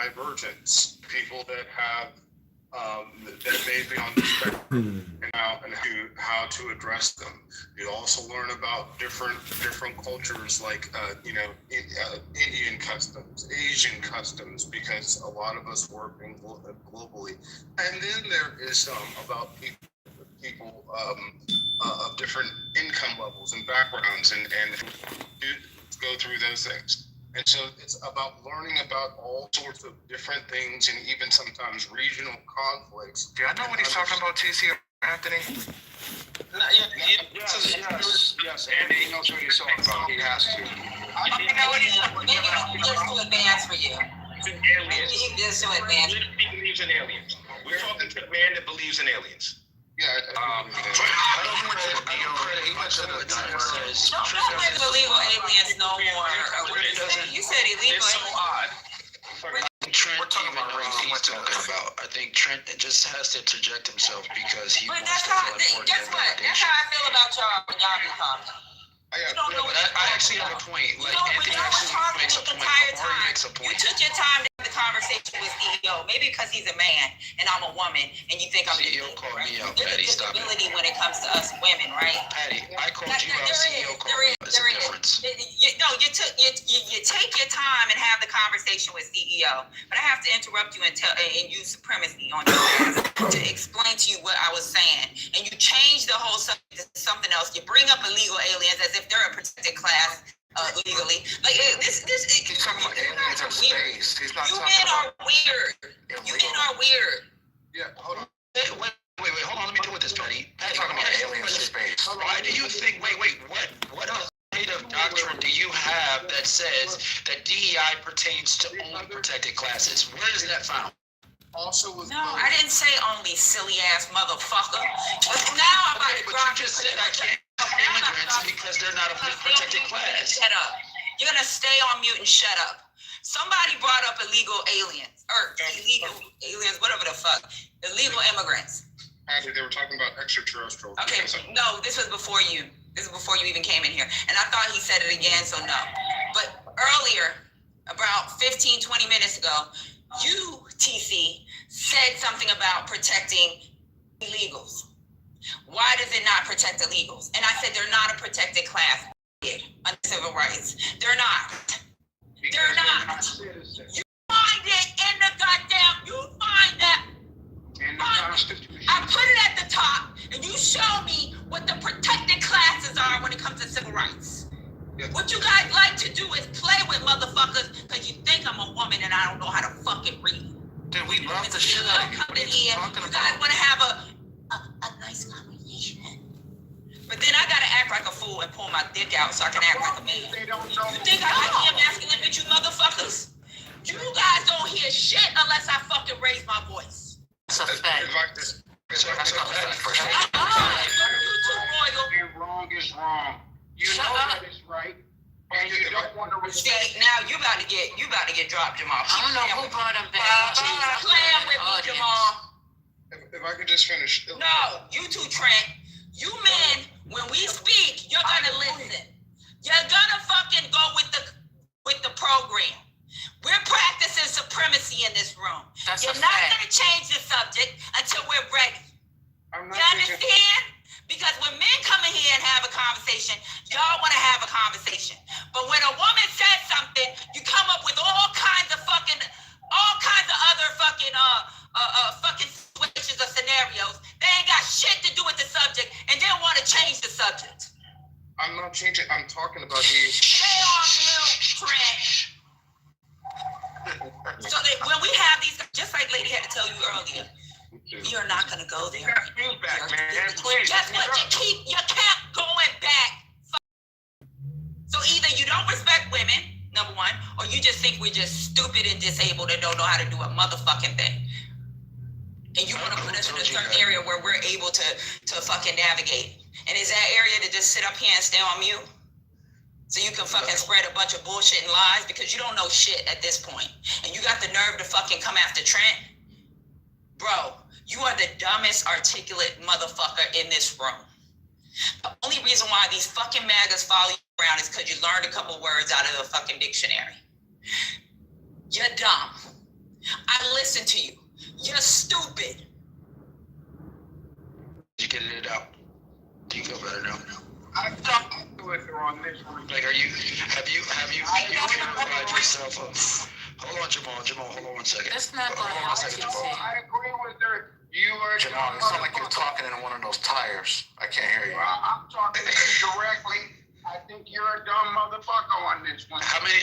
neurodivergence, people that have that may be on the spectrum, and how to address them. You also learn about different cultures, like Indian customs, Asian customs, because a lot of us work globally. And then there is about people of different income levels and backgrounds, and go through those things. And so it's about learning about all sorts of different things, and even sometimes regional conflicts. Yeah, I know what he's talking about, TC Anthony. Yes, Andy knows what he's talking about. He has to. Maybe just too advanced for you. Maybe you just too advanced. He believes in aliens. We're talking to a man that believes in aliens. Yeah, Don't play with illegal aliens no more. You said illegal. It's so odd. Trent, we're talking about race. He's talking about. I think Trent just has to interject himself because he wants to feel important. Guess what? That's how I feel about y'all when y'all be talking. I actually have a point. Like Anthony actually makes a point. You took your time to have the conversation with CEO, maybe because he's a man and I'm a woman, and you think I'm CEO called me out, Patty. Stop it. There's a disability when it comes to us women, right? Patty, I called you out. CEO called me. There's a difference. You take your time and have the conversation with CEO, but I have to interrupt you and use supremacy on your ass to explain to you what I was saying, and you change the whole subject to something else. You bring up illegal aliens as if they're a protected class legally. Like this. He's talking about aliens in space. He's not you talking men about. are weird. You men are weird. Yeah, hold on. Wait, hold on. Let me deal with this, Patty. He's talking about aliens in space. Why do you think? What of doctrine do you have that says that DEI pertains to only protected classes? Where is that found? Also with I didn't say only, silly ass motherfucker. But now I'm about to drop. You just said I can't immigrants because they're not a protected class. Shut up. You're gonna stay on mute and shut up. Somebody brought up illegal aliens whatever the fuck, illegal immigrants. Actually, they were talking about extraterrestrials. Okay, no, this was before you. This is before you even came in here. And I thought he said it again, so no. But earlier, about 15, 20 minutes ago, you, TC, said something about protecting illegals. Why does it not protect illegals? And I said they're not a protected class under civil rights. They're not. They're not. You find it in the goddamn, you find that. In the Constitution. I put it at the top, and you show me what the protected classes are when it comes to civil rights. Yeah. What you guys like to do is play with motherfuckers because you think I'm a woman and I don't know how to fucking read. Dude, we love the shit out of you. What are you talking You about? guys want to have a nice conversation. But then I gotta act like a fool and pull my dick out so I can act like a man. They don't know. You think I like masculine with you motherfuckers? You guys don't hear shit unless I fucking raise my voice. That's a fact. That's not a fact. You too royal. Being wrong is wrong. You know that it's right, and you don't want to respect. See, now you about to get dropped, Jamal. I don't know who brought him back. Playing with me, Jamal. If I could just finish. No, you two, Trent. You men, when we speak, you're gonna listen. You're gonna fucking go with the program. We're practicing supremacy in this room. You're not gonna change the subject until we're ready. You understand? Because when men come in here and have a conversation, y'all want to have a conversation. But when a woman says something, you come up with all kinds of other fucking situations or scenarios. They ain't got shit to do with the subject and then want to change the subject. I'm not changing. I'm talking about you. Stay on mute, Trent. So that when we have these, just like Lady had to tell you earlier, you're not gonna go there. Feedback, man. Please. Guess what? You kept going back. So either you don't respect women, number one, or you just think we're just stupid and disabled and don't know how to do a motherfucking thing. And you want to put us in a certain area where we're able to fucking navigate. And is that area to just sit up here and stay on mute? So you can fucking spread a bunch of bullshit and lies because you don't know shit at this point. And you got the nerve to fucking come after Trent? Bro, you are the dumbest articulate motherfucker in this room. The only reason why these fucking MAGAs follow you around is because you learned a couple words out of the fucking dictionary. You're dumb. listen to you. You're stupid. Did you get it out? Do you feel better now? I talked to her on this one. Like, have you purified yourself of? Hold on, Jamal, hold on 1 second. That's not going to Hold on 1 help second, you. Jamal. I agree with her. You are Jamal, it sounds like you're talking in one of those tires. I can't hear you. I'm talking to you directly. I think you're a dumb motherfucker on this one. How many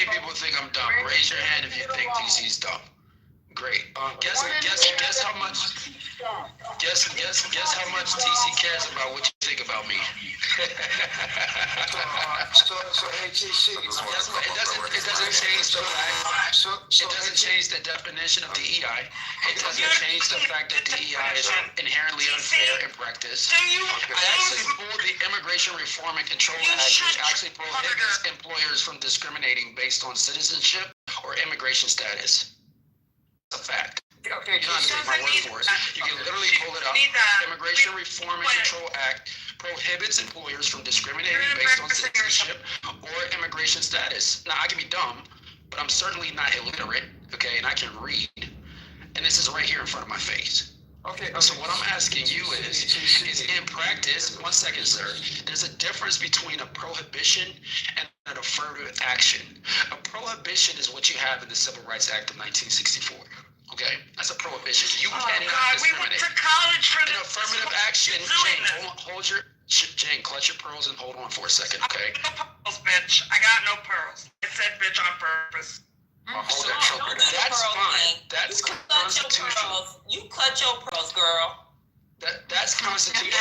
people think I'm dumb? Raise your hand if you think TC's dumb. Great. Guess how much TC cares about what you think about me. So hey, TC. It doesn't change the fact. It doesn't change the definition of DEI. It doesn't change the fact that DEI is inherently unfair in practice. I actually pulled the Immigration Reform and Control Act, which actually prohibits employers from discriminating based on citizenship or immigration status. A fact. Okay, You don't have to take my word for it. You can literally pull it up. Immigration Reform and Control Act prohibits employers from discriminating based on citizenship or immigration status. Now, I can be dumb, but I'm certainly not illiterate, okay, and I can read. And this is right here in front of my face. Okay. So what I'm asking you is in practice, 1 second, sir, there's a difference between a prohibition and an affirmative action. A prohibition is what you have in the Civil Rights Act of 1964. Okay, that's a prohibition. You cannot discriminate. We went to college for An affirmative action. Jane, clutch your pearls and hold on for a second, okay? No pearls, bitch. I got no pearls. It said bitch on purpose. Hold that choker down. That's fine. That's constitutional. You clutch your pearls, girl. That's constitutional. You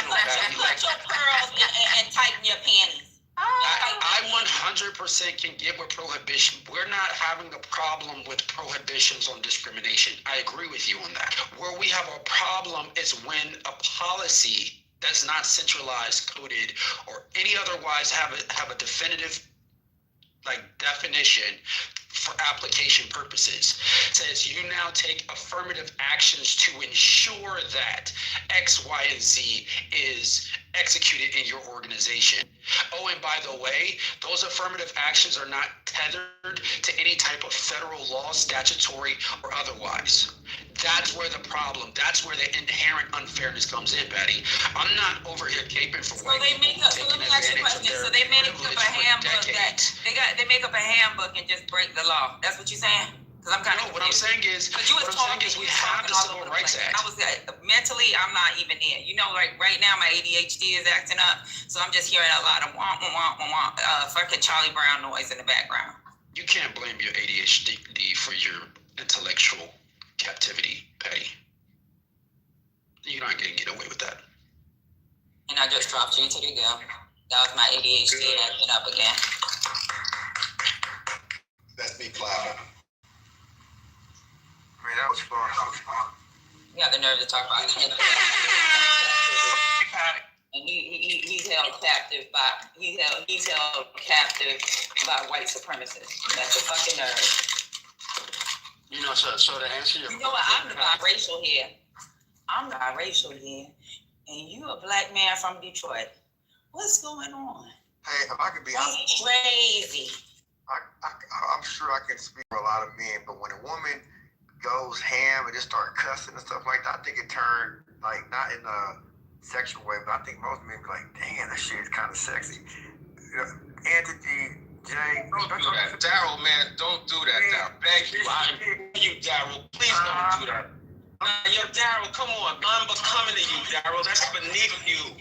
clutch your pearls and tighten your panties. I 100% can get with prohibition. We're not having a problem with prohibitions on discrimination. I agree with you on that. Where we have a problem is when a policy that's not centralized, coded, or any otherwise have a definitive definition for application purposes says you now take affirmative actions to ensure that X, Y, and Z is executed in your organization. Oh, and by the way, those affirmative actions are not tethered to any type of federal law, statutory, or otherwise. That's where the problem, that's where the inherent unfairness comes in, Betty. I'm not over here caping for white people taking advantage of their privilege for decades. They make up a handbook and just break the law. That's what you're saying? Because I'm kind of. No, what I'm saying is we have the Civil Rights Act. I was mentally, I'm not even there. You know, like right now, my ADHD is acting up, so I'm just hearing a lot of fucking Charlie Brown noise in the background. You can't blame your ADHD for your intellectual captivity, Patty. You're not gonna get away with that. And I just dropped you to the go. That was my ADHD acting up again. That's me clapping. Man, that was fun. You got the nerve to talk about it. And he's held captive by white supremacists. That's the fucking nerve. You know, so to answer your You know what? I'm the biracial here. And you a black man from Detroit. What's going on? Hey, if I could be honest, That's crazy. I'm sure I can speak for a lot of men, but when a woman goes ham and just start cussing and stuff like that, I think it turned, like, not in a sexual way, but I think most men be like, damn, that shit is kind of sexy. Anthony, Jay. Don't do that. Daryl, man, don't do that, Daryl. Thank you. I implore you, Daryl. Please don't do that. Yo, Daryl, come on. I'm becoming to you, Daryl. That's beneath you.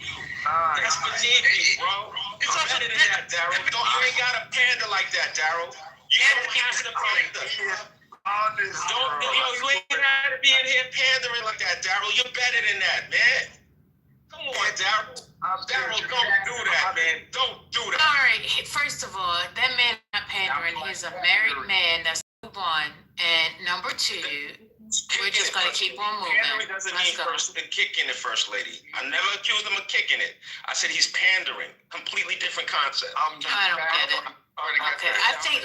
That's beneath you, bro. It's better than that, Daryl. You ain't got to pander like that, Daryl. You don't have to pander. You ain't got to be in here pandering like that, Daryl. You're better than that, man. Come on, Daryl. Daryl, don't do that, man. Don't do that. All right, first of all, that man not pandering. He's a married man. That's number one. And number two, we're just going to keep on moving. Pandering doesn't mean kicking it, First Lady. I never accused him of kicking it. I said he's pandering. Completely different concept. I don't get it. Okay, I think,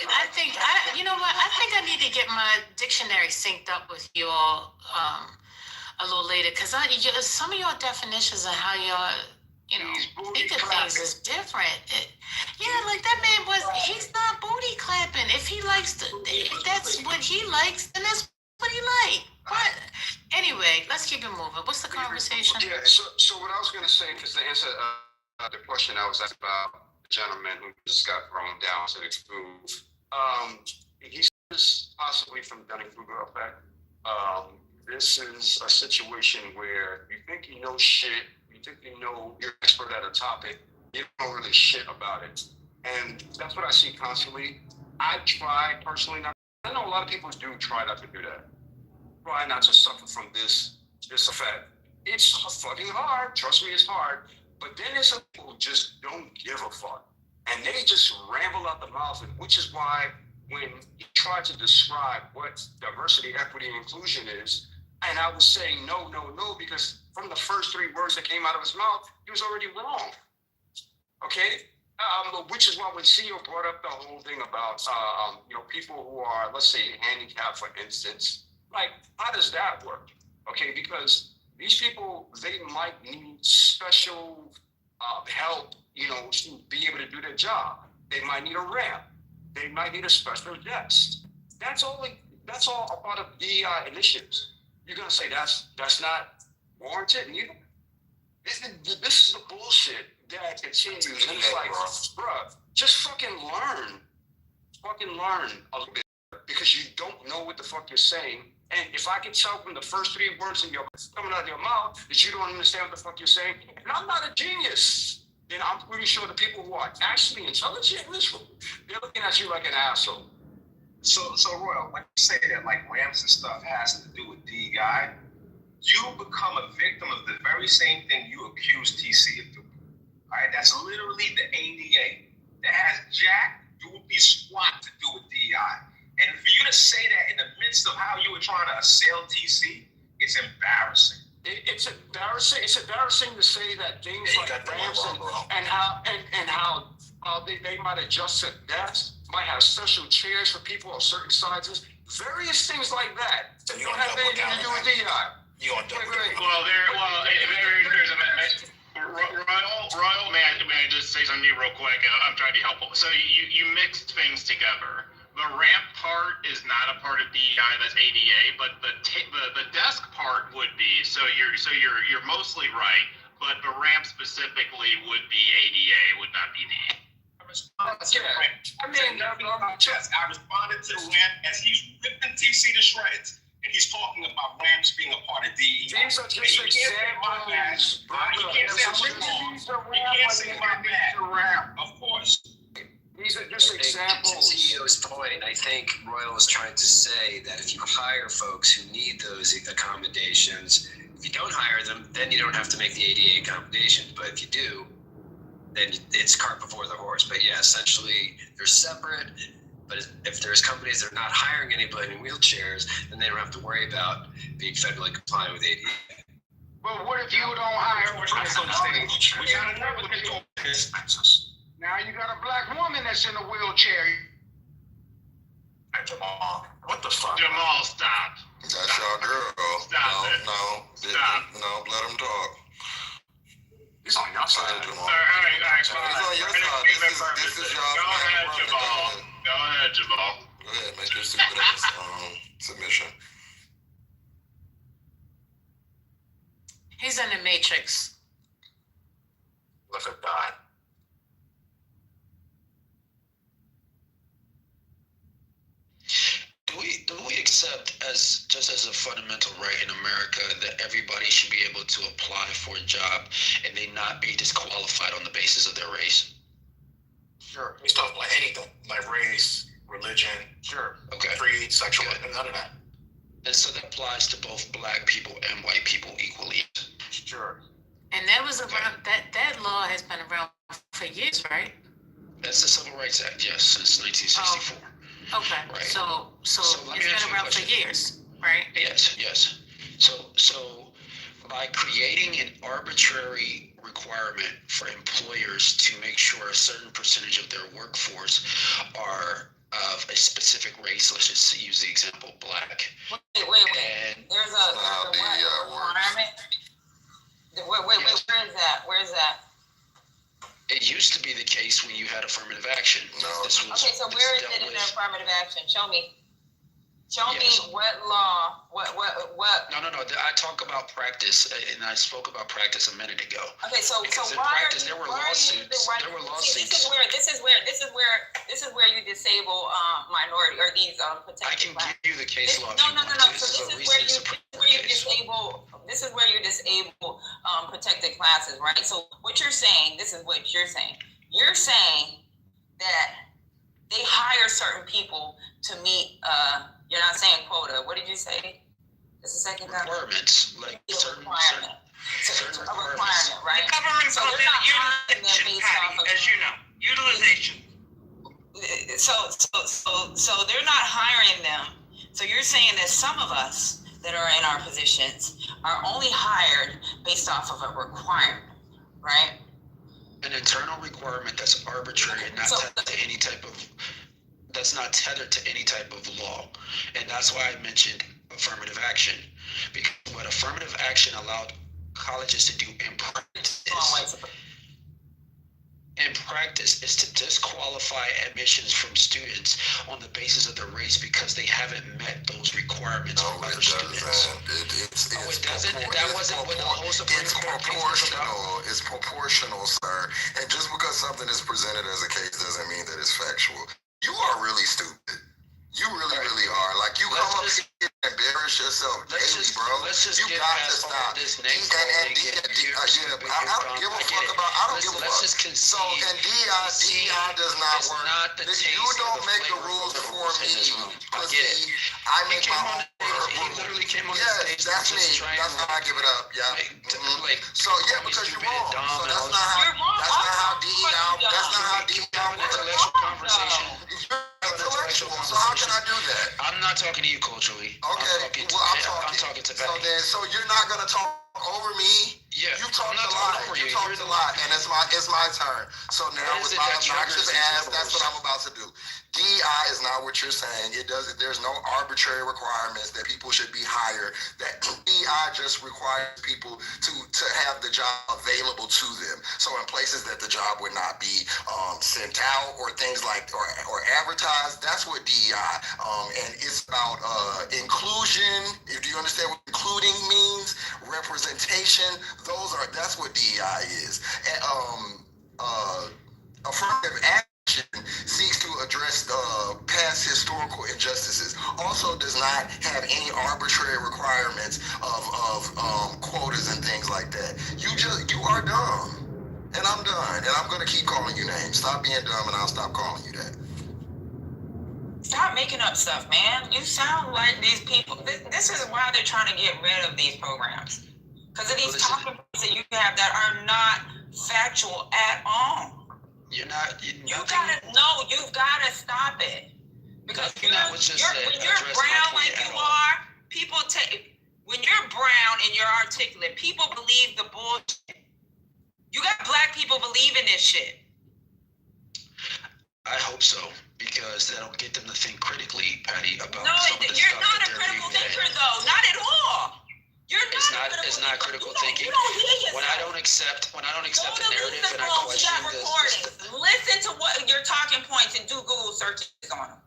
you know what? I think I need to get my dictionary synced up with you all a little later, because some of your definitions of how y'all, think of things is different. Like that man he's not booty clapping. If he likes if that's what he likes, then that's what What do you like? What? Anyway, let's keep it moving. What's the conversation? Yeah, so what I was going to say, because to answer the question I was asked about the gentleman who just got thrown down to the groove, he says possibly from Dunning-Kruger effect. This is a situation where you think you know shit, you think you know you're expert at a topic, you don't know really shit about it. And that's what I see constantly. I try personally not, I know a lot of people do try not to do that. Try not to suffer from this effect. It's fucking hard. Trust me, it's hard. But then there's some people who just don't give a fuck. And they just ramble out the mouth, which is why when he tried to describe what diversity, equity, and inclusion is, and I was saying no, because from the first 3 words that came out of his mouth, he was already wrong. Okay? Which is why when CEO brought up the whole thing about people who are, let's say, handicapped, for instance, like, how does that work? Okay, because these people, they might need special help, to be able to do their job. They might need a ramp. They might need a special desk. That's all a part of DEI initiatives. You're gonna say that's not warranted either? This is the bullshit that continues. And it's like, bruh, just fucking learn. Fucking learn a little bit, because you don't know what the fuck you're saying. And if I can tell from the first 3 words coming out of your mouth that you don't understand what the fuck you're saying, and I'm not a genius, then I'm pretty sure the people who are actually intelligent in this room, they're looking at you like an asshole. So Royal, when you say that like ramps and stuff has to do with DEI, you become a victim of the very same thing you accuse TC of doing. All right, that's literally the ADA. That has jack doopy squat to do with DEI. And for you to say that in the midst of how you were trying to assail TC, it's embarrassing. It's embarrassing. It's embarrassing to say that things like ramps and how they might adjust to desks, might have special chairs for people of certain sizes, various things like that. So you don't have anything to do with DEI. Royal, may I just say something to you real quick? I'm trying to be helpful. So you mixed things together. The ramp part is not a part of DEI, that's ADA, but the desk part would be. So you're mostly right, but the ramp specifically would be ADA, would not be DEA. I responded to the ramp as he's ripping TC to shreds, and he's talking about ramps being a part of DEI. These are just examples. He can't say my bad. Of course. These are just examples. To CEO's point, I think Royal was trying to say that if you hire folks who need those accommodations, if you don't hire them, then you don't have to make the ADA accommodations. But if you do, then it's cart before the horse. But yeah, essentially they're separate. But if there's companies that are not hiring anybody in wheelchairs, then they don't have to worry about being federally compliant with ADA. But what if you don't hire a person on stage? We got another Now you got a black woman that's in a wheelchair. Jamal, what the fuck? Jamal, stop. That's your girl. Stop it. Stop. No, let him talk. He's on your side. Jamal. All right. He's on your side. This is y'all. Go ahead, Jamal. Go ahead, make your stupid ass submission. He's in the Matrix. Let it die. Do we accept as a fundamental right in America that everybody should be able to apply for a job and they not be disqualified on the basis of their race? Sure. He's talking like anything, like race, religion, sure. Okay. Creed, sexual, none of that. And so that applies to both black people and white people equally. Sure. And that was around, that law has been around for years, right? That's the Civil Rights Act, yes, since 1964. Okay, Right. so let me it's answer been your around for question. years, right? Yes. So by creating an arbitrary requirement for employers to make sure a certain percentage of their workforce are of a specific race, let's just use the example black. Wait. And There's a requirement. Where is that? it used to be the case when you had affirmative action. No. This was, Okay, so where is it in the affirmative action? Show me. Show me what law, what. No. I talk about practice, and I spoke about practice a minute ago. Okay, so why are you, there were lawsuits. There were lawsuits. This is where you disable minority or these protected. I can give you the case law. No. So this is where you disable. This is where you disable protected classes, right? So what you're saying, this is what you're saying. You're saying that they hire certain people to meet. You're not saying quota. What did you say? It's the second time. Requirements, like certain requirement, right? The government calls it utilization, Patty, as you know. Utilization. So they're not hiring them. So you're saying that some of us that are in our positions are only hired based off of a requirement, right? An internal requirement that's arbitrary and not tethered to any type of. That's not tethered to any type of law, and that's why I mentioned affirmative action, because what affirmative action allowed colleges to do in practice is to disqualify admissions from students on the basis of their race because they haven't met those requirements for other students. It doesn't. That wasn't what the whole Supreme Court case was about. It's proportional, sir. And just because something is presented as a case doesn't mean that it's factual. You are really stupid. You really are. Like, you come up here and embarrass yourself daily, bro. You got to stop. This I don't give a fuck about. I don't give a fuck. So, and DEI does not work. You don't make the rules for me. I make my own rules. He literally came on the stage. That's me. That's how I give it up. Yeah. So yeah, because you're wrong. So that's not how DEI. That's not how DEI works. Intellectual conversation. Intellectual. So how can I do that? I'm not talking to you culturally. Okay. I'm talking to Becky. So you're not gonna talk over me. Yeah. You talked a lot. You talked a lot, and it's my turn. So now with my obnoxious ass, that's what I'm about to do. DEI is not what you're saying. There's no arbitrary requirements that people should be hired. That DEI just requires people to have the job available to them. So in places that the job would not be sent out or things like or advertised, that's what DEI. And it's about inclusion. Do you understand what including means? Representation. That's what DEI is. Affirmative action seeks to address past historical injustices. Also does not have any arbitrary requirements of quotas and things like that. You are dumb. And I'm done. And I'm gonna keep calling you names. Stop being dumb and I'll stop calling you that. Stop making up stuff, man. You sound like these people. This is why they're trying to get rid of these programs. Because of these talking points that you have that are not factual at all. You're not. You've gotta stop it. Because when you're brown like you are, people take. When you're brown and you're articulate, people believe the bullshit. You got black people believing this shit. I hope so, because that'll get them to think critically, Patty, about some of the you're stuff not that a they're critical reading. thinker, though. Not at all. It's not critical thinking. When I don't accept the narrative and I question listen to what your talking points and do Google searches on them.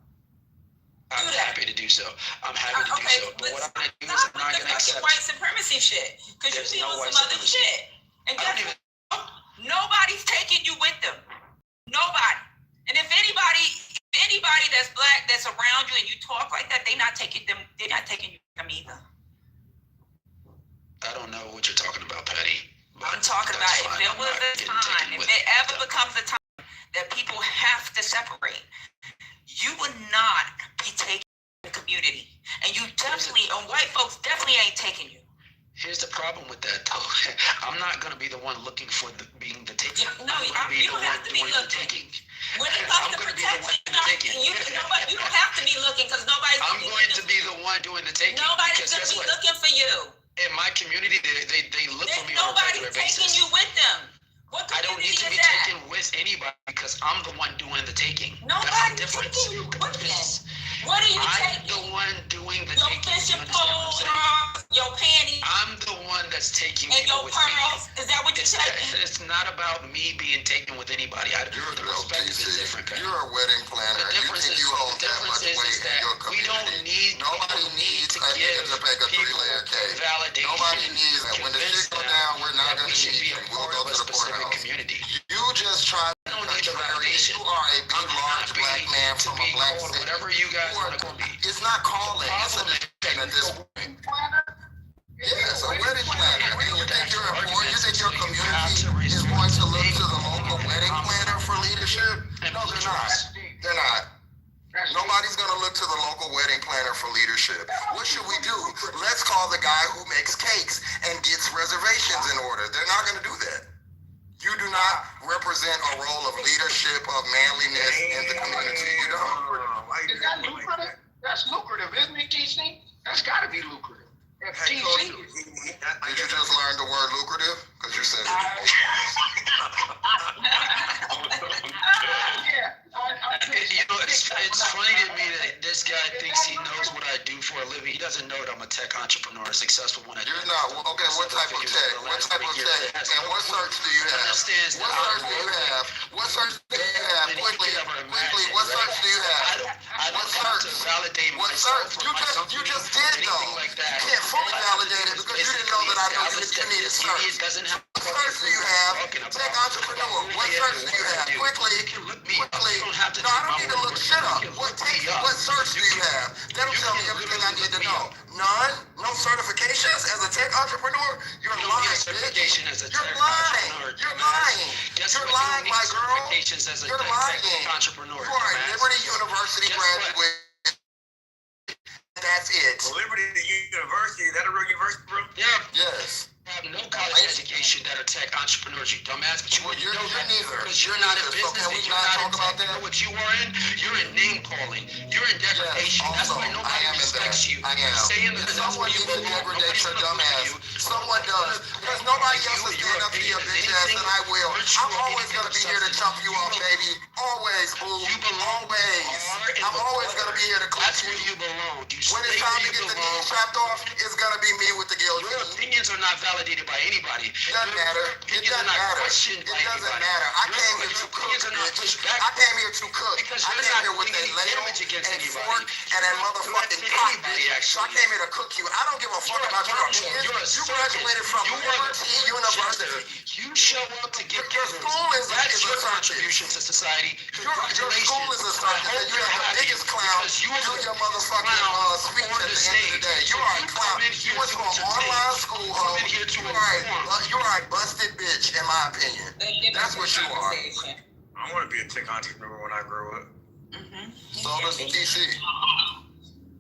I'm happy to do so. I'm happy to do so. But what I'm going to do is I'm not going to accept white supremacy shit. Because you be on some other shit. And guess what? Nobody's taking you with them. Nobody. And if anybody that's black that's around you and you talk like that, they're not taking you with them either. I don't know what you're talking about, Patty. I'm talking about if there was a time, if it ever becomes a time that people have to separate, you would not be taking the community. And you definitely, and white folks definitely ain't taking you. Here's the problem with that, though. I'm not going to be the one looking for being the taker. No, you don't have to be looking. When it comes to protection, you don't have to be looking because nobody's. I'm going to be the one doing the taking. Nobody's going to be looking for you. In my community, they look for me on a regular basis. Nobody's taking you with them. I don't need to be taken with anybody because I'm the one doing the taking. Nobody's taking you with them. What are you taking? I'm the one doing the taking. Your fishing pole, your panties. I'm the one one that's taking And people your with pearls, me. is that what you're taking? It's not about me being taken with anybody. The perspective is different. You're a wedding planner. The difference you hold the that much difference weight is in that your we don't community. need Nobody needs a nigga to bake a people 3-layer cake. validation. Nobody needs that. When the shit go down, we're not that going we to should need be you. a We'll part go of a to the specific courthouse. community. You just try I don't need the contrary. validation. You are a big, I'm large happy black man to from be a black called city. whatever you guys want to call me. It's not calling. It's a decision at this point. Yes, a wedding planner. And you think you're important? You think your community is going to look to the local wedding planner for leadership? No, they're not. They're not. Nobody's going to look to the local wedding planner for leadership. What should we do? Let's call the guy who makes cakes and gets reservations in order. They're not going to do that. You do not represent a role of leadership, of manliness in the community. You don't. Is that lucrative? That's lucrative, isn't it, TC? That's got to be lucrative. If TC. Did you just learn the word lucrative? Because you said it. It's funny to me that this guy thinks he knows what I do for a living. He doesn't know that I'm a tech entrepreneur, a successful one. You're not. Okay, what type of tech? What type of tech? And what search do you have? What search do you have? What search do you have? Quickly, what search do you have? What search? What search? You just did though. You can't fully validate it because you didn't know that I knew you needed search. What search do you have? Tech entrepreneur. What search do you have? Quickly. No, I don't need to look shit up. What search do you have? That'll tell me everything I need to know. None? No certifications as a tech entrepreneur? You're lying, bitch. You're lying. You're lying. You're lying, my girl. You're lying. You are a Liberty University graduate. That's it. Liberty University, is that a real university, bro? Yeah. Yes. Have no college education that are tech entrepreneurs, you dumbass, but you You're know that neither. because you're not in business So can we and you're not not talk in about tech. You know what you are in? You're in name calling. You're in degradation. That's why nobody respects you. I am. Saying that Someone needs to degradate your dumb ass. Someone does. Because nobody else will stand up to your bitch ass, and I will. I'm always going to be here to chop you off, baby. Always, boo. Always. I'm always going to be here to clip That's you. where you belong. When it's time to get the knees chopped off, it's going to be me with the guillotine. Your opinions are not validated by anybody. It doesn't matter. It doesn't matter. It doesn't matter. I came here to cook, bitch. I came here to cook. I came here with a ladle and fork and a motherfucking pot, bitch. So I came here to cook you. I don't give a fuck about your opinions. You graduated from Liberty University. You show up to get your school is your a contribution to society. Your school is a circus, and you have the biggest clown do your motherfucking speech at the end of the day. You are a clown. You went to an online school, you are a busted bitch, in my opinion. That's what you are. I want to be a tech entrepreneur when I grow up. So does TC.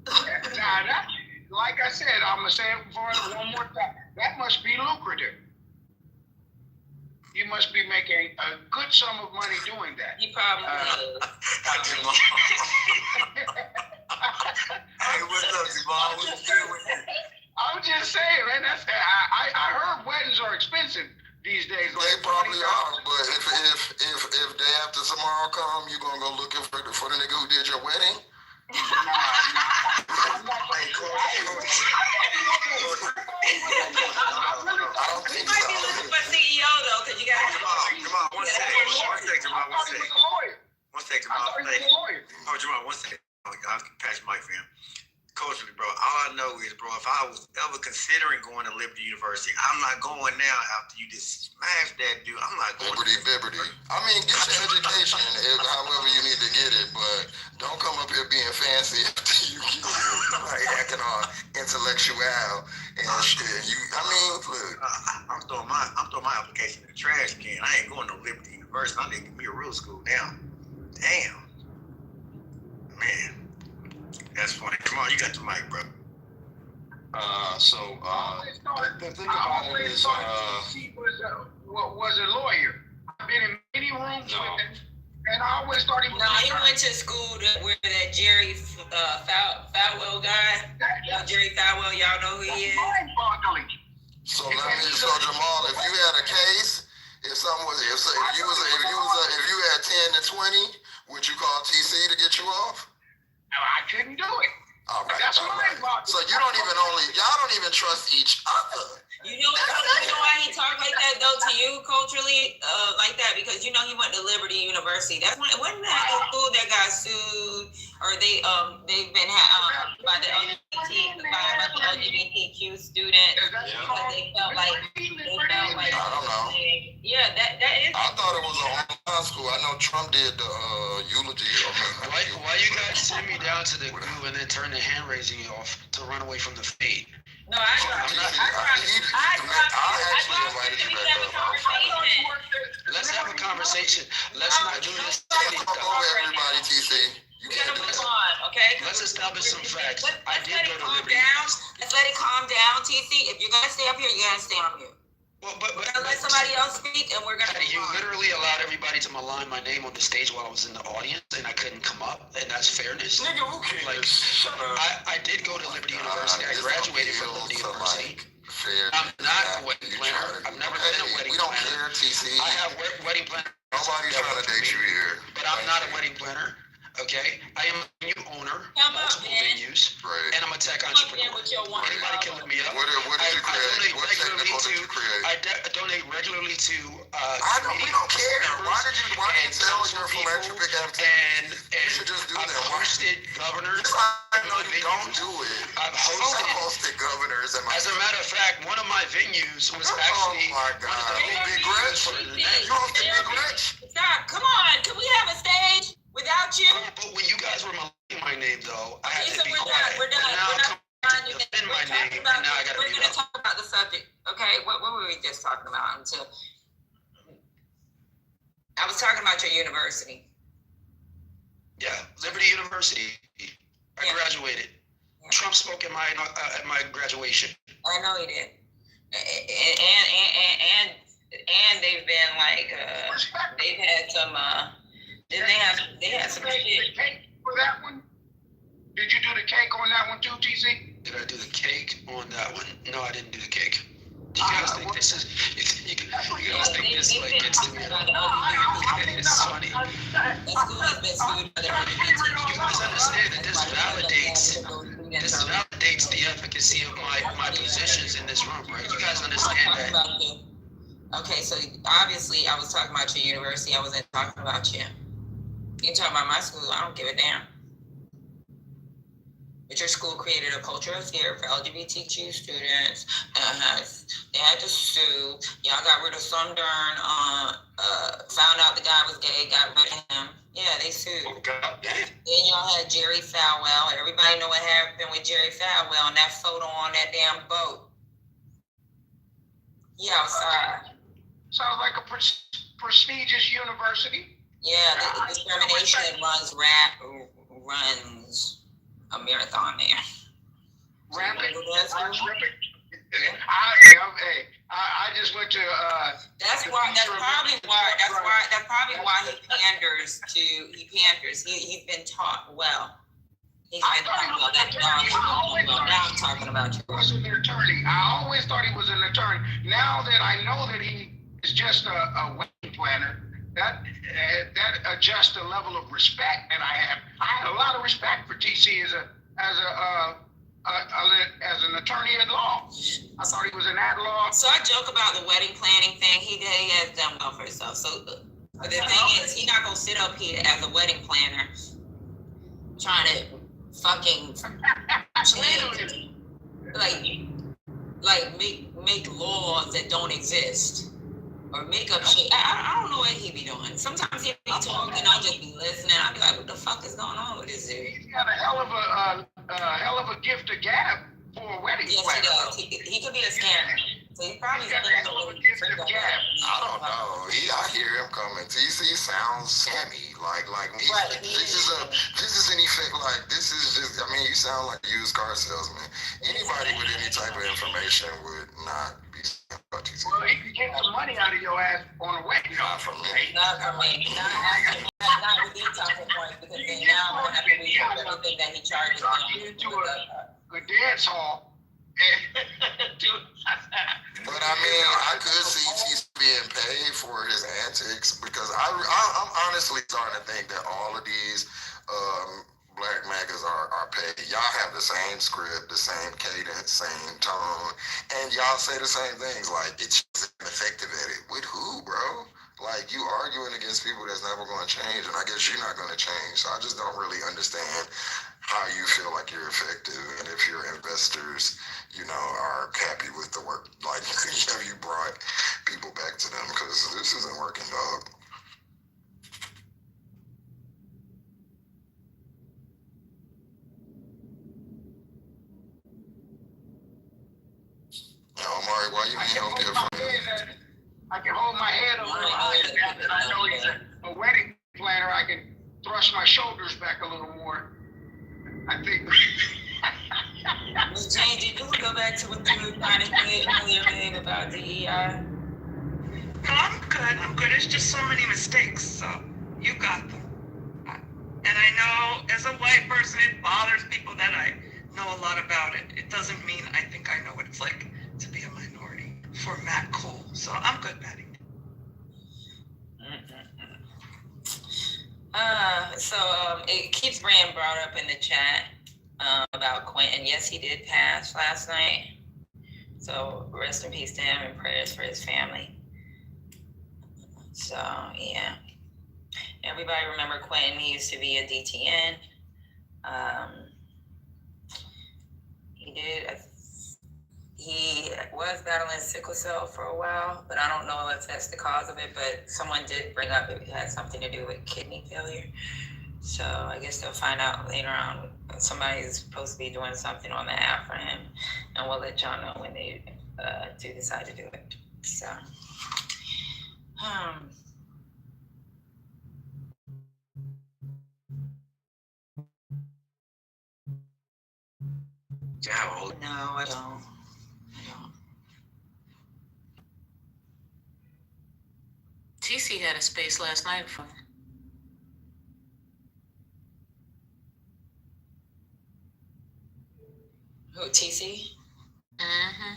Now, that, like I said, I'm going to say it one more time. That must be lucrative. You must be making a good sum of money doing that. You probably Hey, what's up, Jamal? What's good with you? I'm just saying, man. I heard weddings are expensive these days. They probably are, but if day after tomorrow come, you gonna go looking for the nigga who did your wedding? I don't think might be looking for CEO though, because you got Jamal, one second, Jamal. Oh, Jamal, one second. I'll patch my mic for him. Coach me, bro. All I know is, bro, if I was ever considering going to Liberty University, I'm not going now after you just smash that dude. I'm not going. Liberty. I mean, get your education, however you need to get it, but don't come up here being fancy after you get here, like acting all intellectual and shit. Look. I'm throwing my application in the trash can. I ain't going to Liberty University. I need to be a real school now. Damn. Man. That's funny. Come on, you got the mic, bro. The thing about it is, he was a lawyer. I've been in many rooms with him, and I always thought he was. No, he went to school where that Jerry Falwell guy. Jerry Falwell, y'all know who he is. So Jamal, if you had a case, if you had 10 to 20, would you call TC to get you off? I couldn't do it. All right. That's all my right. box. So y'all don't even trust each other. You know why he talked like that though to you culturally, like that? Because you know he went to Liberty University. That's wasn't that the school that got sued, or they've been by the LGBTQ students because they felt like I don't know. Yeah, that is. I thought it was a online school. I know Trump did the eulogy. Why you guys send me down to the goo and then turn the hand raising off to run away from the fade? No, I actually invited you back up. Let's have a conversation. Let's not do this. Over everybody, TC. You can't do that. Okay? Let's establish some facts. I did go to Liberty. Let's let it calm down, TC. If you're gonna stay up here, you're gonna stay up here. Well, we're gonna let somebody else speak, and we're gonna. You literally allowed everybody to malign my name on the stage while I was in the audience, and I couldn't come up, and that's fairness. Nigga, who cares? Like, I did go to Liberty University. I graduated from Liberty University. I'm not a wedding planner. I've never been a wedding planner. We don't care, TC. I have wedding planner. Nobody's trying to date you here. But I'm not a wedding planner. Okay, I am a venue owner, multiple venues, and I'm a tech entrepreneur. Anybody can look me up. What did you create? What technical did you create? I donate regularly to. We don't care. Why did you tell your philanthropic activities? You should just do them. I've hosted governors. No, you don't do it. I've hosted governors. As a matter of fact, one of my venues was actually. Oh my God! Big Rich. You hosted Big Rich. Stop! Come on! Can we have a stage? Without you? But when you guys were maligning my name, though, I had to be we're quiet. We're done. We're not defend my name, and now I gotta We're gonna talk about the subject, okay? What were we just talking about? I was talking about your university. Yeah, Liberty University. I graduated. Yeah. Trump spoke at my graduation. I know he did. And they've been like they've had some. They had some shit. Cake for that one? Did you do the cake on that one too, TC? Did I do the cake on that one? No, I didn't do the cake. You guys think this is? You guys think this like gets to me? It's funny. You guys understand that this validates the efficacy of my positions in this room, right? You guys understand that? Okay, so obviously I was talking about your university. I wasn't talking about you. You talking about my school, I don't give a damn. But your school created a culture of fear for LGBTQ students. They had to sue. Y'all got rid of some darn, found out the guy was gay, got rid of him. Yeah, they sued. Then y'all had Jerry Falwell. Everybody know what happened with Jerry Falwell and that photo on that damn boat. He outside. Sounds like a prestigious university. Yeah, the discrimination runs a marathon there. Rapid. I just went to. That's probably why he panders. He's been taught well. He's been taught well. Now I'm talking about you. He was an attorney. I always thought he was an attorney. Now that I know that he is just a wedding planner. That adjusts the level of respect that I have. I had a lot of respect for TC as an attorney at law. I thought he was an ad law. So I joke about the wedding planning thing. He has done well for himself. So the thing is, he's not gonna sit up here as a wedding planner trying to fucking change, like make laws that don't exist. Or make up shit. I don't know what he be doing. Sometimes he be talking, I'll just be listening. I'll be like, what the fuck is going on with this dude? He's got a hell of a gift to gab for a wedding planner. Yes, he does. He could be a scammer. So he's probably got a hell of a gift to gab. I don't know. I hear him coming. TC sounds scammy. This is an effect. Like this is just. I mean, you sound like a used car salesman. Anybody with any type of information would not be. Well, he could get some money out of your ass on a wedding. Not from me. Not with these talking points, because then now I'm gonna have to read everything that he charges. Into a dance hall. But I mean, I could see TC being paid for his antics because I'm honestly starting to think that all of these black MAGAs are paid. Y'all have the same script, the same cadence, same tone, and y'all say the same things. Like, it's just effective at it. With who, bro? Like, you arguing against people that's never going to change, and I guess you're not going to change. So I just don't really understand how you feel like you're effective, and if your investors, you know, are happy with the work. Like, have you brought people back to them? Because this isn't working, dog. Omari, why you ain't help your friend? I can hold my head over high, and I know he's a wedding planner. I can thrust my shoulders back a little more. I think. Ms. Jane, did you go back to what you were trying to say earlier about DEI? No, I'm good. It's just so many mistakes, so you got them. And I know as a white person, it bothers people that I know a lot about it. It doesn't mean I think I know what it's like to be a minority for Matt Cole. So I'm good, Patty. It keeps being brought up in the chat about Quentin. Yes, he did pass last night. So rest in peace to him and prayers for his family. So yeah. Everybody remember Quentin, he used to be a DTN. He was battling sickle cell for a while, but I don't know if that's the cause of it, but someone did bring up it had something to do with kidney failure. So I guess they'll find out later on. Somebody's supposed to be doing something on the app for him, and we'll let y'all know when they do decide to do it. So, Yeah, no, I don't. TC had a space last night for Who, TC? Mm-hmm.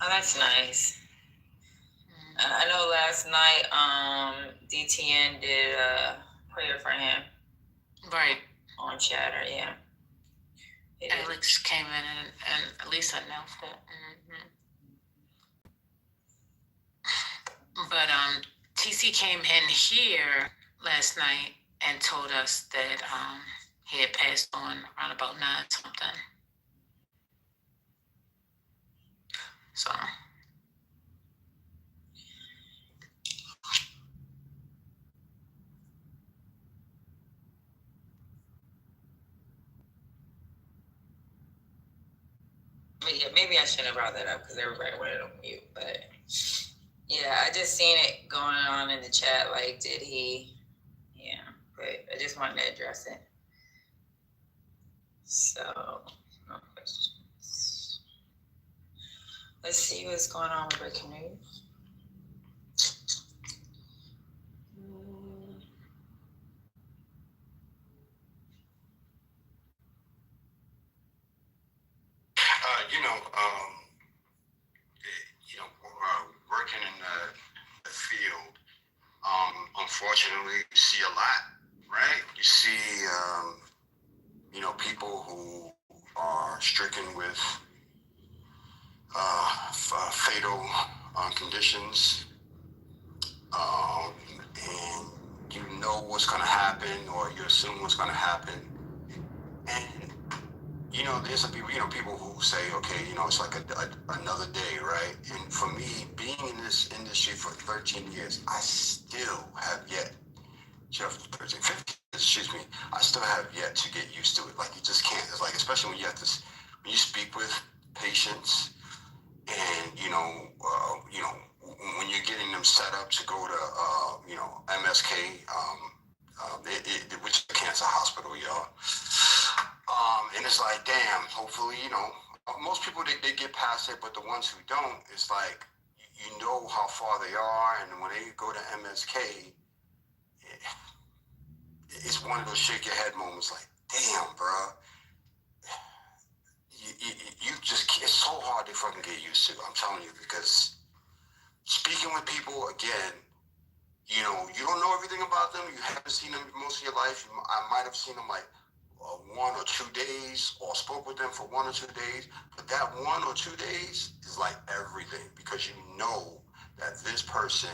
Oh, that's nice. I know last night, DTN did a prayer for him. Right. On Chatter, yeah. Alex came in and at least announced it. Mm-hmm. But TC came in here last night and told us that he had passed on around about 9 something. So. But yeah, maybe I shouldn't have brought that up because everybody wanted on mute. But yeah, I just seen it going on in the chat. Like, did he? Yeah, but I just wanted to address it. So, no questions. Let's see what's going on with breaking news. Working in the field, unfortunately, you see a lot, right? You see, people who are stricken with fatal conditions, and you know what's going to happen, or you assume what's going to happen, and there's some people, people who say, okay, it's like another day, right? And for me, being in this industry for 13 years, I still have yet, 15, excuse me, I still have yet to get used to it. Like, you just can't. It's like, especially when when you speak with patients, and when you're getting them set up to go to MSK, which is a cancer hospital, y'all. And it's like, damn, hopefully, most people, they get past it, but the ones who don't, it's like, you know how far they are, and when they go to MSK, it's one of those shake your head moments, like, damn, bro. You just, it's so hard to fucking get used to, I'm telling you, because speaking with people, again, you don't know everything about them, you haven't seen them most of your life, I might have seen them like 1 or 2 days, or spoke with them for 1 or 2 days, but that 1 or 2 days is like everything, because you know that this person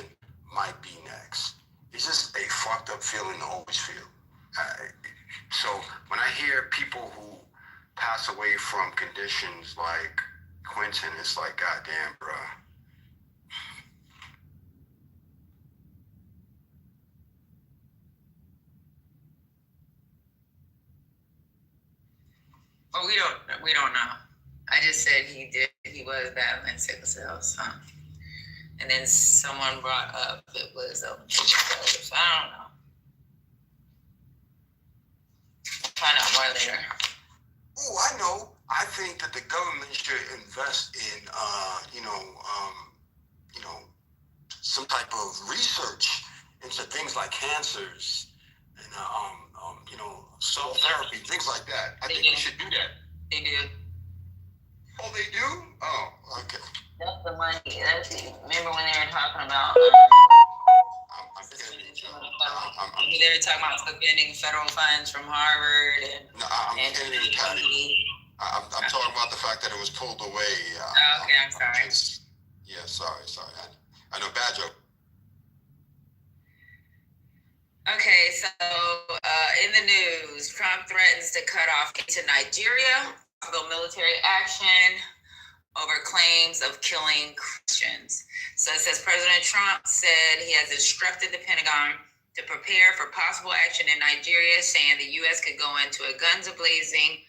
might be next. It's just a fucked up feeling to always feel. So when I hear people who pass away from conditions like Quentin, it's like, goddamn, bruh. Well, we don't know. I just said he was battling sickle cell, so. And then someone brought up it was sickle cell, so I don't know. Find out more later. Oh, I know. I think that the government should invest in, some type of research into things like cancers and, cell therapy, things like that. I think we should do that. They do. Oh, they do? Oh, okay. That's the money. Remember when they were talking about? I'm kidding. They were talking about suspending federal funds from Harvard and. No, I'm kidding, Patty. I'm talking about the fact that it was pulled away. Okay, I'm sorry. Sorry. I know, bad joke. Okay, so in the news, Trump threatens to cut off aid to Nigeria, possible military action over claims of killing Christians. So it says President Trump said he has instructed the Pentagon to prepare for possible action in Nigeria, saying the U.S. could go into a guns a-blazing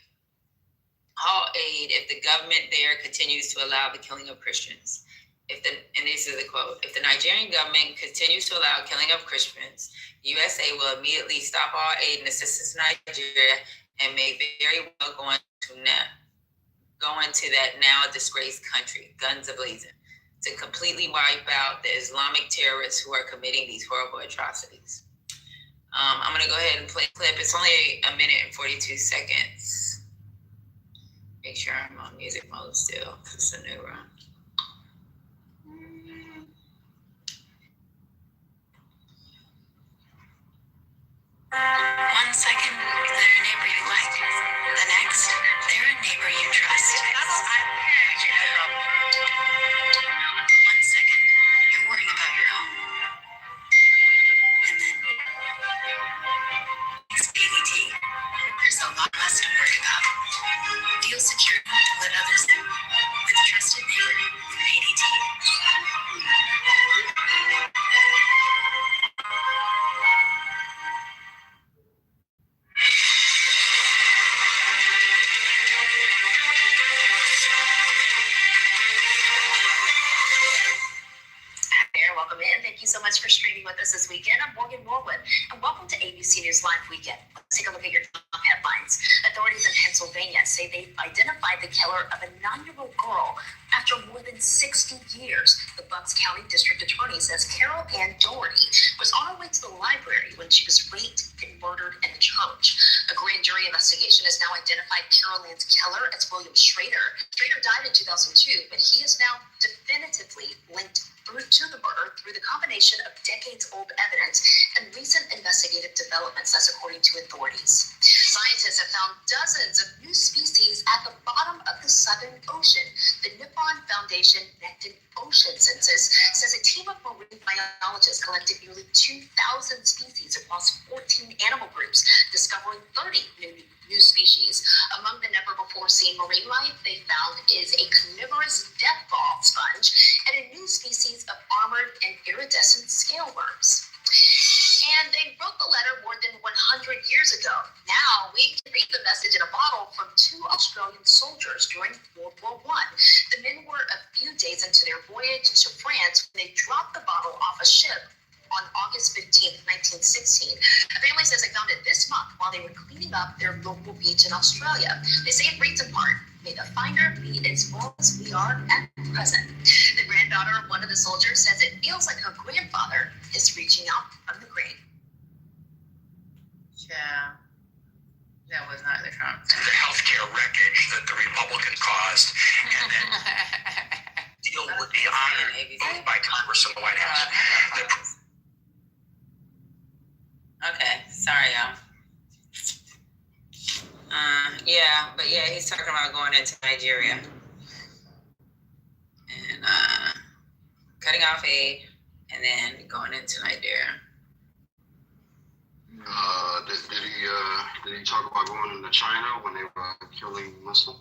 halt aid if the government there continues to allow the killing of Christians. And this is the quote, if the Nigerian government continues to allow killing of Christians, USA will immediately stop all aid and assistance to Nigeria and may very well go into that now disgraced country, guns a-blazing, to completely wipe out the Islamic terrorists who are committing these horrible atrocities. I'm going to go ahead and play a clip. It's only 1 minute and 42 seconds. Make sure I'm on music mode still, because it's a new room. One second, they're a neighbor you like. The next, they're a neighbor you trust. One second, you're worrying about your home. And then, it's PDT. There's a lot less to worry about. Feel secure enough to let others know with trusted neighbor from PDT. Welcome in. Thank you so much for streaming with us this weekend. I'm Morgan Norwood, and welcome to ABC News Live Weekend. Let's take a look at your top headlines. Authorities in Pennsylvania say they've identified the killer of a 9-year-old girl after more than 60 years. The Bucks County District Attorney says Carol Ann Doherty was on her way to the library when she was raped and murdered in the church. A grand jury investigation has now identified Carol Ann's killer as William Schrader. Schrader died in 2002, but he is now definitively linked to the murder through the combination of decades-old evidence and recent investigative developments, that's according to authorities. Scientists have found dozens of new species at the bottom of the Southern Ocean. The Nippon Foundation Connected Ocean Census says a team of marine biologists collected nearly 2,000 species across 14 animal groups, discovering 30 new species. Among the never-before-seen marine life they found is a carnivorous death ball sponge and a new species of armored and iridescent scale worms. And they wrote the letter more than 100 years ago. Now we can read the message in a bottle from 2 Australian soldiers during World War I. The men were a few days into their voyage to France when they dropped the bottle off a ship on August 15th, 1916. A family says they found it this month while they were cleaning up their local beach in Australia. They say it reads in part, may the finder be as full as we are at present. The granddaughter of one of the soldiers says it feels like her grandfather is reaching out from the grave. Yeah, that was not the Trump. The healthcare wreckage that the Republicans caused, and then deal would be honored both by Congress and the White House. Okay, sorry, y'all. But yeah, he's talking about going into Nigeria and cutting off aid and then going into Nigeria. Did he talk about going into China when they were killing Muslims?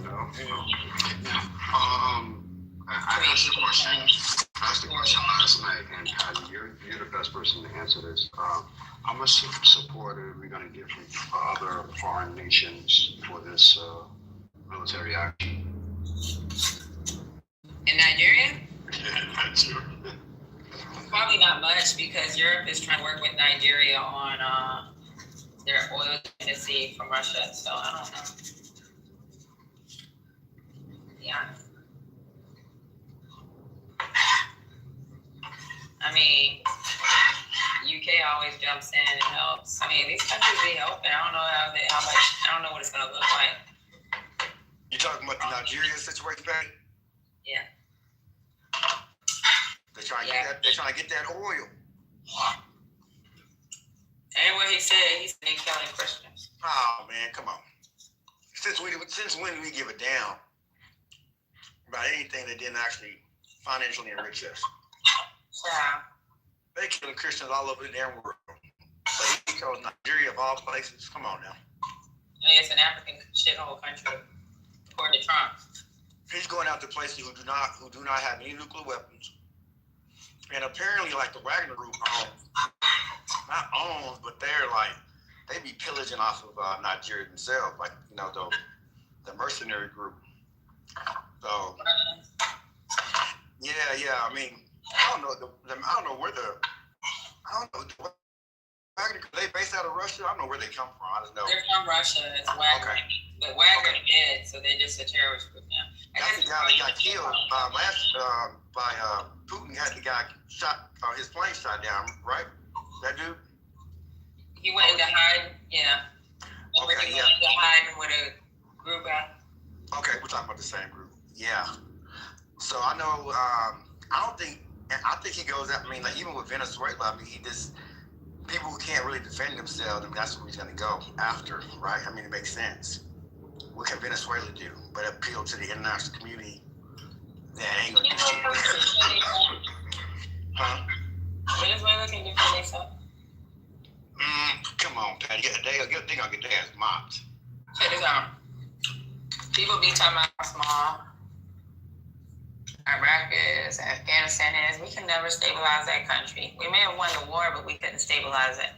No. I asked the question last night, and Patty, you're the best person to answer this. How much support are we going to get from other foreign nations for this military action? In Nigeria? Yeah, that's true. Probably not much because Europe is trying to work with Nigeria on their oil dependency from Russia. So I don't know. Yeah. I mean, UK always jumps in and helps. I mean, these countries be helping. I don't know how much. I don't know what it's gonna look like. You talking about the Nigeria situation, Patty? Yeah. They're trying to get that. They're trying to get that oil. And what he said, he's been killing Christians. Oh man, come on. Since when do we give a damn about anything that didn't actually financially enrich us? Yeah. They killing Christians all over the damn world. But he chose Nigeria of all places. Come on now. I mean, it's an African shithole country, according to Trump. He's going out to places who do not have any nuclear weapons. And apparently, like the Wagner Group not owns, but they be pillaging off of Nigeria themselves, like the mercenary group. So yeah. I mean, I don't know where the Wagner, they based out of Russia. I don't know where they come from. I just know they're from Russia. It's Wagner. Okay. But Wagner dead, so they're just a terrorist group now. That's the guy that got killed by Putin. Had the guy shot, his plane shot down, right? That dude. He went into hiding. Yeah. Okay. He went into hiding with a group out. Okay, we're talking about the same group. Yeah. So I know. I think he goes out. I mean, like even with Venezuela, I mean, people who can't really defend themselves. I mean, that's where he's going to go after, right? I mean, it makes sense. What can Venezuela do but appeal to the international community? That ain't going to do shit. Huh? Venezuela can defend themselves. Come on, Patty. They're going to get their ass mopped. Check this out. People be talking about how small Iraq is, Afghanistan is. We can never stabilize that country. We may have won the war, but we couldn't stabilize it.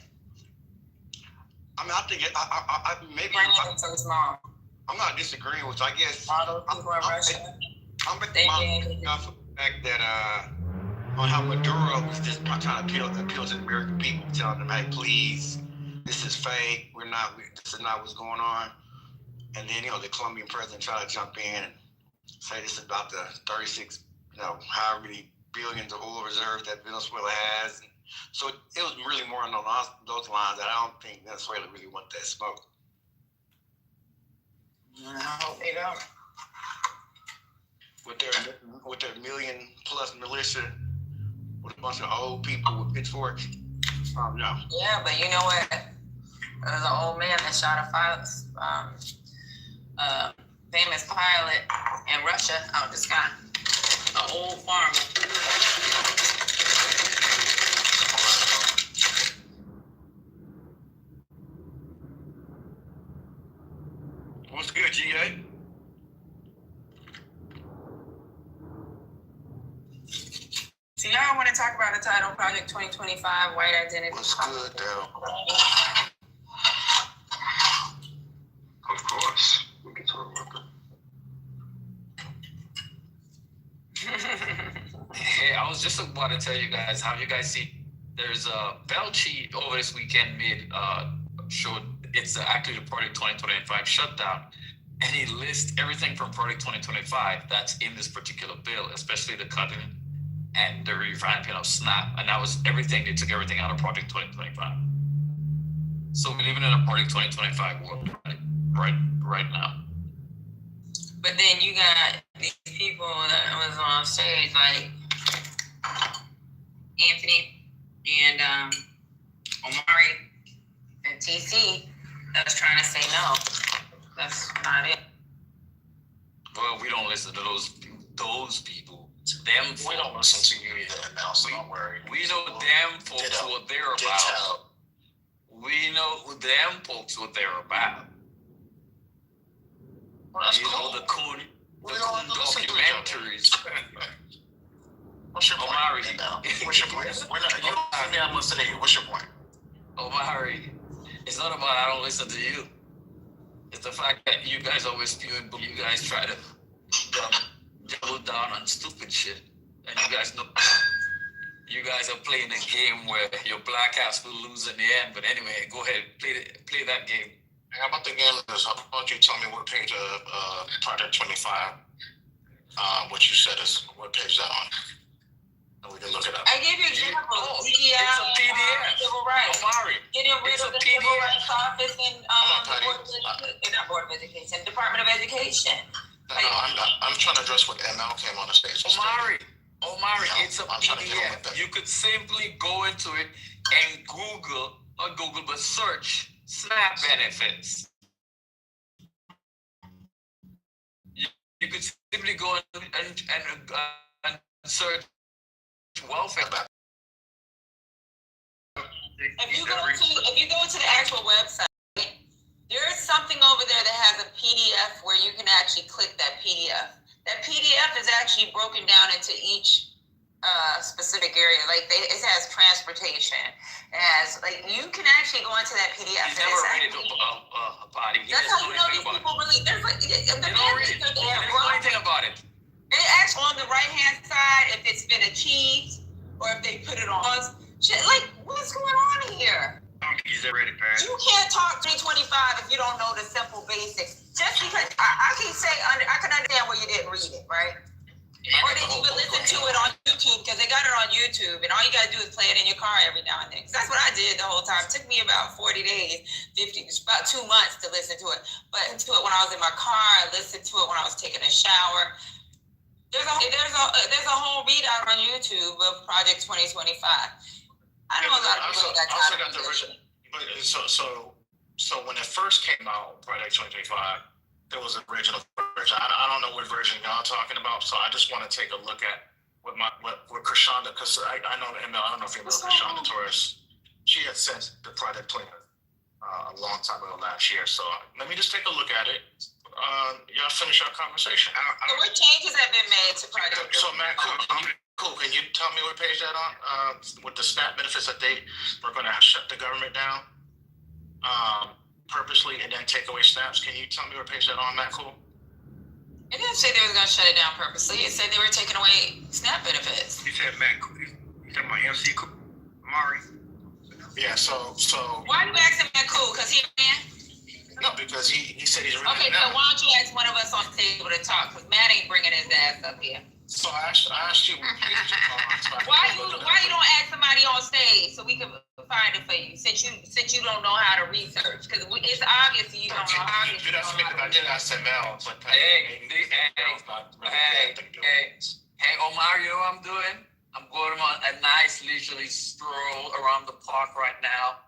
I mean, I think maybe it's so small. I'm not disagreeing with you. I guess all those people in Russia. I'm making the fact that on how Maduro was just trying to appeal to the American people, telling them, "Hey, please, this is fake. This is not what's going on." And then the Colombian president tried to jump in and say this is about the 36, however many billions of oil reserves that Venezuela has. And so it was really more on those lines that I don't think Venezuela really want that smoke. I hope they don't. With their million-plus militia, with a bunch of old people with pitchforks. No. Yeah, but you know what? There's an old man that shot a famous pilot in Russia out the sky. An old farmer. What's good, GA? So y'all want to talk about the title Project 2025 White Identity? What's good, though? Of course, we can talk about that. Hey, I was just about to tell you guys how you guys see. There's a Belchi over this weekend showed it's actually the Project 2025 shutdown, and he lists everything from Project 2025 that's in this particular bill, especially the cutting and the revamping of SNAP, and that was everything. They took everything out of Project 2025. So we're living in a Project 2025 world right now. But then you got these people that was on stage like Anthony and Omari And TC is trying to say no. That's not it. Well, we don't listen to those people. Them folks. We don't listen to you either, ML, so don't worry. We know them folks what they're about. We know them folks what they're about. Well, that's you cool. know, the coon documentaries. What's your point? Omari. What's your point? You I'm listening to you. What's your point? Omari, it's not about I don't listen to you. It's the fact that you guys always spew and you guys try to double down on stupid shit. And you guys know you guys are playing a game where your black ass will lose in the end. But anyway, go ahead, play that game. How about the game is, how about you tell me what page of Project 25, what you said is, what page is that on? And we can look it up. I gave you examples. It's a PDF. Civil rights. Omari, Getting rid of the Civil Rights Office and Board of Education, Department of Education. No, I'm trying to address what ML came on the stage. Omari, it's a PDF. You could simply go into it and not Google, but search SNAP benefits. You could simply go and search welfare. If you go to the actual website, there is something over there that has a PDF where you can actually click that PDF. That PDF is actually broken down into each specific area. Like it has transportation. It has you can actually go into that PDF. He's never read a body. That's how you know these people really. There's they don't read it. They don't know anything about it. They ask on the right hand side if it's been achieved or if they put it on. Shit, what's going on here? You can't talk 325 if you don't know the simple basics. Just because I can say I can understand where you didn't read it, right? Or did you even listen to it on YouTube because they got it on YouTube and all you gotta do is play it in your car every now and then. Because that's what I did the whole time. It took me about 40 days, about 2 months to listen to it. But listen to it when I was in my car. I listened to it when I was taking a shower. There's a whole readout on YouTube of Project 2025. I know a lot of people that got time to listen. But so when it first came out, Project 2025, there was an original version. I don't know what version y'all talking about, so I just want to take a look at what Krishanda, because I know ML, I don't know if you know Krishanda Torres. She had sent the Project 20 a long time ago last year, so let me just take a look at it. Y'all finish our conversation. So what changes have been made to Project? So Matt, cool. Can you tell me what page that on? With the SNAP benefits that we're going to shut the government down purposely and then take away SNAPs. Can you tell me what page that on, Matt? Cool. It didn't say they were going to shut it down purposely. It said they were taking away SNAP benefits. You said Matt. You talking about MC Mari? Yeah. So. Why are you asking Matt Cool? Because he man. No, because he said he's. Okay, so why don't you ask one of us on the table to talk? Because Matt ain't bringing his ass up here. So I asked you. Why you don't ask somebody on stage so we can find it for you? Since you don't know how to research, because it's obvious you don't know how to. I did ask ML, but hey, Omar, you know what I'm doing? I'm going on a nice leisurely stroll around the park right now.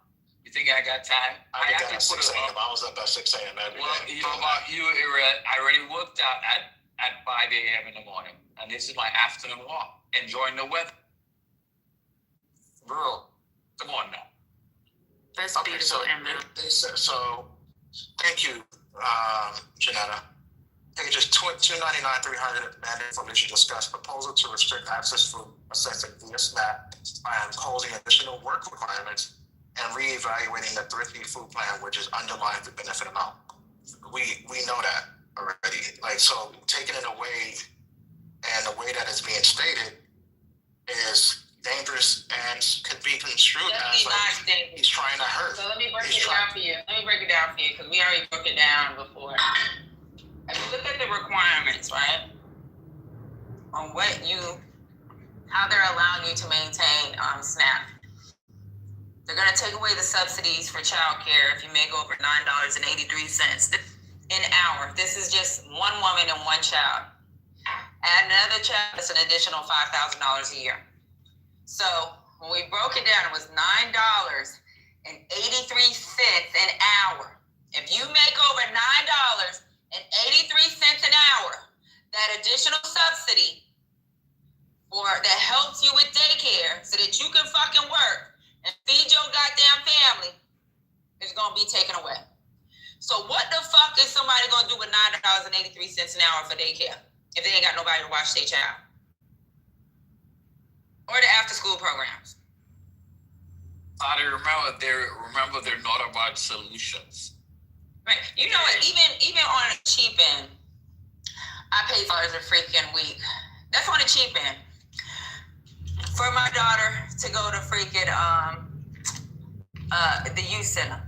You think I got time? I got at 6 a.m. I was up at 6 a.m. every day. I already worked out at 5 a.m. in the morning, and this is my afternoon walk, enjoying the weather. Bro, come on now. That's beautiful, Emma. So, thank you, Janetta. Pages 299, 300, mandate for which you discuss proposal to restrict access to assessing via SNAP by imposing additional work requirements and reevaluating the thrifty food plan, which is underlying the benefit amount. We know that already. So taking it away, and the way that it's being stated is dangerous and could be construed as he's trying to hurt. So let me break it down for you. Because we already broke it down before. If you look at the requirements, right, on how they're allowing you to maintain SNAP. They're going to take away the subsidies for childcare if you make over $9.83 an hour. This is just one woman and one child. Add another child, it's an additional $5,000 a year. So when we broke it down, it was $9.83 an hour. If you make over $9.83 an hour, that additional subsidy that helps you with daycare so that you can fucking work and feed your goddamn family is gonna be taken away. So what the fuck is somebody gonna do with $9.83 an hour for daycare if they ain't got nobody to watch their child? Or the after school programs? Remember, they're not about solutions. Right. You know what? Even on a cheap end, I pay $5 a freaking week. That's on the cheap end. For my daughter to go to freaking the youth center.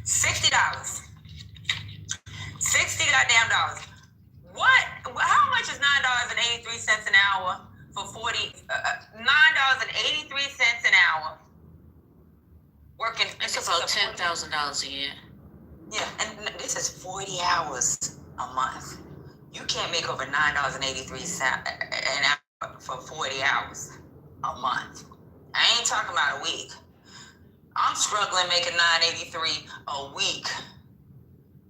$60. $60 goddamn dollars. What? How much is $9.83 an hour for 40? $9.83 an hour. Working. It's about $10,000 a year. Yeah, and this is 40 hours a month. You can't make over $9.83 an hour for 40 hours a month. I ain't talking about a week. I'm struggling making $9.83 a week.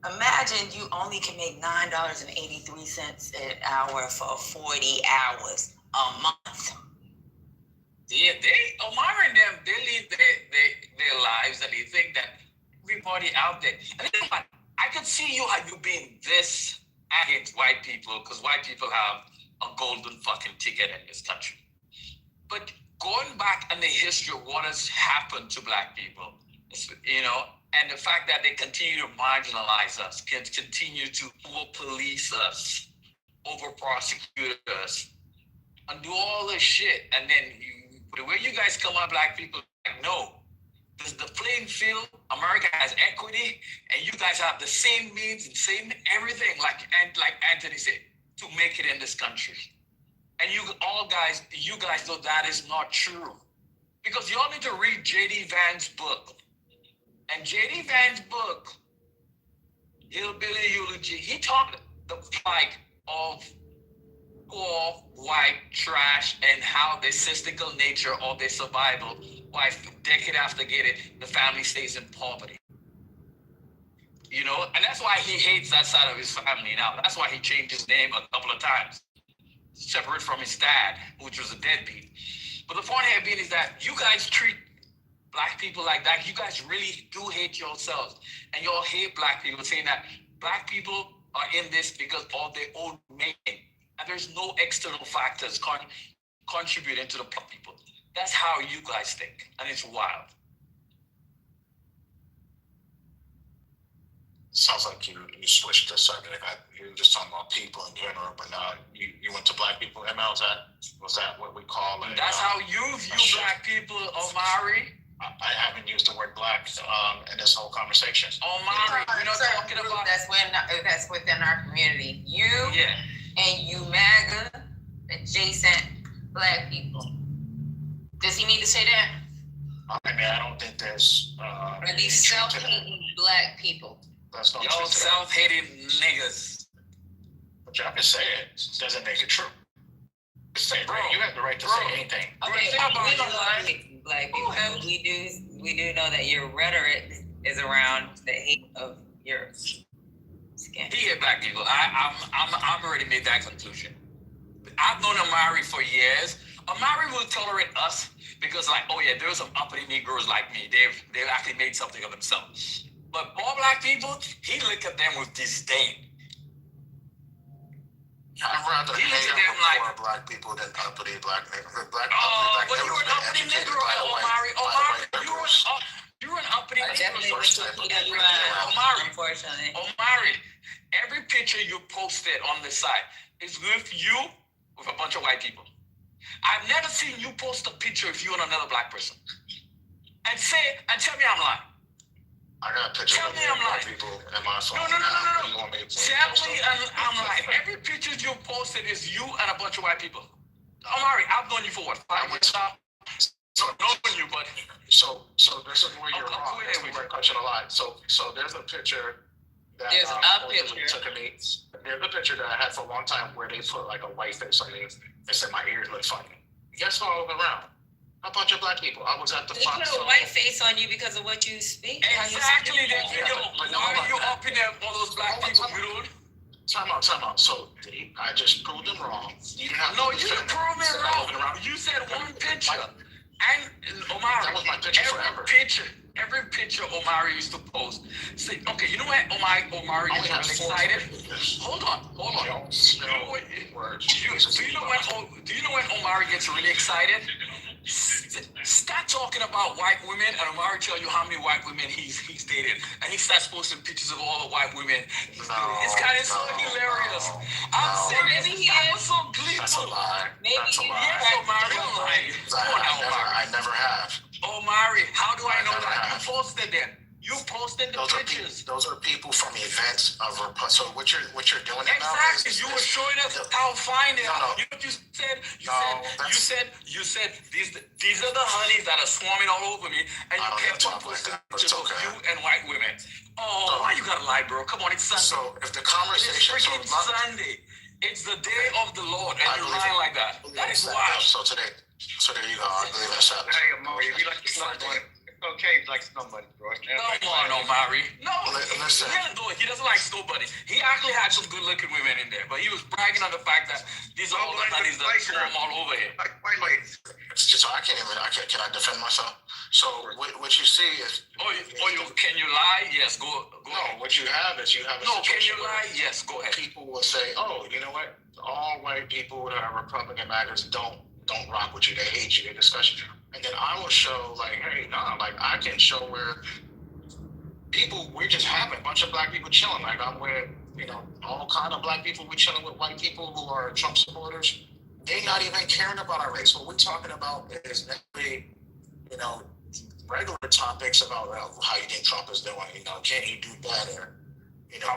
Imagine you only can make $9.83 an hour for 40 hours a month. Yeah, Omar and them, they live their lives and they think that everybody out there. And then, I could see you being this against white people because white people have a golden fucking ticket in this country. But going back in the history of what has happened to black people, and the fact that they continue to marginalize us, continue to over-police us, over-prosecute us, and do all this shit, and then the way you guys come on black people, like, no, this is the playing field. America has equity, and you guys have the same means and same everything, like Anthony said, to make it in this country. And you guys know that is not true. Because you all need to read J.D. Vance's book. And J.D. Vance's book, Hillbilly Eulogy, he talked of poor, white, trash, and how the cyclical nature of their survival, why decade after decade, the family stays in poverty. And that's why he hates that side of his family now. That's why he changed his name a couple of times, separate from his dad, which was a deadbeat. But the point here being is that you guys treat black people like that. You guys really do hate yourselves. And you all hate black people, saying that black people are in this because of their own making. And there's no external factors contributing to the black people. That's how you guys think. And it's wild. Sounds like you switched the subject. You were just talking about people in general, but now you went to black people. Was that what we call it? That's how you view black people, Omari. I haven't used the word black in this whole conversation. Omari, we're not talking about that's within our community. And you MAGA adjacent black people. Does he need to say that? I don't think there's or these self-hating black people. That's not y'all self-hating niggas. But y'all can say it. Doesn't make it true. Say it, right? You have the right to say anything. Okay, we don't like black people. We do know that your rhetoric is around the hate of your skin. He hate black people. I've already made that conclusion. I've known Omari for years. Omari will tolerate us because, there's some uppity Negroes like me. They've actually made something of themselves. But all black people, he look at them with disdain. I'd rather hate poor black people than uppity black niggas. But you're an uppity Negro, Omari. You're an uppity Negro. Omari, every picture you posted on the site is with you with a bunch of white people. I've never seen you post a picture of you and another black person. And tell me I'm lying. I got pictures of black people in my phone. No. Tell me I'm lying. Every picture you posted is you and a bunch of white people. Omari, I've known you for what, 5 years now? Not knowing you, but... So this is where you're wrong. We're touching a lot. So there's a picture that there's a picture. Took of me. There's a picture that I had for a long time where they put like a white face on me. They said my ears look funny. Guess who I was around? A bunch of black people. I was at the They put a white face on you because of what you speak. Exactly. Why are you up in there, all those black people, dude? Time out. So I just proved them wrong. You didn't have No, to you defend proved me them. wrong. You said one picture. And Omari, that was my picture forever. Every picture Omari used to post. Say, okay, you know what Omari gets really excited? Hold on. Do you know when Omari gets really excited? Start talking about white women, and Omari tell you how many white women he's dated, and he starts posting pictures of all the white women he's dated. It's kind of so hilarious. I'm serious. Maybe he that is. was so gleeful. That's a lie. Maybe That's a you lie. Yes, Omari, you're lying. I never have. Omari, how do I know never that? have. You posted them. You posted the pictures. Those are people from events of so what you're doing now Exactly. You were showing us how fine they are. You know what you said? You said these are the honeys that are swarming all over me, and you kept on posting pictures of you and white women. Oh, why you gotta lie, bro? Come on, it's Sunday. So if the conversation, it's freaking Sunday. It's the day of the Lord, and you're lying like that. That is wild. So there you go. I believe in Sabbath. Hey, Omari, if you like to somebody, it's okay if you like somebody, bro. Come on, Omari. No, listen. He doesn't like nobody. He actually had some good-looking women in there, but he was bragging on the fact that these are all the honeys that swarm all over him. It's just so I can't. Can I defend myself? So what you see is. Can you lie? Yes, go. No, what you have is you have a No, can situation you lie? Yes, go ahead. People will say, "Oh, you know what? All white people that are Republican maggots don't rock with you. They hate you. They discuss you." And then I will show like, hey, nah, like I can show where we're just having a bunch of black people chilling. Like I'm with, all kind of black people. We're chilling with white people who are Trump supporters. They're not even caring about our race. What we're talking about is mainly, regular topics about how you think Trump is doing. Can he do better? How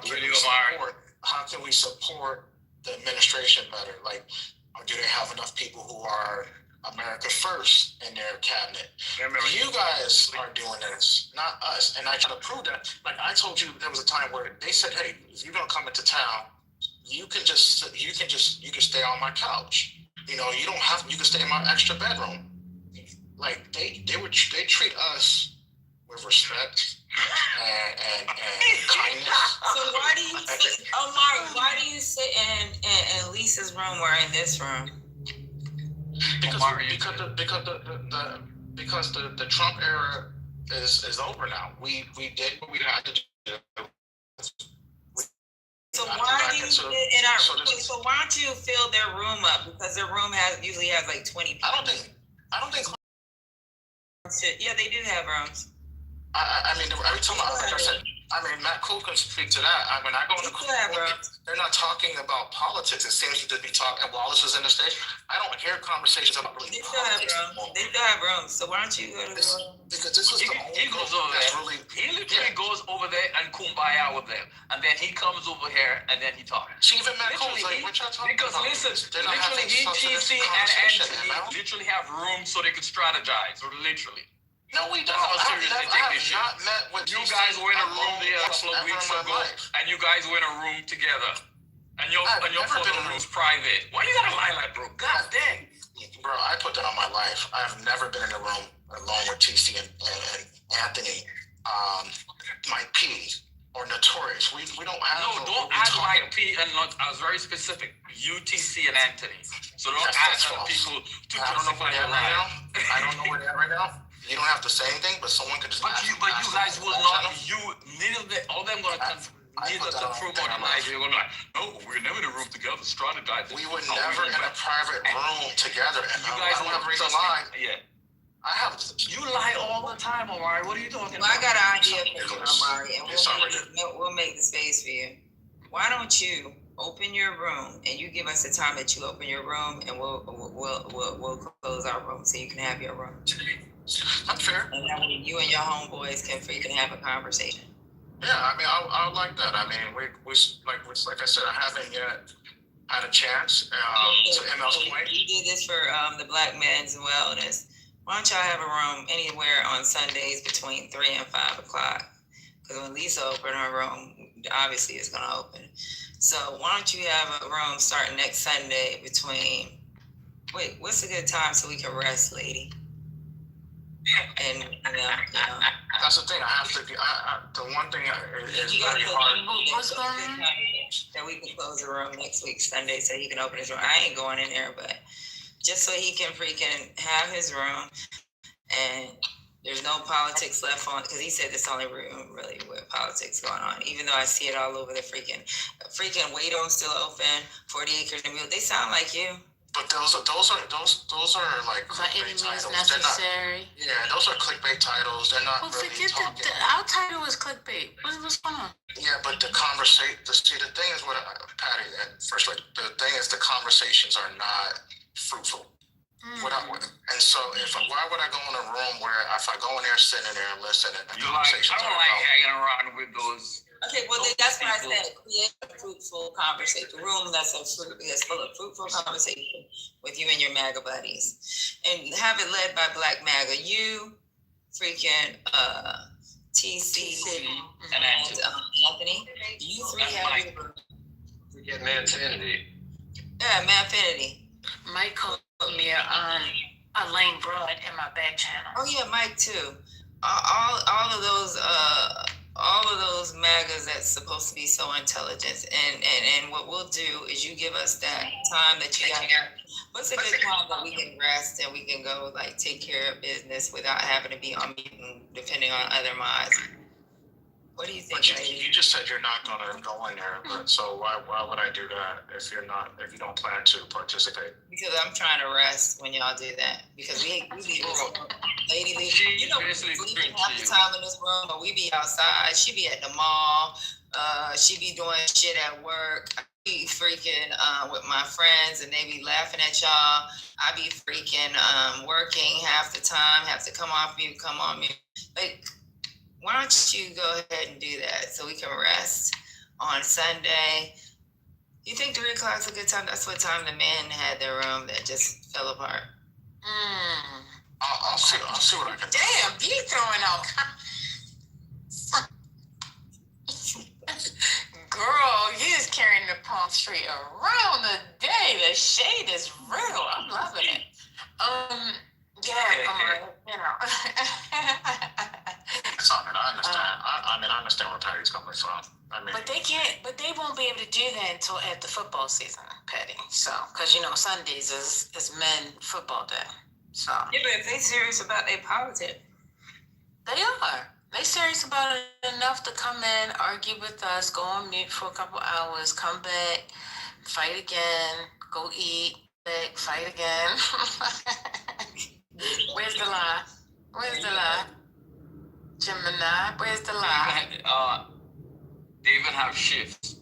can we support the administration better? Like, do they have enough people who are America first in their cabinet? You guys are doing this, not us. And I try to prove that. Like I told you, there was a time where they said, "Hey, if you're gonna come into town, you can stay on my couch. You can stay in my extra bedroom." Like they treat us with respect and kindness. So why do you sit, Omari? Why do you sit in Lisa's room or in this room? Because the Trump era is over now. We did what we had to do. So why do you sit in our? So why don't you fill their room up? Because their room usually has like 20 people. I don't think. Yeah, they do have rooms. I mean, every time like I said, Matt Cool can speak to that. I go in the cool, they're not talking about politics. It seems to be talking. While this is in the state, I don't hear conversations about really politics. They still have rooms. So why don't you go to the room? Because this is he goes over there. He literally goes over there and kumbaya with them, and then he comes over here and then he talks. See, even Matt Cool's like, what y'all talking about? Because listen, literally, TC and Anthony literally have rooms so they could strategize, or literally. No, we don't. I have not met with you guys were in a room there a couple of weeks ago, and you guys were in a room together, and your photo room's private. Why you gotta lie like, bro? God dang. Bro, I put that on my life. I've never been in a room along with TC and Anthony, Mike P, or Notorious. We don't have. No, don't add Mike P and not. I was very specific. UTC and Anthony. So don't ask for people to justify your lie. I don't know where they're at right now. You don't have to say anything, but someone could just. But you guys will not. All them gonna neither confirm or deny. They're gonna be like, no, we're never in a room together, strategizing. We were never in a private room together. And you guys don't have reason to lie. Yeah. I have. You lie all the time, Omari. What are you talking about? I got an idea for you, Omari, and we'll make the space for you. Why don't you open your room and you give us the time that you open your room, and we'll close our room so you can have your room. That's fair. And that way you and your homeboys can freaking have a conversation. Yeah, I like that. We like I said, I haven't yet had a chance. To ML's point, you did this for the Black Men's Wellness. Why don't y'all have a room anywhere on Sundays between 3 and 5 o'clock? Because when Lisa opened her room, obviously it's gonna open. So why don't you have a room starting next Sunday between? Wait, what's a good time so we can rest, lady? And That's the thing. I have to. The one thing is very hard. What's going on? That we can close the room next week, Sunday, so he can open his room. I ain't going in there, but just so he can freaking have his room, and there's no politics left on, because he said this only room really with politics going on. Even though I see it all over the freaking Wado's still open, 40 acres and mule. They sound like you. But those are like clickbait titles. Necessary. Those are clickbait titles. They're not really talking. Our title is clickbait. What's going on? Yeah, but the conversation. The thing is, Patty, and first, the thing is, the conversations are not fruitful. And so, why would I go in a room where if I go in there, sit in there, and listen, and the conversations I don't like hanging around with those. Okay, well that's why I said create a fruitful conversation, a room that's full of fruitful conversation with you and your MAGA buddies, and have it led by Black MAGA. You, freaking TC, and Anthony. You three have your. Forget Manfinity. Yeah, Manfinity. Mike called me a lame broad in my back channel. Oh yeah, Mike too. All of those MAGAs that's supposed to be so intelligent, and what we'll do is you give us that time that you got. What's a good time that we can rest and we can go like take care of business without having to be on meeting, depending on other mods. What do you think? But you just said you're not gonna go in there, but so why would I do that if you don't plan to participate? Because I'm trying to rest when y'all do that. Because we be lady, you know, we sleeping half the time in this room, but we be outside. She be at the mall. She be doing shit at work. I be freaking with my friends, and they be laughing at y'all. I be freaking working half the time. Have to come off mute, come on mute. Like, why don't you go ahead and do that so we can rest on Sunday? You think 3 o'clock's a good time? That's what time the men had their room that just fell apart. I'll see what I can do. Damn, you throwing out. Girl, you is carrying the palm tree around the day. The shade is real. I'm loving it. So, I understand where Patty's coming from. But they won't be able to do that until after football season, Patty. So, because Sundays is men football day. So yeah, but if they serious about their politics, they are. They serious about it enough to come in, argue with us, go on mute for a couple hours, come back, fight again, go eat, back, fight again. Where's the lie? Gemini, where's the lie? They even have shifts.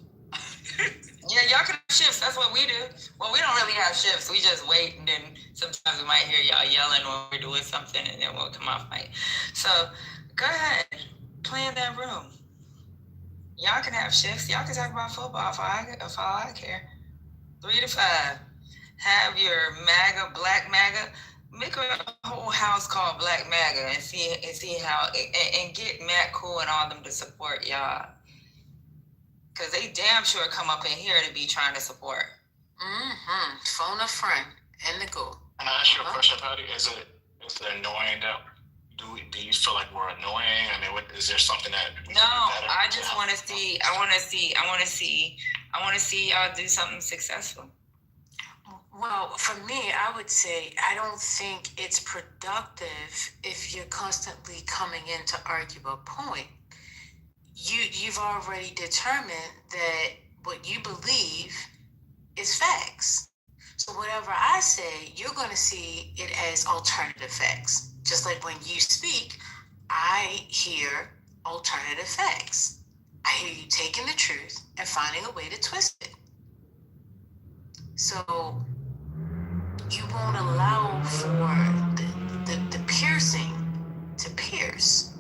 Yeah, y'all can have shifts. That's what we do. Well, we don't really have shifts. We just wait, and then sometimes we might hear y'all yelling when we're doing something, and then we'll come off mic. So go ahead, plan that room. Y'all can have shifts. Y'all can talk about football if all I care. 3 to 5. Have your MAGA, Black MAGA. Make a whole house called Black MAGA and see how and get Matt Cool and all them to support y'all. Cause they damn sure come up in here to be trying to support. Phone a friend and the go. Can I ask you a question, Patty? Is it annoying that do you feel like we're annoying? I mean, is there something that? No, I just want to see. I want to see y'all do something successful. Well, for me, I would say I don't think it's productive if you're constantly coming in to argue a point. You've already determined that what you believe is facts. So whatever I say, you're going to see it as alternative facts. Just like when you speak, I hear alternative facts. I hear you taking the truth and finding a way to twist it. So you won't allow for the piercing to pierce.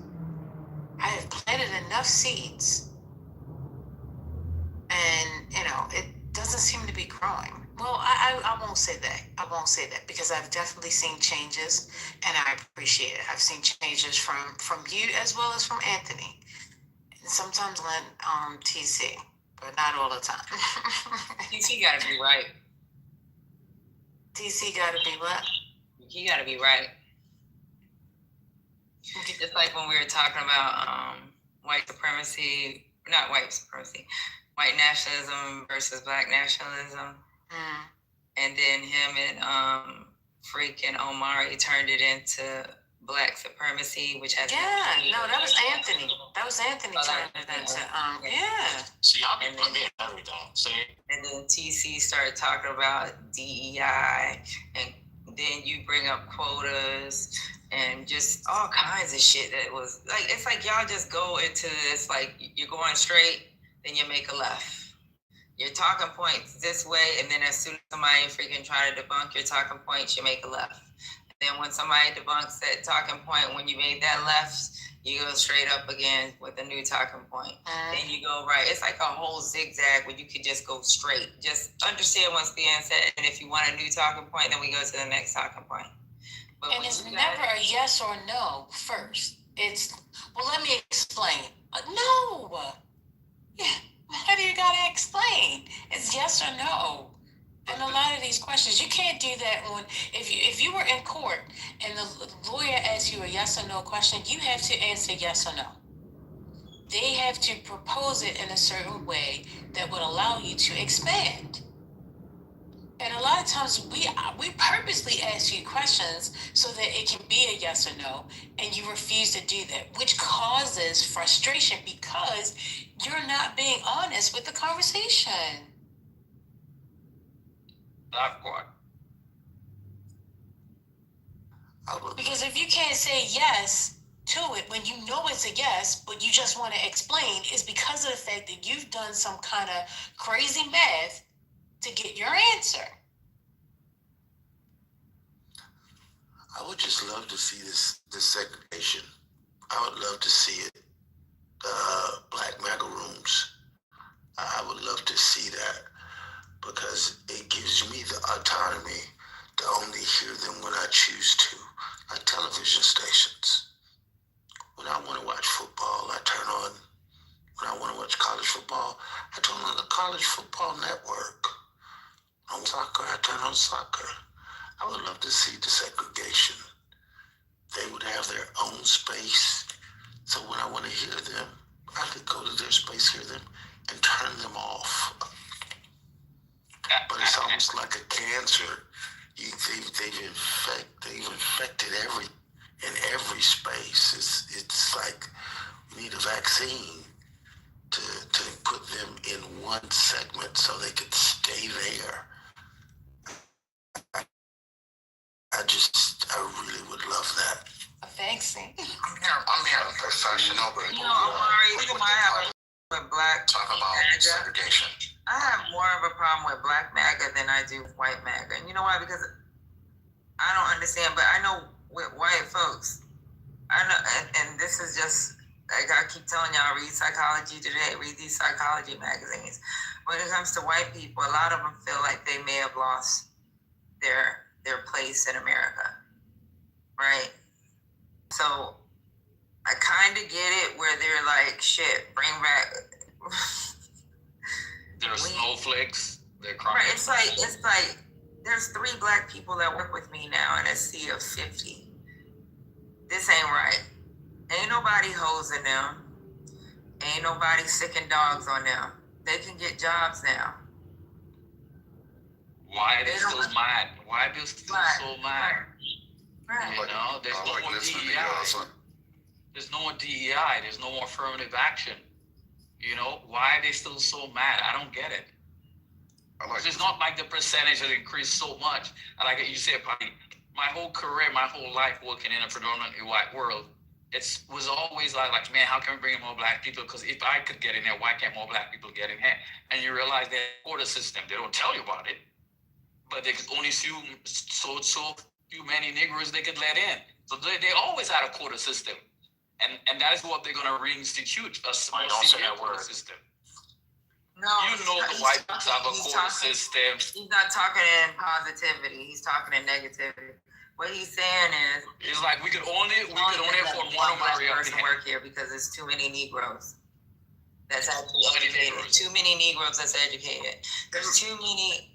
I have planted enough seeds, and it doesn't seem to be growing. Well, I won't say that. I won't say that because I've definitely seen changes, and I appreciate it. I've seen changes from you as well as from Anthony, and sometimes when TC, but not all the time. TC gotta be right. TC gotta be what? He gotta be right. Just like when we were talking about white supremacy, not white supremacy, white nationalism versus black nationalism. And then him and freaking Omari turned it into black supremacy, which has that was Anthony. That was Anthony turned it into See, y'all be putting me in everything. See? And then TC started talking about DEI, and then you bring up quotas and just all kinds of shit that was like, it's like y'all just go into this, like you're going straight, then you make a left. Your talking points this way, and then as soon as somebody freaking try to debunk your talking points, you make a left. And then when somebody debunks that talking point, when you made that left, you go straight up again with a new talking point. Then you go right. It's like a whole zigzag where you could just go straight. Just understand what's being said, and if you want a new talking point, then we go to the next talking point. But and it's never a yes or no first. It's, well, let me explain. No. Yeah. How do you gotta explain? It's yes or no. And a lot of these questions, you can't do that when, if you were in court and the lawyer asks you a yes or no question, you have to answer yes or no. They have to propose it in a certain way that would allow you to expand. And a lot of times we purposely ask you questions so that it can be a yes or no, and you refuse to do that, which causes frustration because you're not being honest with the conversation. That part. Because if you can't say yes to it when you know it's a yes, but you just want to explain, it's because of the fact that you've done some kind of crazy math to get your answer. I would just love to see this segregation. I would love to see it. Black MAGA rooms. I would love to see that because it gives me the autonomy to only hear them when I choose to, like television stations. When I want to watch football, I turn on. When I want to watch college football, I turn on the College Football Network. On soccer, I turn on soccer. I would love to see the segregation. They would have their own space. So when I want to hear them, I could go to their space, hear them, and turn them off. But it's almost like a cancer. They've infected in every space. It's like we need a vaccine to put them in one segment so they could stay there. I really would love that. A vaccine. I'm here professional, but Omari, you might have with black talk about MAGA. segregation. I have more of a problem with black MAGA than I do white MAGA. And you know why? Because I don't understand, but I know with white folks, I know, and this is just, like I keep telling y'all, read Psychology Today, read these psychology magazines. When it comes to white people, a lot of them feel like they may have lost their place in America, right? So I kind of get it where they're like, shit, bring back. They're snowflakes. They're crying. Right, it's like there's 3 black people that work with me now in a sea of 50. This ain't right. Ain't nobody hosing them. Ain't nobody sicking dogs on them. They can get jobs now. Why are they still mad? Why are they still so mad? Right. You know, there's no more DEI. There's no more DEI. There's no more affirmative action. You know, why are they still so mad? I don't get it. It's not like the percentage has increased so much. Like you said, my whole career, my whole life working in a predominantly white world, it was always like, man, how can we bring in more black people? Because if I could get in there, why can't more black people get in here? And you realize that quota system, they don't tell you about it, but they could only so few many Negroes they could let in. So they always had a quota system. And that is what they're going to reinstitute, a small quota system. No, you know the white folks have a quota system. He's not talking in positivity. He's talking in negativity. What he's saying is, it's like we could only afford one black person work here because there's too many Negroes that's actually educated. Too many Negroes that's educated. There's too many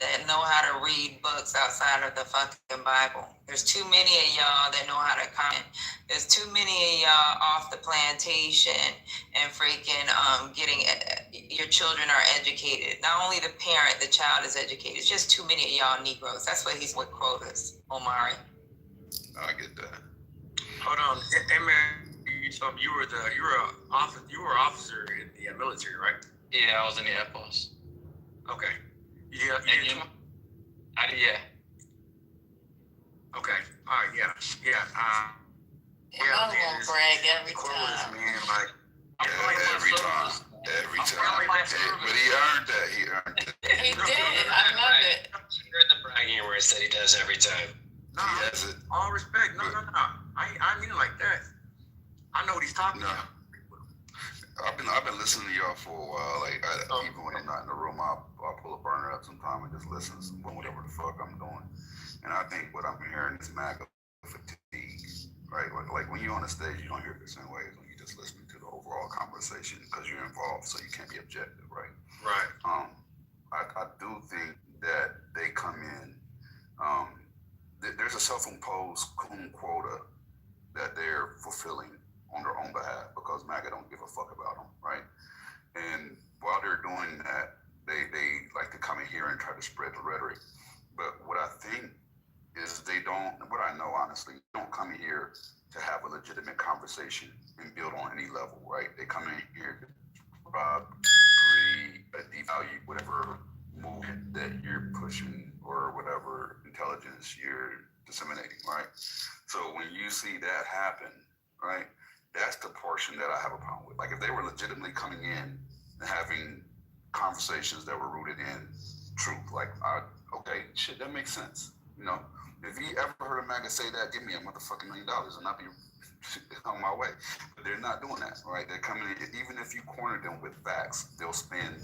that know how to read books outside of the fucking Bible. There's too many of y'all that know how to comment. There's too many of y'all off the plantation and freaking getting your children are educated. Not only the parent, the child is educated. It's just too many of y'all Negroes. That's what he's with quotas, Omari. I get that. Hold on, hey man, you told me you were an officer in the military, right? Yeah, I was in the Air Force. Okay. Yeah. Okay. All right. Yeah. I won't brag every time. Man, like every time. But he earned that. He did. I love it. You heard the bragging words that he does every time. No, all respect. No. I mean it like that. I know what he's talking about. I've been listening to y'all for a while. Like even when I'm not in the room, I'll pull a burner up sometime and just listen to whatever the fuck I'm doing. And I think what I'm hearing is MAGA fatigue, right? Like when you're on the stage, you don't hear it the same way as when you just listening to the overall conversation because you're involved, so you can't be objective, right? Right. I do think that they come in. There's a self-imposed coon quota that they're fulfilling on their own behalf because MAGA don't give a fuck about them, right? And while they're doing that, they like to come in here and try to spread the rhetoric. But what I think is what I know honestly, they don't come in here to have a legitimate conversation and build on any level, right? They come in here to rob, greed, devalue whatever movement that you're pushing or whatever intelligence you're disseminating, right? So when you see that happen, right, that's the portion that I have a problem with. Like if they were legitimately coming in and having conversations that were rooted in truth, like, okay, shit, that makes sense. You know, if you ever heard a MAGA say that, give me $1 motherfucking million and I'll be on my way. But they're not doing that, right? They're coming in, even if you corner them with facts, they'll spin,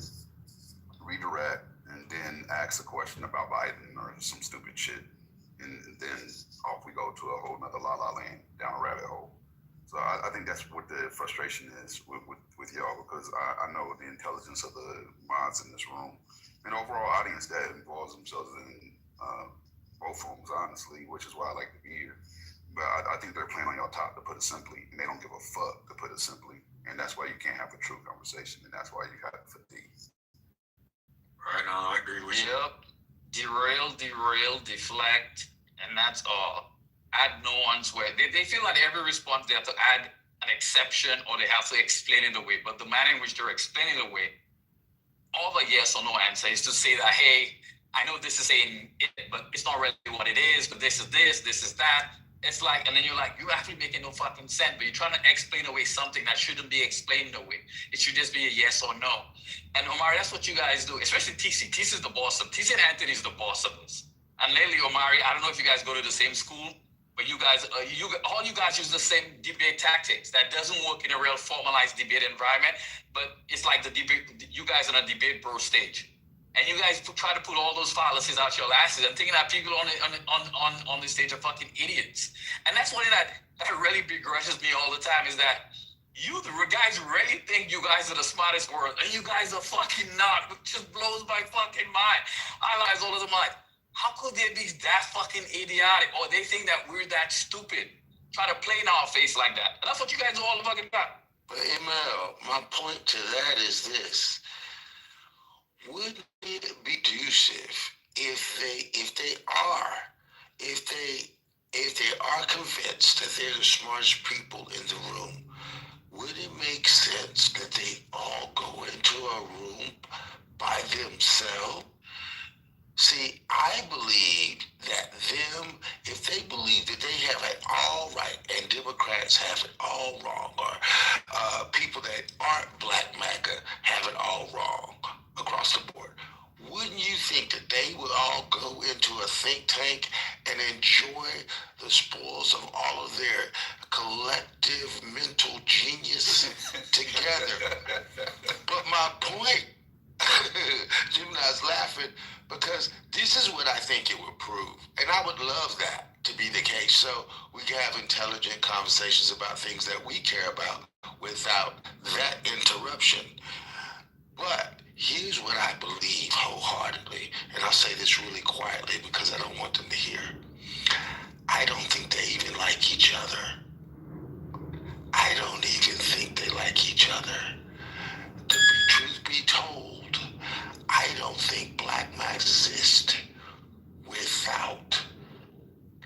redirect, and then ask a question about Biden or some stupid shit. And then off we go to a whole nother la-la land down a rabbit hole. So I think that's what the frustration is with y'all, because I know the intelligence of the mods in this room and overall audience that involves themselves in both rooms, honestly, which is why I like to be here. But I think they're playing on y'all top, to put it simply, and they don't give a fuck, to put it simply. And that's why you can't have a true conversation, and that's why you have fatigue. Right on, I agree with you. Yep. Derail, deflect, and that's all. Add nuance where they feel like every response they have to add an exception or they have to explain it away. But the manner in which they're explaining it away, all the yes or no answer is to say that, hey, I know this is saying it, but it's not really what it is, but this is that. It's like, and then you're like, you're actually making no fucking sense, but you're trying to explain away something that shouldn't be explained away. It should just be a yes or no. And Omari, that's what you guys do, especially TC. TC's the boss of TC and Anthony's the boss of this. And lately, Omari, I don't know if you guys go to the same school, but you guys, all you guys use the same debate tactics. That doesn't work in a real formalized debate environment, but it's like the debate, you guys on a debate bro stage. And you guys try to put all those fallacies out your asses and thinking that people on the stage are fucking idiots. And that's one thing that really begrudges me all the time, is that you, the guys, really think you guys are the smartest world, and you guys are fucking not, which just blows my fucking mind. I realize all of them, like, how could they be that fucking idiotic? Or they think that we're that stupid. Try to play in our face like that. And that's what you guys do all the fucking time. But Emil, my point to that is this. Wouldn't it be conducive if they are convinced that they're the smartest people in the room? Would it make sense that they all go into a room by themselves? See, I believe that if they believe that they have it all right and Democrats have it all wrong, or people that aren't black MAGA have it all wrong across the board, wouldn't you think that they would all go into a think tank and enjoy the spoils of all of their collective mental genius together? But my point, Gemini's laughing, because this is what I think it would prove. And I would love that to be the case. So we can have intelligent conversations about things that we care about without that interruption. But Here's what I believe wholeheartedly, and I'll say this really quietly because I don't want them to hear. I don't think they even like each other. I don't even think they like each other. Truth be told, I don't think black might exist without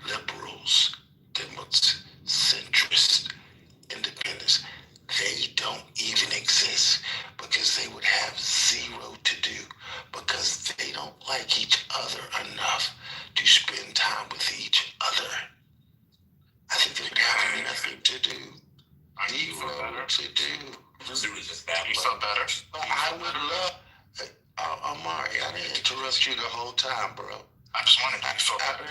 liberals, Democrats, centrists, independents. They don't even exist because they would have zero to do because they don't like each other enough to spend time with each other. I think they would have nothing to do. Zero to do. You felt better? I would love, Amari, I didn't interrupt you the whole time, bro. I just wanted to feel better.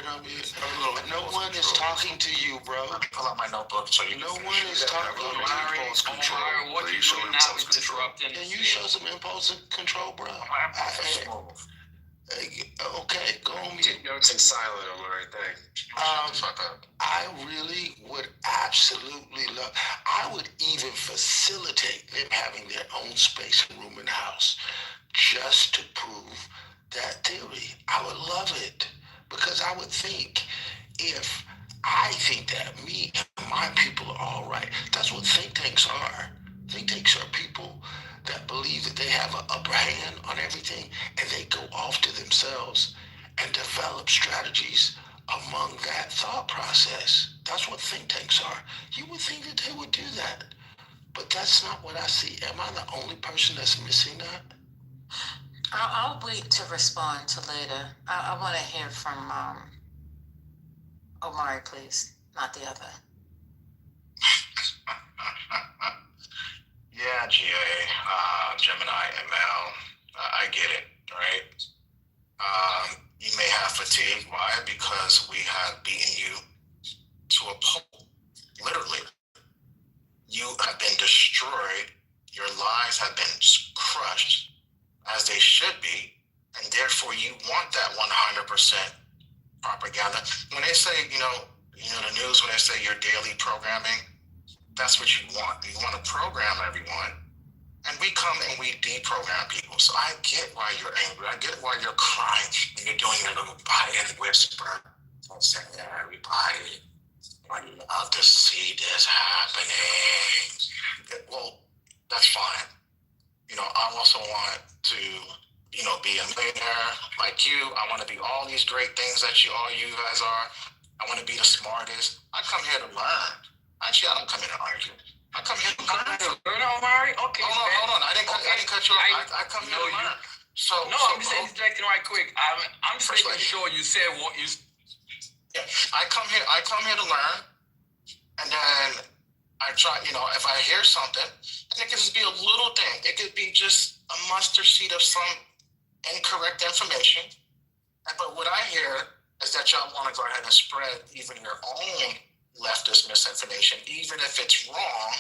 No one is talking to you, bro. Let me pull out my notebook so you No one is talking to you. Omari, what you're doing now is disrupting. Can you show some impulsive control, bro? Okay, go on mute. Notes in silent, Omari, thanks. I really would absolutely love, I would even facilitate them having their own space and room in the house just to prove that theory. I would love it because I would think if I think that me and my people are all right, that's what think tanks are. Think tanks are people that believe that they have an upper hand on everything and they go off to themselves and develop strategies among that thought process. That's what think tanks are. You would think that they would do that, but that's not what I see. Am I the only person that's missing that? I'll wait to respond to later. I want to hear from Omari, please, not the other. Yeah, GA, Gemini, ML, I get it, right? You may have fatigue. Why? Because we have beaten you to a pulp. Literally. You have been destroyed. Your lives have been crushed, as they should be, and therefore you want that 100% propaganda. When they say, the news, when they say your daily programming, that's what you want. You want to program everyone. And we come and we deprogram people. So I get why you're angry. I get why you're crying and you're doing your little Biden whisper. I'm saying, everybody, I love to see this happening. Well, that's fine. I also want to, be a millionaire like you. I want to be all these great things that you guys are. I want to be the smartest. I come here to learn. Actually, I don't come here to argue. I come here to learn. Omari? Okay. Hold on. I didn't cut you off. I come here to learn. I'm just interjecting right quick. I'm just making sure you said what you. Yeah, I come here to learn, and then I try. If I hear something, and it could just be a little thing. It could be just a mustard seed of some incorrect information. But what I hear is that y'all want to go ahead and spread even your own leftist misinformation, even if it's wrong.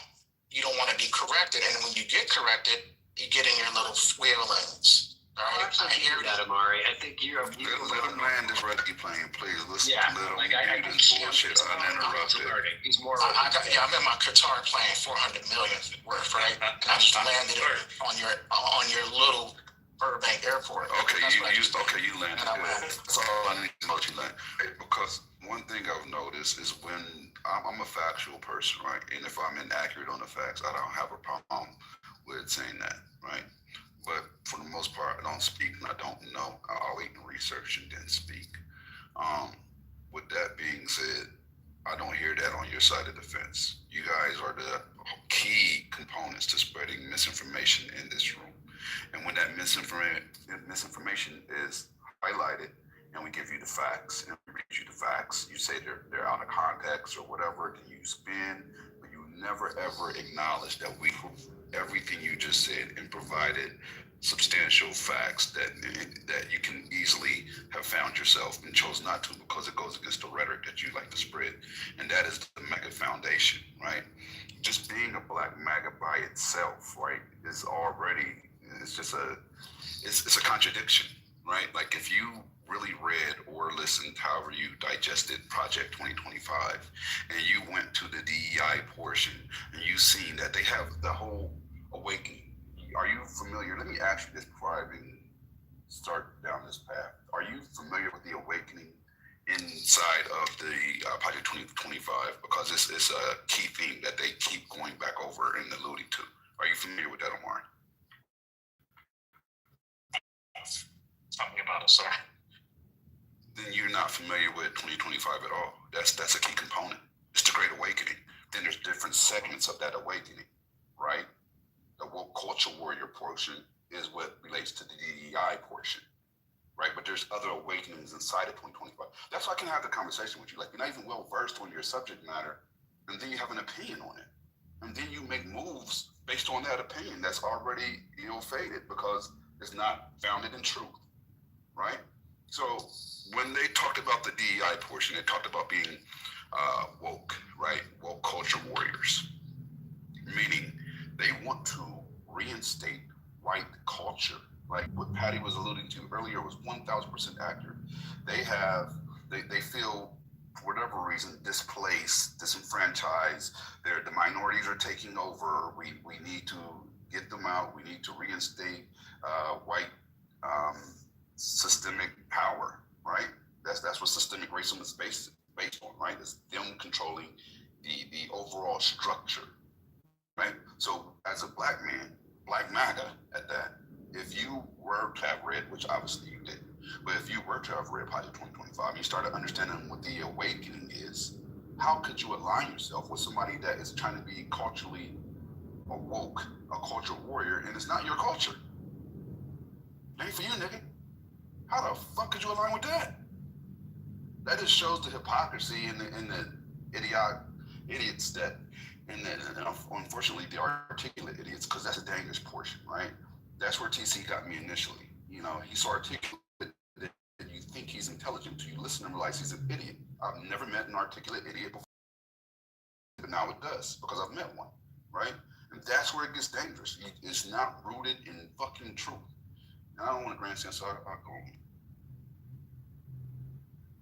You don't want to be corrected, and when you get corrected, you get in your little squealings. All right, I hear that, Amari. I think you're. Let him land this ready plane, please. Let's let him I this bullshit uninterrupted. He's more. I'm in my Qatar plane, 400 million worth, right? I just landed it on your little Burbank airport. Okay, you landed good. That's all I need to know. You landed because one thing I've noticed is when I'm a factual person, right? And if I'm inaccurate on the facts, I don't have a problem with saying that, right? But for the most part, I don't speak and I don't know. I'll wait and research and then speak. With that being said, I don't hear that on your side of the fence. You guys are the key components to spreading misinformation in this room. And when that misinformation is highlighted and we give you the facts and we read you the facts, you say they're out of context or whatever, then you spin, but you never ever acknowledge that everything you just said and provided substantial facts that you can easily have found yourself and chose not to because it goes against the rhetoric that you like to spread. And that is the MAGA foundation, right? Just being a black MAGA by itself, right, is already, it's a contradiction, right? Like if you really read or listened, however you digested Project 2025, and you went to the DEI portion and you seen that they have the whole awakening, are you familiar? Let me ask you this before I even start down this path. Are you familiar with the awakening inside of the Project 2025? Because it's a key theme that they keep going back over and alluding to. Are you familiar with that, Omar? Tell me about it, sir. Then you're not familiar with 2025 at all. That's a key component. It's the Great Awakening. Then there's different segments of that awakening, right? The woke culture warrior portion is what relates to the DEI portion, right? But there's other awakenings inside of 2025. That's why I can have the conversation with you. Like, you're not even well versed on your subject matter, and then you have an opinion on it, and then you make moves based on that opinion that's already ill-fated because it's not founded in truth, right? So when they talked about the DEI portion, they talked about being woke, right? Woke culture warriors, meaning they want to reinstate white culture. Like what Patty was alluding to earlier was 1,000% accurate. They feel, for whatever reason, displaced, disenfranchised. The minorities are taking over. We need to get them out. We need to reinstate white systemic power, right? That's what systemic racism is based on, right? It's them controlling the overall structure, right? So as a black man, black MAGA at that, if you were to have read, which obviously you didn't, but if you were to have read Project 2025, you started understanding what the awakening is, how could you align yourself with somebody that is trying to be culturally awoke, a culture warrior, and it's not your culture? It ain't for you, nigga. How the fuck could you align with that? That just shows the hypocrisy and the idiots that, and unfortunately the articulate idiots, because that's a dangerous portion, right? That's where TC got me initially. You know, he's so articulate that you think he's intelligent till you listen and realize he's an idiot. I've never met an articulate idiot before, but now it does because I've met one, right? And that's where it gets dangerous. It's not rooted in fucking truth. And I don't want to grandstand, so I'll go on.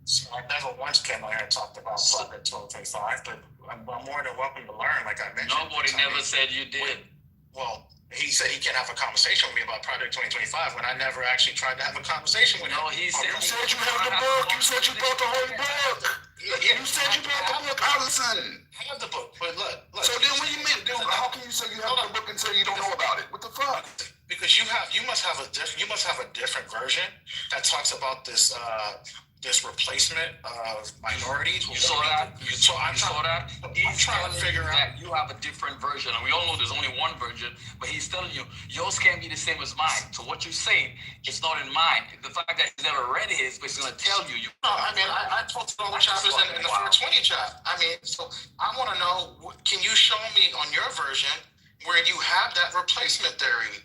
So I never once came out here and talked about Project 2025, but I'm more than welcome to learn, like I mentioned. Nobody never said you did. Well, he said he can have a conversation with me about Project 2025 when I never actually tried to have a conversation with him. No, he said you said you had the book. You said you bought the whole book. You said you bought the book, Allison. I have the book, but look. So then what do you mean, dude? How can you say you have the book until you don't know about it? What the fuck? Because you must have a different version that talks about this this replacement of minorities. You saw that? He's telling you that you have a different version, and we all know there's only one version, but he's telling you yours can't be the same as mine. So what you're saying, it's not in mine. The fact that he's never read his, but he's going to tell you. No, I mean, I talked to all the chapters in the 420 chat. I mean, so I want to know, can you show me on your version where you have that replacement theory?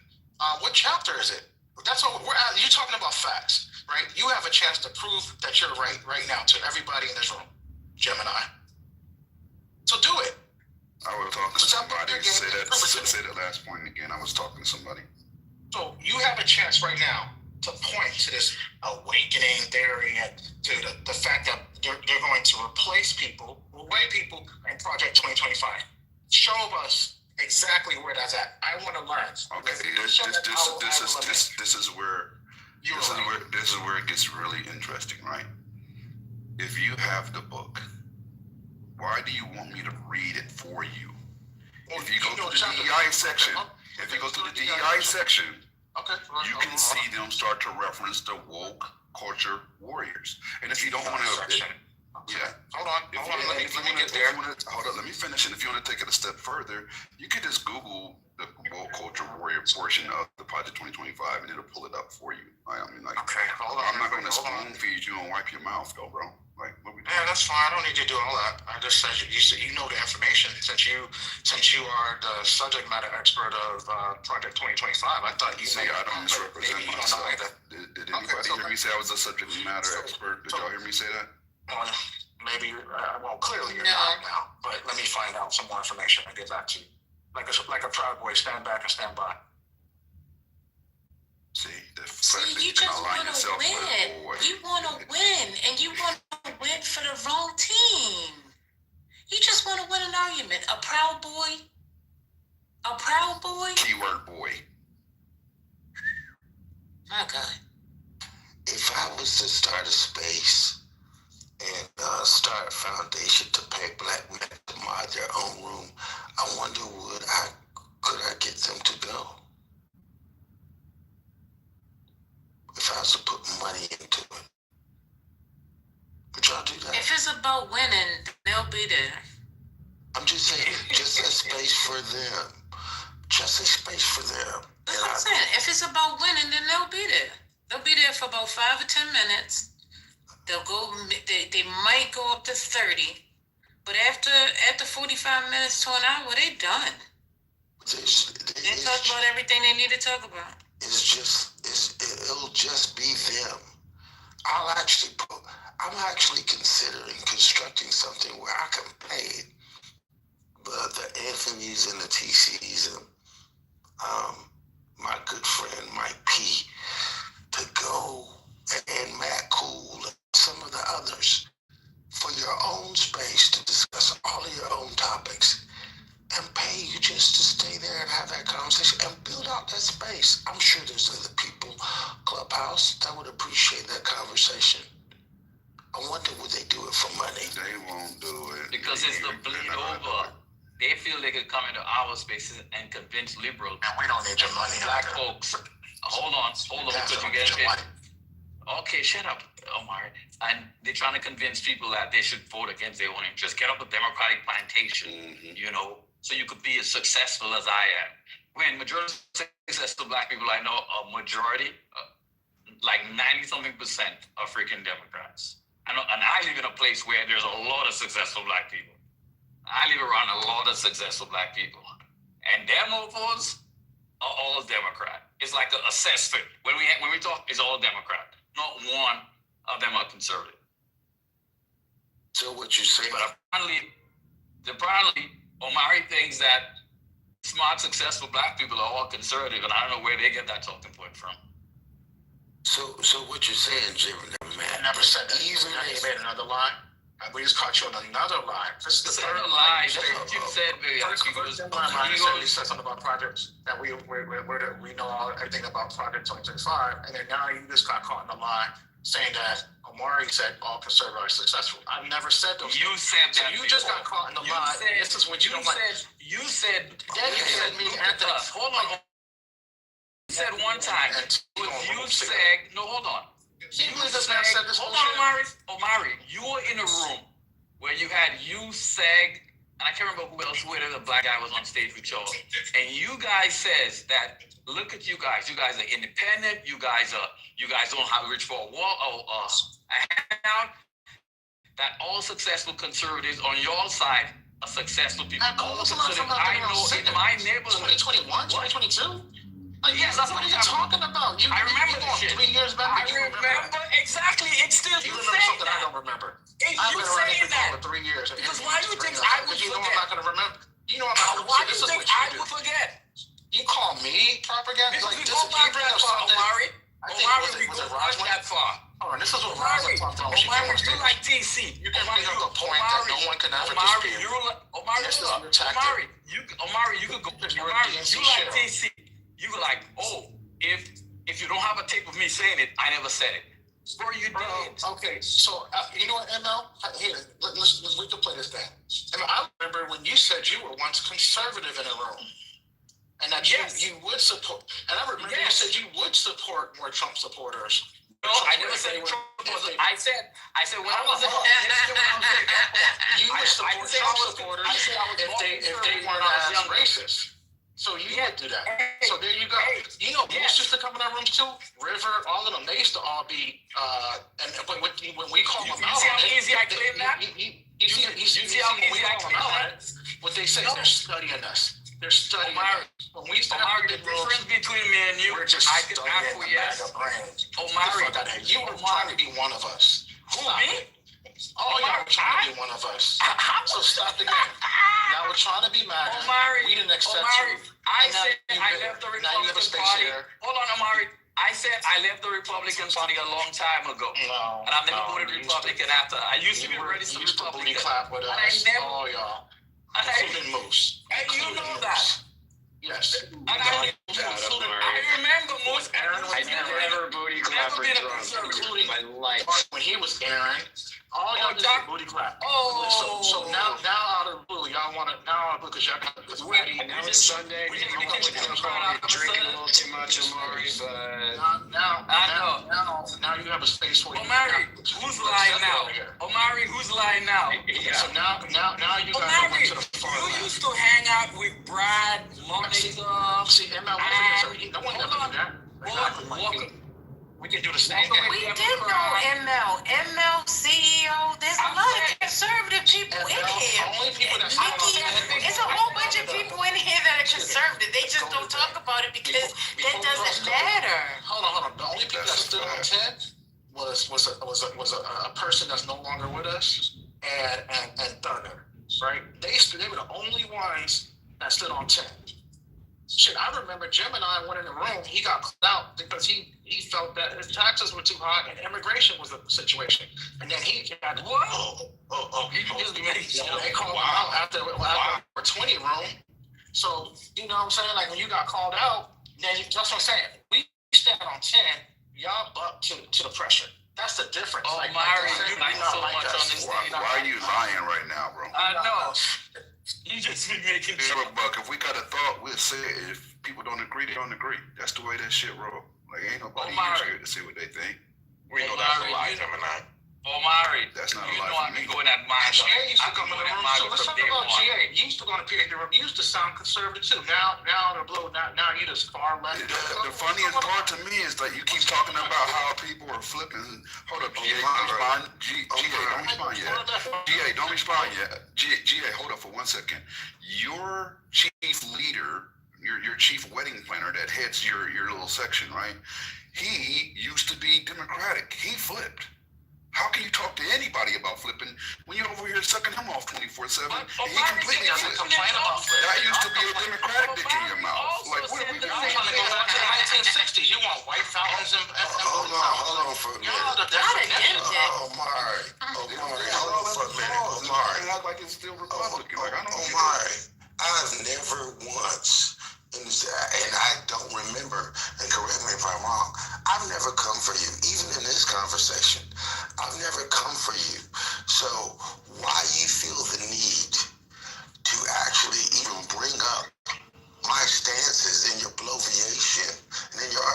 What chapter is it? That's what we're at. You're talking about facts, right? You have a chance to prove that you're right now to everybody in this room, Gemini. So do it. I was talking to somebody. Say that last point again. I was talking to somebody. So you have a chance right now to point to this awakening theory and to the fact that they're going to replace people, white people, in Project 2025. Show us exactly where that's at. I want to learn. Okay, this is where it gets really interesting, right? If you have the book, why do you want me to read it for you? If you go to the DEI section, you can see them start to reference the woke culture warriors. And if you don't want to, hold on, let me get there. Hold on, let me finish. And if you want to take it a step further, you could just Google the woke culture warrior portion of the Project 2025, and it'll pull it up for you. I mean, like, okay, hold on. I'm not going to spoon feed you and wipe your mouth, though, bro. Like, what we doing? Yeah, that's fine. I don't need to do all that. I just said you know the information since you are the subject matter expert of Project 2025. I thought you. See, I don't misrepresent myself. Did anybody hear me say I was a subject matter expert? Did y'all hear me say that? Maybe. Well, clearly you're not now. But let me find out some more information and get back to you. Like a proud boy, stand back and stand by. See, the fact that you just want to win. You want to win, and you want to win for the wrong team. You just want to win an argument. A proud boy. A proud boy. Keyword boy. My God. If I was to start a space and start a foundation to pay black men to mod their own room, I wonder could I get them to go? If I was to put money into it. Would y'all do that? If it's about winning, they'll be there. I'm just saying, just a space for them. Just a space for them. That's what I'm saying. If it's about winning, then they'll be there. They'll be there for about 5 or 10 minutes. They'll go. They might go up to 30, but after 45 minutes to an hour, they done. They talk about everything they need to talk about. It'll just be them. I'm actually considering constructing something where I can pay the Anthony's and the TC's and my good friend Mike P to go, and Matt Cool and some of the others, for your own space to discuss all of your own topics and pay you just to stay there and have that conversation and build out that space. I'm sure there's other people, Clubhouse, that would appreciate that conversation. I wonder would they do it for money? They won't do it. Because it's the bleed over. They feel they could come into our spaces and convince liberals. Man, we don't need your money. Black folks. Hold on, because you get it. Okay, shut up, Omar. And they're trying to convince people that they should vote against their own interests. Get up a Democratic plantation, so you could be as successful as I am. When majority of successful black people I know, a majority, like 90-something% are freaking Democrats. And I live in a place where there's a lot of successful black people. I live around a lot of successful black people. And their votes are all Democrat. It's like a assessment. When we talk, it's all Democrat. Not one of them are conservative. So what you say? But apparently, Omari thinks that smart, successful black people are all conservative, and I don't know where they get that talking point from. So what you're saying, Jim, man? I never said that. You made another lie. We just caught you on another lie. This is the third lie. You said you said something about projects that we know everything about Project 2025, and then now you just got caught in the lie saying that Omari said all conservatives are successful. I never said those. You said that. So you just got caught in the lie. This is what you don't like. You said. Then you said me, Anthony. Hold on. You said one time. You said no. Hold on. Hold on, Omari, you were in a room where you had Seg, and I can't remember who else, whether the black guy was on stage with y'all. And you guys says that, look at you guys are independent, you guys don't have reach for a wall or a handout. That all successful conservatives on your side are successful people. I know in my neighborhood. 2021, 2022? Yes, that's what are you talking about? I remember that shit. 3 years back. I remember exactly. It's still you remember something I don't remember. I've been around here for 3 years. Because why do you think I would forget? You know I'm not going to remember. You know why do you think I would forget? You call me propaganda? Because we go back that far, Omari. We go back that far. All right, this is what Roger talked about. Omari, you like TC. You can bring up a point that no one can ever dispute. Omari, you could go. Omari, you like TC. You were like, if you don't have a tape of me saying it, I never said it. Or you did. Okay, so you know what, ML? Here, we can play this down. I remember when you said you were once conservative in a room, and that you would support. And I remember you said you would support more Trump supporters. No, I never said Trump supporters. I said when I was in you would support Trump supporters if they weren't as racist. So you would do that. So there you go. You know, Bruce used to come in our rooms too. River, all of them. They used to all be. And when we call them out, you see how easy I claim that? You see how easy I claim that? What they say is they're studying us. They're studying. When we start the difference between me and you, we're just I can acquiesce. Omari, you were trying to be one of us. Who, me? Oh, y'all were trying to be one of us. So stop the game. Y'all were trying to be MAGA. We didn't accept you. I said I left the Republican Party. Hold on, Omari. I said I left the Republican Party a long time ago. And I've never voted Republican after. I used to be registered Republican. Clap with us. And I never. Oh, y'all. Including Moose. And you know that. Yes. And I remember most. I never booty clap for drunk in my life. When he was Aaron, all y'all did was booty clap. So now out of the blue, y'all want to because y'all got this wedding. Now it's Sunday. You're drinking a little too much, Amari, but now you have a space for you. Omari, who's lying now? Omari, who's lying now? Yeah. So now you guys Omari, went to the far you left. used to hang out with Brad, Monica. See, ML, no one ever do that. Exactly. We can do the same thing. We did know ML. ML, CEO. There's a lot of conservative people in here. Nikki, it's a whole bunch of people in here that are conservative. They just don't talk about it because that doesn't matter. Hold on. The only people that stood on 10 was a person that's no longer with us and Thurner, right? They were the only ones that stood on 10. Shit, I remember Jim and I went in the room. He got called out because he felt that his taxes were too high and immigration was the situation. And then he had they called him out after 20 room. So you know what I'm saying? Like when you got called out, then that's what I'm saying. We stand on 10, y'all buck to the pressure. That's the difference. Oh, Mari, you like so much on this thing. Why are you lying right now, bro? I know. You just been making sure. Buck, if we got a thought, we'll say it. If people don't agree, they don't agree. That's the way that shit roll. Like, ain't nobody here to say what they think. We know that's a lie, Gemini. Omari, that's not you a lie. know I've been going at mine. GA used to come in the room. So let's talk about GA. You used to go to PhD room. You used to sound conservative too. Now the blue. Now you just far left. The funniest part to me is that you keep talking about how people are flipping. Hold up, GA, don't respond. GA, don't respond yet. GA, don't respond yet. GA, hold up for 1 second. Your chief leader, your chief wedding planner that heads your little section, right? He used to be Democratic. He flipped. How can you talk to anybody about flipping when you're over here sucking him off 24/7? He completely flipped. That used to be a Democratic dick in your mouth. Like, what are we doing? Trying to go back to the 1960s. You want white fountains and hold on for a minute. Omari, hold on for a minute. Omari. Act like it's still Republican. Like, I don't Omari, I've never once, and I don't remember, and correct me if I'm wrong, I've never come for you, even in this conversation. I've never come for you. So why you feel the need to actually even bring up my stances in your bloviation and in your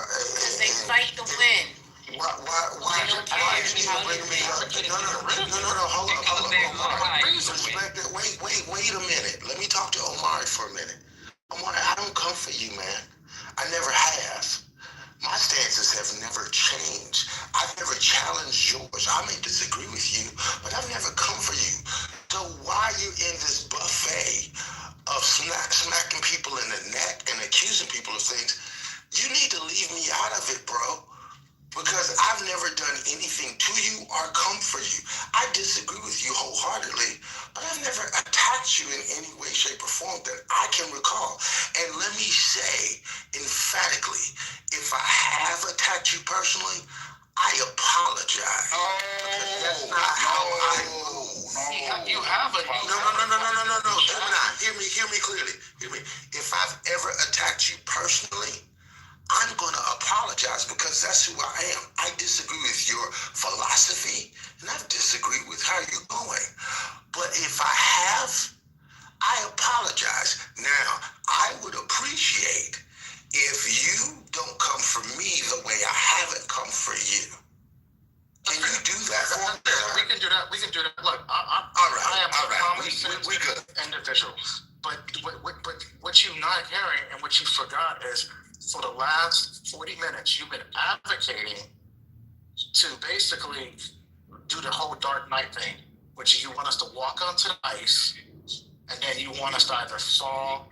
they fight to win. Why you bring me up? No, hold up. Wait a minute. Let me talk to Omari for a minute. Omari, I don't come for you, man. I never have. My stances have never changed. I've never challenged yours. I may disagree with you, but I've never come for you. So why are you in this buffet of smacking people in the neck and accusing people of things? You need to leave me out of it, bro. Because I've never done anything to you or come for you. I disagree with you wholeheartedly, but I've never attacked you in any way, shape, or form that I can recall. And let me say emphatically, if I have attacked you personally, I apologize. That's not how I move. You haven't. No. Gemini, hear me clearly. Hear me. If I've ever attacked you personally, I'm going to apologize because that's who I am. I disagree with your philosophy, and I disagree with how you're going. But if I have, I apologize. Now, I would appreciate if you don't come for me the way I haven't come for you. Can you do that? We can do that. Look, I am a common sense individual. But what you're not hearing and what you forgot is, for the last 40 minutes, you've been advocating to basically do the whole Dark Knight thing, which you want us to walk onto the ice, and then you want us to either fall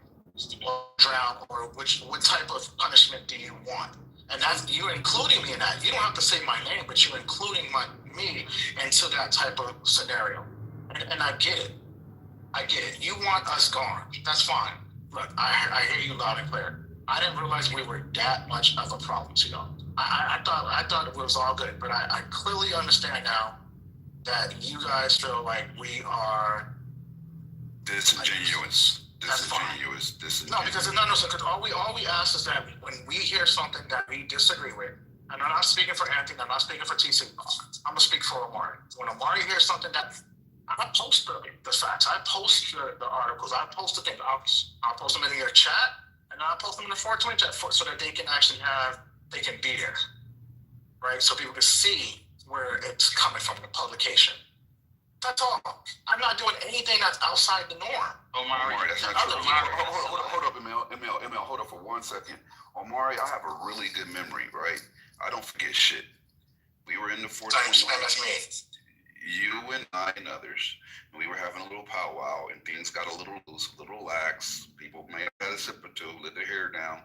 or drown, or what type of punishment do you want? And that's, you're including me in that. You don't have to say my name, but you're including me into that type of scenario. And I get it. You want us gone. That's fine. Look, I hear you loud and clear. I didn't realize we were that much of a problem to y'all. I thought it was all good, but I clearly understand now that you guys feel like we are disingenuous. disingenuous. No, because because all we ask is that when we hear something that we disagree with, and I'm not speaking for Anthony, I'm not speaking for TC, I'm gonna speak for Omari. When Omari hears something that I post the facts, I post the articles, I post the things, I'll post them in your chat, and I'll post them in the 420 chat so that they can actually they can be there, right? So people can see where it's coming from, the publication. That's all. I'm not doing anything that's outside the norm. Omari, that's not true. Hold up, ML, hold up for 1 second. Omari, I have a really good memory, right? I don't forget shit. We were in the 420. That's me. You and I and others, and we were having a little powwow, and things got a little loose, a little lax. People may have had a sip or two, let their hair down,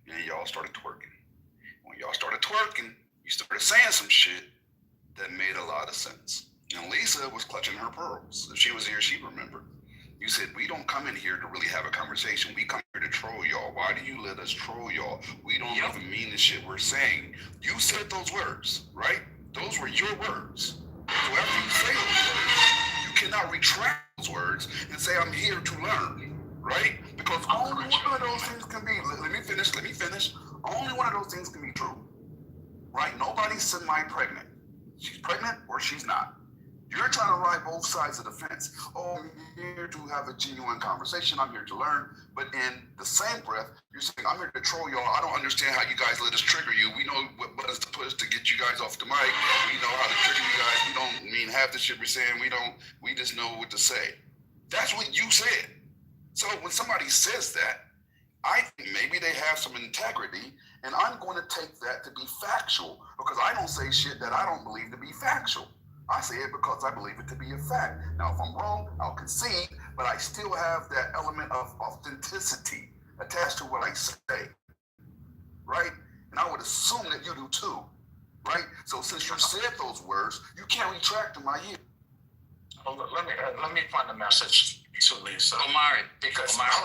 and y'all started twerking. When y'all started twerking, you started saying some shit that made a lot of sense. And Lisa was clutching her pearls. If she was here, she'd remember. You said, we don't come in here to really have a conversation. We come here to troll y'all. Why do you let us troll y'all? We don't even mean the shit we're saying. You said those words, right? Those were your words. So after you say those words, you cannot retract those words and say, I'm here to learn, right? Because only one of those things can be, let me finish. Only one of those things can be true, right? Nobody's semi-pregnant. She's pregnant or she's not. You're trying to ride both sides of the fence. Oh, I'm here to have a genuine conversation. I'm here to learn. But in the same breath, you're saying, I'm here to troll y'all. I don't understand how you guys let us trigger you. We know what buttons to push to get you guys off the mic. We know how to trigger you guys. We don't mean half the shit we're saying. We just know what to say. That's what you said. So when somebody says that, I think maybe they have some integrity, and I'm going to take that to be factual because I don't say shit that I don't believe to be factual. I say it because I believe it to be a fact. Now, if I'm wrong, I'll concede, but I still have that element of authenticity attached to what I say, right? And I would assume that you do too, right? So since you said those words, you can't retract them, I hear. Let me find the message to Lisa. Omari, because Omari,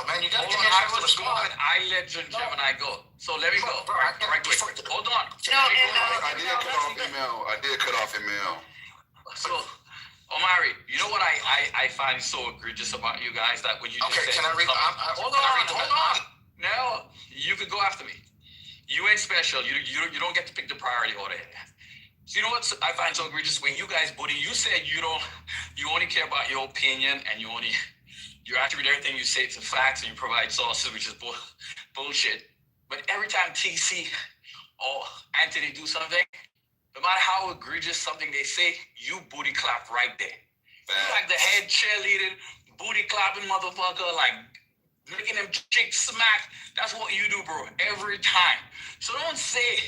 man, you gotta hold on, I was going. I let Gemini go. So let me go. Right quick. Hold on. I did cut off email. So, Omari, you know what I find so egregious about you guys that when you just say, can I read? Hold on. Now you could go after me. You ain't special. You don't get to pick the priority order. So you know what I find so egregious? When you guys, buddy, you said you only care about your opinion and you attribute everything you say to facts and you provide sources, which is bullshit. But every time TC or Anthony do something, no matter how egregious something they say, you booty clap right there. You like the head cheerleading, booty clapping motherfucker, like making them chicks smack. That's what you do, bro, every time. So don't say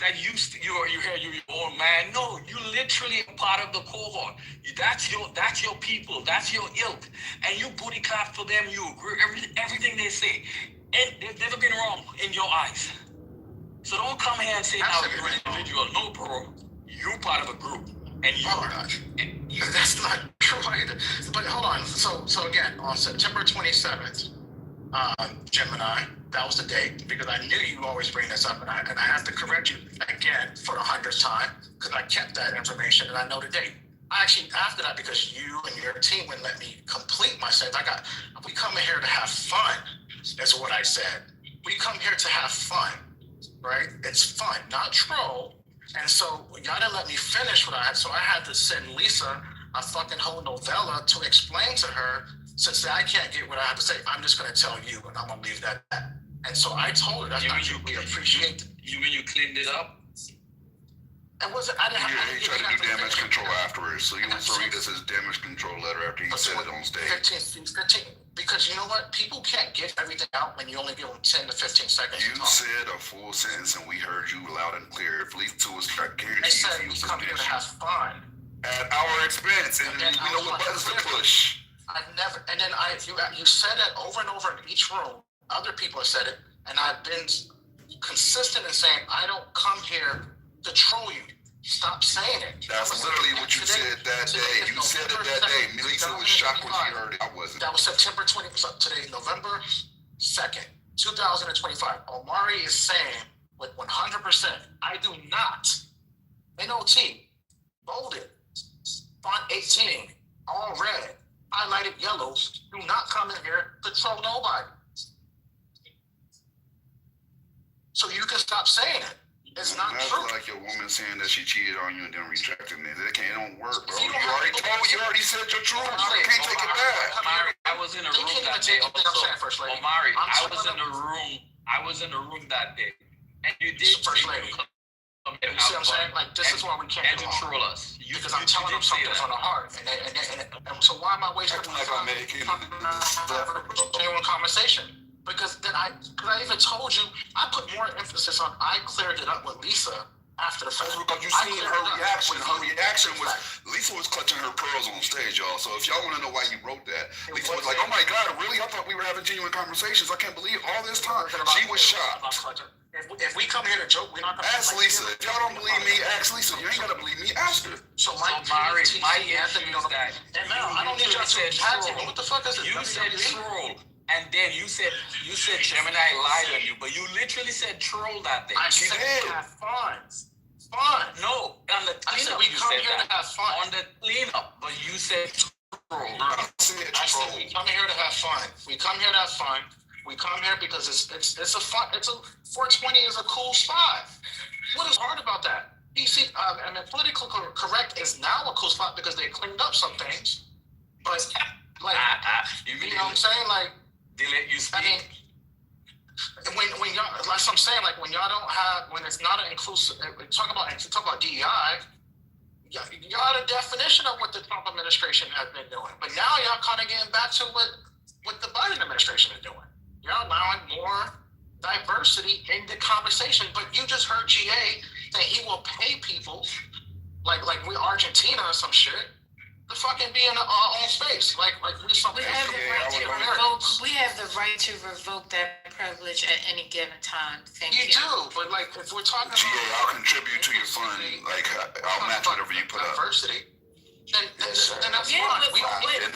that you're your own man. No, you literally a part of the cohort. That's your people. That's your ilk. And you booty clap for them. You agree everything they say. And they've never been wrong in your eyes. So don't come here and say now you're an individual. No, bro. You're part of a group. And that's not true either. But hold on. So again, on September 27th, Gemini, that was the date, because I knew you always bring this up, and I have to correct you again for the 100th time, because I kept that information and I know the date. I actually, after that, because you and your team wouldn't let me complete my sentence, we come in here to have fun, is what I said. We come here to have fun, right? It's fun, not troll. And so y'all didn't let me finish what I had, so I had to send Lisa a fucking whole novella to explain to her. Since I can't get what I have to say, I'm just going to tell you, and I'm going to leave that at that. And so I told her, we appreciate. You mean you cleaned it up? It wasn't. I didn't have. Yeah, he tried to do damage control afterwards, so you want to read this as damage control letter after he said it on stage. 15, because you know what? People can't get everything out when you only give them 10 to 15 seconds. You said a full sentence, and we heard you loud and clear. If Lisa was guaranteed they said we come here to have fun at our expense, and we know what buttons to push. I've never, and then you said it over and over in each room. Other people have said it, and I've been consistent in saying I don't come here to troll you. Stop saying it. That's literally what you said that day. You said it that day. Lisa was shocked when she heard it. I wasn't. That was September 20th. Today, November 2nd, 2025. Omari is saying with 100%, I do not, NOT, bolded, font 18, all red, highlighted yellows do not come in here to troll nobody. So you can stop saying it. It's not That's true. like your woman saying that she cheated on you and then rejecting it. It don't work, bro. You already said your truth. You can't take it back. Omari, I was in a room that day also. Omari, I was in the room that day. And you did First lady. You see what I'm saying? Like, this is why we can't and troll us. Because I'm telling them something from the heart. And so why am I wasting my time genuine conversation? Because I even told you, I put more emphasis on, I cleared it up with Lisa after the fact. Because you seen her reaction. Her reaction was, Lisa was clutching her pearls on stage, y'all. So if y'all want to know why you wrote that, Lisa was like, oh my God, really? I thought we were having genuine conversations. I can't believe all this time. She was shocked. If we come here to joke, we're not going to... Ask Lisa. If y'all don't believe me, ask Lisa. You ain't got to believe me. Ask her. So my issue is that... And now, I don't need y'all to attack me. What the fuck is it? You said troll. And then you said Gemini lied on you, but you literally said troll that day. I said have fun. Fun. No, on the cleanup I said we come here to have fun. On the cleanup, but you said troll. I said we come here to have fun. We come here to have fun. We come here because it's a fun. 420 is a cool spot. What is hard about that? PC, I mean, politically correct is now a cool spot because they cleaned up some things. But like, you know what I'm saying? Like, they let you speak. I mean, when y'all, like I'm saying, like when y'all don't have, when it's not an inclusive, talk about DEI, y'all the definition of what the Trump administration has been doing. But now y'all kind of getting back to what the Biden administration is doing. Y'all allowing more diversity in the conversation. But you just heard GA that he will pay people, like we Argentina or some shit, to fucking be in our own space. Like we something. We have the right to revoke that privilege at any given time. Thank you. You do, but like if we're talking GA, I'll contribute to your fund. Like I'll match whatever you put up. Diversity. Then that's fine. It's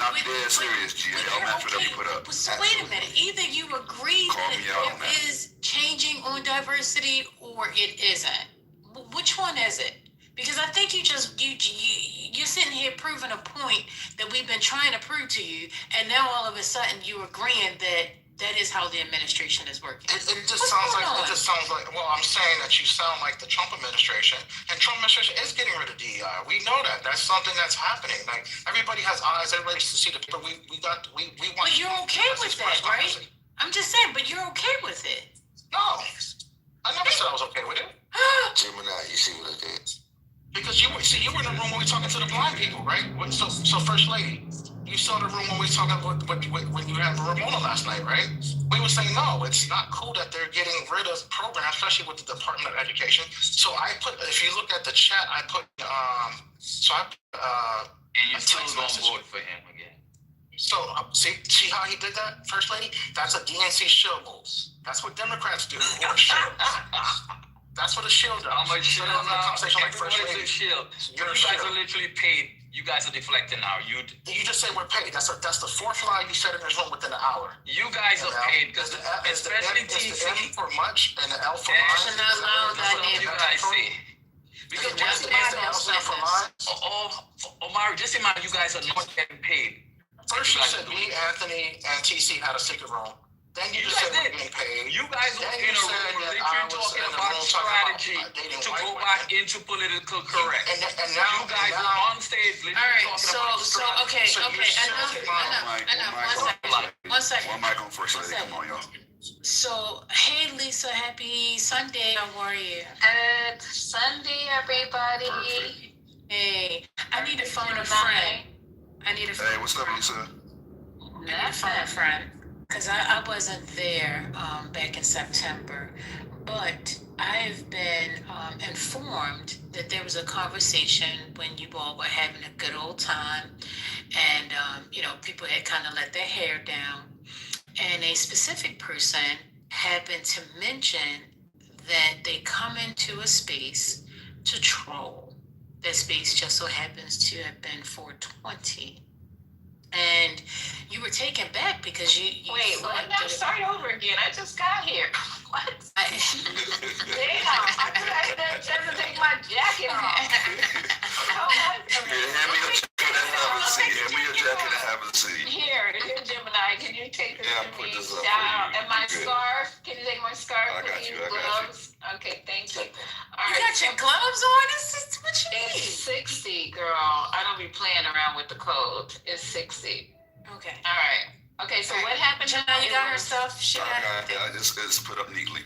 not dead serious, GA. I'll match whatever you put up. So wait a minute. Either you agree that it is changing on diversity or it isn't. Which one is it? Because I think you're sitting here proving a point that we've been trying to prove to you, and now all of a sudden you're agreeing that is how the administration is working. It just sounds like. Well, I'm saying that you sound like the Trump administration, and Trump administration is getting rid of DEI. We know that. That's something that's happening. Like everybody has eyes. Everybody needs to see the people. We want. But you're okay with that, right? I'm just saying. But you're okay with it. No, I never said I was okay with it. Gemini, you see what I did? Because you were in the room when we were talking to the blind people, right? So First Lady, you saw the room when we were talking about when you had Ramona last night, right? We were saying, no, it's not cool that they're getting rid of programs, especially with the Department of Education. So I put, if you look at the chat, I put, and you still gonna vote for him again. So see how he did that, First Lady? That's a DNC shield move. That's what Democrats do. That's what a shield does. I'm a shield now. Everybody's a shield. You guys are literally paid. You guys are deflecting now. You just say we're paid. That's the fourth lie you said in this room within an hour. You guys are paid because especially TC. The M for much and the L for mine. That's what you guys say. Because just imagine, Omari, just imagine you guys are not getting paid. First you said me, Anthony, and TC had a secret room. Then you just said we're getting paid. You guys were in a room literally talking about strategy to go back into political correct. And now you guys are on stage literally talking about strategy. One second. One mic on First Lady. Come on, y'all. So, hey Lisa, happy Sunday. How are you? Good Sunday, everybody. Perfect. Hey, I need to phone a friend. Hey, what's up, Lisa? I need to phone a friend. Because I wasn't there back in September, but I've been informed that there was a conversation when you all were having a good old time, and people had kind of let their hair down, and a specific person happened to mention that they come into a space to troll. That space just so happens to have been 420. And you were taken back because you wait, what? Now start over again. I just got here. What? Damn, I had to take my jacket off. Hand me your jacket and have a a seat. Here, Gemini, can you take this Yeah, to put me? this up Shout for out. you. And my You good. scarf, can you take my scarf, I got please? you, I got you. Gloves. Okay, thank you. All You right, got your gloves on? What you it's mean? 60, girl. I don't be playing around with the code. It's 60. Okay. All right. Okay, so what happened? Gemini, you got her stuff? She got I got it. I just put up neatly.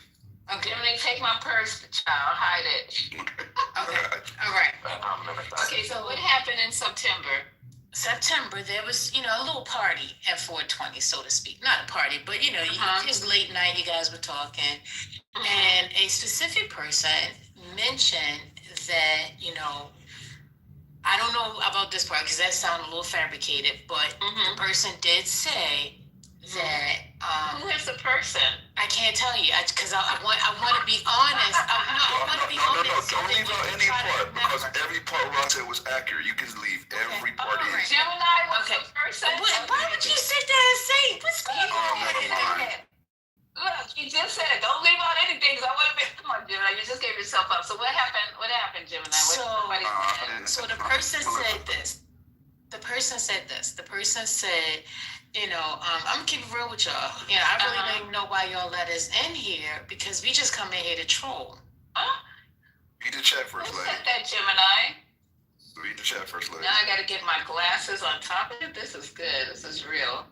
Okay. Gemini, take my purse, child. Hide it. Okay. All right. Okay, so what happened in September? September, there was, a little party at 420, so to speak. Not a party, but, it was late night, you guys were talking. And a specific person mentioned that, I don't know about this part because that sounded a little fabricated, but the person did say that. Who is the person? I can't tell you because I want to be honest. I want to be honest. Don't leave out any part because every part Ross said was accurate. You can leave every part in. Gemini was the person. Why would you sit there and say what's going on? Never mind. Look, you just said it. Don't leave out anything because I want to be. Come on, Gemini. You just gave yourself up. So what happened? What happened, Gemini? So the person said this. The person said this. The person said, I'm gonna keep it real with y'all. I really don't know why y'all let us in here because we just come in here to troll. Read the chat first, Who lady. said that, Gemini? Read the chat first, lady. Now I gotta get my glasses on top of it. This is good. This is real.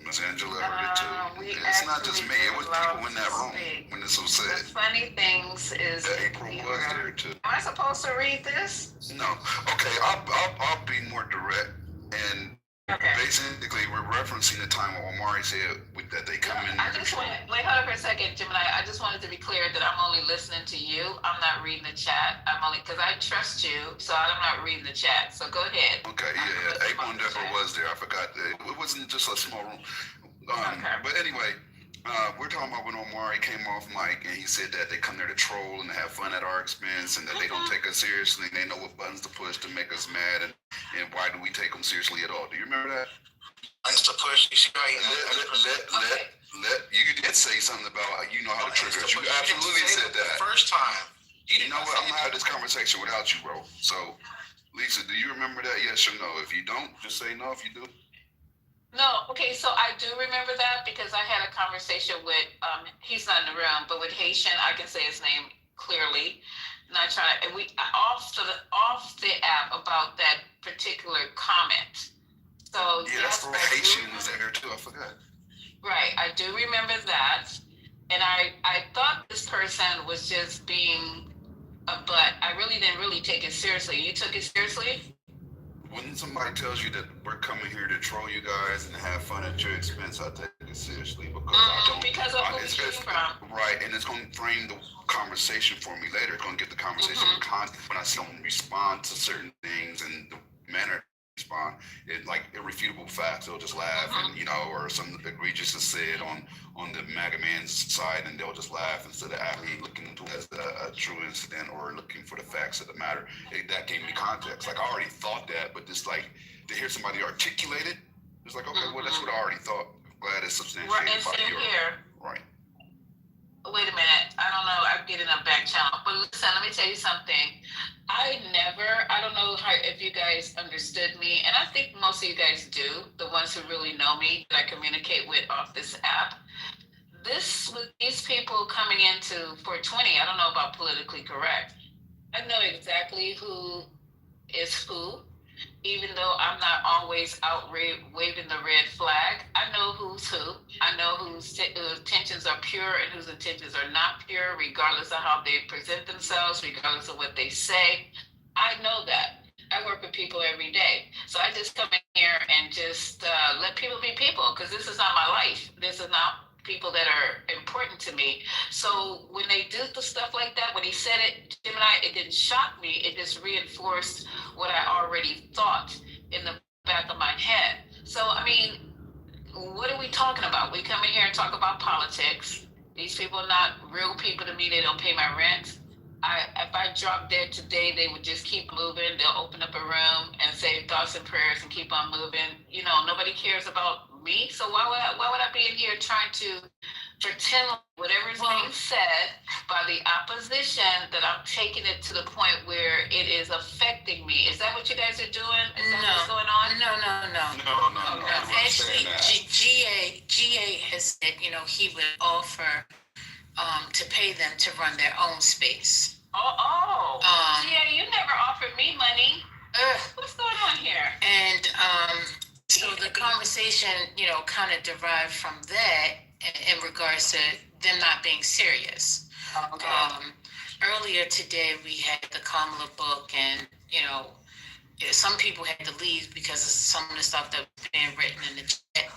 Miss Angela heard it too. It's not just me. It was people in that room when this was The said. funny things is. April was there too. Am I supposed to read this? No. Okay, I'll be more direct. And basically, we're referencing the time when Omari said that they come in. I just want wait, hold on for a second, Gemini. I just wanted to be clear that I'm only listening to you. I'm not reading the chat. I'm only because I trust you, so I'm not reading the chat. So go ahead. Okay, yeah. April and Deborah was there. I forgot that it wasn't just a small room. But anyway, we're talking about when Omari came off mic and he said that they come there to troll and to have fun at our expense and that they don't take us seriously. They know what buttons to push to make us mad and why do we take them seriously at all? Do you remember that? Buttons to push. You see how you did say something about how you know how to trigger us. You absolutely said that. First time. You know what? I'm gonna have this conversation without you, bro. So, Lisa, do you remember that? Yes or no? If you don't, just say no. If you do. No, okay, so I do remember that because I had a conversation with he's not in the room, but with Haitian, I can say his name clearly. Not trying to, and we off the app about that particular comment. So yeah, that's right. Haitian was there too. I forgot. Right, I do remember that, and I thought this person was just being a butt. I really didn't really take it seriously. You took it seriously? When somebody tells you that we're coming here to troll you guys and have fun at your expense, I take it seriously because I don't. Because of who we came from. Right, and it's going to frame the conversation for me later. It's going to get the conversation when I see them respond to certain things and the manner they respond. Like irrefutable facts, they'll just laugh and or something egregious is said on the MAGA man's side, and they'll just laugh instead of actually looking into it as a true incident or looking for the facts of the matter. That gave me context. Like I already thought that, but just like to hear somebody articulate it, it's like okay, well that's what I already thought. Glad it's substantiated by your right. Wait a minute. I don't know. I'm getting a back channel. But listen, let me tell you something. I don't know if you guys understood me, and I think most of you guys do, the ones who really know me, that I communicate with off this app. With these people coming into 420, I don't know about politically correct. I know exactly who is who. Even though I'm not always out waving the red flag, I know who's who. I know whose intentions are pure and whose intentions are not pure, regardless of how they present themselves, regardless of what they say. I know that. I work with people every day. So I just come in here and just let people be people, because this is not my life. This is not people that are important to me. So when they do the stuff like that, when he said it, Gemini, it didn't shock me. It just reinforced what I already thought in the back of my head. So, I mean, what are we talking about? We come in here and talk about politics. These people are not real people to me. They don't pay my rent. If I drop dead today, they would just keep moving. They'll open up a room and say thoughts and prayers and keep on moving. Nobody cares about me. So why would I be in here trying to pretend whatever is being said by the opposition that I'm taking it to the point where it is affecting me. Is that what you guys are doing? Is that what's going on? No. Actually, GA has said, he would offer to pay them to run their own space. GA, you never offered me money. What's going on here? And so the conversation, kind of derived from that in regards to them not being serious. Okay. Earlier today, we had the Kamala book, and some people had to leave because of some of the stuff that was being written in the chat.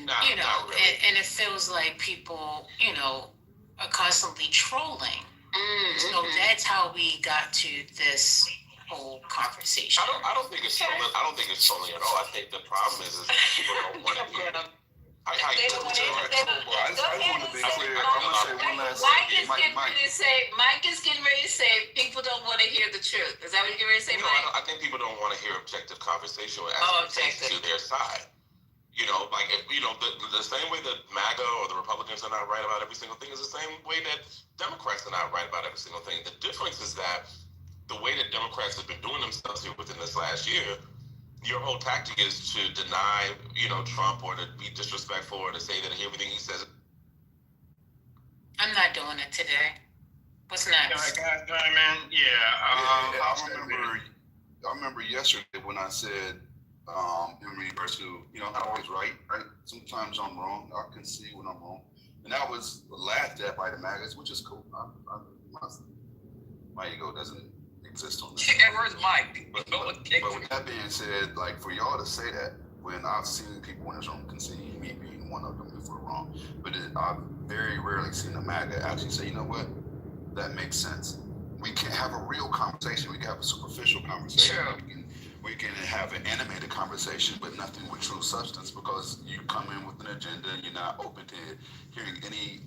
Not really. And it feels like people, are constantly trolling. Mm-hmm. So that's how we got to this whole conversation. I don't think it's trolling. I don't think it's trolling at all. I think the problem is that people don't want to hear. I just want to be clear. I'm gonna say one last thing. Mike is getting ready to say people don't want to hear the truth. Is that what you're ready to say, Mike? I think people don't want to hear objective conversation as it to their side. The same way that MAGA or the Republicans are not right about every single thing is the same way that Democrats are not right about every single thing. The difference is that the way that Democrats have been doing themselves here within this last year, your whole tactic is to deny, Trump, or to be disrespectful, or to say that everything he says. I'm not doing it today. What's next? I remember yesterday when I said, in regards to, I'm always right? Sometimes I'm wrong. I can see when I'm wrong. And that was laughed at by the maggots, which is cool. My ego doesn't exist on this. Where's Mike? But with that being said, like, for y'all to say that when I've seen people in this room concede, me being one of them if we're wrong, but I've very rarely seen a MAGA actually say, you know what, that makes sense. We can have a real conversation. We can have a superficial conversation. True. We can have an animated conversation, but nothing with true substance, because you come in with an agenda and you're not open to hearing any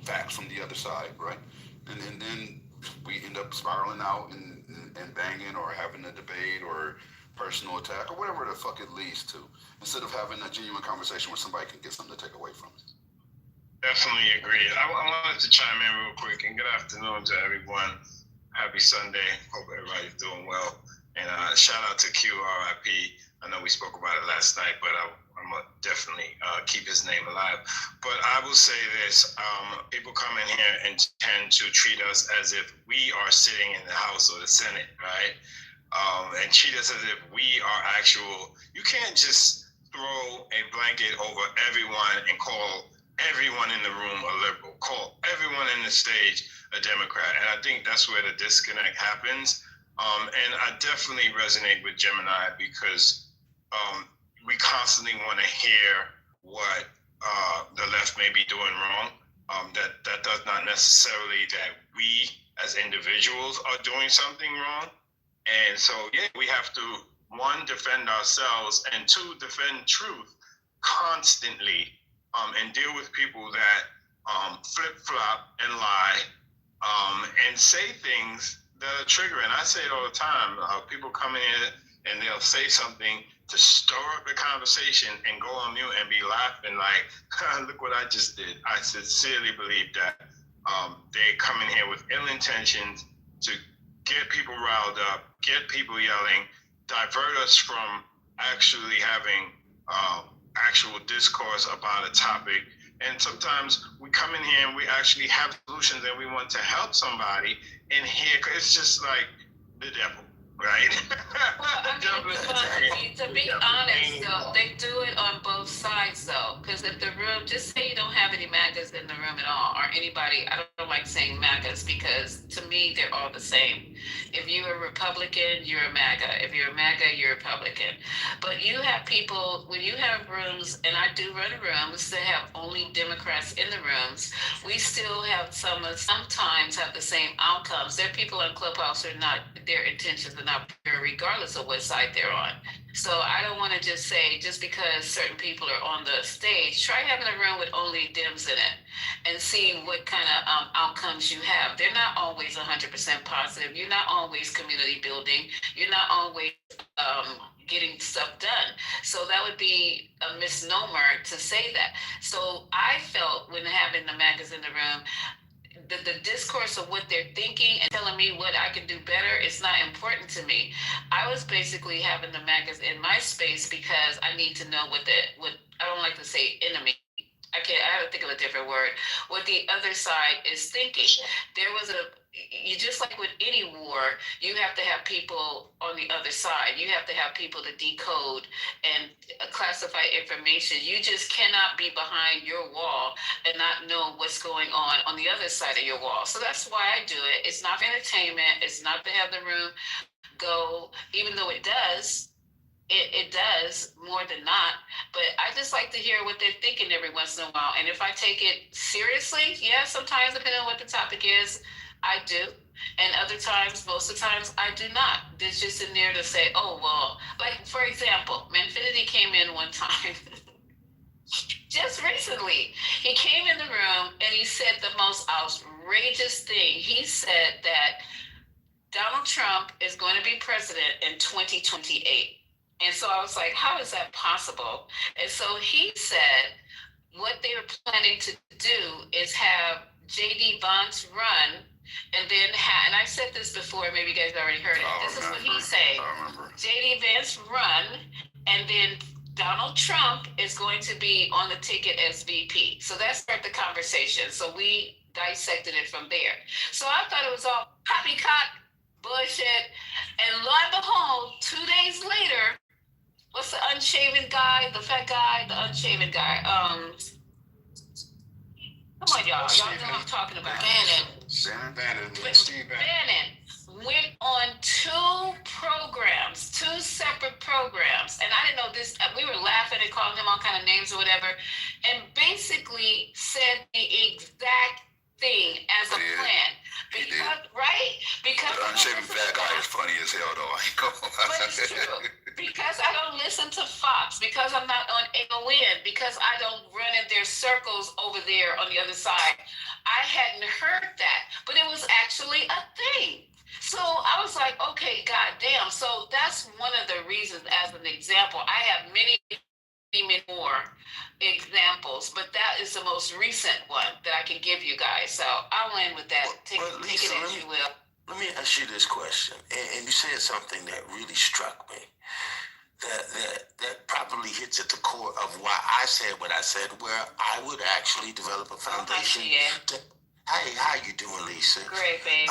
facts from the other side, right? And then we end up spiraling out and banging, or having a debate or personal attack, or whatever the fuck it leads to, instead of having a genuine conversation where somebody can get something to take away from it. Definitely agree. I wanted to chime in real quick, and good afternoon to everyone. Happy Sunday. Hope everybody's doing well. And shout out to Q, RIP. I know we spoke about it last night, but I'm going to definitely keep his name alive. But I will say this, people come in here and tend to treat us as if we are sitting in the House or the Senate, right? And treat us as if we are actual. You can't just throw a blanket over everyone and call everyone in the room a liberal, call everyone in the stage a Democrat. And I think that's where the disconnect happens. And I definitely resonate with Gemini, because we constantly want to hear what the left may be doing wrong. That does not necessarily that we as individuals are doing something wrong. And so, we have to, one, defend ourselves, and two, defend truth constantly, and deal with people that flip-flop and lie, and say things that are triggering. I say it all the time. People come in and they'll say something to stir up the conversation and go on mute and be laughing like, look what I just did. I sincerely believe that they come in here with ill intentions to get people riled up, get people yelling, divert us from actually having actual discourse about a topic. And sometimes we come in here and we actually have solutions and we want to help somebody in here. It's just like the devil, right? To be honest, though, they do it on both sides, though. Because if the room, just say you don't have any MAGAs in the room at all, or anybody, I don't like saying MAGAs, because to me, they're all the same. If you're a Republican, you're a MAGA. If you're a MAGA, you're a Republican. But you have people, when you have rooms, and I do run rooms that have only Democrats in the rooms, we still have sometimes have the same outcomes. There are people on Clubhouse who are not, their intentions are not pure, regardless of what side they're on. So I don't want to just say, just because certain people are on the stage, try having a room with only Dems in it and see what kind of outcomes you have. They're not always 100% positive. You're not always community building. You're not always getting stuff done. So that would be a misnomer to say that. So I felt when having the MAGAs in the room, the discourse of what they're thinking and telling me what I can do better is not important to me. I was basically having the MAGAs in my space because I need to know what I don't like to say enemy. I have to think of a different word. What the other side is thinking. There was you just like with any war, you have to have people on the other side. You have to have people to decode and classify information. You just cannot be behind your wall and not know what's going on the other side of your wall. So that's why I do it. It's not for entertainment. It's not to have the room go, even though it does. It does more than not, but I just like to hear what they're thinking every once in a while. And if I take it seriously, yeah, sometimes depending on what the topic is, I do. And other times, most of the times, I do not. It's just in there to say, oh, well, like, for example, Manfinity came in one time, just recently. He came in the room and he said the most outrageous thing. He said that Donald Trump is going to be president in 2028. And so I was like, how is that possible? And so he said what they were planning to do is have J.D. Vance run and then and I said this before, maybe you guys already heard it. This is what he's saying. J.D. Vance run and then Donald Trump is going to be on the ticket as VP. So that started the conversation. So we dissected it from there. So I thought it was all poppycock bullshit. And lo and behold, 2 days later, what's the unshaven guy, the fat guy, the unshaven guy? Come on, y'all. Y'all know what I'm talking about. Bannon went on two separate programs. And I didn't know this. We were laughing and calling him all kind of names or whatever. And basically said the exact thing as a plan. Because, right? Because the unshaven fat guy is funny as hell, though. But it's true. Because I don't listen to Fox, because I'm not on AON, because I don't run in their circles over there on the other side. I hadn't heard that, but it was actually a thing. So I was like, okay, goddamn. So that's one of the reasons, as an example. I have many more examples, but that is the most recent one that I can give you guys. So I'll end with that. Take it as you will. Let me ask you this question, and you said something that really struck me. That probably hits at the core of why I said what I said, where I would actually develop a foundation. Hey, how you doing, Lisa? Great, babe.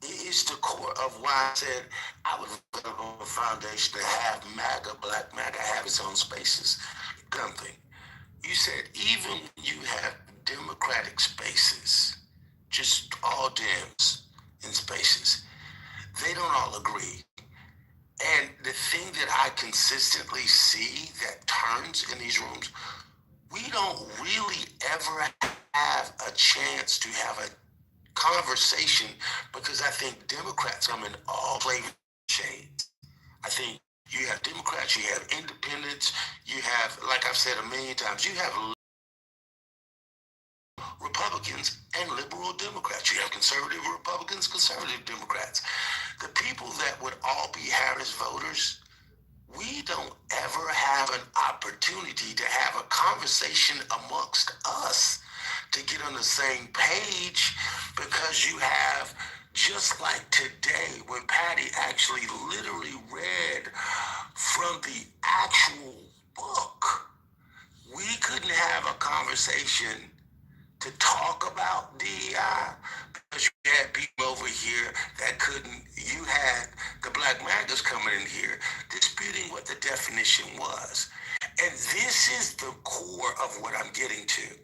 It's the core of why I said I would develop a foundation to have MAGA, Black MAGA, have its own spaces. Something. You said even when you have Democratic spaces, just all Dems in spaces, they don't all agree. And the thing that I consistently see that turns in these rooms, we don't really ever have a chance to have a conversation because I think Democrats come in all flavor shades. I think you have Democrats, you have independents, you have, like I've said a million times, you have Republicans and liberal Democrats. You have conservative Republicans, conservative Democrats. The people that would all be Harris voters, we don't ever have an opportunity to have a conversation amongst us to get on the same page because you have, just like today when Patty actually literally read from the actual book, we couldn't have a conversation to talk about DEI because you had people over here that couldn't. You had the Black MAGAs coming in here disputing what the definition was. And this is the core of what I'm getting to.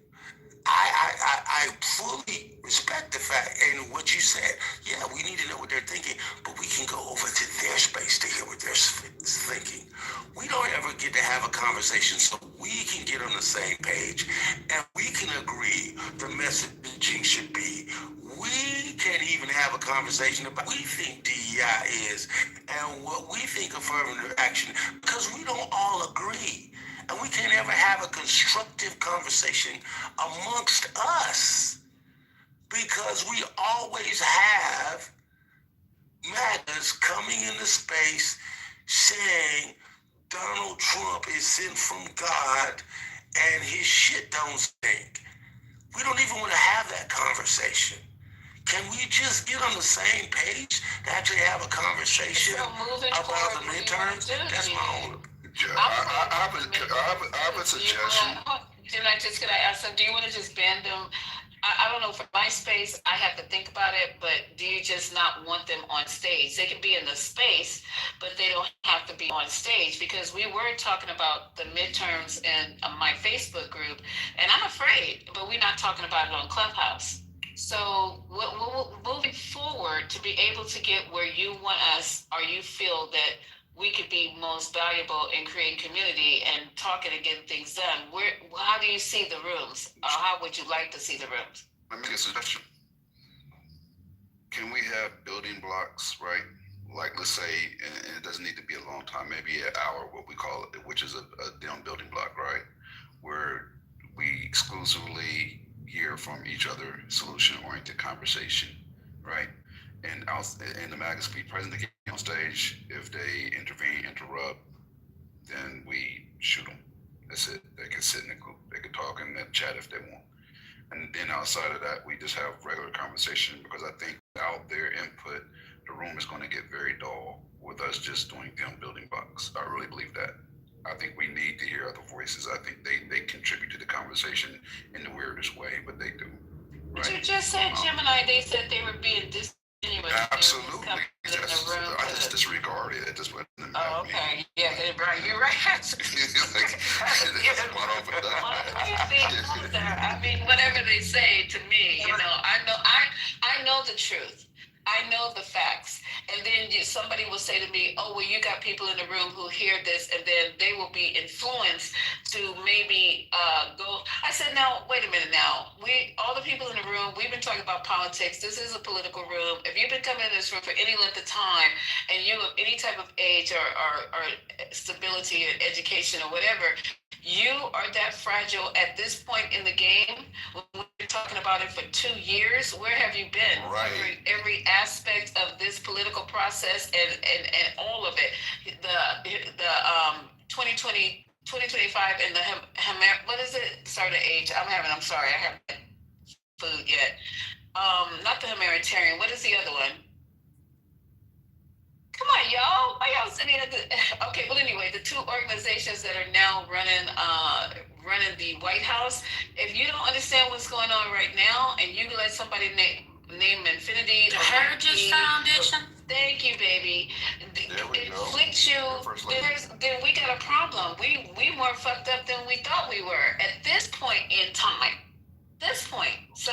I fully respect the fact and what you said. Yeah, we need to know what they're thinking, but we can go over to their space to hear what they're thinking. We don't ever get to have a conversation so we can get on the same page and we can agree the message messaging should be. We can't even have a conversation about what we think DEI is and what we think affirmative action, because we don't all agree. And we can't ever have a constructive conversation amongst us because we always have MAGAs coming into space saying Donald Trump is sent from God and his shit don't stink. We don't even want to have that conversation. Can we just get on the same page to actually have a conversation about the midterms? That's my own. I have a suggestion. Can I ask them, do you want to just ban them? I don't know, for my space, I have to think about it, but do you just not want them on stage? They can be in the space, but they don't have to be on stage, because we were talking about the midterms in my Facebook group, and I'm afraid, but we're not talking about it on Clubhouse. So moving forward, to be able to get where you want us, or you feel that we could be most valuable in creating community and talking and getting things done, how do you see the rooms? Or how would you like to see the rooms? Let me get a suggestion. Can we have building blocks, right? Like, let's say, and it doesn't need to be a long time, maybe an hour, what we call it, which is a down building block, right? Where we exclusively hear from each other, solution-oriented conversation, right? And the MAGAs be present again on stage. If they intervene, interrupt, then we shoot them. That's it. They can sit in the group. They can talk and chat if they want. And then outside of that, we just have regular conversation, because I think without their input, the room is going to get very dull with us just doing them building blocks. I really believe that. I think we need to hear other voices. I think they contribute to the conversation in the weirdest way, but they do. Right? But you just said, Gemini, they said they were being disingenuous. Absolutely. I just disregard it at this point. Oh, okay. Yeah, right. You're right. I mean, whatever they say to me, I know the truth. I know the facts. And then somebody will say to me, oh, well, you got people in the room who hear this, and then they will be influenced to maybe go. I said, now, wait a minute now. All the people in the room, we've been talking about politics. This is a political room. If you've been coming in this room for any length of time, and you have any type of age or stability or education or whatever, you are that fragile at this point in the game. We've been talking about it for 2 years. Where have you been? Right. Every aspect of this political process and all of it. The 2020, 2025 and the what is it? Sorry, the age. I'm sorry, I haven't food yet. Not the humanitarian. What is the other one? Come on, y'all. Why y'all sitting at okay, well, anyway, the two organizations that are now running the White House, if you don't understand what's going on right now, and you let somebody name Infinity, the Heritage Foundation. Thank you, baby. It inflicts you. Then we got a problem. We more fucked up than we thought we were at this point in time. This point. So,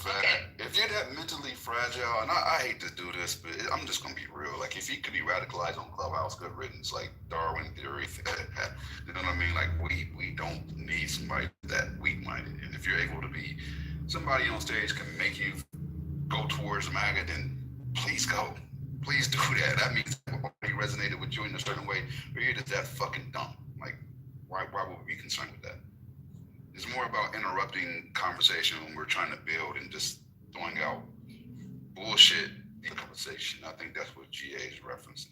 okay. If you're that mentally fragile, and I hate to do this, but I'm just gonna be real. Like, if you could be radicalized on Clubhouse, good riddance, like Darwin theory. You know what I mean? Like, we don't need somebody that weak-minded. And if you're able to be somebody on stage can make you go towards MAGA, then please go. Please do that. That means he resonated with you in a certain way, or you're just that fucking dumb. Like, why would we be concerned with that? It's more about interrupting conversation when we're trying to build and just throwing out bullshit in conversation. I think that's what GA is referencing.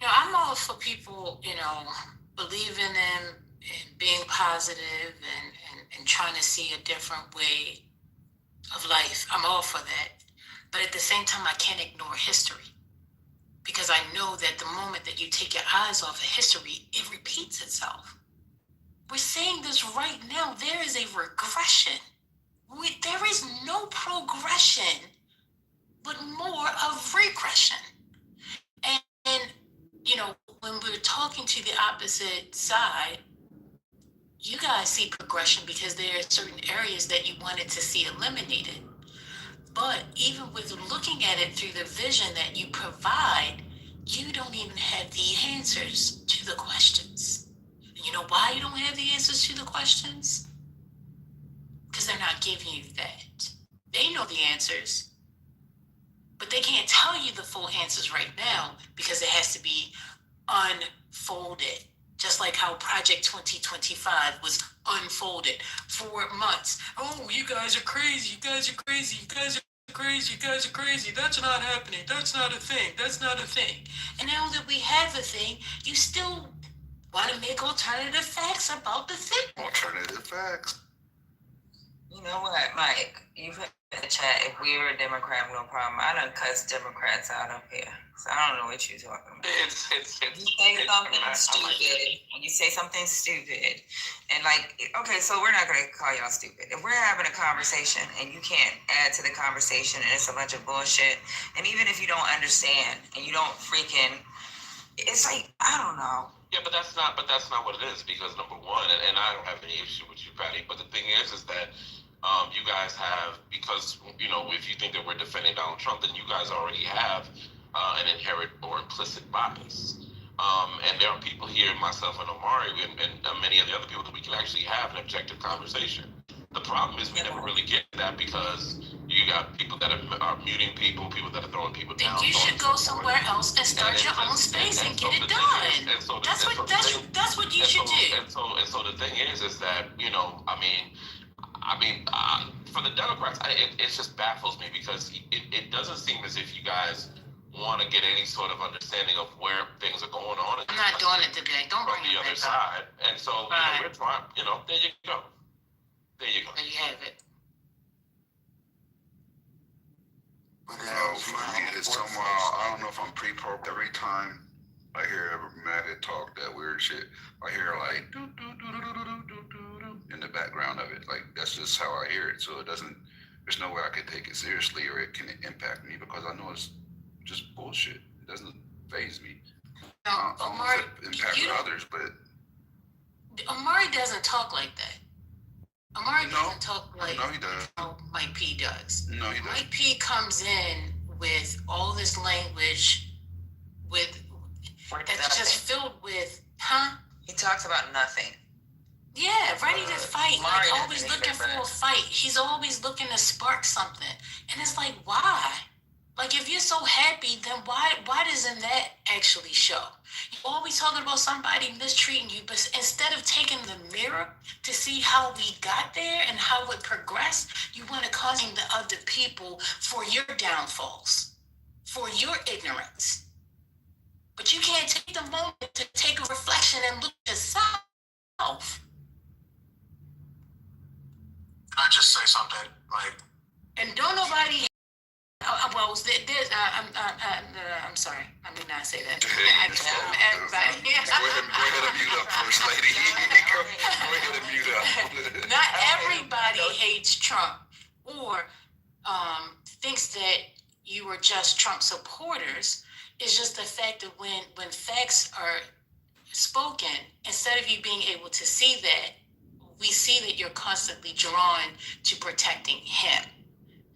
I'm all for people, believing in being positive and trying to see a different way of life. I'm all for that. But at the same time, I can't ignore history, because I know that the moment that you take your eyes off of history, it repeats itself. We're seeing this right now. There is a regression. There is no progression, but more of regression. And when we're talking to the opposite side, you guys see progression because there are certain areas that you wanted to see eliminated. But even with looking at it through the vision that you provide, you don't even have the answers to the questions. You know why you don't have the answers to the questions? Because because they're not giving you that. They know the answers, but they can't tell you the full answers right now because it has to be unfolded. Just like how Project 2025 was unfolded for months. Oh, you guys are crazy. You guys are crazy. You guys are crazy. You guys are crazy. That's not happening. That's not a thing. That's not a thing. And now that we have a thing, you still want to make alternative facts about the thing. Alternative facts. You know what, Mike? You've had the chat. If we were a Democrat, no problem. I done cussed Democrats out up here. So I don't know what you're talking about. You say something stupid. You say something stupid. And like, okay, so we're not going to call y'all stupid. If we're having a conversation and you can't add to the conversation and it's a bunch of bullshit, and even if you don't understand and you don't freaking, it's like, I don't know. Yeah, but that's not what it is, because number one, and I don't have any issue with you, Patty, but the thing is that you guys have, because, you know, if you think that we're defending Donald Trump, then you guys already have an inherent or implicit bias. And there are people here, myself and Omari, and many of the other people, that we can actually have an objective conversation. The problem is we never really get that, because you got people that are muting people that are throwing people down. Then you should go somewhere else and start your own space and get it done. That's what you should do. And so the thing is that, you know, I mean, for the Democrats, it just baffles me, because it doesn't seem as if you guys want to get any sort of understanding of where things are going on. I'm not doing it today. Don't bring the other side. And so, you know, we're trying, you know, there you go. There you go. There you have it. You know, for me, it's somehow, I don't know if I'm pre-programmed. Every time I hear MAGA talk that weird shit, I hear like do in the background of it. Like, that's just how I hear it. So it doesn't, there's no way I could take it seriously or it can impact me, because I know it's just bullshit. It doesn't faze me. No, Omari, impact others, but Omari doesn't talk like that. Omari doesn't talk like no, he does. Mike P does. No, he doesn't. Mike P comes in with all this language that's just filled with, He talks about nothing. Yeah, ready to fight. Like, always looking for a fight. He's always looking to spark something. And it's like, why? Like, if you're so happy, then why doesn't that actually show? You're always talking about somebody mistreating you, but instead of taking the mirror to see how we got there and how it progressed, you want to cause the other people for your downfalls, for your ignorance. But you can't take the moment to take a reflection and look at yourself. Can I just say something? Like, and don't nobody. I'm sorry. I mean, not say that. Everybody. Go ahead and mute up, First Lady. Go ahead and mute up. Not everybody hates Trump or thinks that you are just Trump supporters. It's just the fact that when facts are spoken, instead of you being able to see that, we see that you're constantly drawn to protecting him.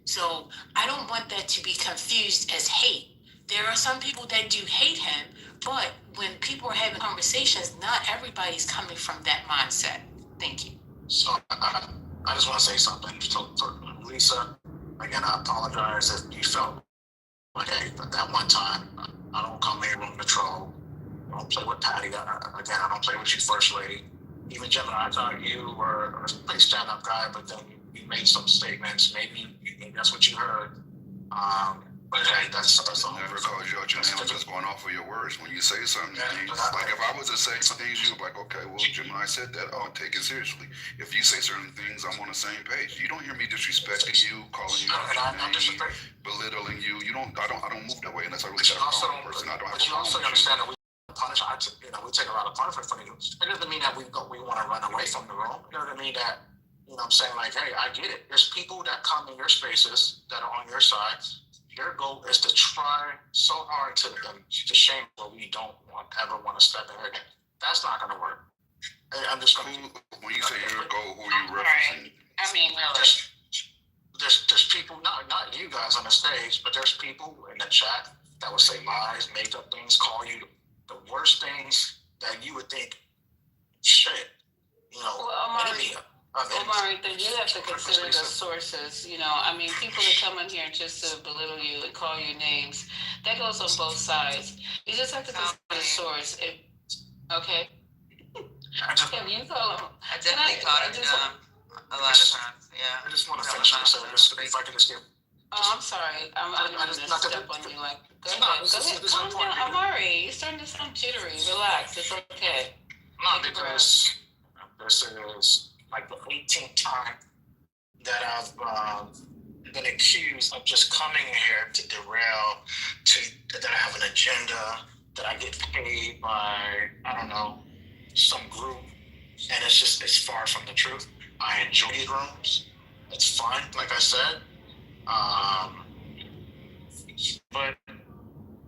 So I don't want that to be confused as hate. There are some people that do hate him, but when people are having conversations, not everybody's coming from that mindset. Thank you. So I just want to say something. So, Lisa, again, I apologize if you felt like, hey, that one time, I don't come here room to troll. I don't play with Patty. Again, I don't play with you, First Lady. Even Gemini, I thought you were a pretty stand-up guy, but then you made some statements. Maybe that's what you heard. But hey, that's never called you out your name. I'm just going off of your words. When you say something, like if I was to say some things, you'd be like, okay, well, Gemini said that. I'll take it seriously. If you say certain things, I'm on the same page. You don't hear me disrespecting you, calling you out your name, belittling you. I don't move that way unless I really got a problem with a person. I don't have a problem with understand that we punish. We take a lot of punishment from you. It doesn't mean that we want to run away from the room. It doesn't mean that, I'm saying, like, hey, I get it. There's people that come in your spaces that are on your side. Your goal is to try so hard to shame where we don't ever want to step in again. That's not going to work. I'm just going to. When you say your goal, who are you referencing? I mean, there's people, not you guys on the stage, but there's people in the chat that will say lies, make up things, call you the worst things that you would think, shit, enemy. Omari, then you have to consider the sources. You know, I mean, people that come in here just to belittle you and call you names, that goes on both sides. You just have to consider the source. Okay. Can you call them? I definitely called him dumb a lot of times. Yeah. I just want to finish this. So if I can just get. Oh, I'm sorry. I didn't mean to step on you. Like, go ahead. Calm down, Amari. You're starting to sound jittery. Relax. It's okay. No, because this is like the 18th time that I've been accused of just coming here to derail, that I have an agenda, that I get paid by, I don't know, some group, and it's far from the truth. I enjoy these rooms. It's fun, like I said. But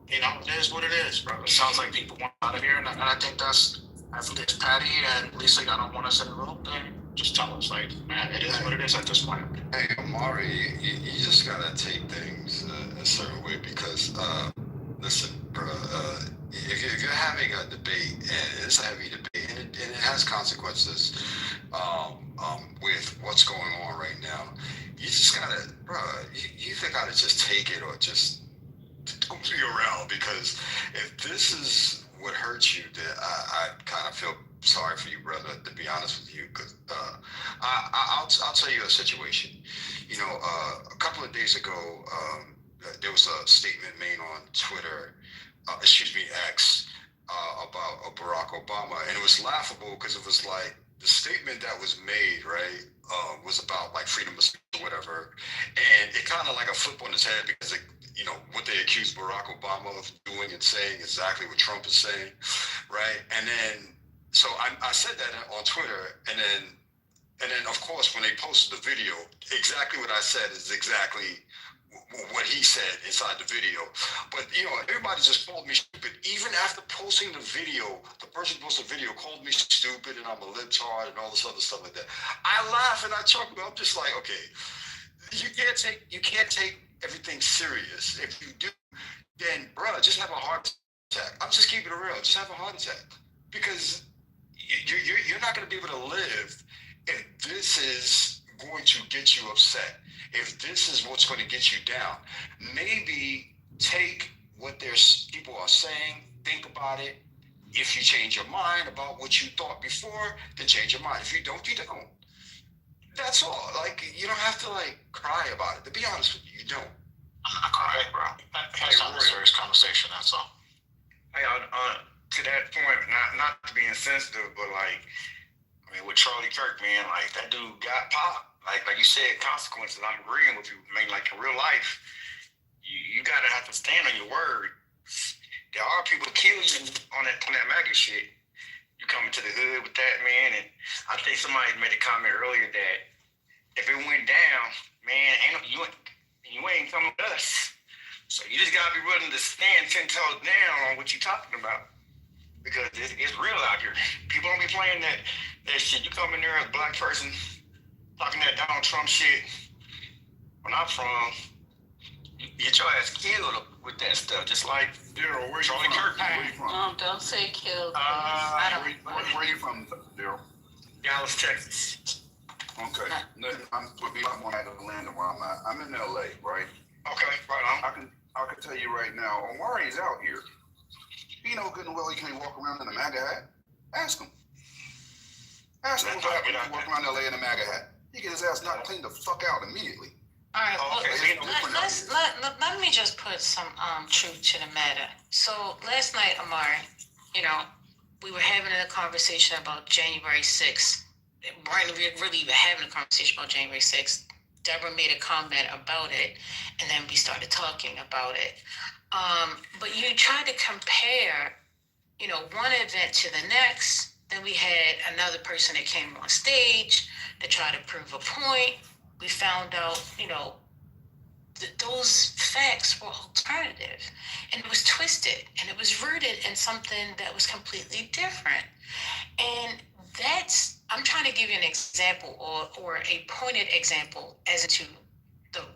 you know, it is what it is, bro. It sounds like people want out of here, and I think that's if Patty and Lisa, y'all don't want us in the room, then just tell us. Like, man, it is what it is at this point. Hey, Amari, you just gotta take things a certain way because, listen, bro, if you're having a debate and it's a heavy debate and it has consequences, with what's going on right now, you just gotta, bro, you either gotta just take it or just don't be around, because if this is what hurts you, then I kind of feel sorry for you, brother, to be honest with you, because I'll tell you a situation. You know, a couple of days ago, there was a statement made on Twitter, X, about Barack Obama, and it was laughable because it was like the statement that was made, right, was about like freedom of speech or whatever, and it kind of like a flip on its head because it, you know, what they accused Barack Obama of doing and saying exactly what Trump is saying, right? And then, so I said that on Twitter, and then of course when they posted the video, exactly what I said is exactly what he said inside the video. But you know, everybody just called me stupid. Even after posting the video, the person who posted the video called me stupid and I'm a libtard and all this other stuff like that. I laugh and I chuckle. I'm just like, okay, you can't take everything serious. If you do, then bro, just have a heart attack. I'm just keeping it real. Just have a heart attack, because you're not going to be able to live if this is going to get you upset. If this is what's going to get you down, maybe take what people are saying, think about it. If you change your mind about what you thought before, then change your mind. If you don't, you don't. That's all. Like, you don't have to like cry about it. To be honest with you, you don't. I'm not crying, bro. That's not a serious conversation. That's all. Hey, to that point, not to be insensitive, but like, I mean, with Charlie Kirk, man, like that dude got popped. Like you said, consequences. I'm agreeing with you. I mean, like in real life, you gotta have to stand on your word. There are people kill you on that MAGA shit. You come into the hood with that, man, and I think somebody made a comment earlier that if it went down, man, you ain't coming with us. So you just gotta be willing to stand 10 toes down on what you're talking about, because it's real out here. People don't be playing that shit. You come in there as a black person talking that Donald Trump shit. When I'm from, you get your ass killed with that stuff, just like Daryl, where Charlie Kirk. Where you from? Don't say killed. Where you from, Daryl? Dallas, Texas. Okay. I'm going to be more out of the land where I'm at. I'm in LA, right? Okay, right on. I can tell you right now, Omari is out here. He know good and well he can't walk around in a MAGA hat. Ask him. Ask him what happened if he walk around LA in a MAGA hat. He get his ass knocked clean the fuck out immediately. All right, let me just put some truth to the matter. So last night, Amari, you know, we were having a conversation about January 6th. We really were having a conversation about January 6th. Deborah made a comment about it, and then we started talking about it. But you tried to compare, you know, one event to the next. Then we had another person that came on stage to try to prove a point. We found out, you know, those facts were alternative, and it was twisted, and it was rooted in something that was completely different. And I'm trying to give you an example or a pointed example as to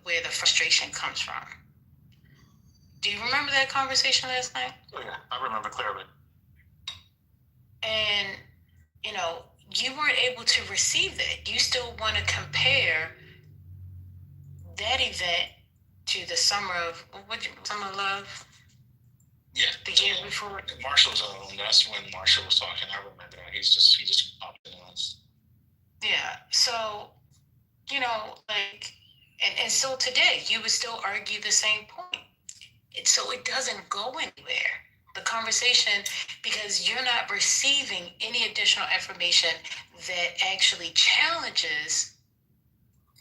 where the frustration comes from. Do you remember that conversation last night? Oh, yeah, I remember clearly. And, you know, you weren't able to receive that. You still want to compare that event to the summer of Summer of Love. Yeah, the year before. Marshall's that's when Marshall was talking. I remember that. He just popped in on. Yeah. So, and so today you would still argue the same point. So it doesn't go anywhere. The conversation, because you're not receiving any additional information that actually challenges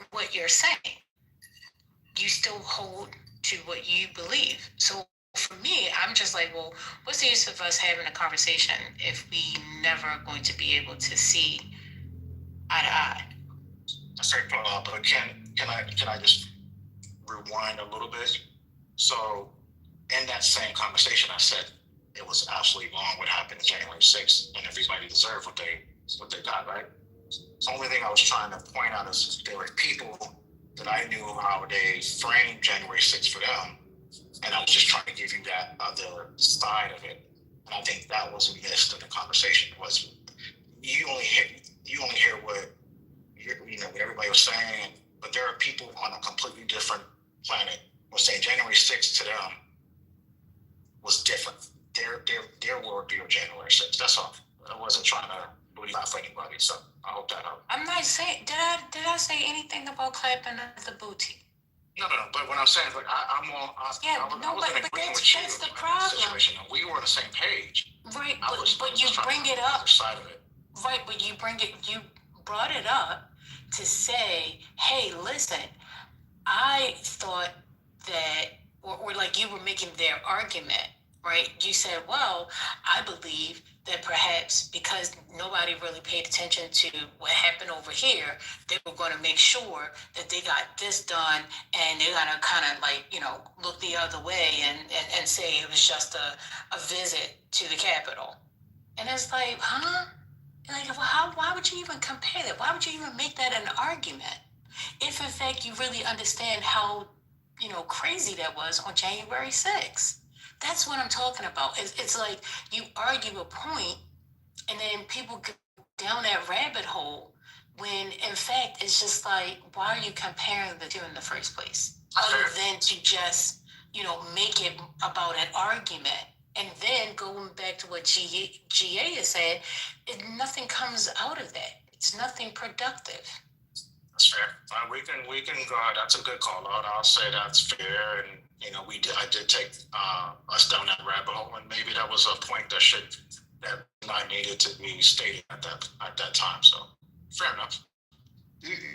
what you're saying. You still hold to what you believe. So for me, I'm just like, well, what's the use of us having a conversation if we never going to be able to see eye to eye? That's very but can I just rewind a little bit? So in that same conversation, I said it was absolutely wrong what happened on January 6th, and everybody deserved what they got, right? The only thing I was trying to point out is there were people that I knew how they framed January 6th for them, and I was just trying to give you that other side of it. And I think that was missed in the conversation. Was you only hear what what everybody was saying, but there are people on a completely different planet who were saying January 6th to them was different. Their worldview of January 6th. That's all. I wasn't trying to believe out for anybody, so I hope that helped. I'm not saying, did I say anything about clapping at the booty? No, but what I'm saying is, like, I was in agreement with you that's the in problem. that situation. We were on the same page. Right, but you bring it up. Side of it. Right, but you brought it up to say, hey, listen, I thought that, or like you were making their argument, right? You said, well, I believe that perhaps because nobody really paid attention to what happened over here, they were going to make sure that they got this done, and they're going to kind of like, look the other way and say it was just a visit to the Capitol. And it's like, huh? Like, why would you even compare that? Why would you even make that an argument? If in fact you really understand how, crazy that was on January 6th. That's what I'm talking about. It's like you argue a point and then people go down that rabbit hole when in fact it's just like, why are you comparing the two in the first place? Other than to just, make it about an argument. And then going back to what GA is saying, nothing comes out of that. It's nothing productive. That's fair. We can go. That's a good call out. I'll say that's fair. And I did take us down that rabbit hole, and maybe that was a point that I needed to be stated at that time. So fair enough.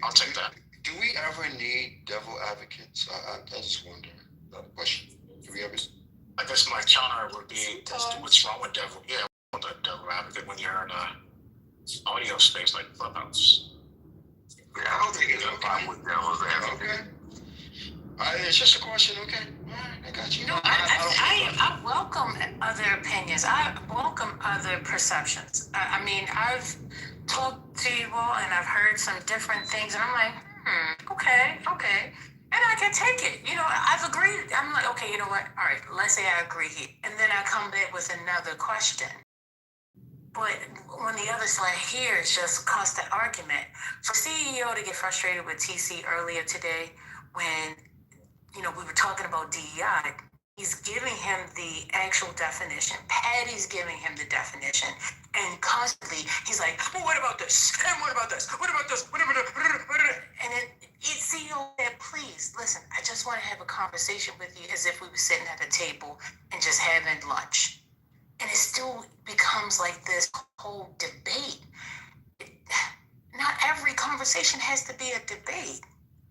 I'll take that. Do we ever need devil advocates? I just wonder. Another question. Do we ever? I guess my counter would be, what's wrong with devil? Yeah, with the devil advocate when you're in a audio space like Clubhouse. Yeah, I don't think it's a problem with devil's advocate. Okay. It's just a question. Okay. All right, I got you. I welcome other opinions. I welcome other perceptions. I mean, I've talked to you all and I've heard some different things, and I'm like, okay. And I can take it. I've agreed. I'm like, okay, you know what? All right, let's say I agree here. And then I come back with another question. But when the other side here is just constant argument. For CEO to get frustrated with TC earlier today when, we were talking about DEI, he's giving him the actual definition. Patty's giving him the definition. And constantly, he's like, well, what about this? And what about this? What about this? And then CEO said, please, listen, I just want to have a conversation with you as if we were sitting at a table and just having lunch. And it still becomes like this whole debate. Not every conversation has to be a debate.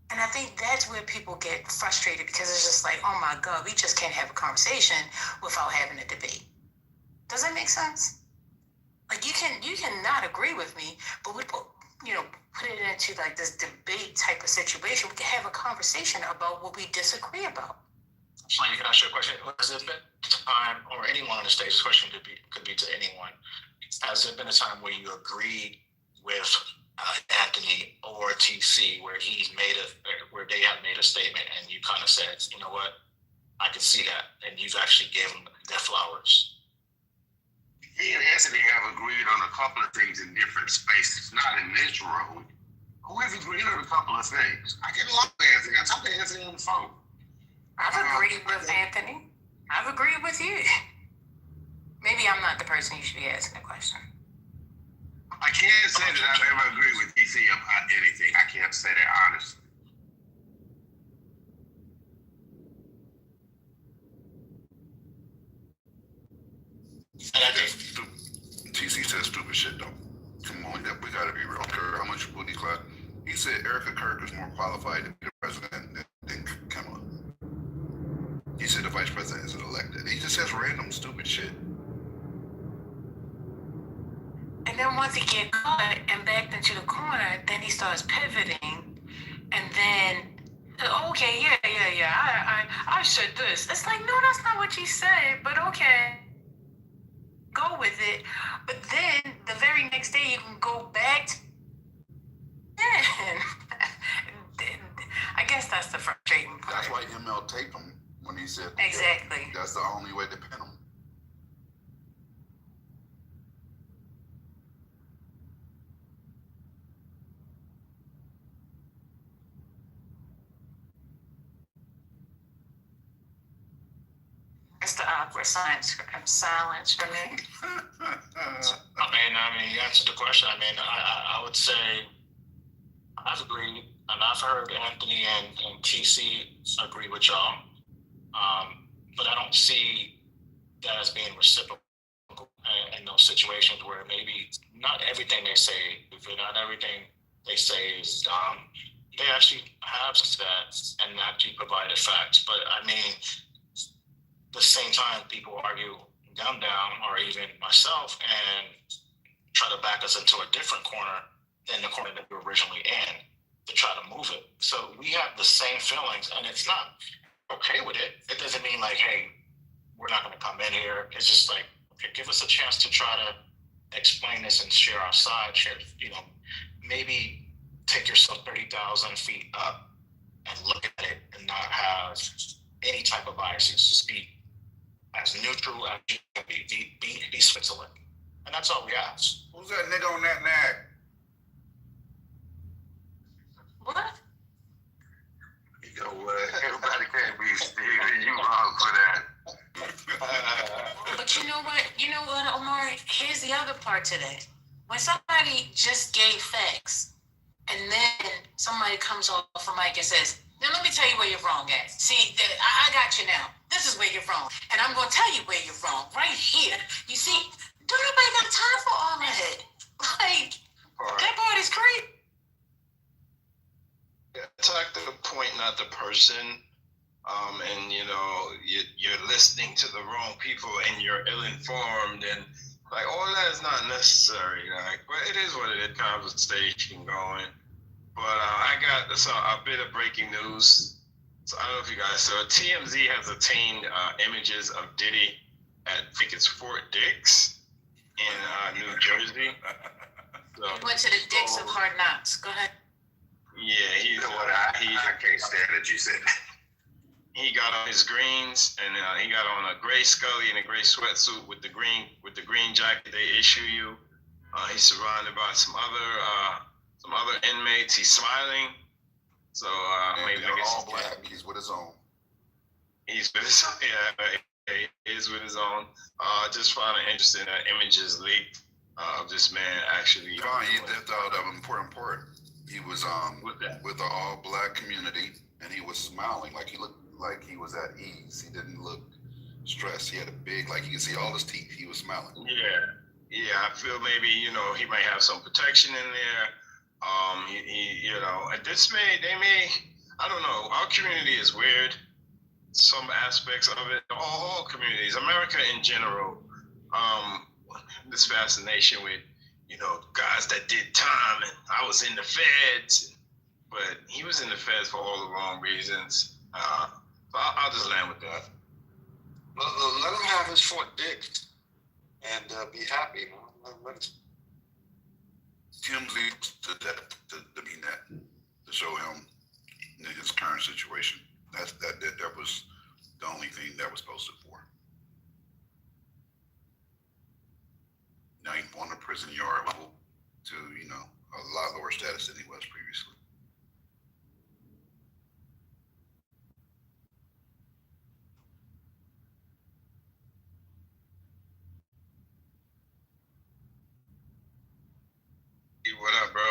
And I think that's where people get frustrated, because it's just like, oh my God, we just can't have a conversation without having a debate. Does that make sense? Like you can not agree with me, but we put it into like this debate type of situation. We can have a conversation about what we disagree about. Can I ask you a question? Has there been time, or anyone on the stage, this question could be to anyone, has there been a time where you agreed with Anthony or TC where where they have made a statement and you kind of said, you know what, I can see that, and you've actually given them their flowers? He and Anthony have agreed on a couple of things in different spaces, not in this room. We've agreed on a couple of things. I get along with Anthony. I talk to Anthony on the phone. I've agreed with Anthony. I've agreed with you. Maybe I'm not the person you should be asking the question. I can't say that I've ever agreed with DC about anything. I can't say that honestly. And I think TC says stupid shit though. Come on, we gotta be real. How much booty clap? He said Erica Kirk is more qualified to be the president than Kamala. He said the vice president isn't elected. He just says random stupid shit. And then once he gets caught and backed into the corner, then he starts pivoting, and then, okay, I said this. It's like, no, that's not what you said, but okay, go with it. But then the very next day you can go back to I guess that's the frustrating part. That's why ML taped him when he said exactly. That's the only way to pin him. It's the awkward silence for me. I mean, you answered the question. I mean, I would say I've agreed, and I've heard Anthony and TC agree with y'all, but I don't see that as being reciprocal in those situations where maybe not everything they say, not everything they say is dumb. They actually have stats and actually provided facts, but I mean, the same time, people argue them down, or even myself, and try to back us into a different corner than the corner that we were originally in to try to move it. So we have the same feelings, and it's not okay with it. It doesn't mean like, hey, we're not going to come in here. It's just like, okay, give us a chance to try to explain this and share our side. Maybe take yourself 30,000 feet up and look at it and not have any type of biases. Just be as neutral as you can be Switzerland. And that's all we ask. Who's that nigga on that nag? What? You know what? Everybody can't be Steve. You wrong for that. But you know what, Omar? Here's the other part to that. When somebody just gave facts, and then somebody comes off a mic and says, now let me tell you where you're wrong at. See, I got you now. This is where you're wrong. And I'm going to tell you where you're wrong. Right here. You see, don't nobody got time for all of that. Like, that part is great. Attack the point, not the person. And you're listening to the wrong people, and you're ill-informed, and like all that is not necessary. Like, but it is what it is. Conversation going. But I got a bit of breaking news. So I don't know if you guys saw. TMZ has obtained images of Diddy at, I think it's Fort Dix in New Jersey. So, He went to the Dicks of Hard Knocks. Go ahead. yeah, You know what? I can't stand that you said that. he got on his greens, and he got on a gray Scully and a gray sweatsuit with the green jacket they issue you. He's surrounded by some other inmates. He's smiling. So maybe they're all black. He's with his own. He's with his he is with his own. Just found it interesting that images leaked of this man actually. That's the important part. He was with the all black community, and he was smiling like he looked like he was at ease. He didn't look stressed. He had a big, like you can see all his teeth. He was smiling. Yeah. I feel maybe he might have some protection in there. They may, I don't know. Our community is weird. Some aspects of it, all communities, America in general. This fascination with, guys that did time, and I was in the feds, but he was in the feds for all the wrong reasons. So I'll just land with that. Let him have his Fort Dix and be happy. TMZ to be that, to show him his current situation. That was the only thing that was posted for. Now he's on the prison yard level to, you know, a lot lower status than he was previously. What up, bro?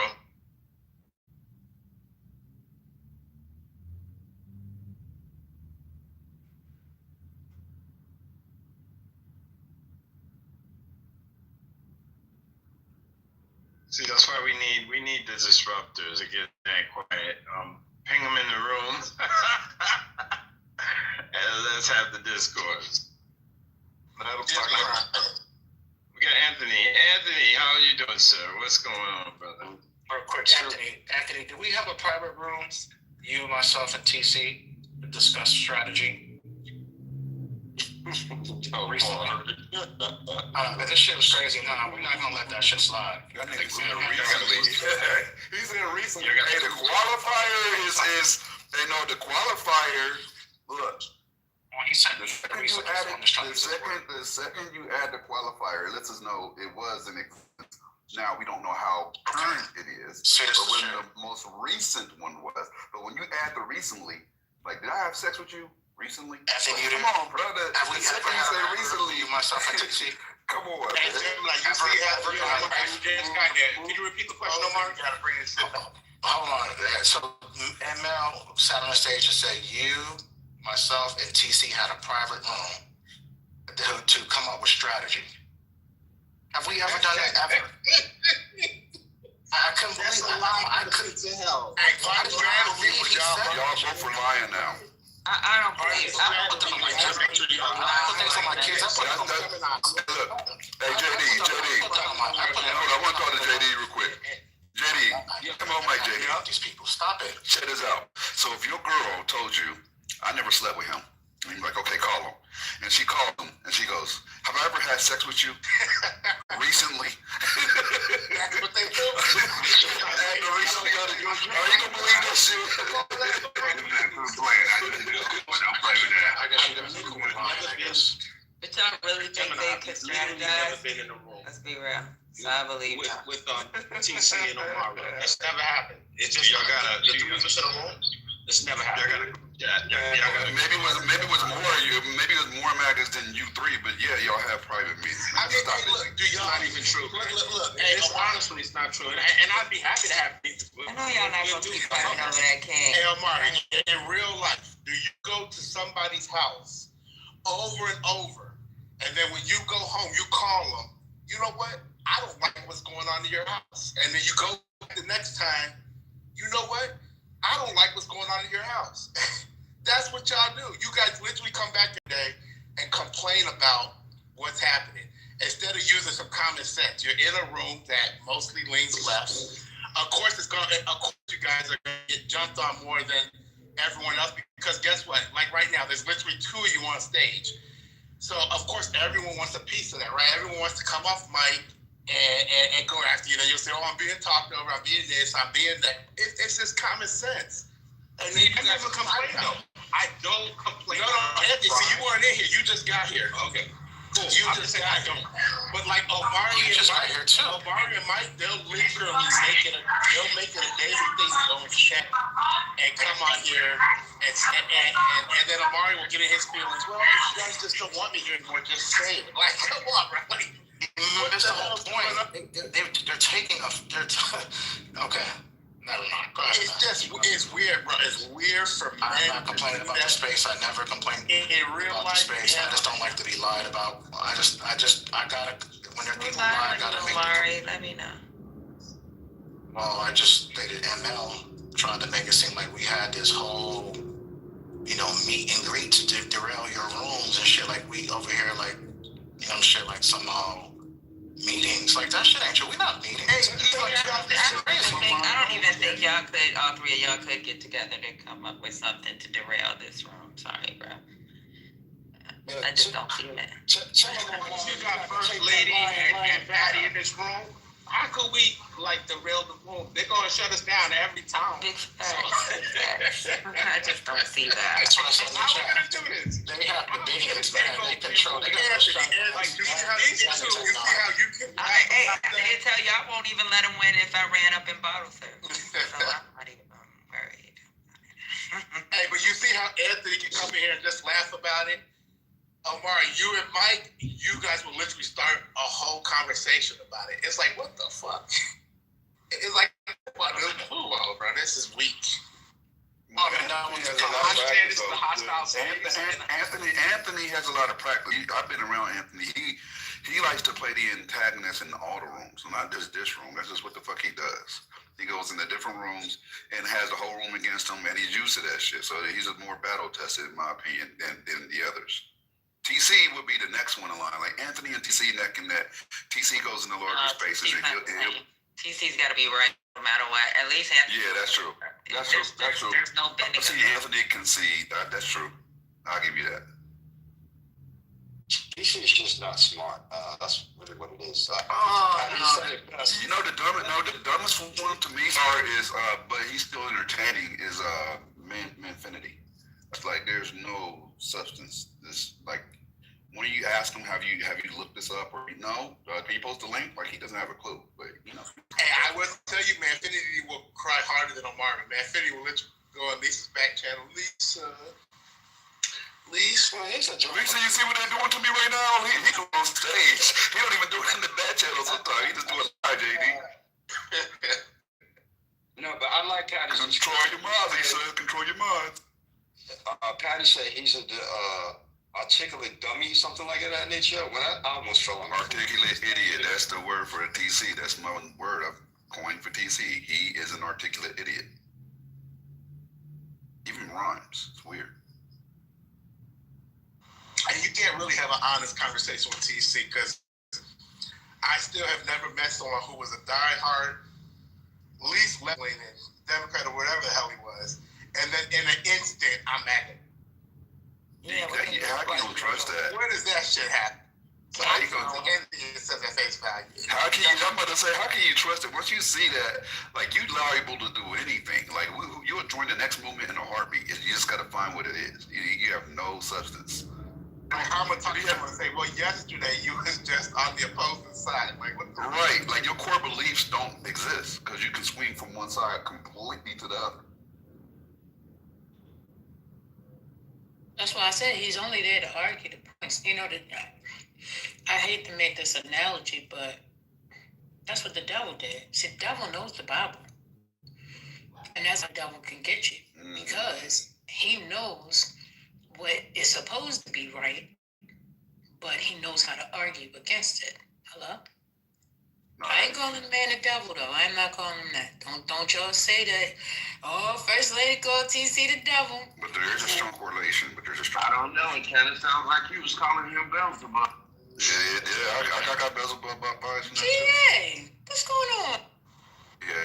See, that's why we need the disruptors to get that quiet. Ping them in the room, and let's have the discourse. We got Anthony. Anthony, how are you doing, sir? What's going on, brother? Real quick, Anthony, do we have a private room? You, myself, and TC to discuss strategy. Recently. This shit was crazy. Nah, we're not gonna let that shit slide. That nigga said recently. He said recently. Hey, the qualifier is they know the qualifier. Look. Well, he said the second you add the qualifier, it lets us know it was an existence. Now we don't know how current it is, or when the most recent one was. But when you add the recently, like, did I have sex with you recently? Come on, brother. The second you say recently, you, myself, and TC. Come on. Like you see, can you repeat the question, Omar? You gotta bring this shit up. Hold on. So ML sat on the stage and said, you, myself, and TC had a private room to come up with strategy. Have we ever done that ever? I couldn't believe it. I couldn't tell. Y'all both for lying now. I don't believe it. I put things on my kids. I put them on my kids. Look, hey, JD. Hold on, I want to talk to JD real quick. JD, come on, Mike, JD. These people, stop it. Check this out. So if your girl told you, I never slept with him, and you're like, okay, call him. And she called him, and she goes, have I ever had sex with you? Recently? That's what they do. Are you gonna believe that shit? Don't play with that. I guess you guys are cool with mine, I guess. But y'all really think they could strategize? Let's be real. So I believe that. With TC and Omar, it's never happened. It's just y'all gotta. The 3% of the room. It's never happened. Maybe it was more you. Maybe it was more Magas than you three. But yeah, y'all have private meetings. I mean, hey, look, it's not even true. Look. Hey, honestly, it's not true. And I'd be happy to have meetings. I know y'all not gonna keep fighting over that king. Hey, Omar, in real life, do you go to somebody's house over and over, and then when you go home, you call them? You know what? I don't like what's going on in your house. And then you go the next time. You know what? I don't like what's going on in your house. That's what y'all do. You guys literally come back today and complain about what's happening instead of using some common sense. You're in a room that mostly leans left. Of course, you guys are going to get jumped on more than everyone else because guess what? Like right now, there's literally 2 of you on stage. So of course, everyone wants a piece of that, right? Everyone wants to come off mic and go after you. Then you'll say, oh, I'm being talked over, I'm being this, I'm being that. It's just common sense. And then I never complain though. I don't complain. No, Anthony, see, you weren't in here. You just got here. Okay. Cool. You just got here. But like Omari and Mike, Omari and Mike, they'll literally make it a daily thing to go and check and come out here and then Omari will get in his feelings. Well, you guys just don't want me here anymore. Just say it. Like, come on, bro. Like, That's the whole point. They're taking okay. Never mind. It's weird, bro. It's weird for me. I'm not complaining about the space. I never complain about the space. I just don't like to be lied about. I gotta, when there are people lie, I gotta make Omari, let me know. Well, I just dated ML, trying to make it seem like we had this whole, meet and greet to derail your rooms and shit. Like we over here, like, shit, like somehow meetings. Like that shit ain't true. We not meeting. I don't even think y'all could, all 3 of y'all could get together to come up with something to derail this room. Sorry, bro. I just don't see it. You got First Lady and Patty in this room. how could we like derail the room? They're gonna shut us down every time. Big facts. I just don't see that. That's what I said in the How are we chat. gonna do this? They have the biggest, man. They control. They got Like, do you see how you can? I tell you, I won't even let him win if I ran up in bottle service. So I'm not even worried. Hey, but you see how Anthony can come in here and just laugh about it? Omari, you and Mike, you guys will literally start a whole conversation about it. It's like, what the fuck? It's like, what the football, bro? This is weak. Anthony has a lot of practice. I've been around Anthony. He likes to play the antagonist in all the rooms, not just this room. That's just what the fuck he does. He goes into different rooms and has the whole room against him, and he's used to that shit. So he's more battle tested, in my opinion, than the others. TC would be the next one in line. Like Anthony and TC neck and neck. TC goes into larger spaces. TC's got to be right no matter what. At least Anthony. Yeah, that's true. That's true. That's true. There's no bending. See, Anthony concede. That's true. I'll give you that. TC is just not smart. That's really what it is. You know, the dumbest one to me is, but he's still entertaining, is Manfinity. It's like there's no substance. This like when you ask him, have you looked this up or no? Can you post the link? Like he doesn't have a clue, but you know. Hey, I will tell you, Manfinity will cry harder than Omari. Manfinity will literally go on Lisa's back channel. Lisa, you see what they're doing to me right now? He goes on stage. He don't even do it in the back channel sometimes. He just do it live, JD. No, but I like Patty. Control your minds, he said. Control your minds. Patty said he's a articulate dummy, something like that nature. When I almost fell on articulate idiot. That's the word for the TC. That's my word I've coined for TC. He is an articulate idiot. Even rhymes. It's weird. And you can't really have an honest conversation with TC because I still have never met someone who was a diehard, least left-leaning Democrat or whatever the hell he was, and then in an instant, I'm at it. Yeah, how can you trust that? Where does that shit happen? So how you going to anything that says at face value? How can you? I'm about to say, how can you trust it? Once you see that, like you liable to do anything. Like you'll join the next movement in a heartbeat. You just got to find what it is. You have no substance. How much time you have to say? Well, yesterday you was just on the opposing side. Like what? Right, like your core beliefs don't exist because you can swing from one side completely to the other. That's why I said he's only there to argue the points. You know, I hate to make this analogy, but that's what the devil did. See, the devil knows the Bible. And that's how the devil can get you. Because he knows what is supposed to be right, but he knows how to argue against it. Hello? I ain't calling the man the devil, though. I'm not calling him that. Don't y'all say that. Oh, First Lady called TC the devil. But there is a strong correlation. I don't know. It kind of sounds like you was calling him Beelzebub. Yeah. I got Beelzebub bias. GA, what's going on? Yeah.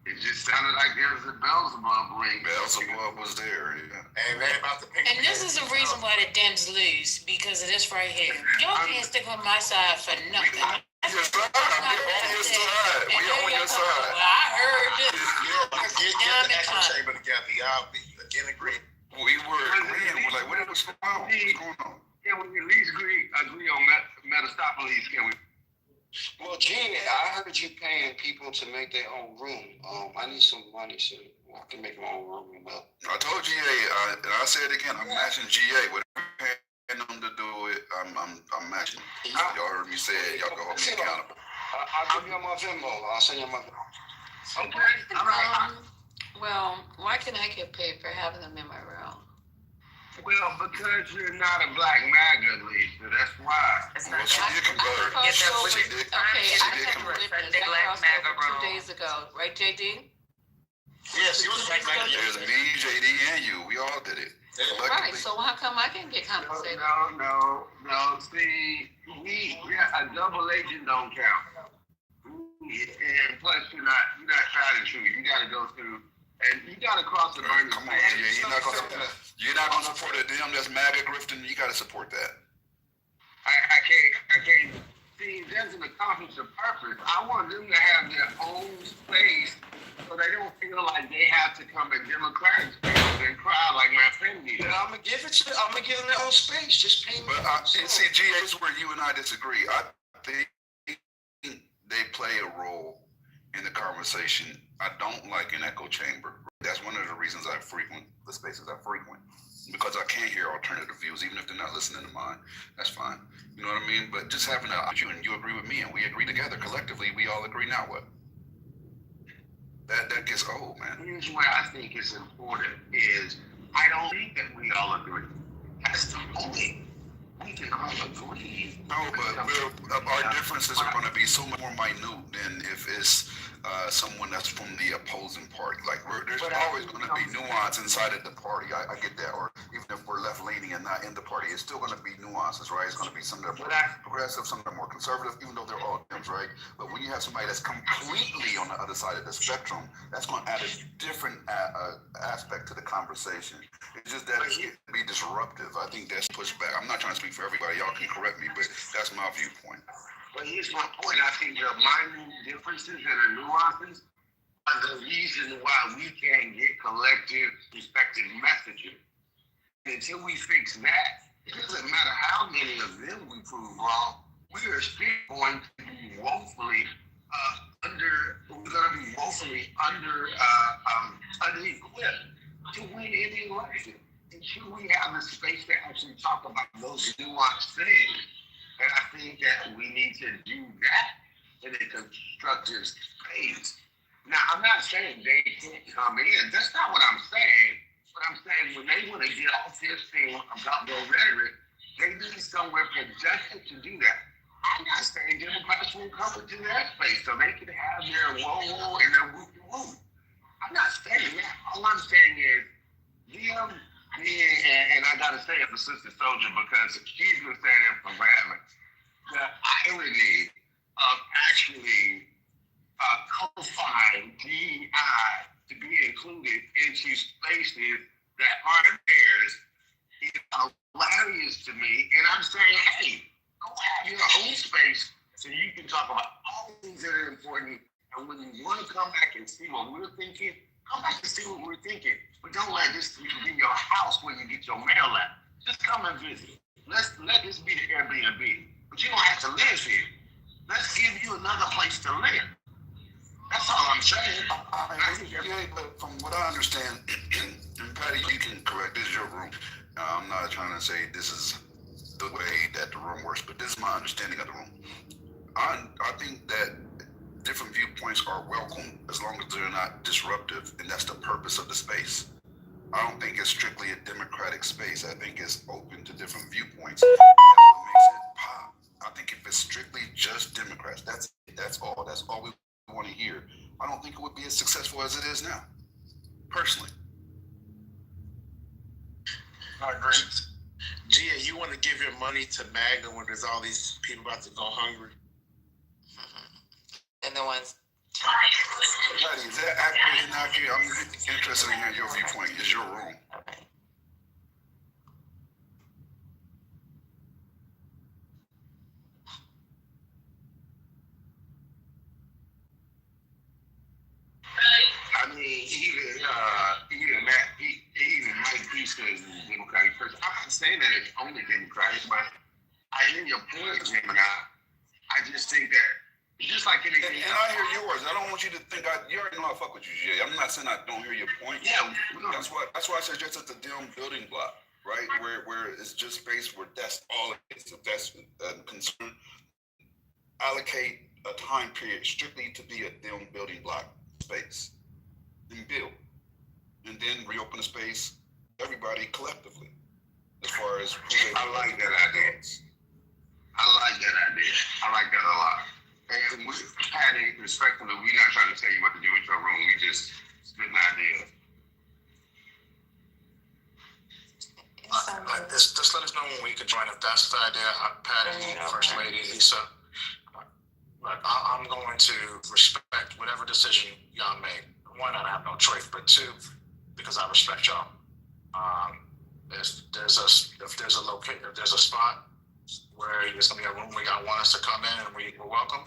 It just sounded like there was a Beelzebub ring. Beelzebub was there, yeah. And they about to pick. And this is the reason why the Dems lose, because of this right here. Y'all can't stick on my side for nothing. We on your side. We on your side. Well, I heard this. Get the echo chamber together. Y'all be in agreement. We were agreeing. We're like, what's going on? What's going on? Can we at least agree on Metastopheles, can we? Well, Gene, I heard you paying people to make their own room. I need some money so I can make my own room. I told GA, and I say it again, I'm matching GA. Whatever I'm paying them to do it, I'm matching. Y'all heard me say it. Y'all go hold me accountable. I'll give you my Venmo. I'll send you my Venmo. Okay. Well, why can I get paid for having them in my room? Well, because you're not a black MAGA, Lisa. That's why. Well, she did convert. Okay, She did I convert. Black MAGA 2 days ago, right, JD? Yes, he was black MAGA. There's me, JD, and you. We all did it. Right, so how come I can get compensated? No. See, a double agent don't count. And plus, you're not tried and true. You got to go through. And you gotta cross the line. Come on, GA. You're not gonna support a damn that's MAGA grifting. You gotta support that. I can't see, it doesn't accomplish the purpose. I want them to have their own space so they don't feel like they have to come in Democratic spaces and cry like my family does. I'm gonna give them their own space. Just pay me. But and see, GA, this is where you and I disagree. I think they play a role in the conversation. I don't like an echo chamber. That's one of the reasons I frequent the spaces I frequent, because I can't hear alternative views, even if they're not listening to mine. That's fine. You know what I mean? But just having you agree with me and we agree together collectively, we all agree now what? That gets old, man. Here's where I think it's important is I don't think that we all agree. That's the point. We can all agree. No, but our differences are going to be so much more minute than if it's someone that's from the opposing party. Like there's always going to be nuance inside of the party. I get that. Or even if we're left leaning and not in the party, it's still going to be nuances, right? It's going to be some that are more progressive, some that are more conservative, even though they're all Dems, right? But when you have somebody that's completely on the other side of the spectrum, that's going to add a different aspect to the conversation. It's just that it's going to be disruptive. I think that's pushback. I'm not trying to speak for everybody. Y'all can correct me, but that's my viewpoint. But here's my point. I think the minor differences and the nuances are the reason why we can't get collective, respective messaging. Until we fix that, it doesn't matter how many of them we prove wrong, we are still going to be woefully under-equipped to win any election. Until we have the space to actually talk about those nuanced things. And I think that we need to do that in a constructive space. Now, I'm not saying they can't come in. That's not what I'm saying. But I'm saying when they want to get off this thing about their rhetoric, they need somewhere projected to do that. I'm not saying Democrats will come into that space so they can have their whoa and their whoop-de-whoop. I'm not saying that. All I'm saying is them being, and I got to say it for Sister Soldier because she's been saying it forever. The irony of actually co-finding DEI to be included into spaces that aren't theirs is hilarious to me. And I'm saying, hey, go have your own space so you can talk about all things that are important. And when you want to come back and see what we're thinking, come back and see what we're thinking. But don't let this be your house where you get your mail at. Just come and visit. Let this be the Airbnb. But you don't have to live here. Let's give you another place to live. That's all I'm saying. But from what I understand, and Patty, you can correct, this is your room. I'm not trying to say this is the way that the room works, but this is my understanding of the room. I think that different viewpoints are welcome as long as they're not disruptive, and that's the purpose of the space. I don't think it's strictly a democratic space. I think it's open to different viewpoints. That's what makes it pop. I think if it's strictly just Democrats, that's all we want to hear. I don't think it would be as successful as it is now, personally. I agree. Gia, you want to give your money to MAGA when there's all these people about to go hungry? And the ones. Patty, is that accurate or inaccurate? I'm interested in hearing your viewpoint. It's your room. Okay. I mean, even Mike Pence is a Democratic person. I'm not saying that it's only Democratic, but I hear your point, Gemini. I just think that just like anything. And I hear yours. I don't want you to think you already know I fuck with you, Jay. I'm not saying I don't hear your point. Yeah, that's why I said just at the dim building block, right? Where it's just space where that's all it is. If that's a concern, allocate a time period strictly to be a dim building block space. Then build. And then reopen the space, everybody collectively. As far as I like that idea. I like that idea. I like that a lot. And Patty, respectfully, we're not trying to tell you what to do with your room. We just spit an idea. Just let us know when we can join. If that's the idea, Patty, First Lady, Lisa. But I'm going to respect whatever decision y'all make. One, I have no choice, but two, because I respect y'all. If there's a spot where there's gonna be a room where y'all want us to come in and we're welcome,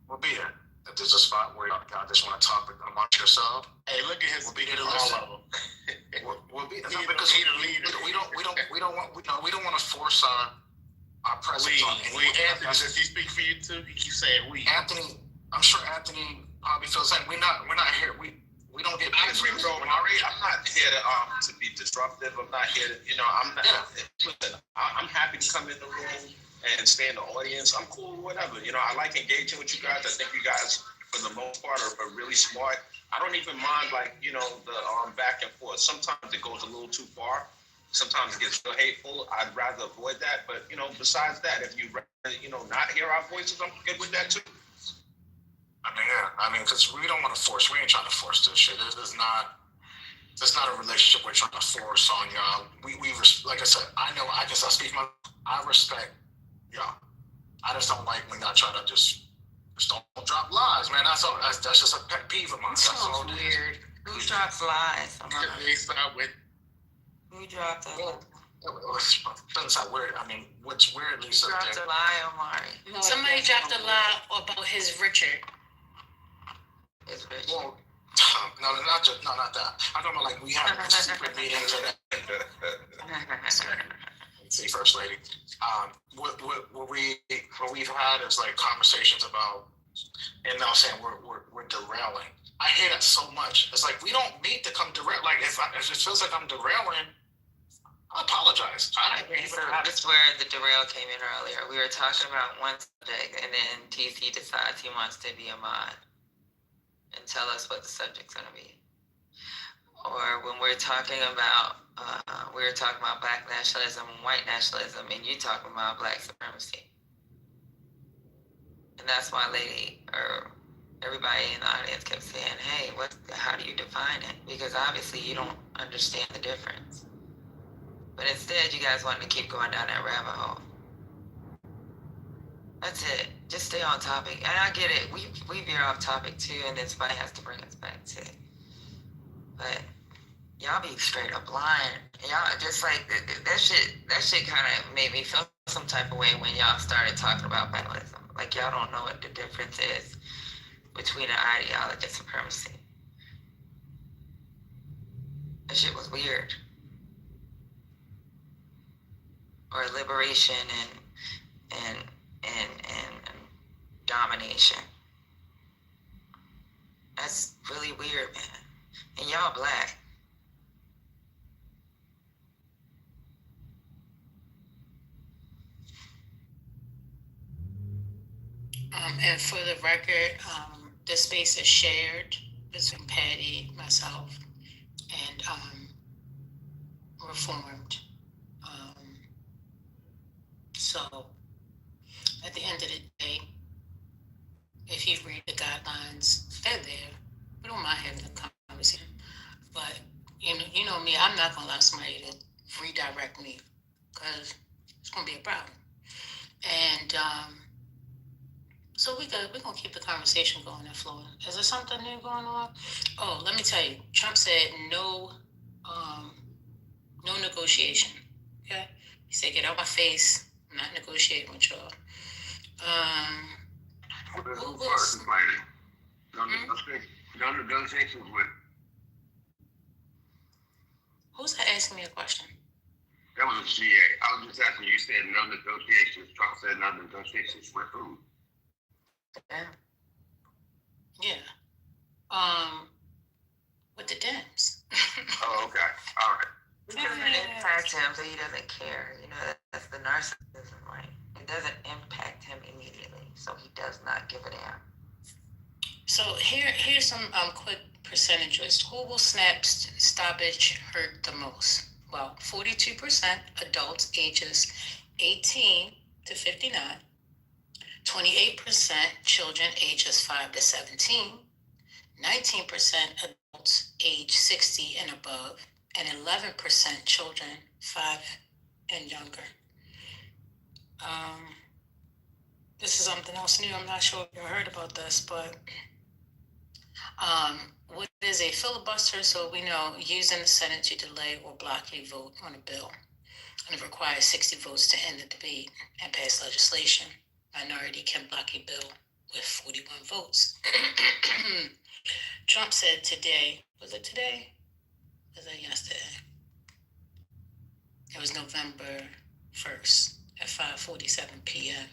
we'll be there. If there's a spot where y'all just want to talk amongst yourself, Hey, look at his we'll be there to all listen. of them. We'll be there because we don't want to force our presence on anyone. Anthony, does he speak for you too? You keep saying we. Anthony, I'm sure Anthony probably feels like we're not here. We don't get paid. I'm not here to be disruptive. I'm not here to, I'm not. Listen, I'm happy to come in the room and stay in the audience. I'm cool, whatever. I like engaging with you guys. I think you guys, for the most part, are really smart. I don't even mind, the back and forth. Sometimes it goes a little too far. Sometimes it gets real hateful. I'd rather avoid that. But, besides that, if you rather, not hear our voices, I'm good with that too. Because we don't want to force. We ain't trying to force this shit. It's not a relationship we're trying to force on y'all. We like I said, I speak I respect y'all. I just don't like when y'all try to just don't drop lies, man. That's all. That's just a pet peeve of mine. That's all. Weird. Who drops lies? They start with. Who dropped a lie? It doesn't sound weird. What's weird, Lisa? Who dropped a lie, Omari? No, somebody dropped a lie about his Richard. Well, not that. I'm talking about we have secret meetings and see, First Lady. What we've had is conversations about, and now saying we're derailing. I hear that so much. It's we don't need to come derail. If it feels like I'm derailing, I apologize. Okay, so that's where the derail came in earlier. We were talking about one subject, and then TC decides he wants to be a mod and tell us what the subject's going to be. Or when we're talking about, black nationalism and white nationalism, and you're talking about black supremacy. And that's why everybody in the audience kept saying, hey, how do you define it? Because obviously you don't understand the difference. But instead, you guys want to keep going down that rabbit hole. That's it. Just stay on topic. And I get it. We veer off topic too, and then somebody has to bring us back to it. But y'all be straight up lying. Y'all just that shit kind of made me feel some type of way when y'all started talking about vandalism. Y'all don't know what the difference is between an ideology and supremacy. That shit was weird. Or liberation and domination. That's really weird, man. And y'all black. And for the record, this space is shared between Patty, myself, and Reformed. So, at the end of the day, if you read the guidelines, they're there. We don't mind having a conversation. But, you know me, I'm not going to allow somebody to redirect me because it's going to be a problem. And so we're going to keep the conversation going and flowing. Is there something new going on? Oh, let me tell you. Trump said no negotiation. Okay? He said, get out my face. I'm not negotiating with y'all. Who was complaining? No negotiations with. Who's that asking me a question? That was a GA. I was just asking you. You said no negotiations. Trump said no negotiations with who? Yeah. With the Dems. Oh, okay. All right. It doesn't impact him, so he doesn't care. That's the narcissism, right? It doesn't impact him immediately, so he does not give a damn. So here's some quick percentages. Who will SNAP stoppage hurt the most? Well, 42% adults ages 18 to 59, 28% children ages 5 to 17, 19% adults age 60 and above, and 11% children 5 and younger. This is something else new. I'm not sure if you heard about this, but what is a filibuster? So we know using the Senate to delay or block a vote on a bill. It requires 60 votes to end the debate and pass legislation. Minority can block a bill with 41 votes. Trump said today, was it today? Was it yesterday? It was November 1st at 5:47 p.m.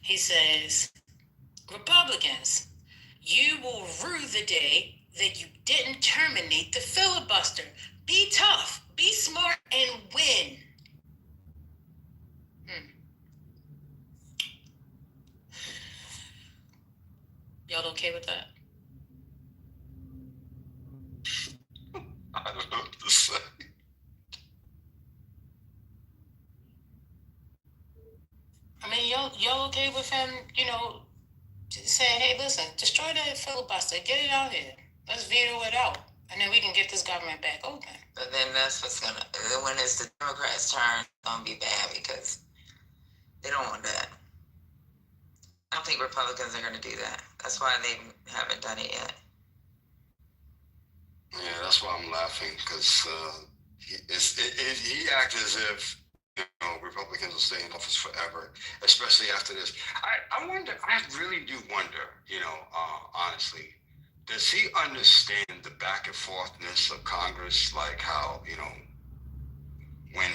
He says, Republicans, you will rue the day that you didn't terminate the filibuster. Be tough, be smart, and win. Y'all okay with that? I don't know what to say. I mean, y'all okay with him, saying, hey, listen, destroy that filibuster, get it out here. Let's veto it out. And then we can get this government back open. But then that's when it's the Democrats' turn, it's gonna be bad because they don't want that. I don't think Republicans are gonna do that. That's why they haven't done it yet. Yeah, that's why I'm laughing, because he acts as if Republicans will stay in office forever, especially after this. I wonder. I really do wonder. Honestly, does he understand the back and forthness of Congress? Like how when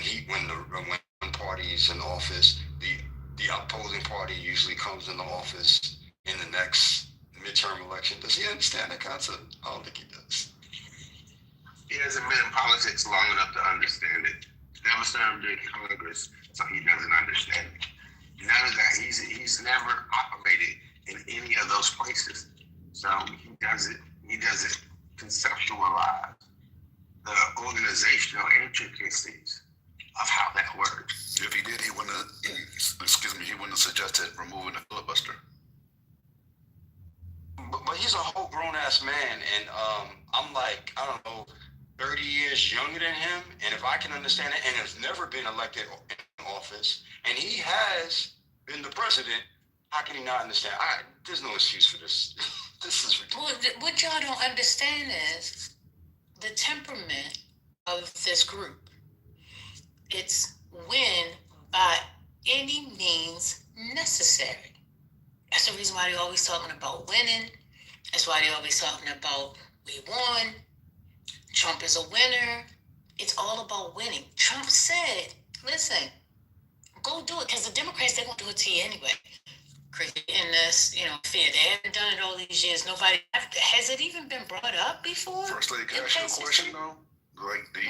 one party is in office, the opposing party usually comes into office in the next midterm election. Does he understand that concept? I don't think he does. He hasn't been in politics long enough to understand it. Never served in Congress, so he doesn't understand it. None of that. He's never operated in any of those places. So he doesn't conceptualize the organizational intricacies of how that works. If he did, he wouldn't have suggested removing the filibuster. But he's a whole grown-ass man, and I'm like, I don't know, 30 years younger than him, and if I can understand it, and has never been elected in office, and he has been the president, how can he not understand? There's no excuse for this. This is ridiculous. Well, what y'all don't understand is the temperament of this group. It's win by any means necessary. That's the reason why they're always talking about winning. That's why they're always talking about we won. Trump is a winner. It's all about winning. Trump said, listen, go do it, because the Democrats, they're going to do it to you anyway. Creating this, fear. They haven't done it all these years. Nobody, has it even been brought up before? First Lady, can I ask you a question, though? Like, do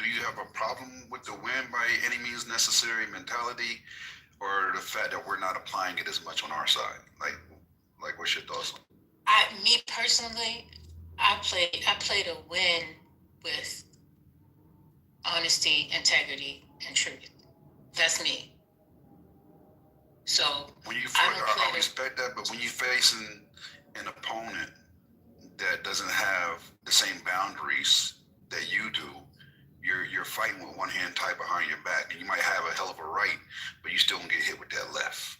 you have a problem with the win by any means necessary mentality, or the fact that we're not applying it as much on our side? Like what's your thoughts on it? Me personally, I play to win with honesty, integrity, and truth. That's me. So when you I respect that, but when you face an opponent that doesn't have the same boundaries that you do, you're fighting with one hand tied behind your back, and you might have a hell of a right, but you still gonna get hit with that left.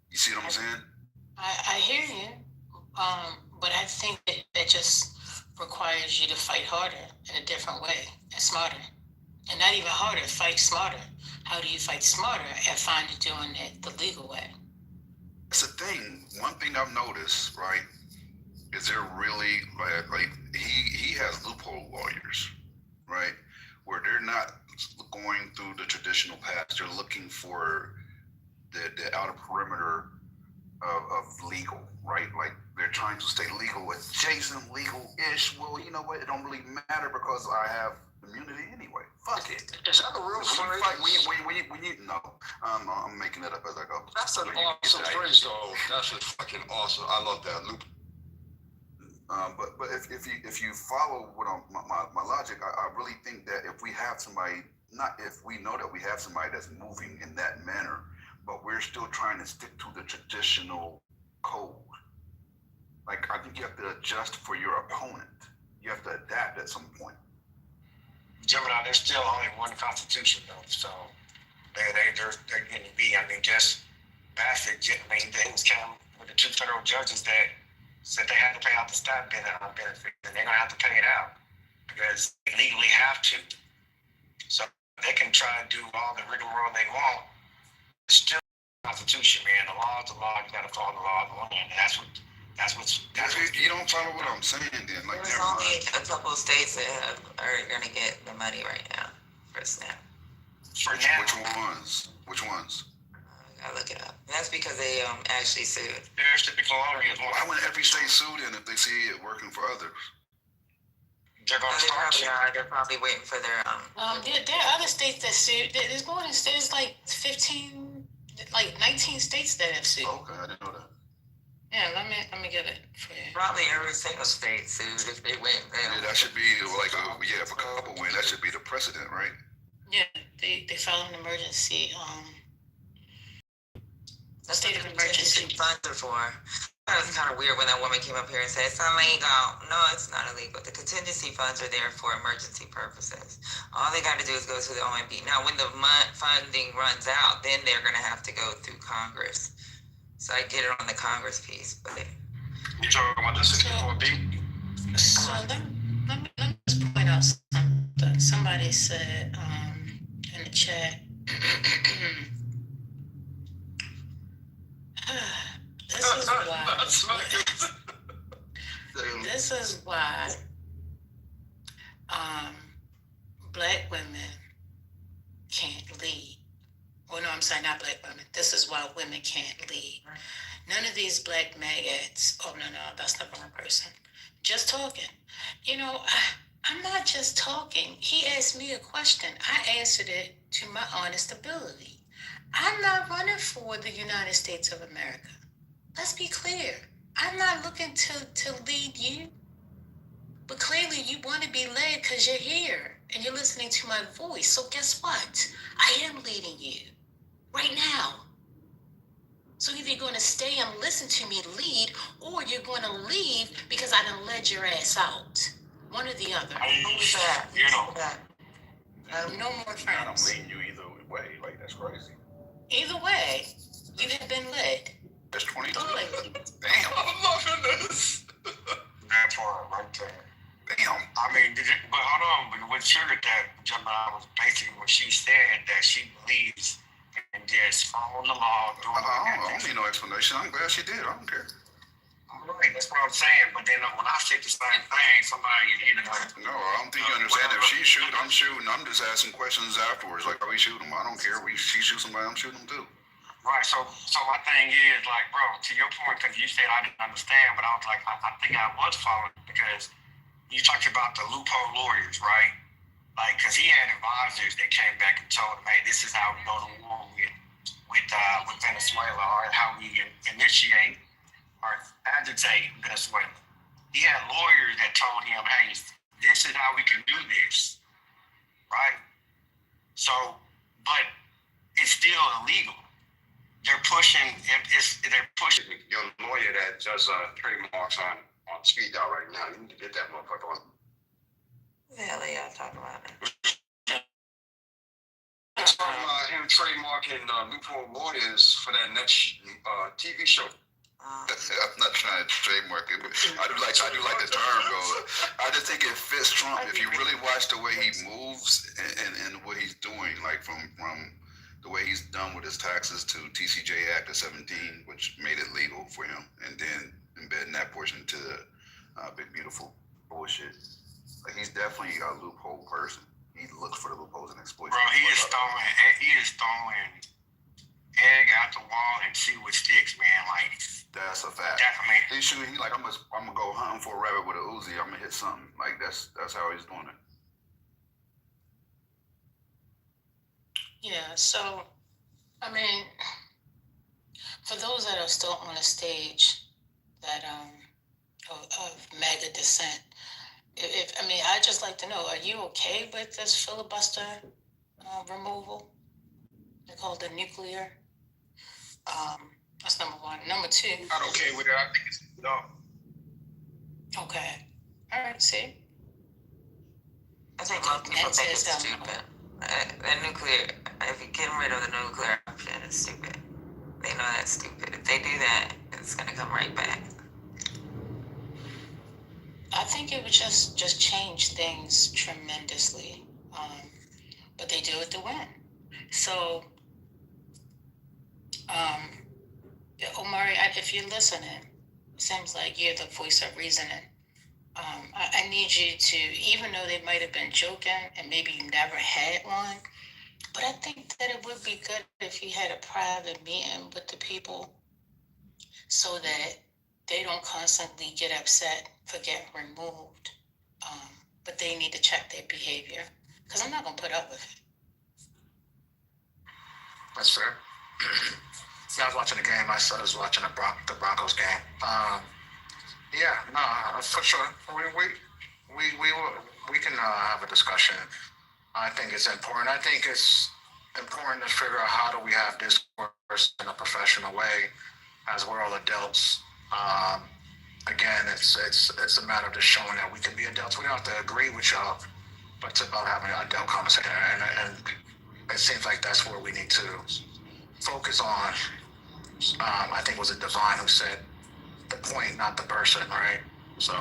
You see what I'm saying? I hear you, but I think that just requires you to fight harder in a different way and smarter, and not even harder. Fight smarter. How do you fight smarter and find doing it the legal way? It's a thing. One thing I've noticed, right, is there really like he has loophole lawyers, right, where they're not going through the traditional path. They're looking for the outer perimeter of legal, right? Like they're trying to stay legal, adjacent, legal-ish. Well, you know what? It don't really matter because I have immunity anyway. Fuck it. Is that a real phrase? No, I'm making it up as I go. That's an awesome phrase, though. That's fucking awesome. I love that. Loop. But if you follow what my logic, I really think that if we have somebody, not if we know that we have somebody that's moving in that manner, but we're still trying to stick to the traditional code. Like, I think you have to adjust for your opponent. You have to adapt at some point. Gemini, there's still only one constitution, though, so they're getting beat. I mean, just Bassett, things came with the two federal judges that said they had to pay out the staff benefit, and they're gonna have to pay it out because they legally have to. So They can try to do all the rigmarole they want. It's still the Constitution, man. The law is the law. You got to follow the law of the land. You don't follow what I'm saying, then. Like, there's only a couple of states that are going to get the money right now for SNAP. Which ones? I look it up. That's because they actually sued. Why wouldn't every state sue then if they see it working for others? They're probably waiting for their there are other states that sued. There's more than there's like 19 states that have sued. Okay, I didn't know that. Yeah, let me get it for you. Probably every single state sued if they win. Yeah, that should be like if a couple win, that should be the precedent, right? Yeah, they filed an emergency state of emergency. Funds are for. That was kind of weird when that woman came up here and said it's illegal. No, it's not illegal. The contingency funds are there for emergency purposes. All they got to do is go to the OMB. Now, when the funding runs out, then they're going to have to go through Congress. So I get it on the Congress piece, but you talking about the 64B? So let me just point out something. Somebody said in the chat. This is why black women can't lead. Well, no, I'm sorry, not black women. This is why women can't lead. None of these black maggots. Oh, no, that's not the wrong person. Just talking. I'm not just talking. He asked me a question. I answered it to my honest ability. I'm not running for the United States of America. Let's be clear. I'm not looking to lead you. But clearly you want to be led because you're here and you're listening to my voice. So guess what? I am leading you right now. So either you're going to stay and listen to me lead, or you're going to leave because I done led your ass out. One or the other. No more friends. I don't lead you either way. Like, that's crazy. Either way, you have been led. That's 22. Damn. I'm loving this. That part right there. Damn. I mean, but hold on. But what triggered that, Jamal, was basically when she said that she believes and just following the law. I don't need no explanation. I'm glad she did. I don't care. Right, that's what I'm saying. But then when I said the same thing, somebody, No, I don't think you understand. If she shoot, I'm shooting. I'm just asking questions afterwards. Like, are we shooting them? I don't care. She shoot somebody, I'm shooting them too. Right, so my thing is, like, bro, to your point, because you said I didn't understand, but I was like, I think I was following because you talked about the loophole lawyers, right? Like, because he had advisors that came back and told him, hey, this is how we go to war with Venezuela, or how we initiate or agitate Venezuela. He had lawyers that told him, hey, this is how we can do this, right? So, but it's still illegal. They're pushing. Your lawyer that does trademarks on speed dial right now. You need to get that motherfucker on. What the hell are y'all talking about? It's from him trademarking loophole lawyers for that next TV show. I'm not trying to trademark it, but I do like the term though. I just think it fits Trump. If you really watch the way he moves and what he's doing, like from the way he's done with his taxes to TCJ Act of 17, which made it legal for him, and then embedding that portion to the big beautiful bullshit. Like, he's definitely a loophole person. He looks for the loopholes and exploits. Bro, he is throwing egg out the wall and see what sticks, man. Like, that's a fact. Definitely. He's shooting. He's like, I'm gonna go hunting for a rabbit with a Uzi. I'm gonna hit something. Like, that's how he's doing it. Yeah, so, I mean, for those that are still on the stage that of MAGA dissent, I'd just like to know, are you okay with this filibuster removal? They call it the nuclear. That's number one. Number two. Not okay with it. I think it's no. Okay. All right, see? I think most people think it's stupid. The nuclear, if you're getting rid of the nuclear option, it's stupid. They know that's stupid. If they do that, it's going to come right back. I think it would just change things tremendously. But they do it to win. So, Omari, if you're listening, it seems like you're the voice of reasoning. I need you to, even though they might have been joking and maybe you never had one, but I think that it would be good if you had a private meeting with the people so that they don't constantly get upset for getting removed. But they need to check their behavior, because I'm not going to put up with it. That's fair. Yeah, I was watching the game. I was watching the Broncos game. For sure. We can have a discussion. I think it's important. I think it's important to figure out how do we have discourse in a professional way, as we're all adults. Again, it's a matter of just showing that we can be adults. We don't have to agree with y'all, but it's about having an adult conversation. And it seems like that's where we need to focus on. I think it was a Divine who said the point, not the person, right? So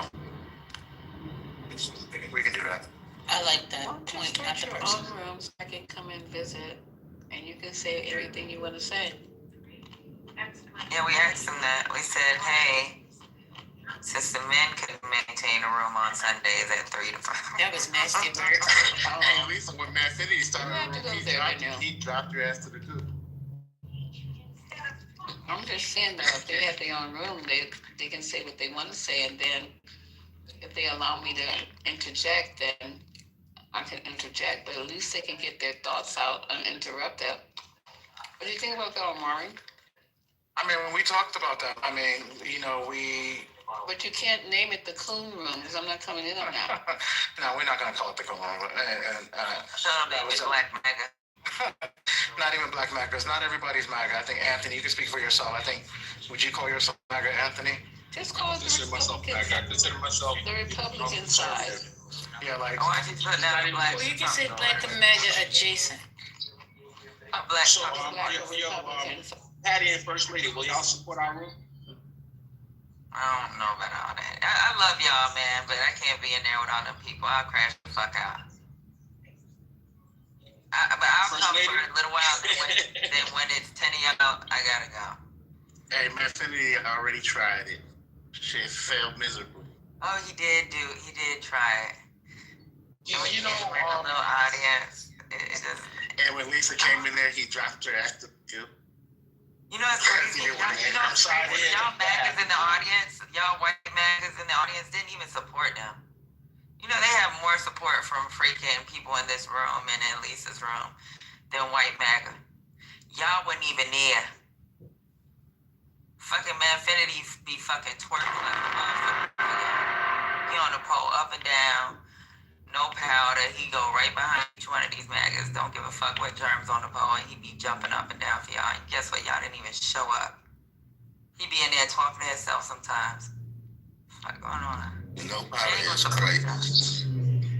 we can do that. I like that Point, not the person. Own rooms, I can come and visit, and you can say everything you want to say. Yeah, we asked them that. We said, hey, since the men could maintain a room on Sundays at 3 to 5. That was nasty work. Hey, Lisa, when Man City started, he dropped your ass to the goo. I'm just saying that if they have their own room, they can say what they want to say, and then if they allow me to interject, then I can interject, but at least they can get their thoughts out uninterrupted. What do you think about that, Omari? I mean, when we talked about that, But you can't name it the Coon Room, because I'm not coming in on that. No, we're not going to call it the Coon Room. That was Black MAGA. Not even Black MAGA. Not everybody's MAGA. I think, Anthony, you can speak for yourself. Would you call yourself MAGA, Anthony? Just call it consider myself MAGA. I consider myself the Republican side. Yeah, like. Why don't you put down Black? Well, you can say Black and MAGA adjacent. Black. So, Patty and First Lady, will y'all support our room? I don't know about all that. I love y'all, man, but I can't be in there with all them people. I'll crash the fuck out. But I'll come for a little while. Then when it's 10 of y'all, I gotta go. Hey, Man City already tried it. Shit failed miserably. Oh, he did try it. You know, a little audience. It just. And when Lisa came in there, he dropped her ass to the goo. You know what's crazy? Y'all MAGAs in the audience, y'all white MAGAs in the audience didn't even support them. You know, they have more support from freaking people in this room and in Lisa's room than white MAGA. Y'all wasn't even near. Fucking Manfinity be fucking twerking like a motherfucker. He on the pole up and down, no powder. He go right behind each one of these MAGAs. Don't give a fuck what germs on the pole, and he be jumping up and down for y'all. And guess what? Y'all didn't even show up. He be in there talking to himself sometimes. What's going on? No powder is great.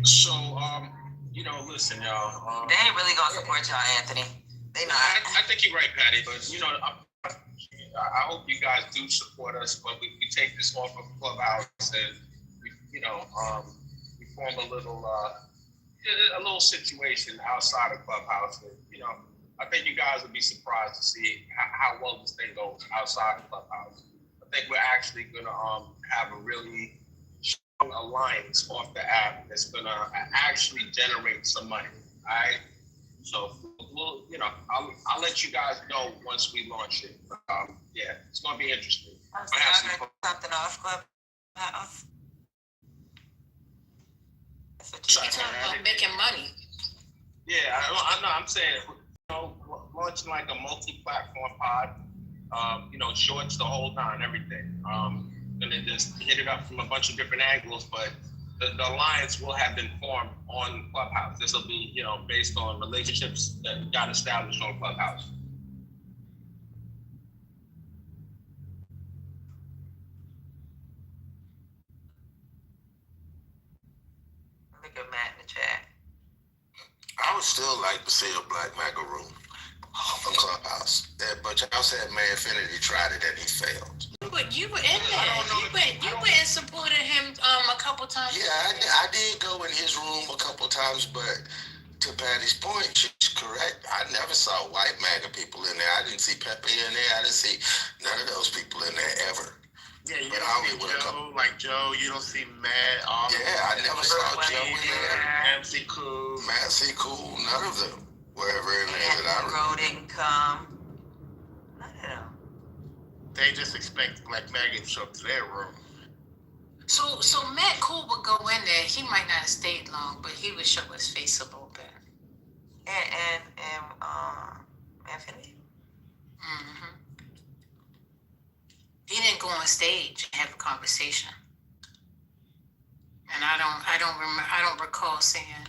So, listen, y'all. They ain't really gonna support y'all, Anthony. They not. I think you're right, Patty, but, I hope you guys do support us, but we take this off of Clubhouse and, we form a little situation outside of Clubhouse. And, I think you guys would be surprised to see how well this thing goes outside of Clubhouse. I think we're actually going to have a really strong alliance off the app that's going to actually generate some money. All right. So I'll let you guys know once we launch it. It's going to be interesting. Something off Clubhouse. You're talking about making money. Yeah, I know. I'm saying, launching like a multi-platform pod, shorts, the whole nine, everything. And then just hit it up from a bunch of different angles, but the alliance will have been formed on Clubhouse. This will be, based on relationships that got established on Clubhouse. Look at Matt in the chat. I would still like to see a Black MAGA room on Clubhouse. But y'all said Manfinity tried it and he failed. But you were in there. You went and supported him a couple times. Yeah, I did go in his room a couple times, but to Patty's point, she's correct. I never saw white MAGA people in there. I didn't see Pepe in there. I didn't see none of those people in there ever. Yeah, you But don't see Joe, like Joe, you don't see Matt. I never saw Joe in there. MC Cool. None of them were ever in there that I remember. Didn't come. None of them. They just expect Black Maggie to show up to their room. So Matt Cool would go in there. He might not have stayed long, but he would show his face a little bit. And Anthony. Mm-hmm. He didn't go on stage and have a conversation. And I don't recall seeing.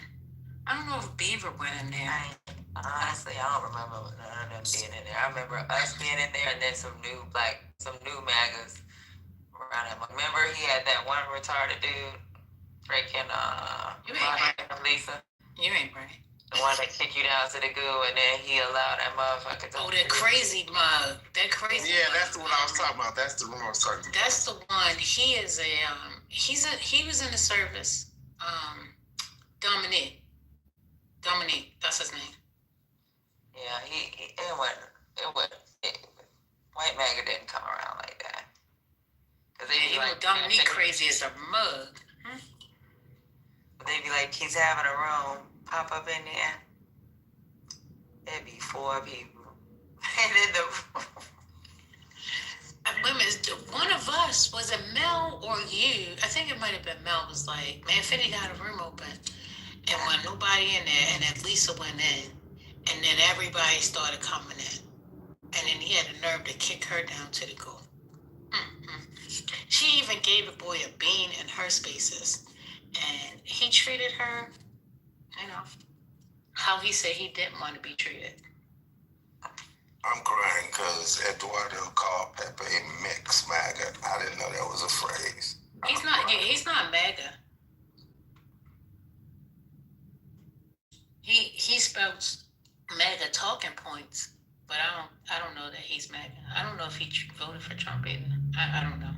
I don't know if Beaver went in there. Honestly, I don't remember none of them being in there. I remember us being in there and then some new MAGAs around him. Remember he had that one retarded dude freaking You ain't right. Lisa. You ain't right. The one that kicked you down to the goo and then he allowed that motherfucker to. Oh, that crazy mug. That crazy. Yeah, that's the one I was talking about. That's the one I was talking about. That's the one. He is he was in the service. Dominique, that's his name. Yeah, White MAGA didn't come around like that. Cause they know Dominique crazy as a mug. But they'd be like, he's having a room, pop up in there. It'd be 4 people. And then one of us, was it Mel or you? I think it might have been Mel, was like, man, Finny got a room open. And when nobody in there, and then Lisa went in, and then everybody started coming in. And then he had the nerve to kick her down to the goo. She even gave the boy a bean in her spaces. And he treated her, how he said he didn't want to be treated. I'm crying because Eduardo called Pepe Mix MAGA. I didn't know that was a phrase. He's not MAGA. He spells MAGA talking points, but I don't know that he's MAGA. I don't know if he voted for Trump either. I don't know.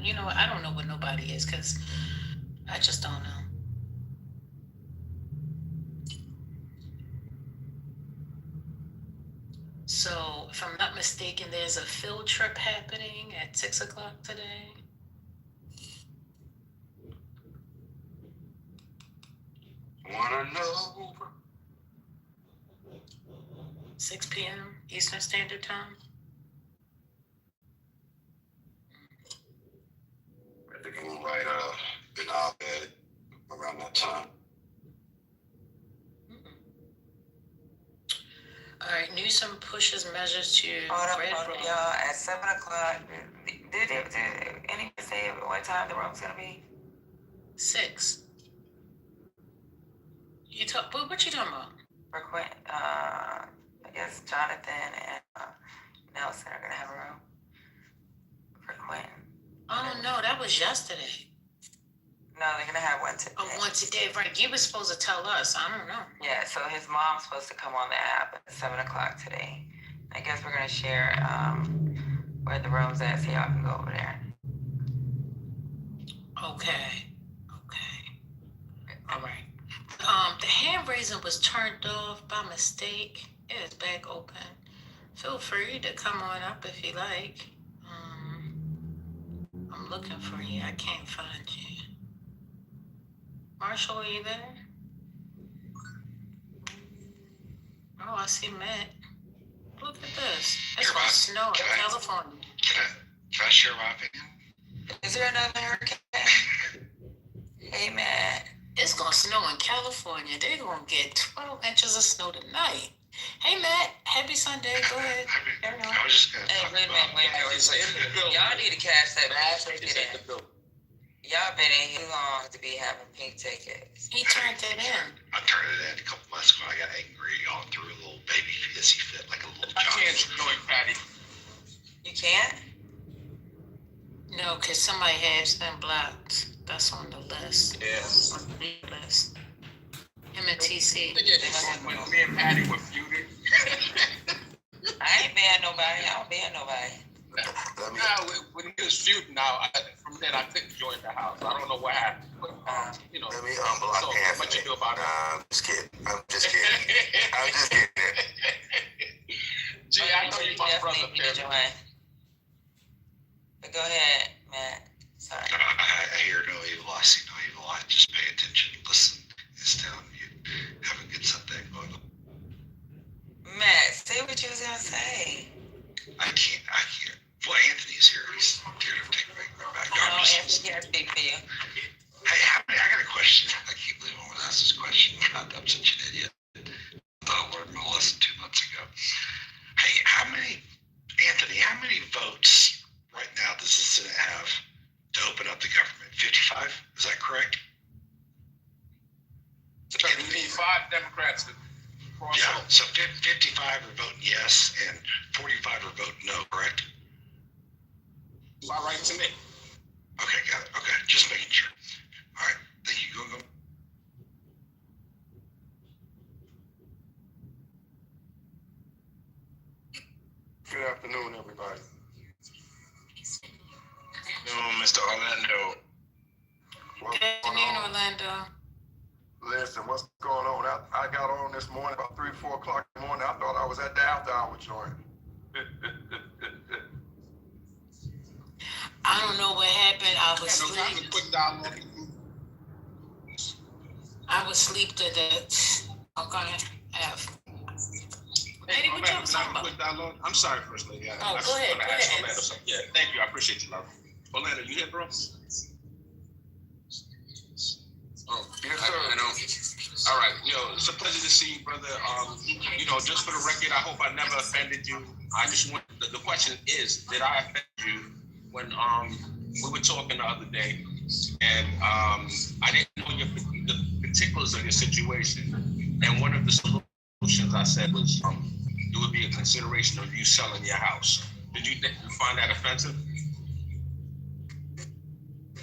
You know what? I don't know what nobody is because I just don't know. So, if I'm not mistaken, there's a field trip happening at 6 o'clock today. Wanna know? 6 p.m. Eastern Standard Time. I think I'm gonna write an op-ed around that time. All right, Newsom pushes measures to red roll. Y'all, at 7 o'clock, did anyone say what time the room's gonna be? 6. What you talking about? For Quinn, I guess Jonathan and Nelson are gonna have a room for Quentin. Oh no, that was yesterday. No, they're gonna have one today. Oh, one today, right? You were supposed to tell us. I don't know. Yeah, so his mom's supposed to come on the app at 7 o'clock today. I guess we're gonna share where the room's at, so y'all can go over there. Okay. All right. The hand raising was turned off by mistake. It is back open. Feel free to come on up if you like. I'm looking for you. I can't find you. Marshall, are you there? Oh, I see Matt. Look at this. It's gonna snow in California. Can I share my opinion? Is there another hurricane? Hey, Matt. It's gonna snow in California. They're gonna get 12 inches of snow tonight. Hey, Matt. Happy Sunday. Go ahead. I was just gonna talk wait a minute. Y'all need to catch that ticket in. Y'all been in here long to be having pink tickets. He turned it in. I turned it in a couple months ago. I got angry. Y'all threw a little baby hissy fit like a little child. I can't join Patty. You can't? No, because somebody has been blocked. That's on the list. Yes. On the list. Him and TC. When me and Patty were feuding. I ain't ban nobody. I don't ban nobody. When he was feuding from then I couldn't join the house. I don't know what happened. But, Let me unblock Anthony. What you do about it? I'm just kidding. just kidding. Gee, I know you my brother, Kevin. But go ahead, Matt. Sorry. I hear no evil. I see no evil. I just pay attention, listen, it's telling you. Have a good Sunday. Matt, say what you was gonna say. I can't. Well, Anthony's here. He's here to take me back. Oh, Anthony can't speak for you. Hey, I got a question. I can't believe I was asked this question. God, I'm such an idiot. I thought I learned my lesson 2 months ago. Hey, Anthony, how many votes right now does the Senate have to open up the government? 55? Is that correct? So we need 5 Democrats to cross Yeah, over. so 55 are voting yes and 45 are voting no, correct? All right to me. Okay, got it. Okay, just making sure. All right, thank you. Go. Good afternoon, everybody. No, Mr. Orlando. What's Good going afternoon, on? Orlando. Listen, what's going on? I got on this morning about 3 or 4 o'clock in the morning. I thought I was at the after hour joint. I don't know what happened. I was asleep. I was asleep to the. Okay. Lady, what you was talking about? I'm sorry, First Lady. Oh, go ahead. Orlando something. Yeah, thank you. I appreciate you, love. Orlando, you here, bro? Oh, yes, sir. I know. All right, it's a pleasure to see you, brother. Just for the record, I hope I never offended you. I just want the question is, did I offend you when we were talking the other day, and I didn't know the particulars of your situation, and one of the solutions I said was it would be a consideration of you selling your house. Did you find that offensive?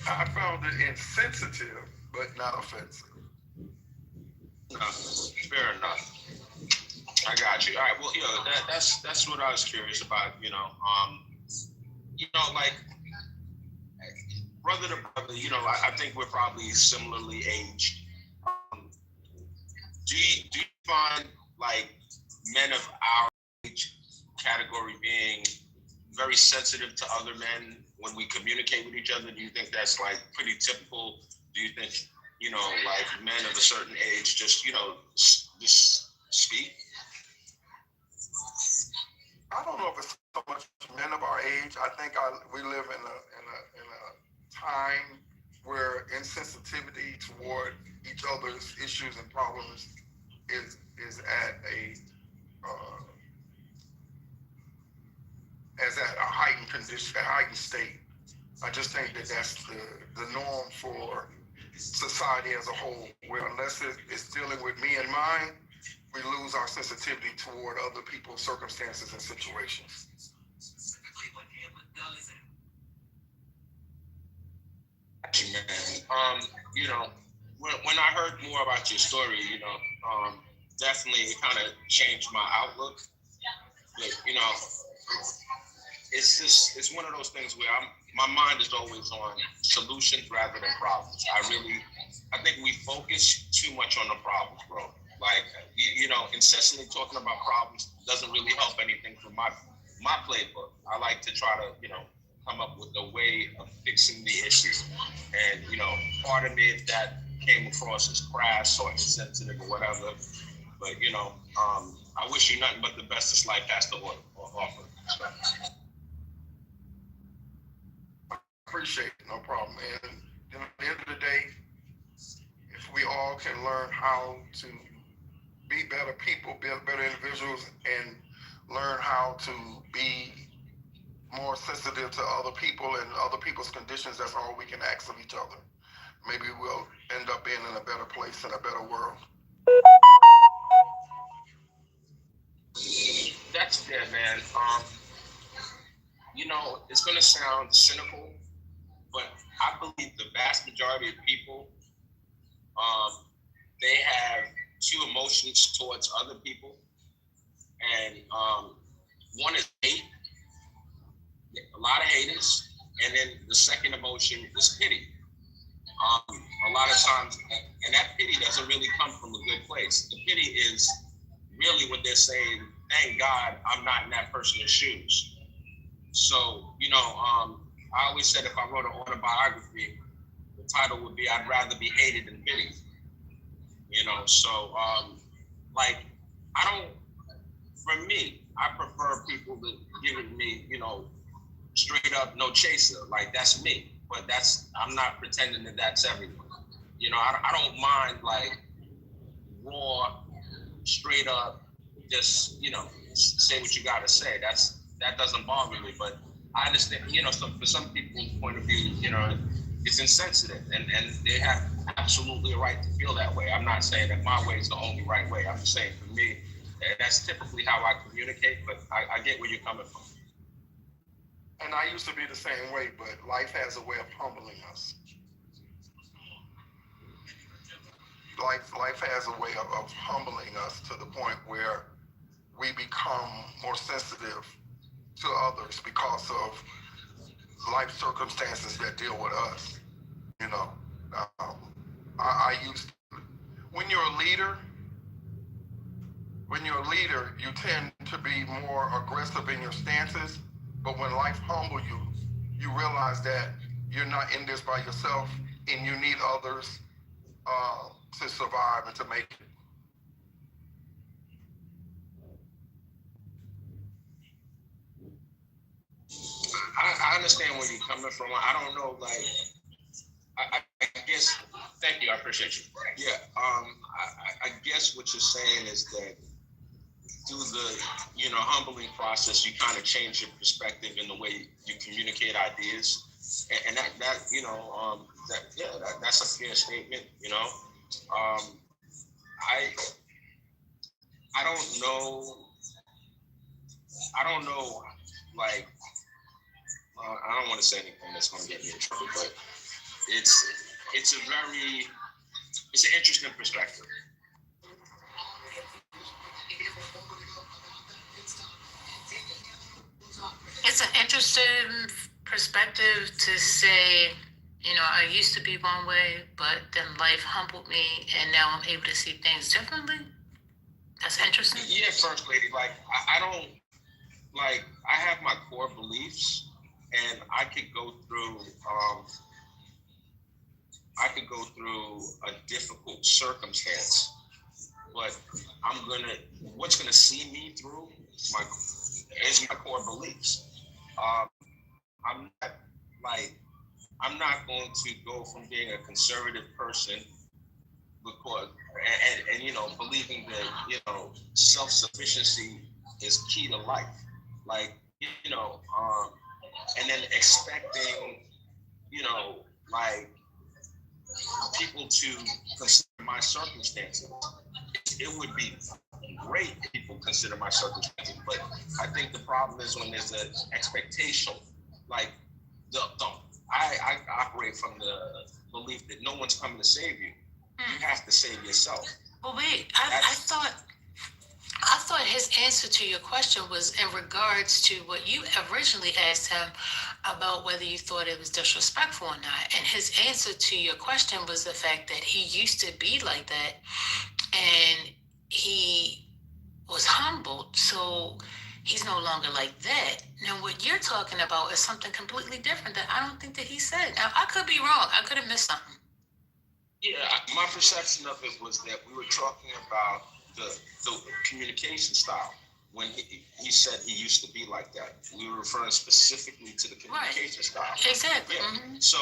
I found it insensitive, but not offensive. Fair enough. I got you. All right. Well, that's what I was curious about. Like brother to brother. I think we're probably similarly aged. Do you find like men of our age category being very sensitive to other men when we communicate with each other? Do you think that's like pretty typical? Do you think, like men of a certain age just speak? I don't know if it's so much men of our age. I think we live in a time where insensitivity toward each other's issues and problems is at a heightened condition, a heightened state. I just think that's the norm for society as a whole, where unless it's dealing with me and mine, we lose our sensitivity toward other people's circumstances and situations. Man, when I heard more about your story, definitely it kind of changed my outlook. But, it's one of those things where my mind is always on solutions rather than problems. I think we focus too much on the problems, bro. Like, incessantly talking about problems doesn't really help anything from my playbook. I like to try to, come up with a way of fixing the issue. And, part of me, if that came across as crass or insensitive or whatever, but, I wish you nothing but the best this life has to offer. Appreciate it, no problem. And at the end of the day, if we all can learn how to be better people, be better individuals, and learn how to be more sensitive to other people and other people's conditions, that's all we can ask of each other. Maybe we'll end up being in a better place and a better world. That's there, man. It's going to sound cynical, but I believe the vast majority of people, they have two emotions towards other people. And one is hate, a lot of haters. And then the second emotion is pity. A lot of times, and that pity doesn't really come from a good place. The pity is really what they're saying, thank God I'm not in that person's shoes. So, I always said if I wrote an autobiography, the title would be I'd rather be hated than pitied. For me, I prefer people to give it me, straight up, no chaser. Like, that's me. But I'm not pretending that that's everyone. I don't mind, like, raw, straight up, just, say what you got to say. That doesn't bother me. But I understand, for some people's point of view, it's insensitive. And they have absolutely a right to feel that way. I'm not saying that my way is the only right way. I'm just saying, for me, that's typically how I communicate. But I get where you're coming from. And I used to be the same way, but life has a way of humbling us. Life has a way of humbling us to the point where we become more sensitive to others because of life circumstances that deal with us. I used to, when you're a leader, you tend to be more aggressive in your stances. But when life humbles you, you realize that you're not in this by yourself, and you need others to survive and to make it. I understand where you're coming from. I don't know, like, I guess. Thank you. I appreciate you. Yeah. I guess what you're saying is that through the humbling process, you kind of change your perspective in the way you communicate ideas, and that's a fair statement. I don't know. Like, I don't want to say anything that's going to get me in trouble, but it's an interesting perspective. It's an interesting perspective to say, I used to be one way, but then life humbled me, and now I'm able to see things differently. That's interesting. Yeah, First Lady, like, I don't, like, I have my core beliefs, and I could go through a difficult circumstance, but what's gonna see me through is my core beliefs. I'm not going to go from being a conservative person because and believing that self-sufficiency is key to life, like and then expecting like people to consider my circumstances. It would be great if people consider my circumstances, but I think the problem is when there's an expectation. Like, I operate from the belief that no one's coming to save you. You have to save yourself. Well, wait, I thought his answer to your question was in regards to what you originally asked him about whether you thought it was disrespectful or not. And his answer to your question was the fact that he used to be like that and he was humbled. So he's no longer like that. Now, what you're talking about is something completely different that I don't think that he said. Now, I could be wrong. I could have missed something. Yeah, my perception of it was that we were talking about the communication style. When he said he used to be like that, we were referring specifically to the communication style. Exactly. Yeah. Mm-hmm. So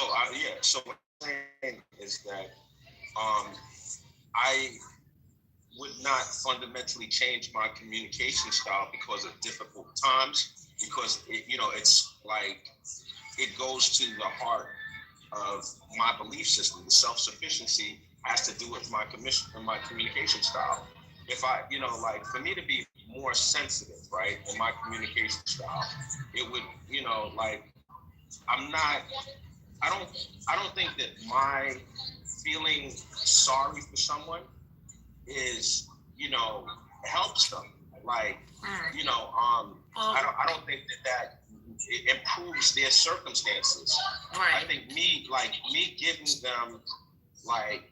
what I'm saying is that I would not fundamentally change my communication style because of difficult times, because it's like it goes to the heart of my belief system. The self-sufficiency has to do with my communication style. If I, like, for me to be more sensitive, right, in my communication style, it would, like, I don't think that my feeling sorry for someone is, helps them. Like, I don't think that it improves their circumstances. Right. I think me giving them, like,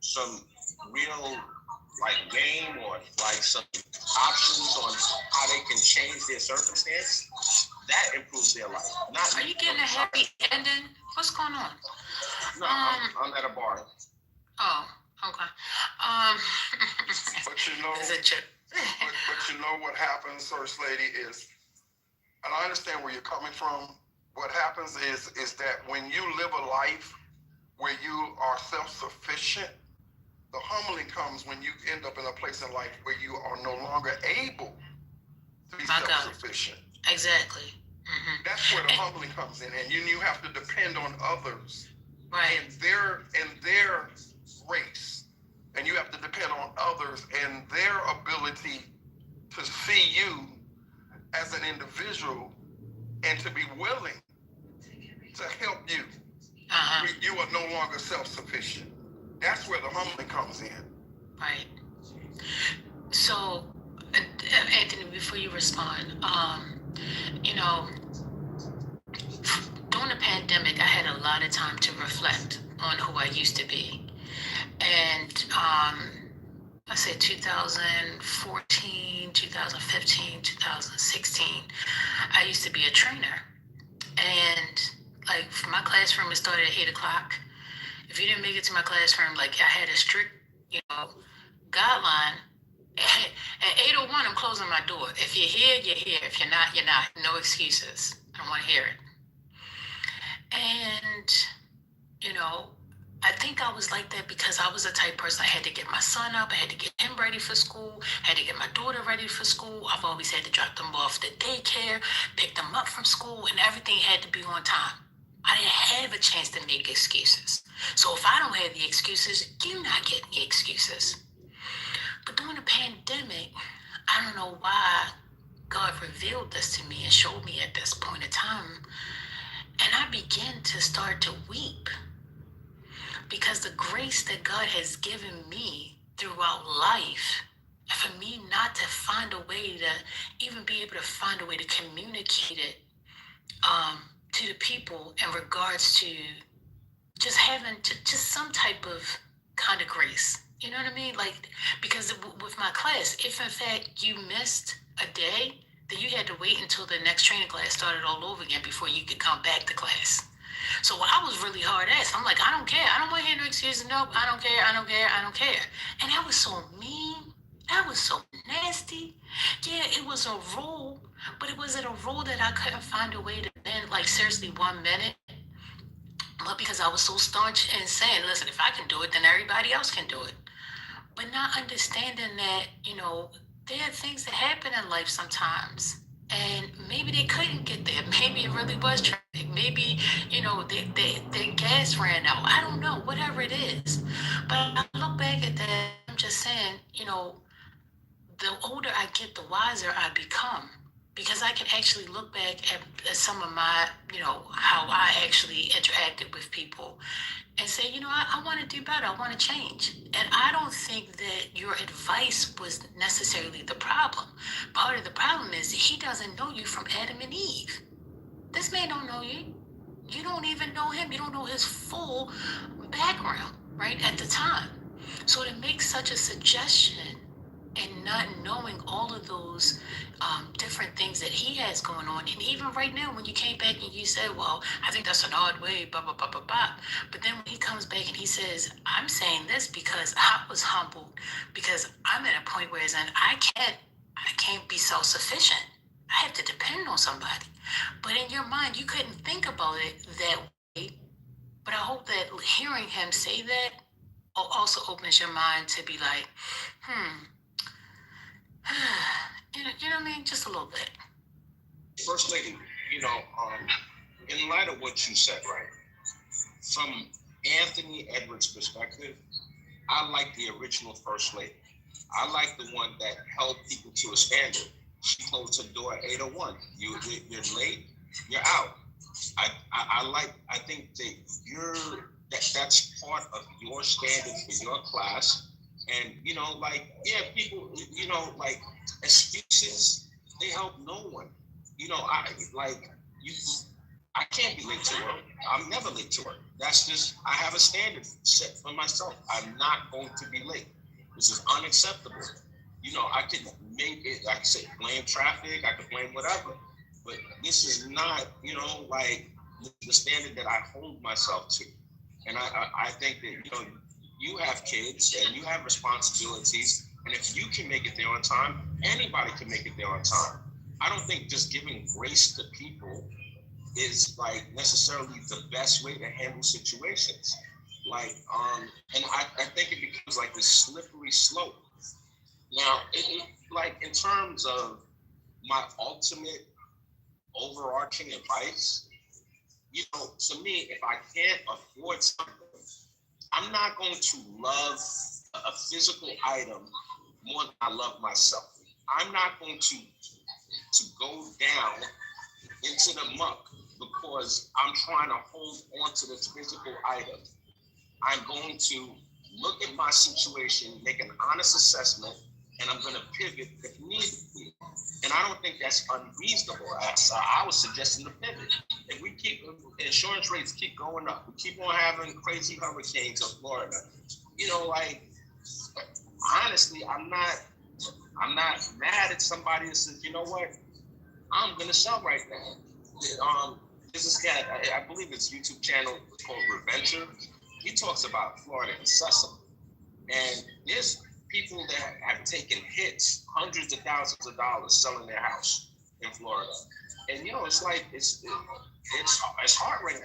some real like game or like some options on how they can change their circumstance, that improves their life. Not Are you getting a happy ending? What's going on? No, I'm at a bar. Oh, okay. But you know, but you know what happens, First Lady, is, and I understand where you're coming from. What happens is that when you live a life where you are self-sufficient, the humbling comes when you end up in a place in life where you are no longer able to be self-sufficient. Exactly. Mm-hmm. That's where the humbling comes in, and you have to depend on others, right, and their grace, and you have to depend on others and their ability to see you as an individual and to be willing to help you. You are no longer self-sufficient. That's where the humbling comes in. Right. So, Anthony, before you respond, you know, during the pandemic, I had a lot of time to reflect on who I used to be. And I said 2014, 2015, 2016, I used to be a trainer. And like my classroom, it started at 8 o'clock. If you didn't make it to my classroom, like I had a strict, guideline. At 8:01, I'm closing my door. If you're here, you're here. If you're not, you're not. No excuses. I don't want to hear it. And, I think I was like that because I was the type person, I had to get my son up, I had to get him ready for school, I had to get my daughter ready for school. I've always had to drop them off to daycare, pick them up from school, and everything had to be on time. I didn't have a chance to make excuses. So if I don't have the excuses, you're not getting the excuses. But during the pandemic, I don't know why God revealed this to me and showed me at this point in time. And I began to start to weep. Because the grace that God has given me throughout life, for me not to find a way to even be able to find a way to communicate it to the people in regards to just having just some type of kind of grace. You know what I mean? Like, because with my class, if in fact you missed a day, then you had to wait until the next training class started all over again before you could come back to class. So I was really hard ass. I'm like, I don't care. I don't want to hear no excuses. Nope, I don't care. I don't care. I don't care. And that was so mean. That was so nasty. Yeah, it was a rule, but it wasn't a rule that I couldn't find a way to bend, like seriously 1 minute. But because I was so staunch and saying, listen, if I can do it, then everybody else can do it. But not understanding that, there are things that happen in life sometimes. And maybe they couldn't get there. Maybe it really was traffic. Maybe, their gas ran out. I don't know, whatever it is. But I look back at that, I'm just saying, the older I get, the wiser I become. Because I can actually look back at some of my, how I actually interacted with people and say, I want to do better. I want to change. And I don't think that your advice was necessarily the problem. Part of the problem is that he doesn't know you from Adam and Eve. This man don't know you. You don't even know him. You don't know his full background, right, at the time. So to make such a suggestion and not knowing all of those different things that he has going on. And even right now, when you came back and you said, well, I think that's an odd way, blah, blah, blah, blah, blah. But then when he comes back and he says, I'm saying this because I was humbled, because I'm at a point where I can't be self-sufficient. I have to depend on somebody. But in your mind, you couldn't think about it that way. But I hope that hearing him say that also opens your mind to be like, you know what I mean? Just a little bit. First Lady, in light of what you said, right, from Anthony Edwards' perspective, I like the original First Lady. I like the one that held people to a standard. She closed her door at 8:01. You're late, you're out. I think that that's part of your standard for your class. And, people, excuses, they help no one. I can't be late to work. I'm never late to work. That's just, I have a standard set for myself. I'm not going to be late. This is unacceptable. You know, I can make it, like I say, blame traffic, I can blame whatever, but this is not, you know, like the standard that I hold myself to. And I think that, you know, you have kids and you have responsibilities, and if you can make it there on time, anybody can make it there on time. I don't think just giving grace to people is like necessarily the best way to handle situations. Like, and I think it becomes like this slippery slope. Now, like in terms of my ultimate overarching advice, you know, to me, if I can't afford something, I'm not going to love a physical item more than I love myself. I'm not going to go down into the muck because I'm trying to hold on to this physical item. I'm going to look at my situation, make an honest assessment, and I'm going to pivot if needed be. And I don't think that's unreasonable. I was suggesting to pivot. If we keep insurance rates keep going up, we keep on having crazy hurricanes in Florida. You know, like honestly, I'm not mad at somebody that says, you know what, I'm gonna sell right now. There's this guy, I believe his YouTube channel is called Reventure. He talks about Florida incessantly. And there's people that have taken hits, hundreds of thousands of dollars selling their house in Florida. And you know, it's like it's heart-wrenching.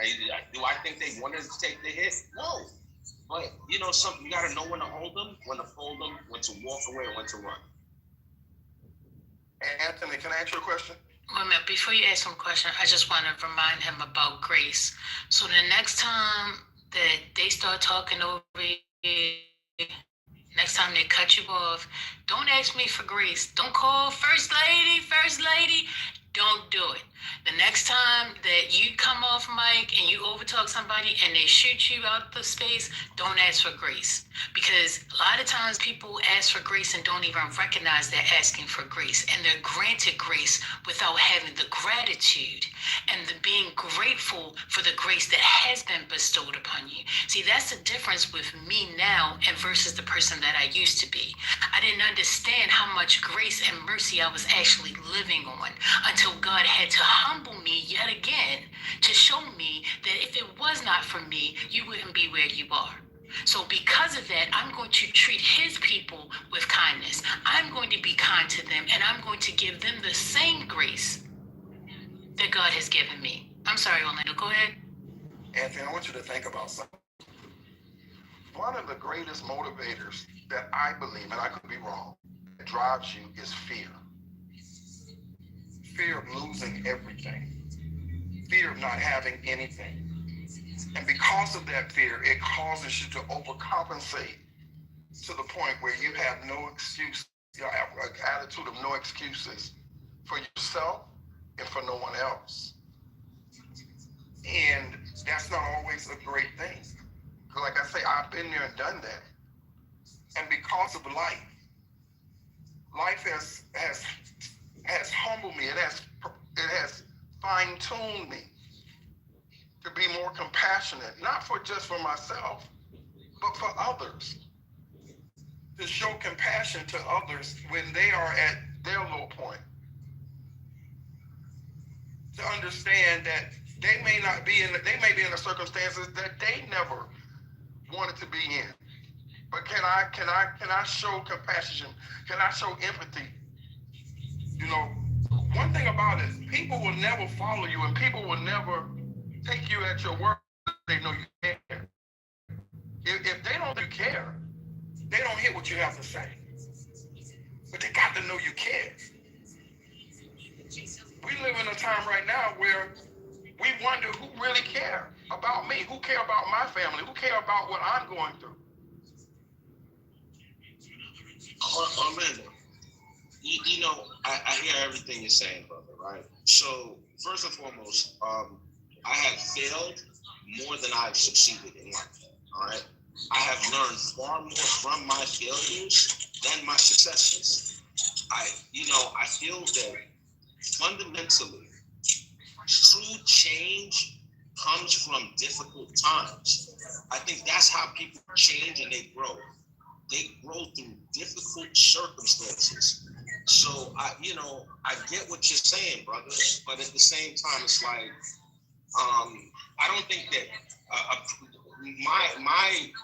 Do I think they wanted to take the hit? No. But you know, you gotta know when to hold them, when to fold them, when to walk away, and when to run. Anthony, can I answer your question? Wait a minute, before you ask him a question, I just want to remind him about grace. So the next time that they start talking over you, next time they cut you off, don't ask me for grace. Don't call First Lady. Don't do it. The next time that you come off mic and you overtalk somebody and they shoot you out the space, don't ask for grace. Because a lot of times people ask for grace and don't even recognize they're asking for grace. And they're granted grace without having the gratitude and the being grateful for the grace that has been bestowed upon you. See, that's the difference with me now and versus the person that I used to be. I didn't understand how much grace and mercy I was actually living on until God had to humble me yet again to show me that if it was not for me, you wouldn't be where you are. So because of that, I'm going to treat his people with kindness. I'm going to be kind to them, and I'm going to give them the same grace that God has given me. I'm sorry, Orlando, go ahead. Anthony, I want you to think about something. One of the greatest motivators that I believe, and I could be wrong, that drives you is fear. Fear of losing everything. Fear of not having anything. And because of that fear, it causes you to overcompensate to the point where you have no excuse, you have an attitude of no excuses for yourself and for no one else. And that's not always a great thing. Because like I say, I've been there and done that. And because of life has humbled me. It has fine-tuned me to be more compassionate, not just for myself, but for others. To show compassion to others when they are at their low point. To understand that they may be in the circumstances that they never wanted to be in. But can I show compassion? Can I show empathy? You know, one thing about it, people will never follow you and people will never take you at your word. They know you care. If they don't care, they don't hear what you have to say. But they got to know you care. We live in a time right now where we wonder who really care about me, who care about my family, who care about what I'm going through. Orlando, you know, I hear everything you're saying, brother, right? So, first and foremost, I have failed more than I've succeeded in life, all right? I have learned far more from my failures than my successes. I feel that fundamentally, true change comes from difficult times. I think that's how people change and they grow. they grow through difficult circumstances. So I get what you're saying, brother, but at the same time, it's like, I don't think that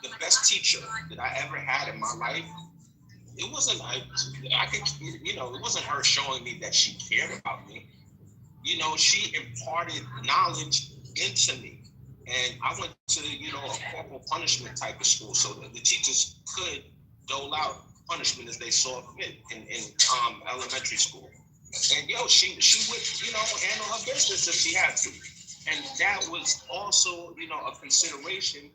the best teacher that I ever had in my life, it wasn't it wasn't her showing me that she cared about me. She imparted knowledge into me. And I went to, a corporal punishment type of school, so that the teachers could dole out punishment as they saw fit in elementary school. And she would, handle her business if she had to. And that was also, a consideration.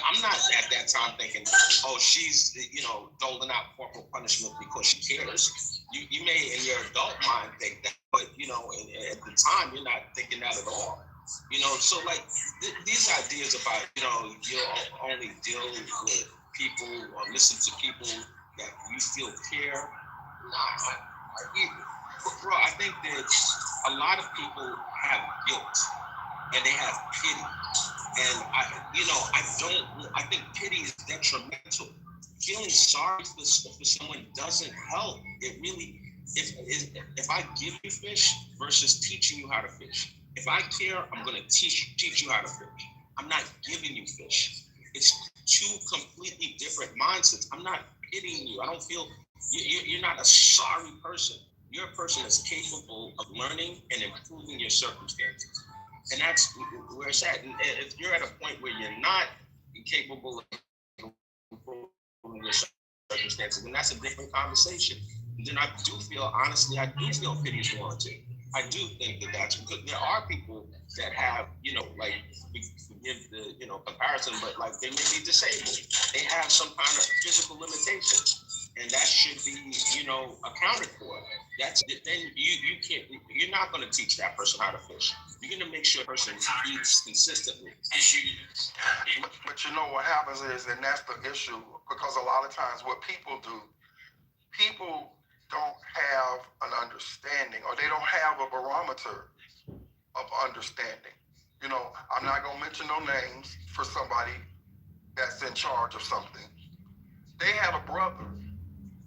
I'm not at that time thinking, oh, she's, doling out corporal punishment because she cares. You may in your adult mind think that, but, at the time, you're not thinking that at all. So like these ideas about, you'll only deal with people or listen to people that you feel care. Bro, I think that a lot of people have guilt and they have pity. And I think pity is detrimental. Feeling sorry for someone doesn't help. It really, if I give you fish versus teaching you how to fish. If I care, I'm gonna teach you how to fish. I'm not giving you fish. It's two completely different mindsets. I'm not pitying you. I don't feel you're not a sorry person. You're a person that's capable of learning and improving your circumstances. And that's where it's at. And if you're at a point where you're not capable of improving your circumstances, then that's a different conversation. And then I do feel pity is warranted. I do think that that's because there are people that have, like, we give the, comparison, but like they may be disabled. They have some kind of physical limitation, and that should be, accounted for. Then you're not going to teach that person how to fish. You're going to make sure a person eats consistently. But you know what happens is, and that's the issue, because a lot of times what people do, people don't have an understanding, or they don't have a barometer of understanding. I'm not gonna mention no names for somebody that's in charge of something. They had a brother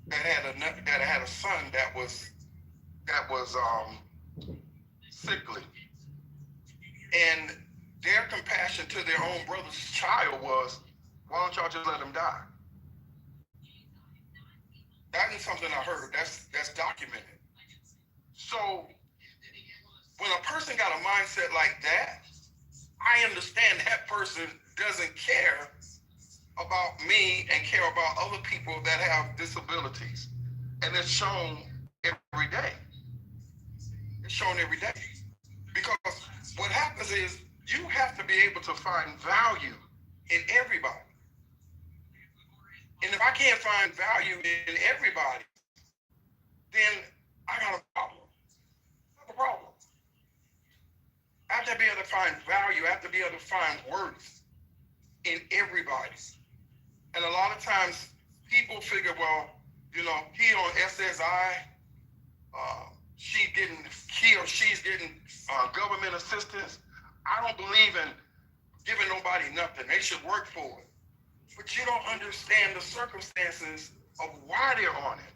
that had a son that was sickly, and their compassion to their own brother's child was, why don't y'all just let him die? That is something I heard. That's documented. So when a person got a mindset like that, I understand that person doesn't care about me and care about other people that have disabilities. And it's shown every day. It's shown every day. Because what happens is you have to be able to find value in everybody. And if I can't find value in everybody, then I got a problem. I have a problem. I have to be able to find value. I have to be able to find worth in everybody. And a lot of times people figure, well, he on SSI, he or she's getting government assistance. I don't believe in giving nobody nothing. They should work for it. But you don't understand the circumstances of why they're on it.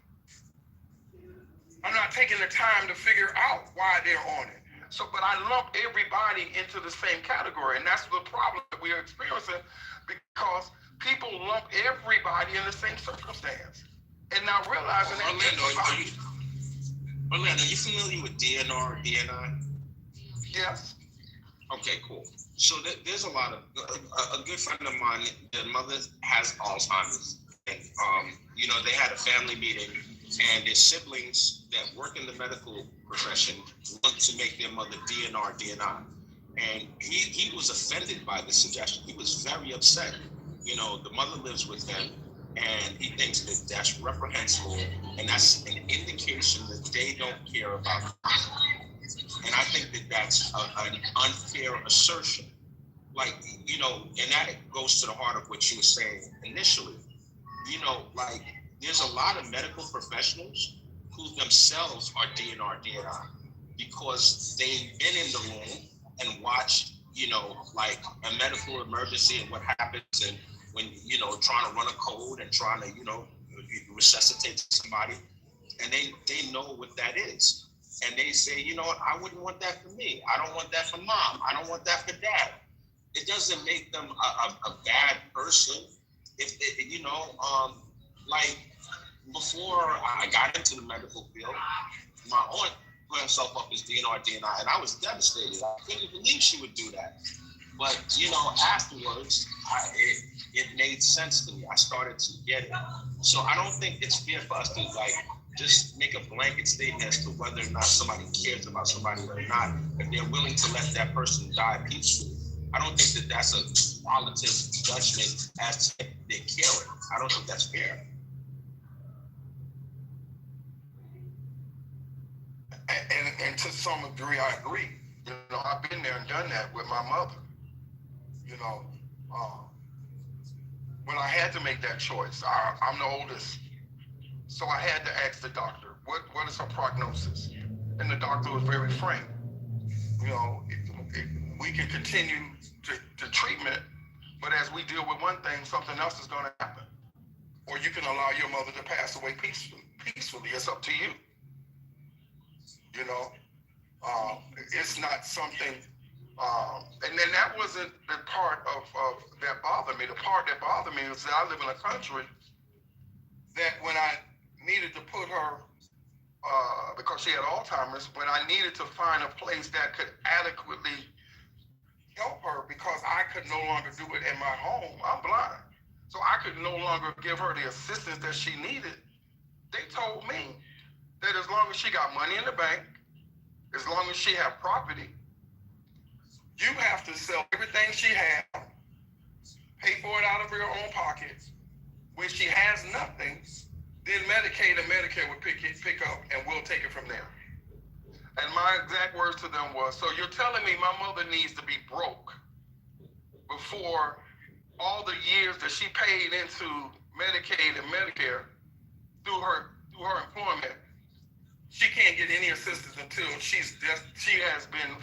I'm not taking the time to figure out why they're on it. So, but I lump everybody into the same category, and that's the problem that we're experiencing, because people lump everybody in the same circumstance, and now realizing that Orlando, are you familiar with DNR, DNI? Yes. Okay, cool. So there's a lot of a good friend of mine. Their mother has Alzheimer's, and they had a family meeting, and their siblings that work in the medical profession want to make their mother DNR, DNI, and he was offended by the suggestion. He was very upset. The mother lives with them, and he thinks that that's reprehensible, and that's an indication that they don't care about them. And I think that that's an unfair assertion. Like, and that goes to the heart of what you were saying initially. There's a lot of medical professionals who themselves are DNR, DNI, because they've been in the room and watched, a medical emergency and what happens, and when, you know, trying to run a code and trying to, you know, resuscitate somebody, and they know what that is. And they say, you know what, I wouldn't want that for me. I don't want that for mom. I don't want that for dad. It doesn't make them a bad person. You know, like before I got into the medical field, my aunt put herself up as DNR, DNI, and I was devastated. I couldn't believe she would do that. But, you know, afterwards, it made sense to me. I started to get it. So I don't think it's fair for us to, like, just make a blanket statement as to whether or not somebody cares about somebody or not, if they're willing to let that person die peacefully. I don't think that that's a qualitative judgment as to their caring. I don't think that's fair. And to some degree, I agree. You know, I've been there and done that with my mother. You know, when I had to make that choice, I'm the oldest. So I had to ask the doctor, what is her prognosis? And the doctor was very frank. You know, we can continue to treatment, but as we deal with one thing, something else is going to happen. Or you can allow your mother to pass away peacefully. It's up to you. You know, it's not something, and then that wasn't the part of that bothered me. The part that bothered me was that I live in a country that when I needed to put her, because she had Alzheimer's, when I needed to find a place that could adequately help her because I could no longer do it in my home. I'm blind. So I could no longer give her the assistance that she needed. They told me that as long as she got money in the bank, as long as she had property, you have to sell everything she has, pay for it out of your own pocket. When she has nothing, then Medicaid and Medicare will pick up and we'll take it from there. And my exact words to them was, so you're telling me my mother needs to be broke before all the years that she paid into Medicaid and Medicare through her employment, she can't get any assistance until she has been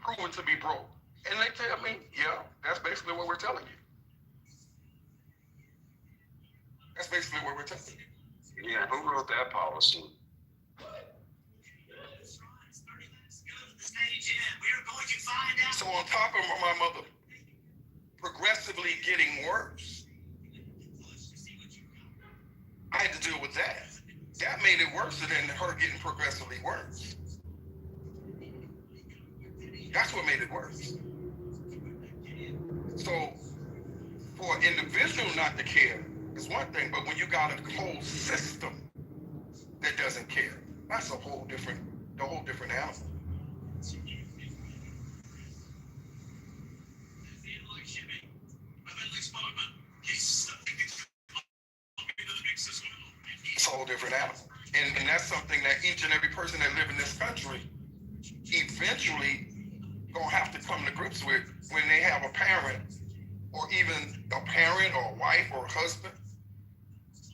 proven to be broke. And they tell me, yeah, that's basically what we're telling you. That's basically what we're telling you. Yeah, who wrote that policy? So on top of my mother progressively getting worse, I had to deal with that. That made it worse than her getting progressively worse. That's what made it worse. So for an individual not to care is one thing, but when you got a whole system that doesn't care, that's a whole different animal. It's a whole different animal. And that's something that each and every person that lives in this country eventually gonna have to come to grips with when they have a parent, or even a parent or a wife or a husband.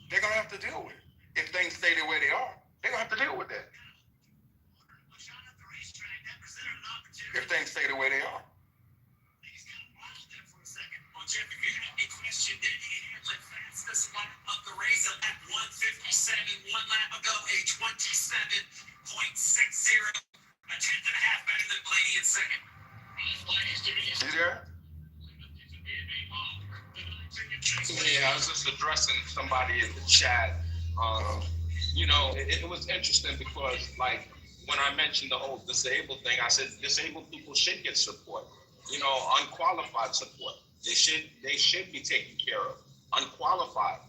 They're gonna have to deal with it. If things stay the way they are, they're gonna have to deal with that. If things stay the way they are. Fastest one of the race at 157, 1 lap ago, a 27.60, a tenth and a half better than Blaney in second. You there? Yeah, I was just addressing somebody in the chat. You know, it was interesting because, like, when I mentioned the whole disabled thing, I said disabled people should get support. You know, unqualified support. They should be taken care of. Unqualified.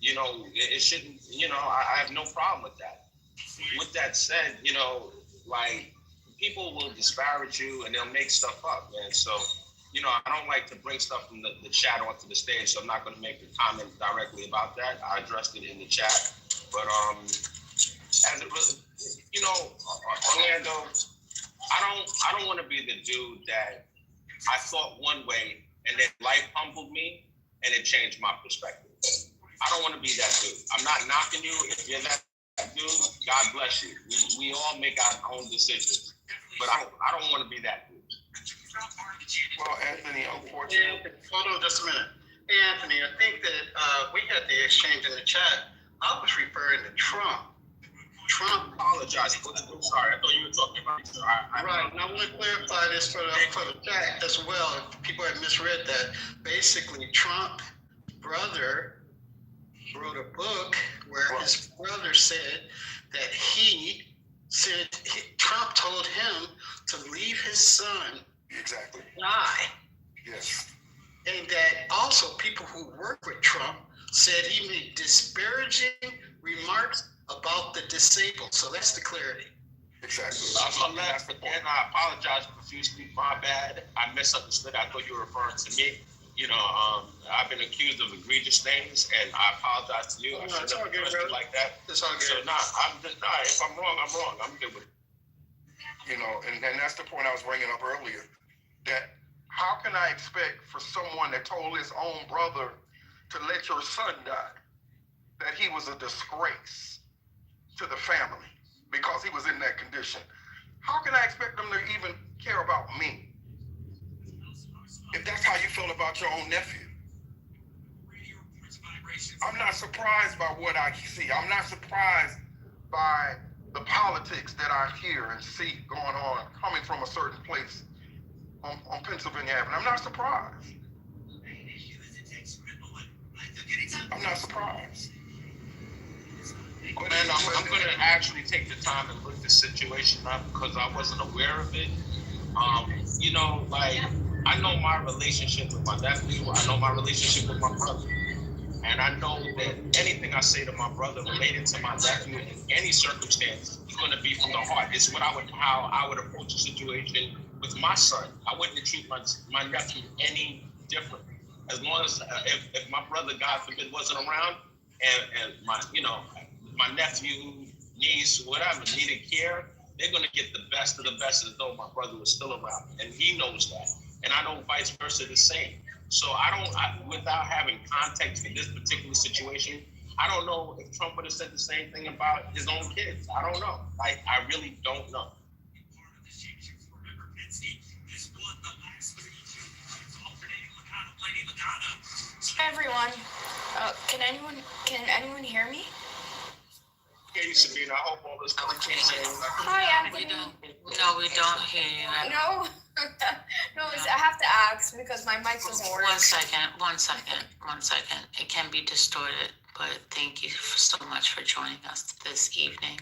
You know, it shouldn't. You know, I have no problem with that. With that said, you know, like, people will disparage you and they'll make stuff up, man. So, you know, I don't like to bring stuff from the chat onto the stage, so I'm not going to make a comment directly about that. I addressed it in the chat, but and you know, Orlando, I don't want to be the dude that I thought one way and then life humbled me and it changed my perspective. I don't want to be that dude. I'm not knocking you. If you're that dude, God bless you. We all make our own decisions, but I don't want to be that dude. Well, Anthony, unfortunately. Hold on just a minute. Anthony, I think that we had the exchange in the chat. I was referring to Trump. Trump apologized. I'm sorry, I thought you were talking about me. Right, and I want to clarify this for the chat as well. If people have misread that, basically Trump brother wrote a book where his brother said that Trump told him to leave his son Exactly. die. Yes. And that also people who work with Trump said he made disparaging remarks about the disabled. So that's the clarity. Exactly. And I apologize profusely. My bad. I misunderstood. I thought you were referring to me. You know, I've been accused of egregious things, and I apologize to you. I shouldn't have addressed you like that. It's all good. So, if I'm wrong, I'm wrong. I'm good with it. You know, and that's the point I was bringing up earlier. That how can I expect for someone that told his own brother to let your son die, that he was a disgrace to the family because he was in that condition? How can I expect them to even care about me if that's how you feel about your own nephew? I'm not surprised by what I see. I'm not surprised by the politics that I hear and see going on coming from a certain place on Pennsylvania Avenue. I'm not surprised. I'm not surprised. Man, I'm going to actually take the time and look this situation up because I wasn't aware of it. You know, like, I know my relationship with my nephew. I know my relationship with my brother. And I know that anything I say to my brother related to my nephew in any circumstance is going to be from the heart. It's how I would approach a situation with my son. I wouldn't treat my nephew any differently. As long as if my brother, God forbid, wasn't around, and my nephew, niece, whatever needed care, they're going to get the best of the best as though my brother was still around, and he knows that. And I know vice versa the same. So without having context for this particular situation, I don't know if Trump would have said the same thing about his own kids. I don't know. Like, I really don't know. Hi everyone. Can anyone hear me? Hey Sabina, I hope all this. Hi Anthony. We don't hear you. No, I have to ask because my mic doesn't work. One second. It can be distorted, but thank you so much for joining us this evening.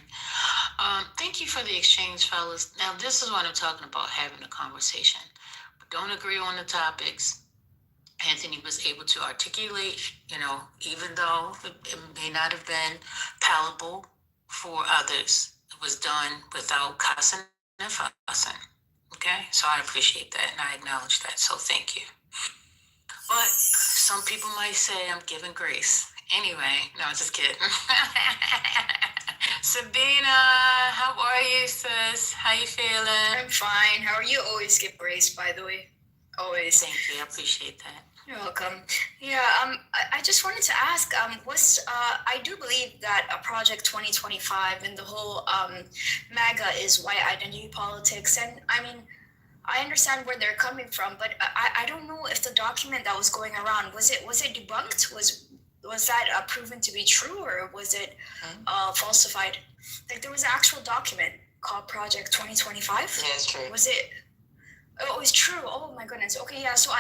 Thank you for the exchange, fellas. Now, this is what I'm talking about, having a conversation. But don't agree on the topics. Anthony was able to articulate, even though it may not have been palatable for others, it was done without cussing and fussing. Okay, so I appreciate that and I acknowledge that, so thank you. But some people might say I'm giving grace. Anyway, no, I'm just kidding. Sabina, how are you, sis? How you feeling? I'm fine. How are you? Always give grace, by the way. Always. Thank you, I appreciate that. You're welcome. Yeah, I just wanted to ask, I do believe that Project 2025 and the whole MAGA is white identity politics. And I mean, I understand where they're coming from, but I don't know if the document that was going around, was it debunked? Was that proven to be true, or was it falsified? Like, there was an actual document called Project 2025. Yeah, it's true. Was it? Oh, it's true. Oh my goodness. Okay, yeah. So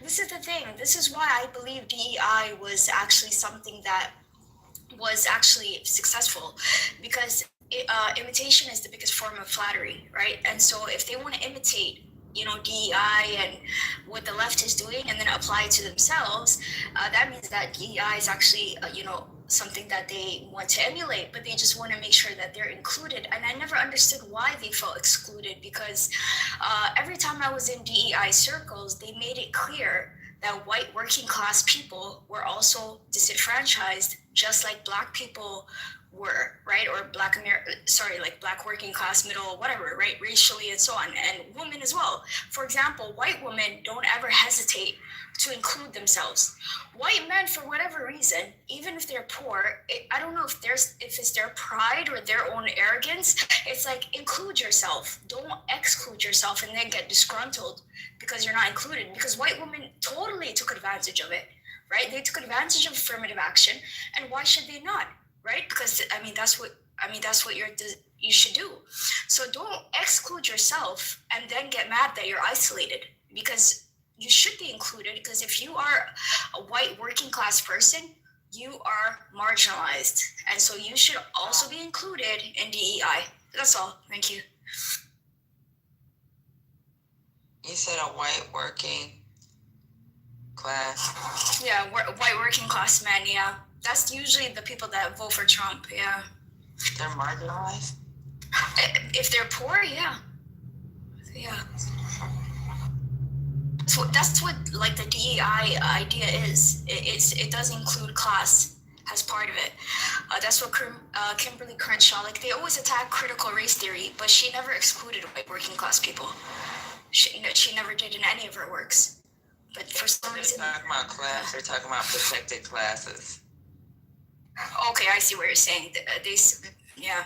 this is the thing. This is why I believe DEI was actually something that was actually successful, because imitation is the biggest form of flattery, right? And so if they want to imitate, DEI and what the left is doing, and then apply it to themselves, that means that DEI is actually, something that they want to emulate, but they just want to make sure that they're included. And I never understood why they felt excluded, because every time I was in DEI circles, they made it clear that white working class people were also disenfranchised, just like Black people were, right? Or Black working class, middle, whatever, right? Racially and so on, and women as well. For example, white women don't ever hesitate to include themselves. White men, for whatever reason, even if they're poor, I don't know if it's their pride or their own arrogance. It's like, include yourself. Don't exclude yourself and then get disgruntled because you're not included. Because white women totally took advantage of it. right? They took advantage of affirmative action, and why should they not, right? Because that's what you should do. So don't exclude yourself and then get mad that you're isolated, because you should be included. Because if you are a white working class person, you are marginalized, and so you should also be included in DEI. That's all. Thank you. You said a white working class. Yeah, white working class men. Yeah, that's usually the people that vote for Trump. Yeah. They're marginalized? If they're poor, yeah. Yeah. So that's what like the DEI idea is. It does include class as part of it. That's what Kimberly Crenshaw, like they always attack critical race theory, but she never excluded white working class people. She never did in any of her works. But for some reason, they're talking about class. They're talking about protected classes. Okay, I see what you're saying. Yeah.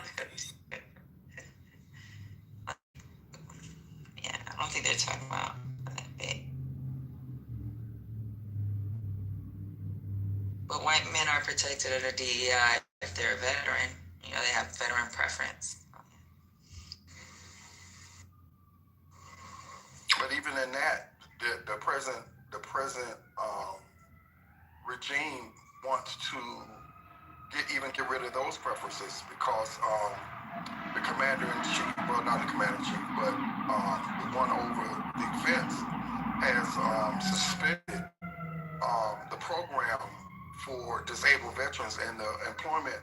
Yeah, I don't think they're talking about that big. But white men are protected under DEI if they're a veteran. You know, they have veteran preference. But even in that, the present regime wants to get rid of those preferences, because the commander-in-chief, well, not the commander-in-chief, but the one over the defense has suspended the program for disabled veterans and the employment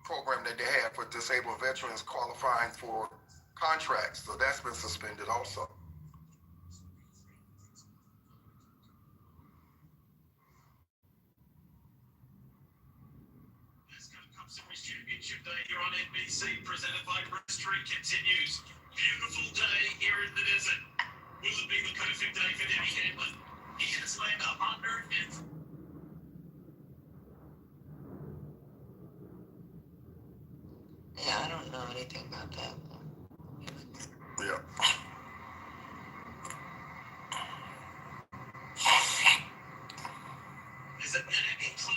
program that they have for disabled veterans qualifying for contracts. So that's been suspended also. Series Championship Day here on NBC, presented by Bruce Tree, continues. Beautiful day here in the desert. Will it be the perfect day for Denny Hamlin? He has led 100 and... Yeah, I don't know anything about that. Yeah. Is it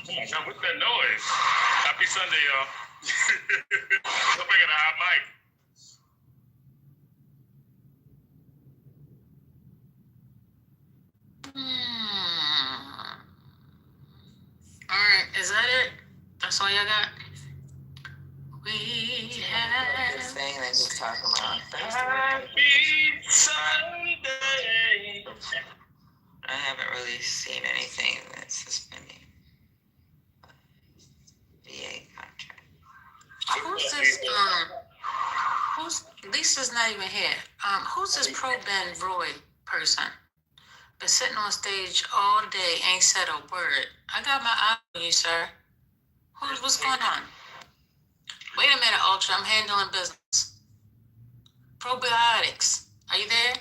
Now, what's that noise? Happy Sunday, y'all. Hope I got a hot mic. All right, is that it? That's all y'all got? We have... Just saying that he's talking about Happy Sunday. I haven't really seen anything that's suspending VA contract. Who's this, Lisa's not even here. Who's this Pro Ben Roy person? Been sitting on stage all day, ain't said a word. I got my eye on you, sir. What's going on? Wait a minute, Ultra, I'm handling business. Probiotics, are you there?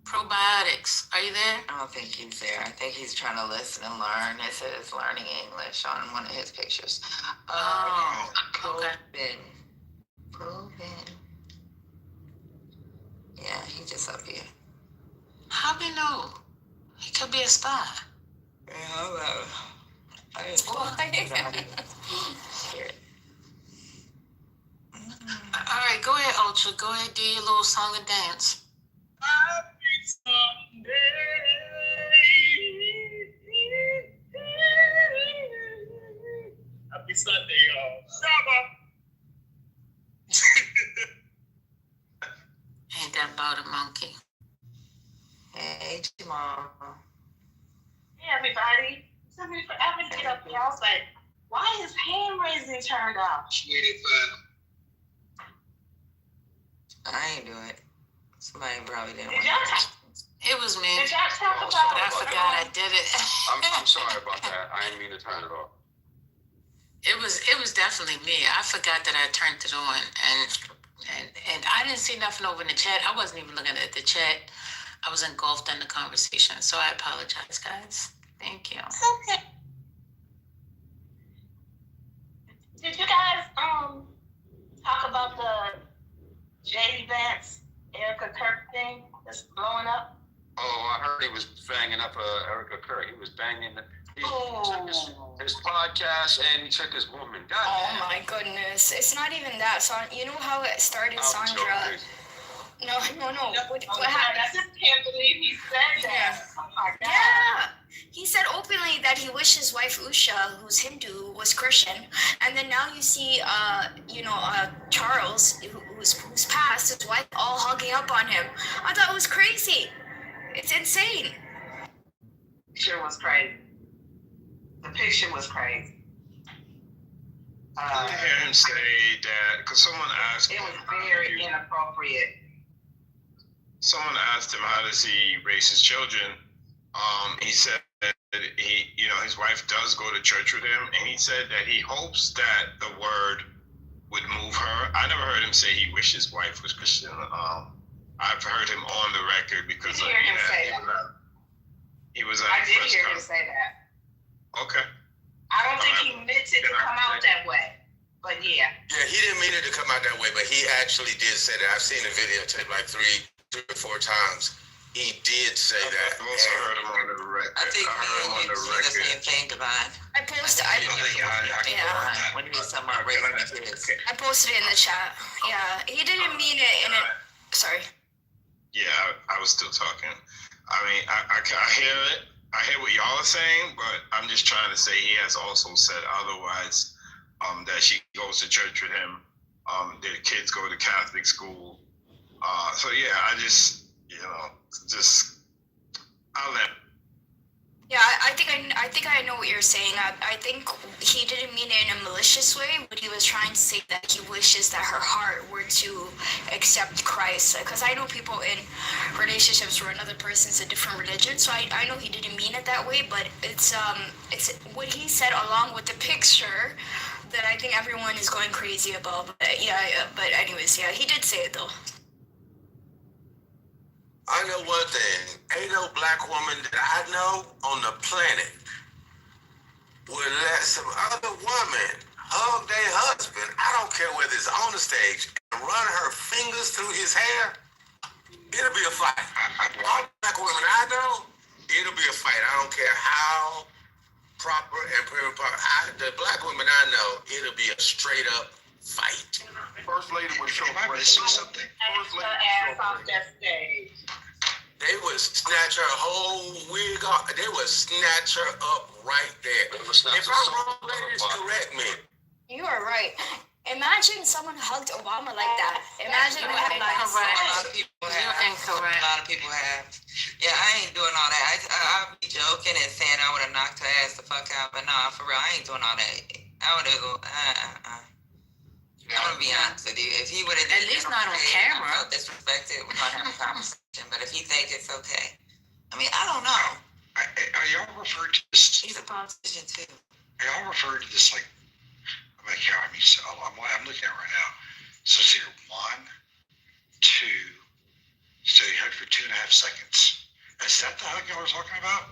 Probiotics, are you there? I don't think he's there. I think he's trying to listen and learn. It says learning English on one of his pictures. Okay. Proven. Yeah, he just up here. How we know? He could be a spy. Yeah, I just All right, go ahead, Ultra. Go ahead, do your little song and dance. Happy Sunday. Happy Sunday, y'all. Shabba. Ain't that about a monkey? Hey, Jamal. Hey, everybody. It took me forever to get up here. I was like, why is hand raising turned off? I ain't do it. Somebody probably didn't Did want y'all to. talk? It was me. Did y'all talk Oh, about? But I forgot I did it. I'm sorry about that. I didn't mean to turn it off. It was definitely me. I forgot that I turned it on, and I didn't see nothing over in the chat. I wasn't even looking at the chat. I was engulfed in the conversation, so I apologize, guys. Thank you. Okay. Did you guys talk about the JD Vance, Erica Kirk thing that's blowing up? Oh, I heard he was banging up Erica Kerr. He was banging. He took his podcast and he took his woman. God Oh my goodness. It's not even that. So you know how it started, Sandra? No. What happened? I just can't believe he said that. Oh my God. Yeah. He said openly that he wished his wife Usha, who's Hindu, was Christian. And then now you see, Charles, who's passed, his wife, all hugging up on him. I thought it was crazy. It's insane. The picture was crazy. The picture was crazy. I hear him say that because someone asked. It was very inappropriate. Someone asked him how does he raise his children. He said that his wife does go to church with him, and he said that he hopes that the word would move her. I never heard him say he wished his wife was Christian. I've heard him on the record because I did hear him say that. He was. I did hear him say that. Okay. I don't think he meant it to come out that way, but yeah. Yeah, he didn't mean it to come out that way, but he actually did say that. I've seen the videotape like three or four times. He did say that. I've also heard him on the record. I think me and you see the same thing, Divine. I posted. When you talking about raising kids. I posted it in the chat. Yeah, he didn't mean it in it. Sorry. Yeah, I was still talking. I mean, I hear it. I hear what y'all are saying, but I'm just trying to say he has also said otherwise. That she goes to church with him. Their kids go to Catholic school. So yeah, I just I'll let. Yeah, I think I know what you're saying. I think he didn't mean it in a malicious way, but he was trying to say that he wishes that her heart were to accept Christ. Because I know people in relationships where another person's a different religion, so I know he didn't mean it that way. But it's what he said along with the picture that I think everyone is going crazy about. But anyways, he did say it though. I know one thing. Ain't no black woman that I know on the planet would let some other woman hug their husband, I don't care whether it's on the stage, and run her fingers through his hair. It'll be a fight. All black women I know, it'll be a fight. I don't care how proper and the black women I know, it'll be a straight up fight. First lady would show something. First lady ass off that stage. They would snatch her whole wig off. They would snatch her up right there. If I'm wrong, ladies, correct me. You are right. Imagine someone hugged Obama like that. Imagine what headlines. A lot of people have. Yeah, I ain't doing all that. I'll be joking and saying I would have knocked her ass the fuck out, but nah, for real, I ain't doing all that. I would have go. I'm gonna be honest with you. If he would have at least not on camera, I felt disrespected. We're gonna have a conversation. But if he think it's okay, I mean, I don't know. Are y'all referred to this? He's a politician too. Are y'all referred to this like? I'm looking at it right now. So it's here 1, 2. So you hug for 2.5 seconds. Is that the hug y'all were talking about?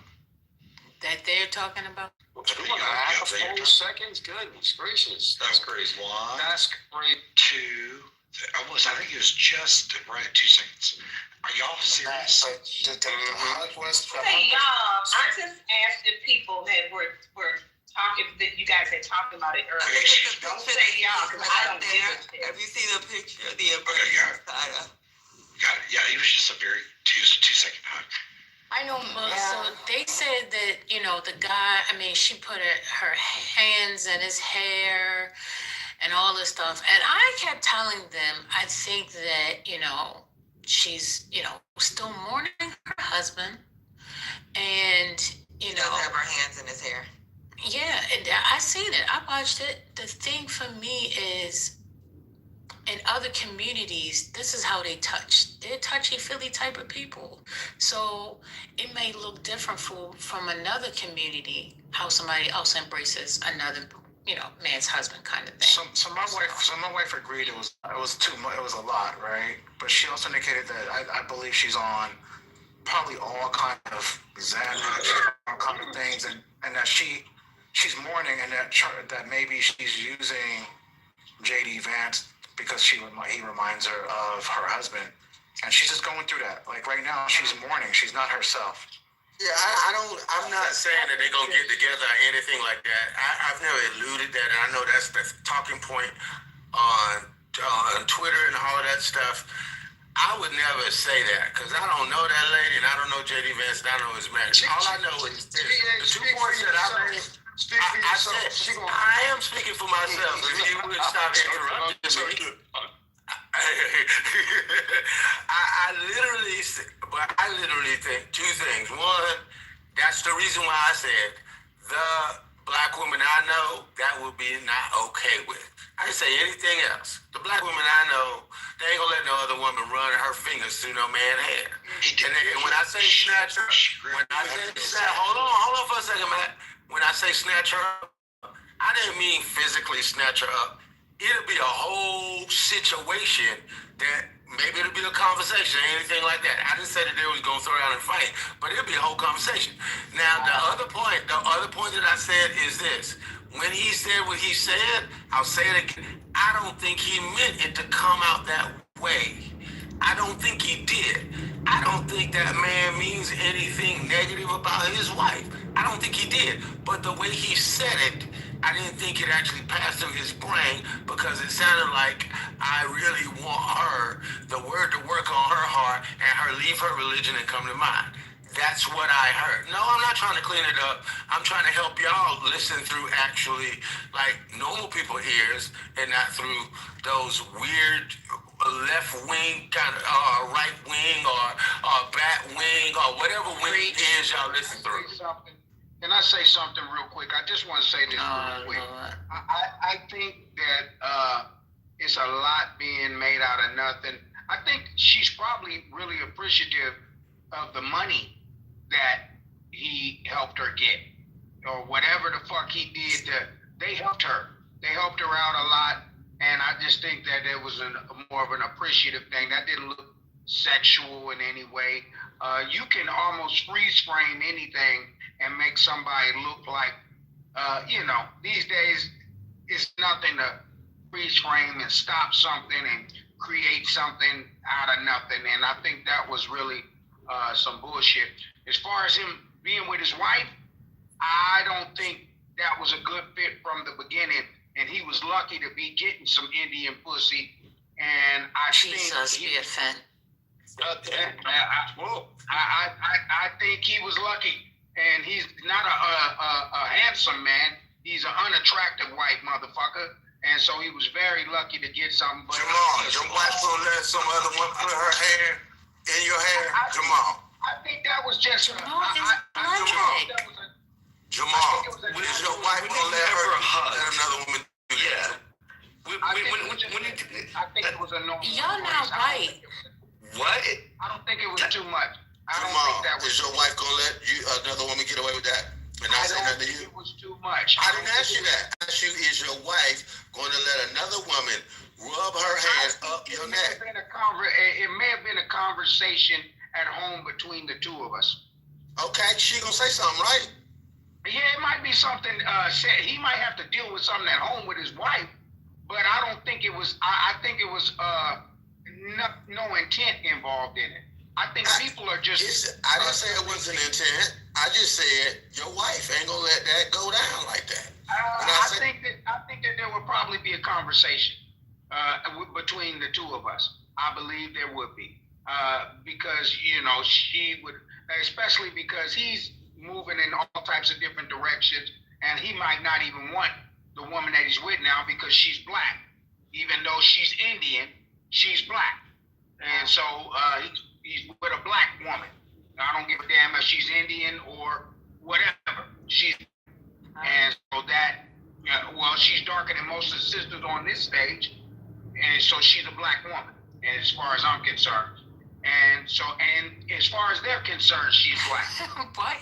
That they're talking about? 2.5 full seconds? Goodness gracious. That's crazy. 1. That's great. 2. I think it was just right at 2 seconds. Are y'all serious? Hey, y'all, I just asked if people were talking, that you guys had talked about it earlier. Don't say y'all, because I don't hear it. Have you seen a picture of the Got it. Yeah, it was just a 2-second hug. I know. So they said that, the guy, she put her hands in his hair and all this stuff. And I kept telling them, I think that, she's, still mourning her husband. And, She does have her hands in his hair. Yeah, and I seen it. I watched it. The thing for me is, in other communities, this is how they touch. They're touchy-feely type of people. So it may look different from another community, how somebody else embraces another, man's husband kind of thing. So my wife agreed it was too much. It was a lot, right? But she also indicated that I believe she's on probably all kind of Xanax, all kind of things, and that she's mourning, and that maybe she's using J.D. Vance because he reminds her of her husband. And she's just going through that. Like right now, she's mourning. She's not herself. Yeah, I'm not saying that they're gonna get together or anything like that. I've never alluded that, and I know that's the talking point on Twitter and all of that stuff. I would never say that because I don't know that lady and I don't know JD Vance and I know his marriage. All I know is this. The 2 points that I made, I said, I am speaking for myself. If you would stop interrupting me. I literally think 2 things. One, that's the reason why I said the black woman I know, that would be not okay with. I didn't say anything else. The black woman I know, they ain't gonna let no other woman run her fingers through no man's hair. And when I say snatch her, hold on for a second, Matt. When I say snatch her up, I didn't mean physically snatch her up. It'll be a whole situation that maybe it'll be a conversation, anything like that. I didn't say that they was gonna throw out and fight, but it'll be a whole conversation. Now the other point that I said is this. When he said what he said, I'll say it again. I don't think he meant it to come out that way. I don't think he did. I don't think that man means anything negative about his wife. I don't think he did. But the way he said it, I didn't think it actually passed through his brain because it sounded like I really want her, the word to work on her heart and her leave her religion and come to mine. That's what I heard. No, I'm not trying to clean it up. I'm trying to help y'all listen through actually like normal people ears and not through those weird left wing kind of right wing or bat wing or whatever wing it is y'all listen through. Can I say something real quick? I just want to say this real quick. I think that it's a lot being made out of nothing. I think she's probably really appreciative of the money that he helped her get, or whatever the fuck he did. They helped her. They helped her out a lot, and I just think that it was more of an appreciative thing. That didn't look sexual in any way. You can almost freeze frame anything and make somebody look like, these days it's nothing to freeze frame and stop something and create something out of nothing. And I think that was really some bullshit. As far as him being with his wife, I don't think that was a good fit from the beginning. And he was lucky to be getting some Indian pussy. And I think I think he was lucky. And he's not a handsome man. He's an unattractive white motherfucker. And so he was very lucky to get something. But Jamal, your wife gonna let some other one put her hair in your hair? Jamal. I think that was just Jamal, is your wife gonna let another woman do that? I think it was a normal. Y'all not right. What? I don't think it was too much. I don't Jamal, think that was. is your wife gonna let another woman get away with that? And I say nothing to you? It was too much. I didn't ask you that. I asked you, is your wife going to let another woman rub her hands up your neck? It may have been a conversation at home between the two of us. Okay, she gonna say something, right? Yeah, it might be something said. He might have to deal with something at home with his wife, but I don't think it was. I think it was no intent involved in it. I think people are just. I didn't say it was an intent. I just said your wife ain't gonna let that go down like that. I think that there would probably be a conversation between the two of us. I believe there would be because she would, especially because he's moving in all types of different directions, and he might not even want the woman that he's with now because she's black. Even though she's Indian, she's black, and so he's with a black woman. I don't give a damn if she's Indian or whatever. And so that, she's darker than most of the sisters on this stage, and so she's a black woman, as far as I'm concerned. And so, and as far as they're concerned, she's black. What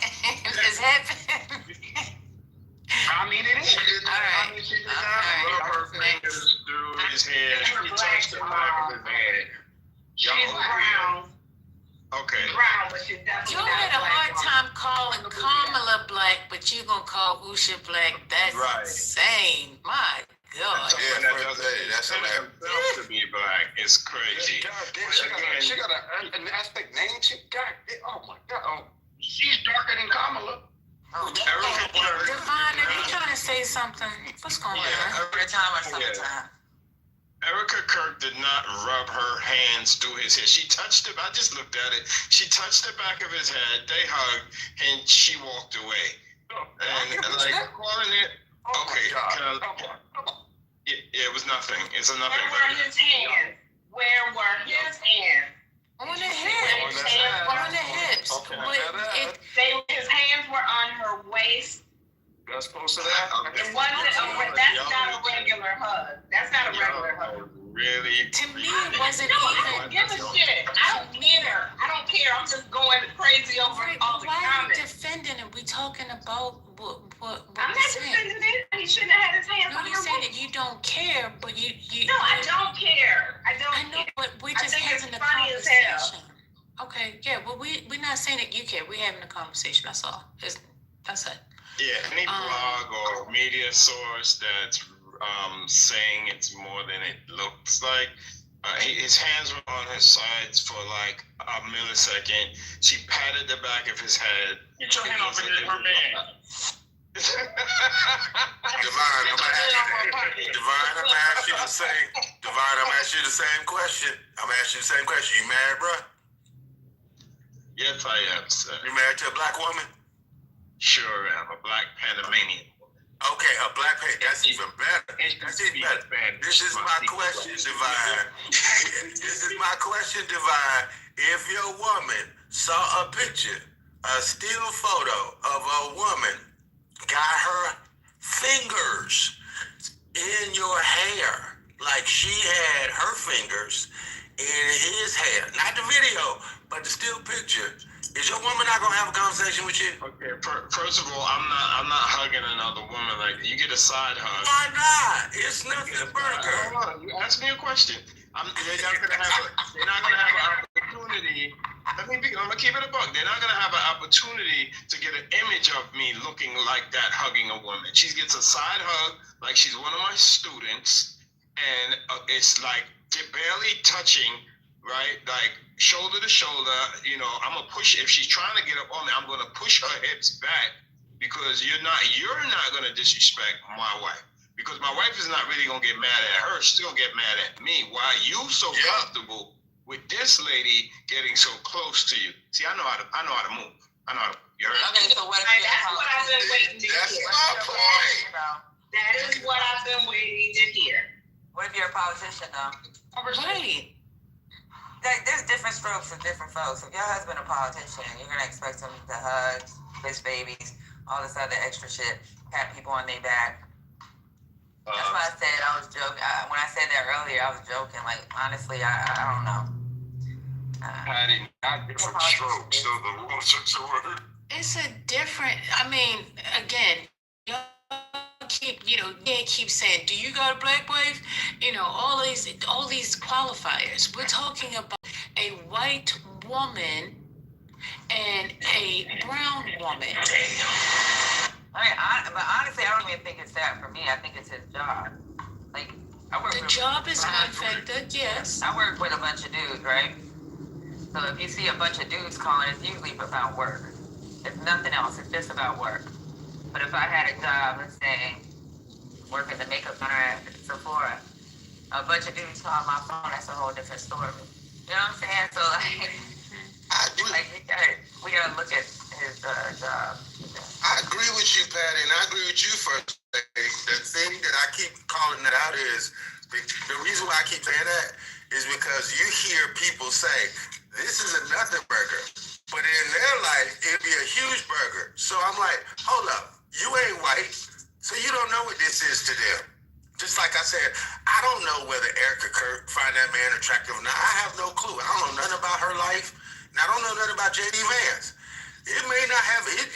is happening? I mean, it is. I mean, she rub her fingers through his hair. She touched the back of his head. She's brown. Okay. Brown, but she's definitely You had a hard time calling Kamala black, but you gonna call Usha black. That's right. insane. My God. That's hilarious. To be black is crazy. God damn, she got an aspect name. Oh my God. Oh, She's darker than Kamala. Divine, are you trying to say something? What's going on? Every time or sometime. Erica Kirk did not rub her hands through his hair. She touched it. I just looked at it. She touched the back of his head. They hugged, and she walked away. And like calling it. Okay. It was nothing. It's a nothing. Where were his hands? Where were his hands? On the hips. On the hips. His hands were on her waist. That's close to that. It wasn't. That's not a regular hug. That's not a regular hug. Really? To me, it wasn't No, I even. don't give a shit. I don't care. I don't care. I'm just going crazy over all the Why are you comments. defending it? We talking about what I'm not defending it. He shouldn't have had his hands No, on you her saying waist. that you don't care, but you. No, I don't care. I know, but we're I just think it's having a funny as hell. conversation. Okay, yeah, well, we're not saying that you care. We're having a conversation. That's all. That's it. Yeah, any blog or media source that's saying it's more than it looks like. His hands were on his sides for like a millisecond. She patted the back of his head. Get your hand off of her man. Divine, I'm gonna ask you. Divine, I'm gonna ask you the same. Divine, I'm gonna ask you the same question. I'm gonna ask you the same question. You married, bro? Yes, I am, sir. You married to a black woman? Sure am. A Black Panamanian. Okay, a black Pan. That's even better. That's even better. This is my question, Divine. This is my question, Divine. If your woman saw a picture, a still photo of a woman, got her fingers in your hair, like she had her fingers in his hair, not the video, but the still picture, is your woman not gonna have a conversation with you? Okay, first of all, I'm not hugging another woman like that. You get a side hug. Why not? It's nothing burger. Hold on, you asked me a question. They're not gonna have an opportunity. I'm gonna keep it a buck. They're not gonna have an opportunity to get an image of me looking like that hugging a woman. She gets a side hug like she's one of my students, and it's like they're barely touching, right? Like shoulder to shoulder. You know, I'm gonna push. If she's trying to get up on me, I'm gonna push her hips back because you're not gonna disrespect my wife. Because my wife is not really gonna get mad at her. She's gonna get mad at me. Why are you so comfortable with this lady getting so close to you? See, I know how to move. I know how to. You heard? Okay, so what? That's what I've been waiting to That's hear. my point. That is what I've been waiting to hear. What if you're a politician, though? Right. Like, there's different strokes for different folks. If your husband a politician, you're gonna expect him to hug, kiss babies, all this other extra shit, pat people on their back. That's why I said I was joking. When I said that earlier, I was joking. Like, honestly, I don't know. Patty, not different strokes. So the rules are word. It's a different. I mean, again, y'all keep saying, "Do you got a black wife?" You know, all these qualifiers. We're talking about a white woman and a brown woman. But honestly, I don't even think it's that for me. I think it's his job. Like, The job is one factor, yes. I work with a bunch of dudes, right? So if you see a bunch of dudes calling, it's usually about work. It's nothing else. It's just about work. But if I had a job, let's say, working the makeup center at Sephora, a bunch of dudes call my phone, that's a whole different story. You know what I'm saying? So, we gotta look at his job. I agree with you, Patty, and I agree with you first. The thing that I keep calling that out is, the reason why I keep saying that is because you hear people say, this is a nothing burger, but in their life, it'd be a huge burger. So I'm like, hold up, you ain't white, so you don't know what this is to them. Just like I said, I don't know whether Erica Kirk find that man attractive or not. I have no clue. I don't know nothing about her life, and I don't know nothing about J.D. Vance. It may not have it.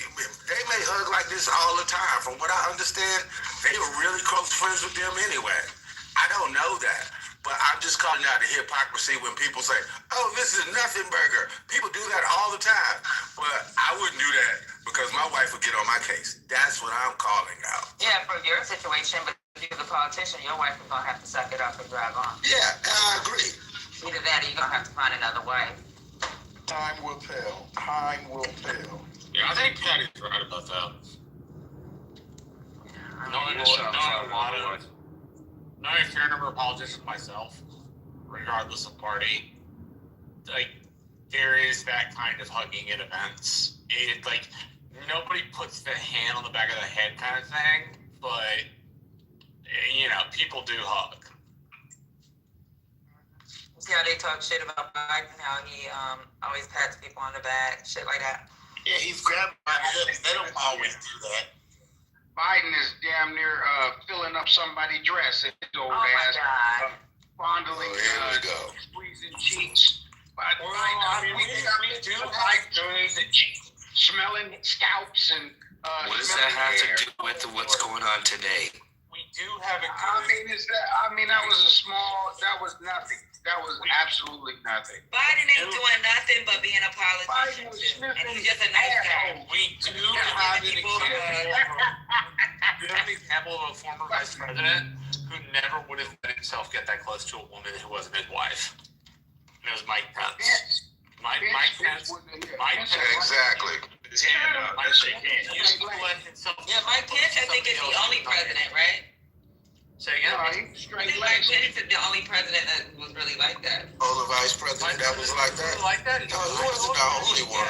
They may hug like this all the time. From what I understand, they were really close friends with them anyway. I don't know that. But I'm just calling out the hypocrisy when people say, oh, this is a nothing burger. People do that all the time. But I wouldn't do that because my wife would get on my case. That's what I'm calling out. Yeah, for your situation, but if you're the politician, your wife is going to have to suck it up and drive on. Yeah, I agree. Either that or you're gonna have to find another way. Time will tell. Time will tell. Yeah, I think Patty's right about that. Knowing a fair number of politicians myself, regardless of party, like there is that kind of hugging at events. It like nobody puts the hand on the back of the head kind of thing, but people do hug. See how they talk shit about Biden, how he always pats people on the back, shit like that. Yeah, he's grabbing by the hips. They don't always do that. Biden is damn near filling up somebody's dress. His old ass. God. Fondling, here we go. Squeezing cheeks. We do like those and cheeks, smelling scalps and. What does that have to do with what's going on today? We do have a good. That was nothing. That was absolutely nothing. Biden ain't doing nothing but being a politician. And he's just a nice guy. We do have an example of a former vice president who never would have let himself get that close to a woman who wasn't his wife. And it was Mike Pence. Mike Pence. Exactly. Yeah, Mike Pence, I think, is the only president, right? Say again? I think Mike Pence is the only president that was really like that. Oh, the vice president that was like that? Like that? No, he wasn't the only one.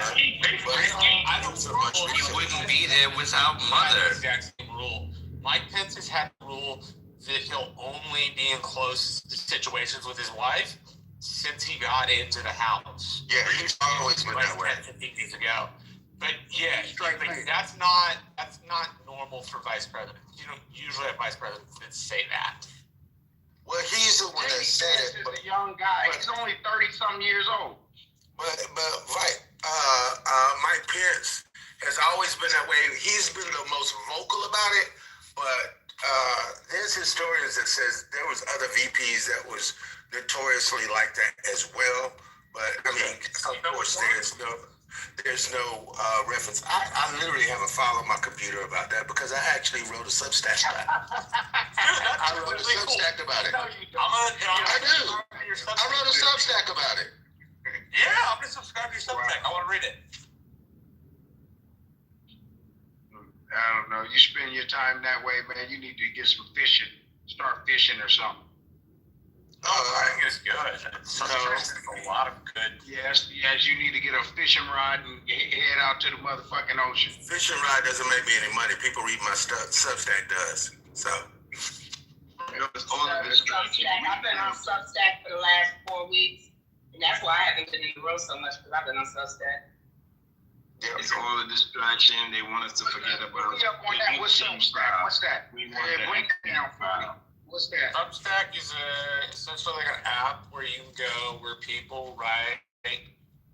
But I don't so much. You wouldn't be there without Mother. Exact same rule. Mike Pence has had the rule that he'll only be in close situations with his wife since he got into the House. Yeah, he's always been that way. 10, 15 years ago. But yeah, that's not normal for vice presidents. You don't usually have vice presidents that say that. Well, he's the one that said it. But a young guy. He's only 30-something years old. But Mike Pence has always been that way. He's been the most vocal about it. But there's historians that says there was other VPs that was notoriously like that as well. But I mean, of course, there's no reference. I literally have a file on my computer about that because I actually wrote a Substack about it. I wrote a Substack about it. I do. I wrote a Substack about it. Yeah, I'm gonna subscribe to your Substack. I want to read it. I don't know. You spend your time that way, man. You need to get some fishing. Start fishing or something. I think it's good. There's a lot of good. Yes, you need to get a fishing rod and head out to the motherfucking ocean. Fishing rod doesn't make me any money. People read my stuff. Substack does. So. I've been on Substack for the last 4 weeks, and that's why I haven't been in the road so much because I've been on Substack. Yeah, it's all the distraction. They want us to forget about it. What's Substack? What's that? Break it down for me. What's that? Substack is essentially like an app where you can go where people write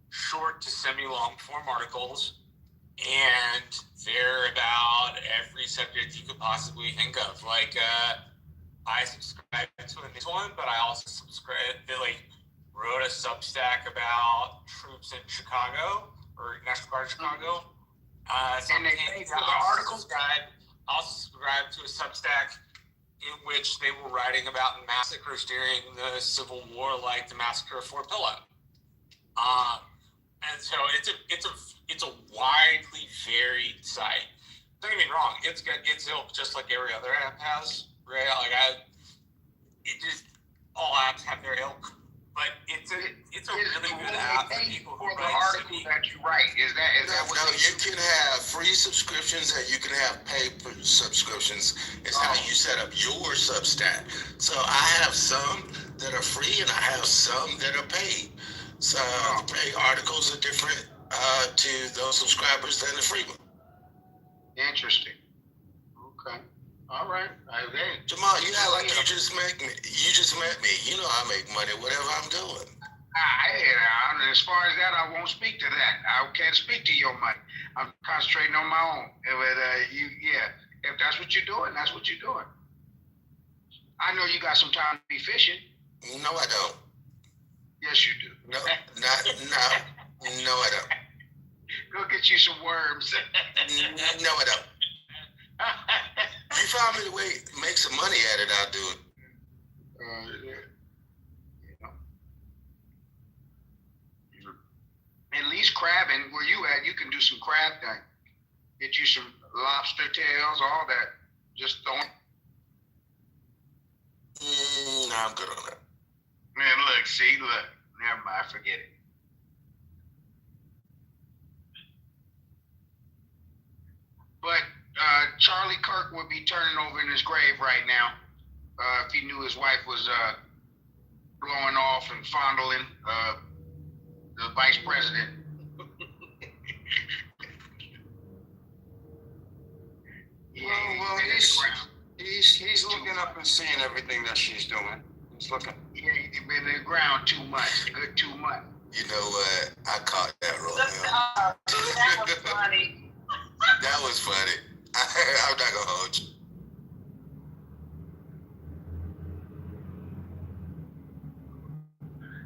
short to semi-long form articles, and they're about every subject you could possibly think of. Like, I subscribe to this one, but I also wrote a Substack about troops in Chicago, or National Guard of Chicago. And they pay for the articles? I'll subscribe to a Substack in which they were writing about massacres during the Civil War, like the massacre of Fort Pillow. And so it's a widely varied site. Don't get me wrong, it's ilk just like every other app has, right? All apps have their ilk, but it's a really good app for people who the write article that you write. Is that what you can have free subscriptions and you can have paid subscriptions. It's how you set up your Substack. So I have some that are free and I have some that are paid. So the paid articles are different to those subscribers than the free one. Interesting. Okay. All right. Jamal, you act like you just met me. You know I make money whatever I'm doing. As far as that, I won't speak to that. I can't speak to your money. I'm concentrating on my own. If that's what you're doing, that's what you're doing. I know you got some time to be fishing. No, I don't. Yes, you do. No, no, I don't. Go get you some worms. No, I don't. If you find me the way to make some money at it, I'll do it. crabbing. Where you at? You can do some crab thing. Get you some lobster tails, all that. Just don't. No, I'm good on that. Man, look, see, look. Never mind, forget it. But Charlie Kirk would be turning over in his grave right now if he knew his wife was blowing off and fondling the vice president. Well, he's looking up and seeing everything that she's doing. He's looking. Yeah, he's been in the ground too much, good 2 months. You know what? I caught that, Romeo. That was funny. That was funny. I'm not gonna hold you.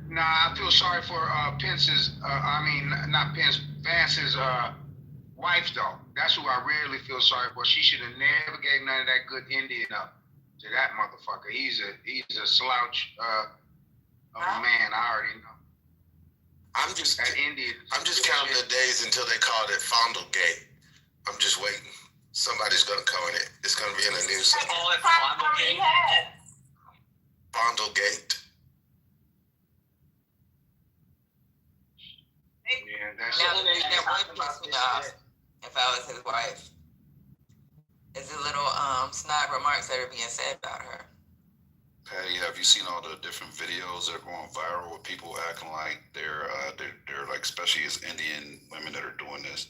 Nah, I feel sorry for Pence's. Not Pence, Vance's wife though. That's who I really feel sorry for. She should have never gave none of that good Indian up to that motherfucker. He's a slouch of a man. I already know. I'm just counting the days until they called it Fondlegate. I'm just waiting. Somebody's gonna cover it. It's gonna be in the news. Call it Fondlegate. Fondlegate. Yeah, that's Now, that would piss me off if I was his wife. Is the little snide remarks that are being said about her. Patty, have you seen all the different videos that are going viral with people acting like they're like, especially as Indian women that are doing this,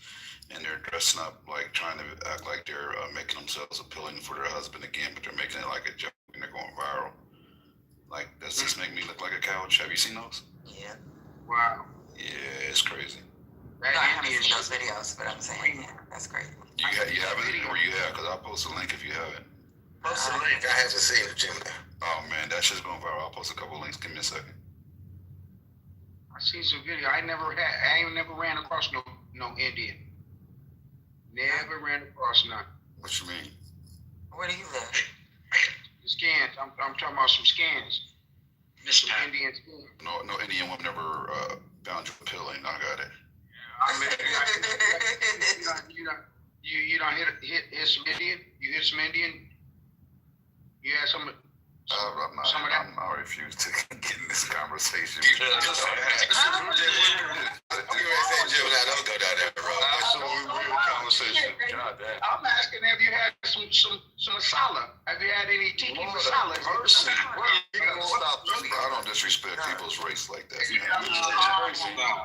and they're dressing up like trying to act like they're making themselves appealing for their husband again, but they're making it like a joke and they're going viral. Like, does this make me look like a couch? Have you seen those? Yeah. Wow. Yeah, it's crazy. That No, I haven't Indian seen those videos, but I'm saying, yeah, that's crazy. You haven't, or you have? Because I'll post a link if you haven't. Post a link. I haven't seen it, Jim. Oh man, that shit's going viral. I'll post a couple of links. Give me a second. I seen some video. I ain't never ran across no Indian. Never ran across none. What you mean? Where do you live? Scans. I'm talking about some scans. Some Indian scans. No Indian woman ever found you appealing. I got it. You don't hit some Indian? You hit some Indian? You had some of that? I refuse to get in this conversation. I'm gonna say, Jim, don't go down that road. That's a real conversation. God damn. I'm asking, have you had some masala? Have you had any tiki masala? Mercy. I don't disrespect people's race like that. Stop.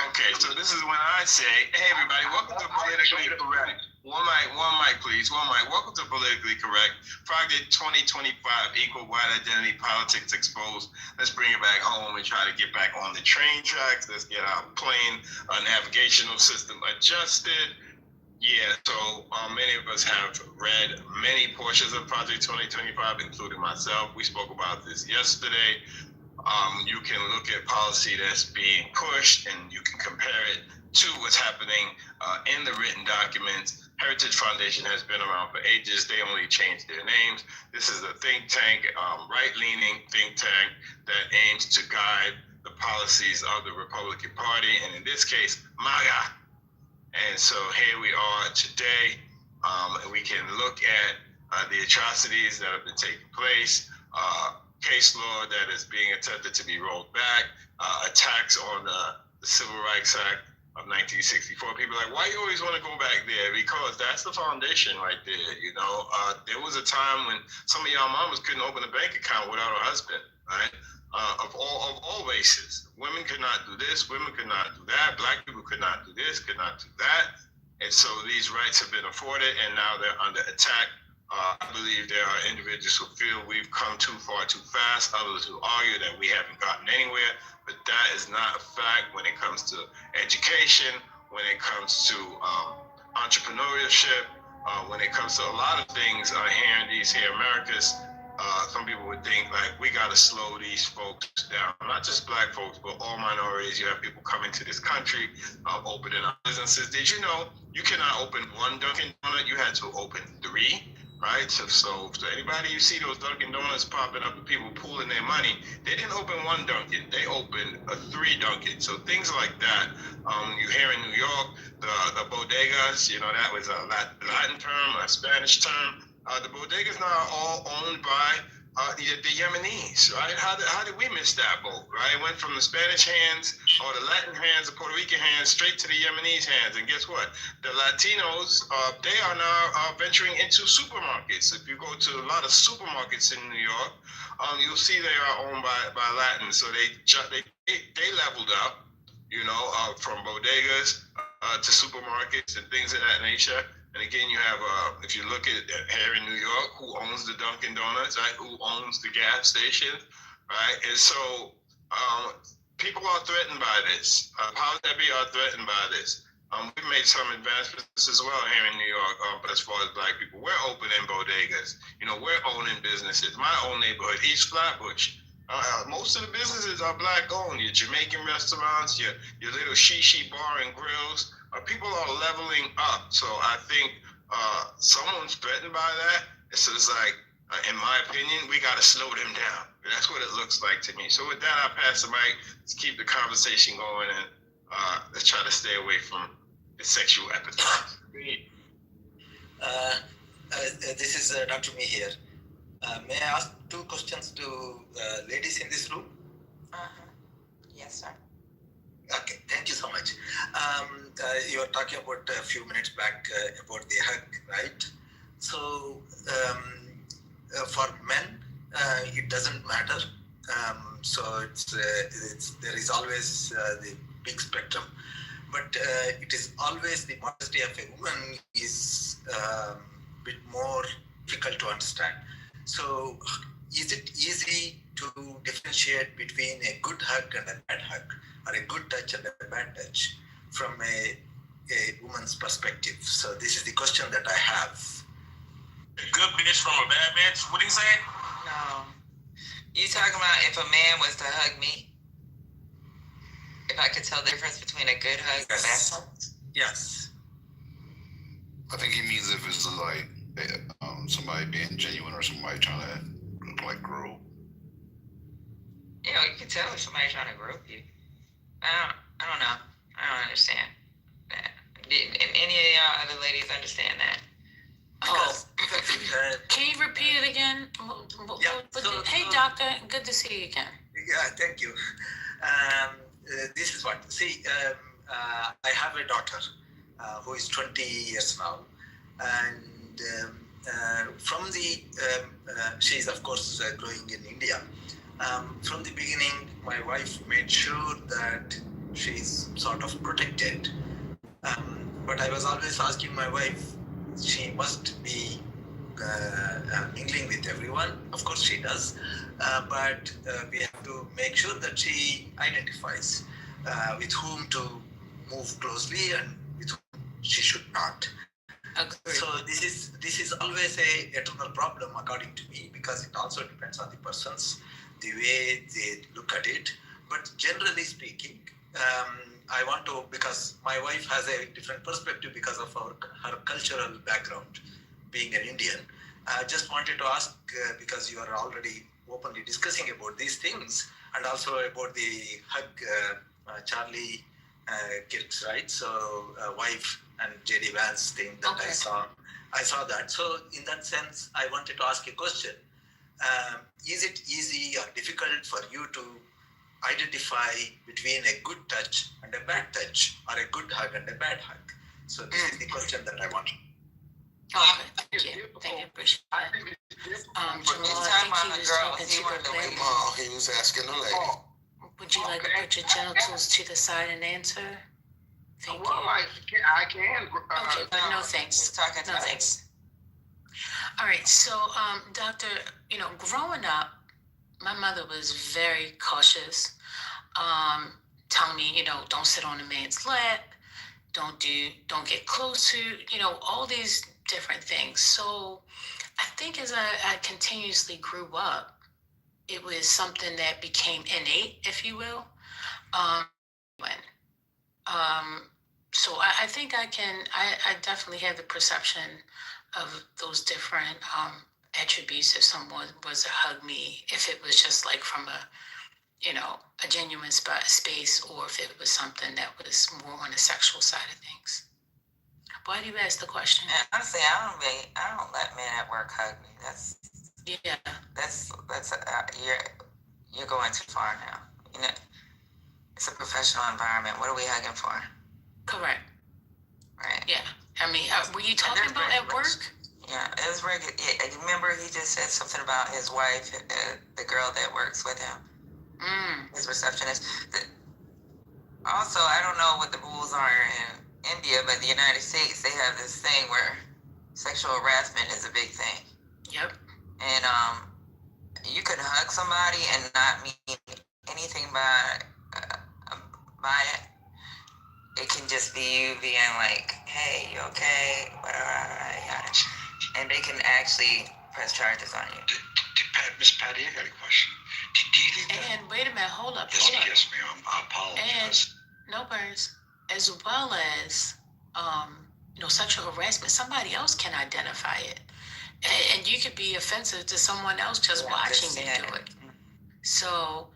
Okay, so this is when I say, hey everybody, welcome to Politically Correct. One mic, please. One mic. Welcome to Politically Correct. Friday 2025, Equal White Identity Politics Exposed. Let's bring it back home and try to get back on the train tracks. Let's get our plane navigational system adjusted. Yeah, so many of us have read many portions of Project 2025, including myself. We spoke about this yesterday. You can look at policy that's being pushed and you can compare it to what's happening in the written documents. Heritage Foundation has been around for ages. They only changed their names. This is a think tank, right-leaning think tank that aims to guide the policies of the Republican Party, and in this case, MAGA. And so here we are today, and we can look at the atrocities that have been taking place, case law that is being attempted to be rolled back, attacks on the Civil Rights Act of 1964. People are like, why you always want to go back there? Because that's the foundation right there. You know, there was a time when some of y'all mamas couldn't open a bank account without a husband, right? Of all races. Women could not do this, women could not do that, black people could not do this, could not do that. And so these rights have been afforded and now they're under attack. I believe there are individuals who feel we've come too far too fast, others who argue that we haven't gotten anywhere, but that is not a fact when it comes to education, when it comes to entrepreneurship, when it comes to a lot of things here in these Americas. Some people would think like we got to slow these folks down, not just black folks, but all minorities. You have people coming to this country, opening up businesses. Did you know you cannot open one Dunkin' Donut? You had to open 3. right? So anybody you see those Dunkin' Donuts popping up and people pooling their money, they didn't open one Dunkin', they opened 3 Dunkin'. So things like that. You hear in New York, the bodegas, that was a Latin term, a Spanish term. The bodegas now are all owned by the Yemenis, right? How did we miss that boat, right? It went from the Spanish hands or the Latin hands, the Puerto Rican hands, straight to the Yemenis hands. And guess what? The Latinos, they are now venturing into supermarkets. If you go to a lot of supermarkets in New York, you'll see they are owned by Latins. So they leveled up, from bodegas to supermarkets and things of that nature. And again, you have, if you look at here in New York, who owns the Dunkin' Donuts, right? Who owns the gas station, right? And so people are threatened by this. Powers that be are threatened by this. We've made some advancements as well here in New York, but as far as Black people, we're opening bodegas. We're owning businesses. My own neighborhood, East Flatbush. Most of the businesses are Black owned. Your Jamaican restaurants, your little shishi bar and grills. People are leveling up. So I think someone's threatened by that. So it's like, in my opinion, we got to slow them down. That's what it looks like to me. So with that, I'll pass the mic. Let's keep the conversation going and let's try to stay away from the sexual epithets. This is Dr. Me here. May I ask 2 questions to ladies in this room? Yes, sir. Okay, thank you so much. You were talking about a few minutes back about the hug, right? So for men, it doesn't matter. So there is always the big spectrum, but it is always the modesty of a woman is a bit more difficult to understand. So is it easy to differentiate between a good hug and a bad hug, or a good touch and a bad touch from a woman's perspective? So this is the question that I have. A good bitch from a bad bitch? What are you saying? No. You talking about if a man was to hug me? If I could tell the difference between a good hug and a bad hug? Yes. I think he means if it's like somebody being genuine or somebody trying to like grow. You can tell if somebody's trying to grope you. I don't know. I don't understand that. Did any of y'all other ladies understand that? Can you repeat it again? Hey, doctor, good to see you again. Yeah, thank you. This is what, see, I have a daughter who is 20 years now. And from the, she is of course growing in India. From the beginning, my wife made sure that she's sort of protected. But I was always asking my wife, she must be mingling with everyone. Of course she does. But we have to make sure that she identifies with whom to move closely and with whom she should not. Agreed. So this is always a eternal problem according to me, because it also depends on the persons, the way they look at it. But generally speaking, I want to, because my wife has a different perspective because of her cultural background, being an Indian. I just wanted to ask, because you are already openly discussing about these things, and also about the hug Charlie kids, right? So wife and JD Vance thing that Okay. I saw that. So in that sense, I wanted to ask a question. Is it easy or difficult for you to identify between a good touch and a bad touch, or a good hug and a bad hug? So this is the question that I want. Okay, thank you. Thank you, appreciate it. Jamal, I think he was talking to the lady. He was asking the lady. Would you like to put your genitals to the side and answer? Thank you. I can. Okay, but no thanks. No thanks. All right, so doctor, growing up, my mother was very cautious, telling me, don't sit on a man's lap, don't get close to, all these different things. So I think as I continuously grew up, it was something that became innate, if you will. So I think I definitely have the perception of those different attributes if someone was to hug me, if it was just like from a, you know, a genuine space, or if it was something that was more on the sexual side of things. Why do you ask the question? And honestly, I don't let men at work hug me. That's you're going too far now. You know, it's a professional environment. What are we hugging for? Correct. Right. Yeah. I mean, were you talking about at work? Yeah, it was regular. Yeah, remember he just said something about his wife, the girl that works with him, his receptionist. Also, I don't know what the rules are in India, but the United States, they have this thing where sexual harassment is a big thing. Yep. And you could hug somebody and not mean anything by it. It can just be you being like, "Hey, you okay?" Whatever, and they can actually press charges on you. Miss Patty, I got a question. Do you think that? And wait a minute, hold up. Yes, ma'am. I apologize. And no worries. As well as, you know, sexual harassment, somebody else can identify it. And you could be offensive to someone else just watching you do it. So,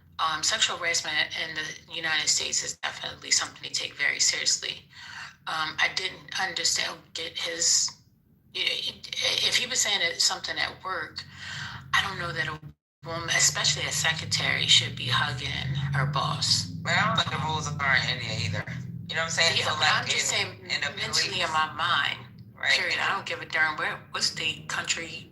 sexual harassment in the United States is definitely something to take very seriously. I didn't get his, if he was saying it's something at work, I don't know that a woman, especially a secretary, should be hugging her boss. But I don't think the rules are in India either. You know what I'm saying? Yeah, so but I'm just saying mentally in my mind. Right. Period. I don't give a darn what state, country,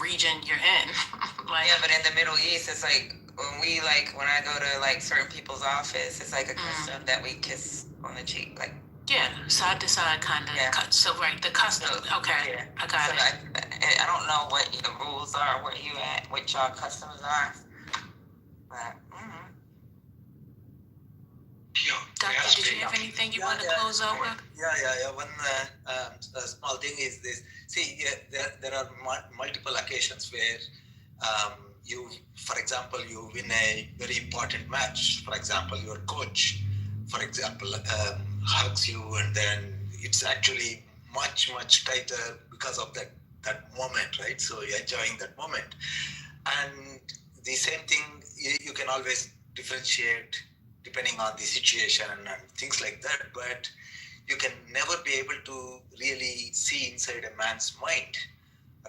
region you're in. Yeah, but in the Middle East, it's like when I go to like certain people's office, it's like a custom that we kiss on the cheek, like. Yeah, side to side kind of. Yeah. So right, the custom. Okay, yeah. I got it. I don't know what the rules are, what y'all customs are, but. Doctor, did you have anything you want to close out with? Yeah. One small thing is this. See, there are multiple occasions where you, for example, you win a very important match. For example, your coach, for example, hugs you, and then it's actually much tighter because of that moment, right? So you're enjoying that moment. And the same thing, you can always differentiate depending on the situation and things like that, but you can never be able to really see inside a man's mind,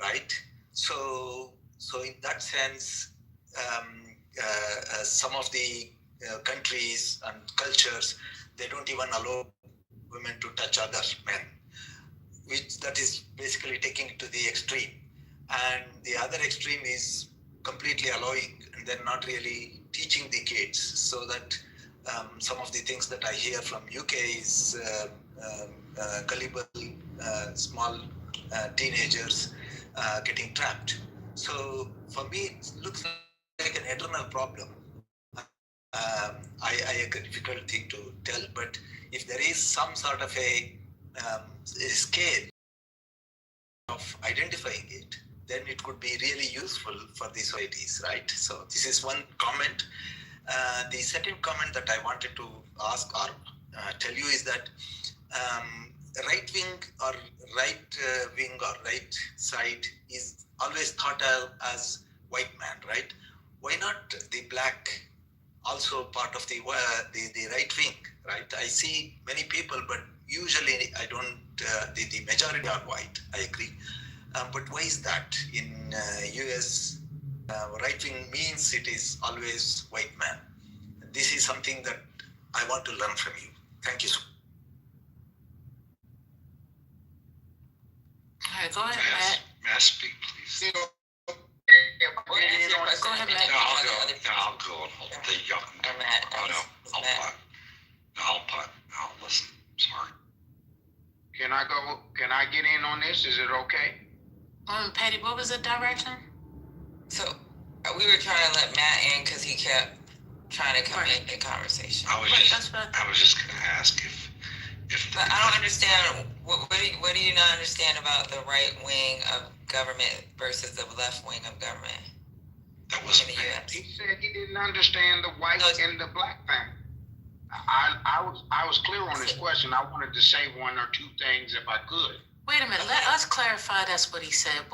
right? So in that sense, some of the countries and cultures, they don't even allow women to touch other men, which that is basically taking it to the extreme. And the other extreme is completely allowing, and they're not really teaching the kids, so that some of the things that I hear from UK is gullible, small teenagers getting trapped. So for me, it looks like an eternal problem. I a difficult thing to tell, but if there is some sort of a scale of identifying it, then it could be really useful for the societies, right? So this is one comment. The second comment that I wanted to ask or tell you is that right wing or right side is always thought of as white man, right? Why not the black also part of the right wing, right? I see many people, but usually I don't, the majority are white, I agree. But why is that? In US, right wing means it is always white man. This is something that I want to learn from you. Thank you so much. All right, go ahead, Matt. May I speak, please? Go ahead, Matt. I'll go. I'll listen. Sorry. Can I go? Can I get in on this? Is it okay? Patty, what was the direction? So we were trying to let Matt in because he kept trying to come in the conversation. I was just going to ask if but I don't understand. What do you not understand about the right wing of government versus the left wing of government? That was in the U.S. He said he didn't understand the white and the black thing. I was clear on his question. I wanted to say one or two things if I could. Wait a minute. Let us clarify. That's what he said.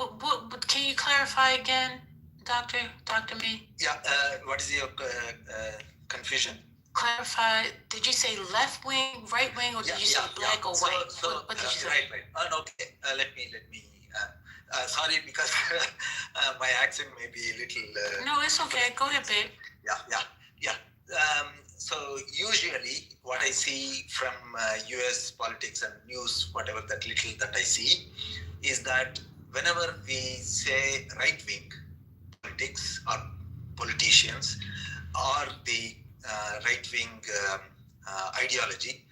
Can you clarify again, Doctor Me? Yeah. What is your confusion? Clarify. Did you say left wing, right wing, or did you say black or white? What did you say? Right. Okay. Let me. Sorry, because my accent may be a little. No, it's okay. Go ahead, babe. Yeah. So usually, what I see from U.S. politics and news, whatever that little that I see, is that whenever we say right wing politics or politicians or the right wing ideology,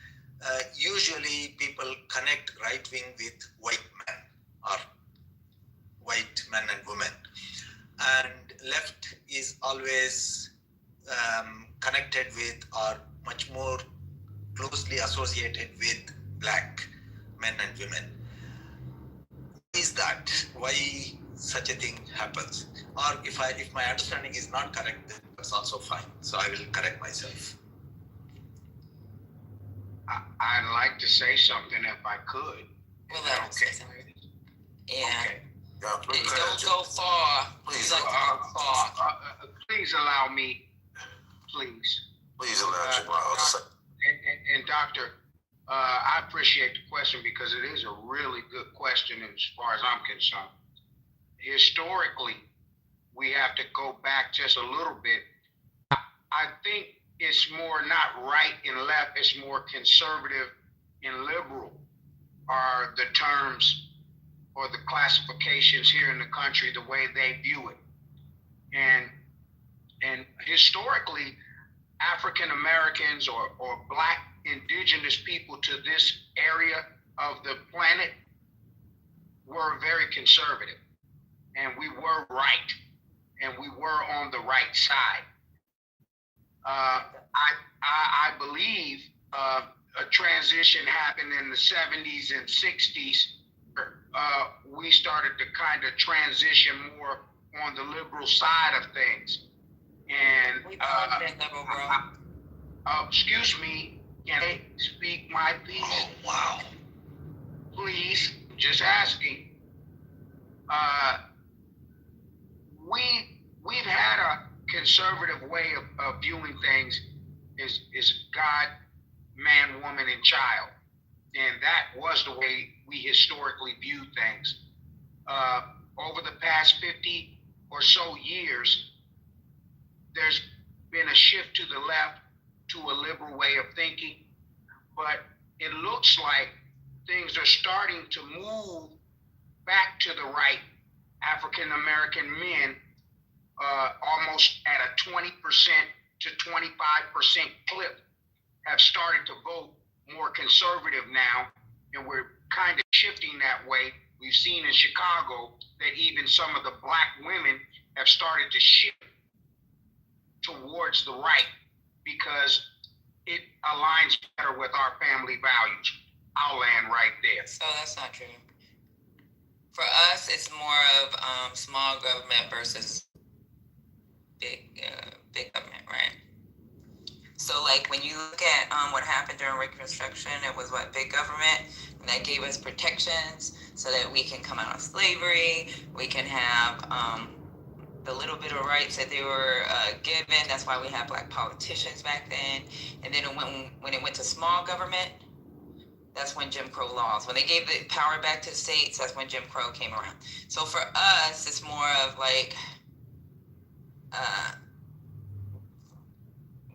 usually people connect right wing with white men or white men and women, and left is always connected with or much more closely associated with black men and women. Why is that? Why such a thing happens? Or if my understanding is not correct, then that's also fine. So I will correct myself. I'd like to say something if I could. Well, okay. Yeah. Okay. Don't go far. Please, please allow me. Please. Please allow Jamal. And Doctor, I appreciate the question because it is a really good question as far as I'm concerned. Historically, we have to go back just a little bit. I think it's more not right and left, it's more conservative and liberal are the terms or the classifications here in the country, the way they view it. And historically, African Americans or black indigenous people to this area of the planet were very conservative, and we were right, and we were on the right side. I believe a transition happened in the 70s and 60s. We started to kind of transition more on the liberal side of things. And excuse me, can I speak my piece? Oh, wow. Please, just asking. We've had a conservative way of viewing things is God, man, woman, and child. And that was the way we historically viewed things. Over the past 50 or so years, there's been a shift to the left to a liberal way of thinking, but it looks like things are starting to move back to the right. African American men almost at a 20% to 25% clip have started to vote more conservative now, and we're kind of shifting that way. We've seen in Chicago that even some of the black women have started to shift towards the right because it aligns better with our family values. I'll land right there. So that's not true. For us, it's more of small government versus big government, right? So like when you look at what happened during Reconstruction, it was what, big government, and that gave us protections so that we can come out of slavery, we can have the little bit of rights that they were given. That's why we had black politicians back then. And then when it went to small government, that's when Jim Crow laws. When they gave the power back to the states, that's when Jim Crow came around. So for us, it's more of like,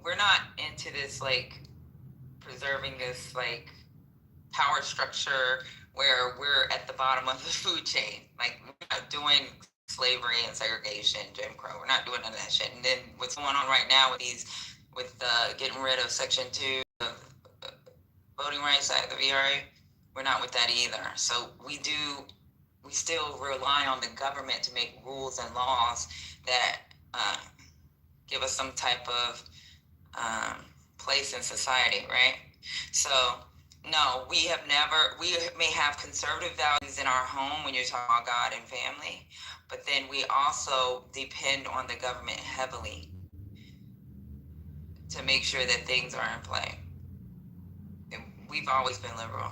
we're not into this like preserving this like power structure where we're at the bottom of the food chain. Like we're not doing slavery and segregation, Jim Crow. We're not doing none of that shit. And then what's going on right now with getting rid of Section 2 of voting rights at the VRA, we're not with that either. So we still rely on the government to make rules and laws that give us some type of place in society, right? So no, we may have conservative values in our home when you're talking about God and family, but then we also depend on the government heavily to make sure that things are in play. And we've always been liberal.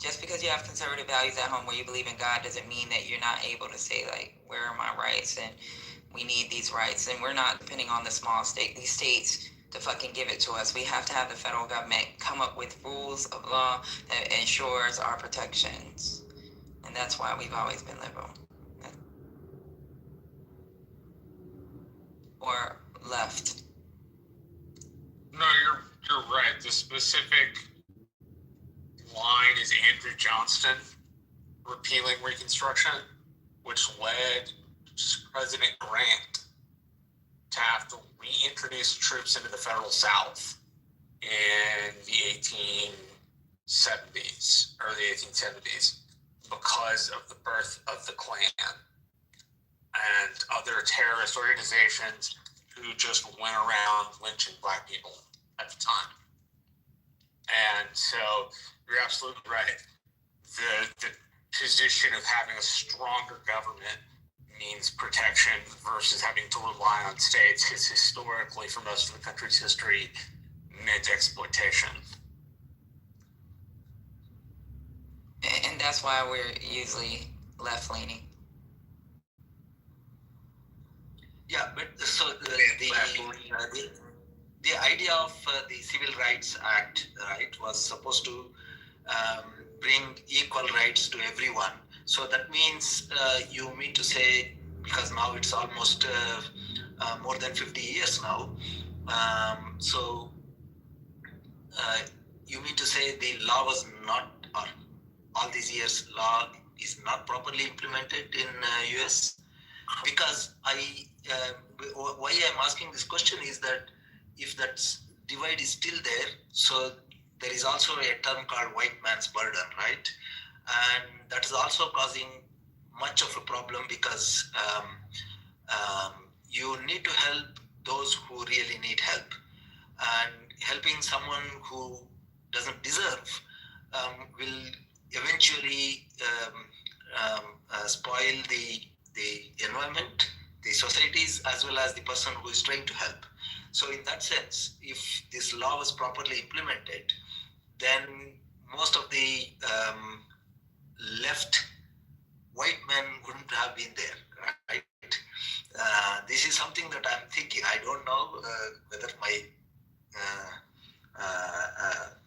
Just because you have conservative values at home where you believe in God doesn't mean that you're not able to say, like, where are my rights? And we need these rights. And we're not depending on the small state, these states to fucking give it to us. We have to have the federal government come up with rules of law that ensures our protections. And that's why we've always been liberal. Or left. No, you're right. The specific line is Andrew Johnston repealing Reconstruction, which led President Grant to have to reintroduce troops into the federal South in the 1870s, early 1870s, because of the birth of the Klan and other terrorist organizations who just went around lynching black people at the time. And so you're absolutely right. The position of having a stronger government means protection versus having to rely on states has historically, for most of the country's history, meant exploitation. And that's why we're usually left-leaning. Yeah, but so the idea of the Civil Rights Act, right, was supposed to bring equal rights to everyone. So that means you mean to say, because now it's almost more than 50 years now, so you mean to say the law was not, or all these years law is not properly implemented in US? Because why I'm asking this question is that if that divide is still there, so there is also a term called white man's burden, right? And that is also causing much of a problem because you need to help those who really need help. And helping someone who doesn't deserve will eventually spoil the environment, the societies, as well as the person who is trying to help. So in that sense, if this law was properly implemented, then most of the left white men wouldn't have been there, right? This is something that I'm thinking. I don't know whether my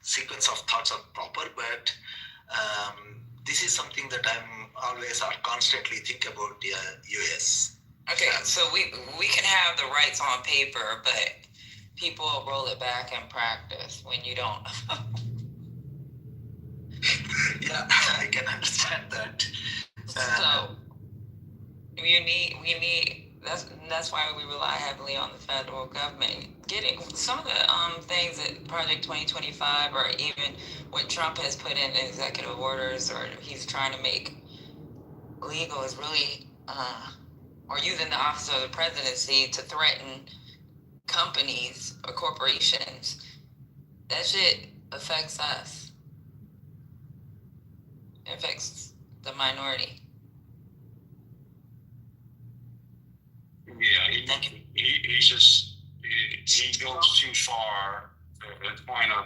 sequence of thoughts are proper, but this is something that I'm always or constantly think about the US. Okay, so we can have the rights on paper, but people roll it back in practice when you don't. Yeah, I can understand that. So we need that's why we rely heavily on the federal government. Getting some of the things that Project 2025 or even what Trump has put in executive orders or he's trying to make legal is really or using the office of the presidency to threaten companies or corporations. That shit affects us. It affects the minority. Yeah, he goes too far to the point of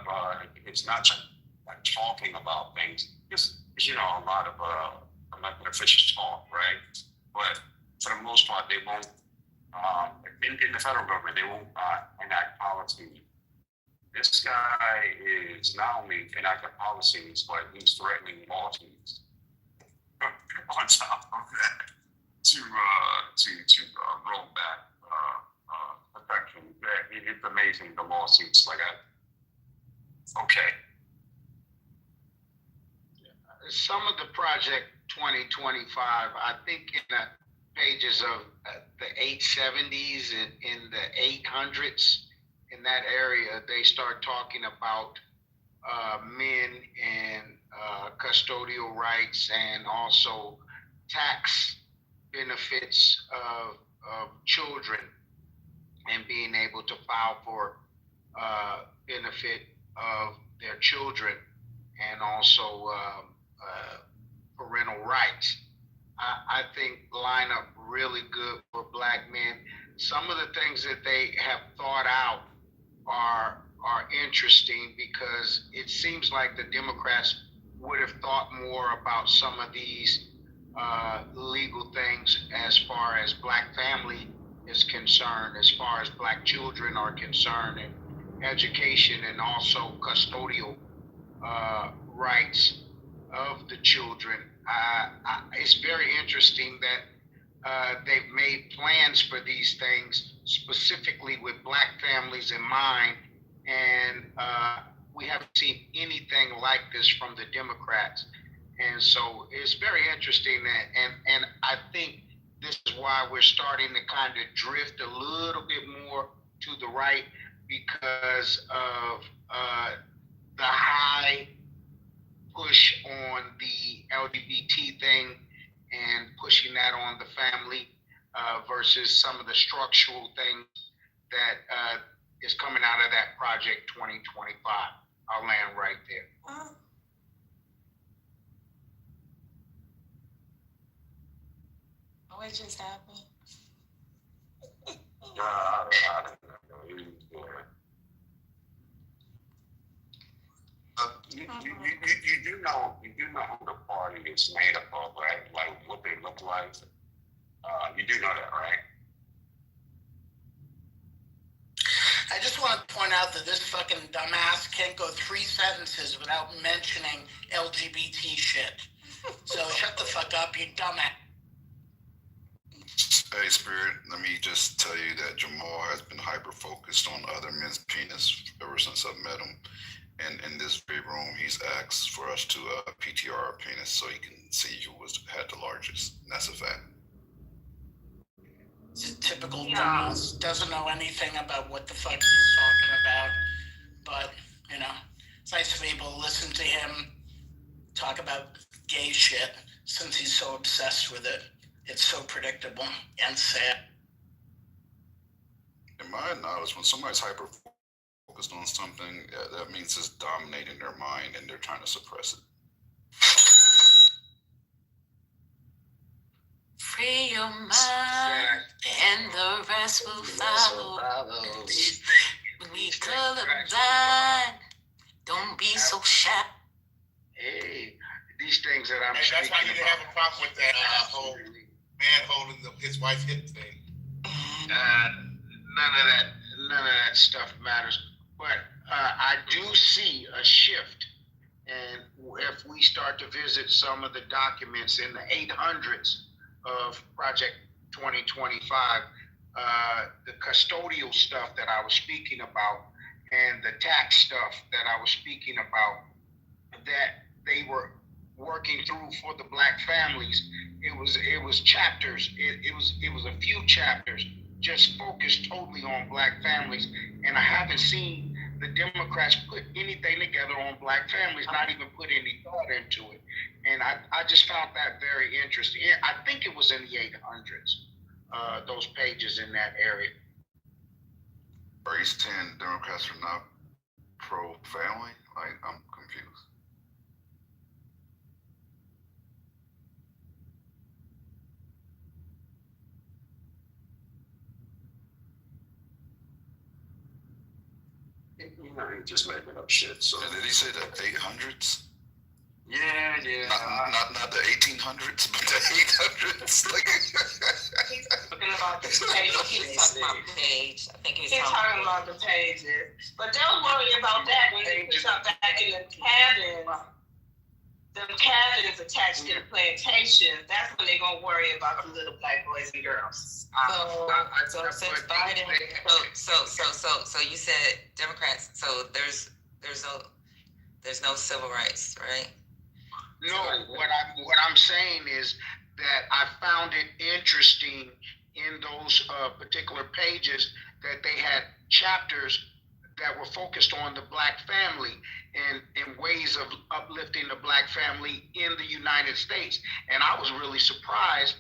it's not just like talking about things. Just a lot of elected officials talk, right? But for the most part, they won't. In the federal government, they won't enact policy. This guy is not only enacting policies, but he's threatening lawsuits on top of that to roll back protection. It's amazing the lawsuits like that. Okay. Some of the Project 2025, I think in the pages of the 870s and in the 800s, in that area, they start talking about men and custodial rights and also tax benefits of children and being able to file for benefit of their children and also parental rights. I think line up really good for black men. Some of the things that they have thought out are interesting because it seems like the Democrats would have thought more about some of these legal things as far as black family is concerned, as far as black children are concerned, and education, and also custodial rights of the children. It's very interesting that they've made plans for these things specifically with black families in mind, and we haven't seen anything like this from the Democrats. And so it's very interesting that, and I think this is why we're starting to kind of drift a little bit more to the right because of the high push on the LGBT thing and pushing that on the family versus some of the structural things that is coming out of that Project 2025. I'll land right there. What just happened? You do know who the party is made up of, right? Like what they look like. You do know that, right? I just want to point out that this fucking dumbass can't go 3 sentences without mentioning LGBT shit. So shut the fuck up, you dumbass. Hey, Spirit, let me just tell you that Jamal has been hyper-focused on other men's penis ever since I've met him. And in this very room, he's asked for us to PTR our penis so he can see who had the largest. And that's a fact. It's a typical dumbass. Doesn't know anything about what the fuck he's talking about. But, you know, it's nice to be able to listen to him talk about gay shit since he's so obsessed with it. It's so predictable and sad. In my knowledge, when somebody's hyper-focused on something, that means it's dominating their mind and they're trying to suppress it. Free your mind, and the rest will follow. We colorblind, don't be so shy. Hey, these things that I'm and speaking that's why you didn't about. have a problem with that whole man holding his wife's hip thing. None of that stuff matters. But I do see a shift. And if we start to visit some of the documents in the 800s of Project 2025, the custodial stuff that I was speaking about and the tax stuff that I was speaking about that they were working through for the black families, it was chapters. It was a few chapters just focused totally on black families, and I haven't seen the Democrats put anything together on black families, not even put any thought into it. And I just found that very interesting. I think it was in the 800s, those pages in that area. Are you saying Democrats are not pro-family? Like, I'm confused. You know, he just making up shit. So And did he say the 800s? yeah. Not the 1800s, but the 800s. Like, He's talking about the pages. He's talking about page. I think He's talking about the pages. But don't worry about that when they put something back in the cabins. The cabins attached to the plantations, that's when they're gonna worry about the little black boys and girls. So since Biden, so you said Democrats. So there's no civil rights, right? No, what I'm saying is that I found it interesting in those particular pages that they had chapters that were focused on the black family and ways of uplifting the black family in the United States. And I was really surprised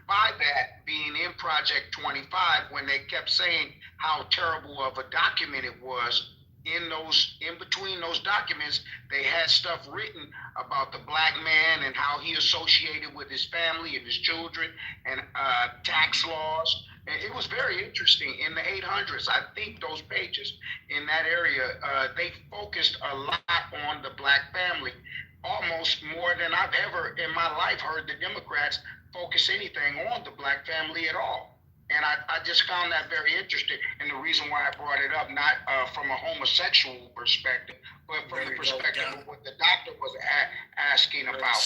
by that being in Project 25 when they kept saying how terrible of a document it was. In between those documents, they had stuff written about the black man and how he associated with his family and his children and tax laws. And it was very interesting in the 800s. I think those pages in that area, they focused a lot on the black family. almost more than I've ever in my life heard the Democrats focus anything on the black family at all. And I just found that very interesting. And the reason why I brought it up, not from a homosexual perspective, but from the perspective of what the doctor was asking about.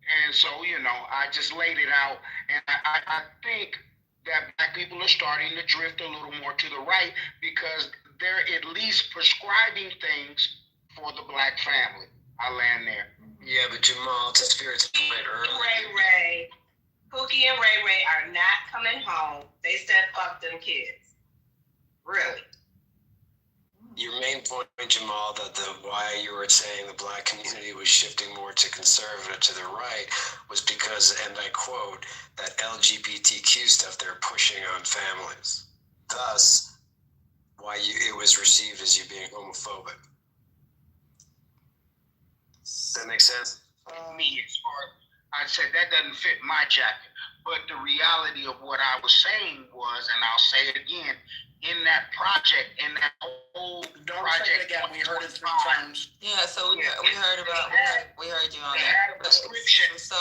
And so, I just laid it out. And I think that black people are starting to drift a little more to the right because they're at least prescribing things for the black family. I land there. Yeah, but Jamal, to Spirit's point earlier. Ray, Pookie and Ray Ray are not coming home. They said fuck them kids. Really. Your main point, Jamal, that why you were saying the black community was shifting more to conservative to the right was because, and I quote, that LGBTQ stuff they're pushing on families. Thus, why it was received as you being homophobic. Does that make sense? Me, as far I said that doesn't fit my jacket. But the reality of what I was saying was, and I'll say it again, in that project, in that whole project, again. We heard it 3 times. Yeah, so we heard about we heard you on they that. had a description So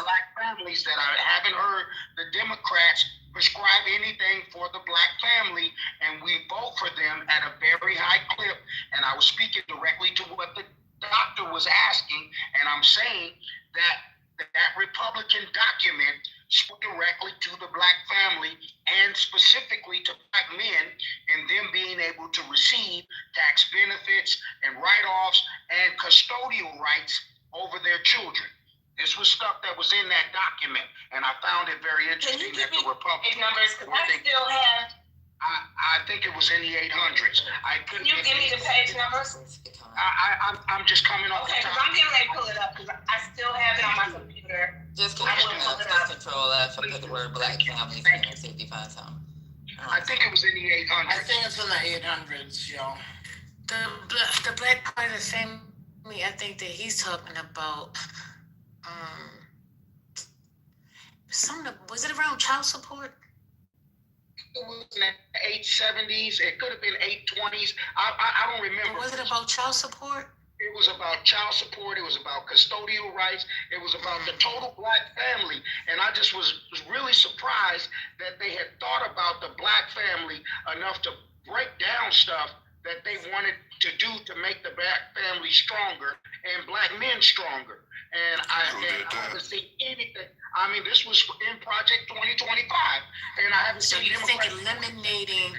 black families that I haven't heard the Democrats prescribe anything for the black family, and we vote for them at a very high clip. And I was speaking directly to what the doctor was asking, and I'm saying that Republican document spoke directly to the black family and specifically to black men and them being able to receive tax benefits and write-offs and custodial rights over their children. This was stuff that was in that document, and I found it very interesting that the Republicans numbers, because I still have. I think it was in the 800s. Can you give me the page numbers? I'm just coming off. Okay, because I'm getting ready to pull it up because I still have it on my computer. Just control F and put the word black family in there, see if you find something. I think it was in the 800s. I think it's in the 800s, yo. The black part of the family, I think that he's talking about, was it around child support? It was in the 870s. It could have been 820s. I don't remember. Was it about child support? It was about child support. It was about custodial rights. It was about the total black family. And I just was really surprised that they had thought about the black family enough to break down stuff that they wanted to do to make the black family stronger and black men stronger. And I haven't seen anything. I mean, this was in Project 2025, and I haven't seen. So you think eliminating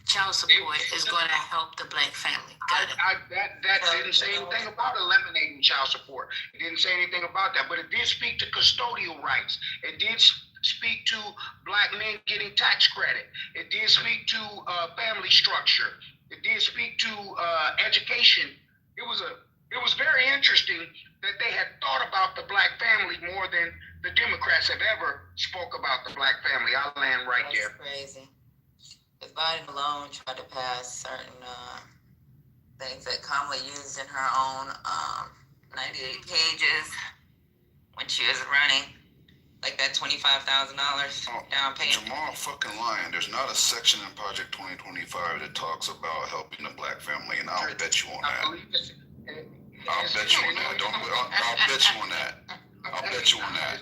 child support is going to help the black family? That didn't say anything about eliminating child support. It didn't say anything about that, but it did speak to custodial rights. It did speak to black men getting tax credit. It did speak to family structure. It did speak to education. It was very interesting that they had thought about the black family more than the Democrats have ever spoke about the black family. I'll land right there. That's crazy. Because Biden alone tried to pass certain things that Kamala used in her own 98 pages when she was running. Like that $25,000 down payment. Jamal fucking lying. There's not a section in Project 2025 that talks about helping the black family, and I'll bet you on that. I'll bet you on that. I'll bet you on that. I'll bet you on that.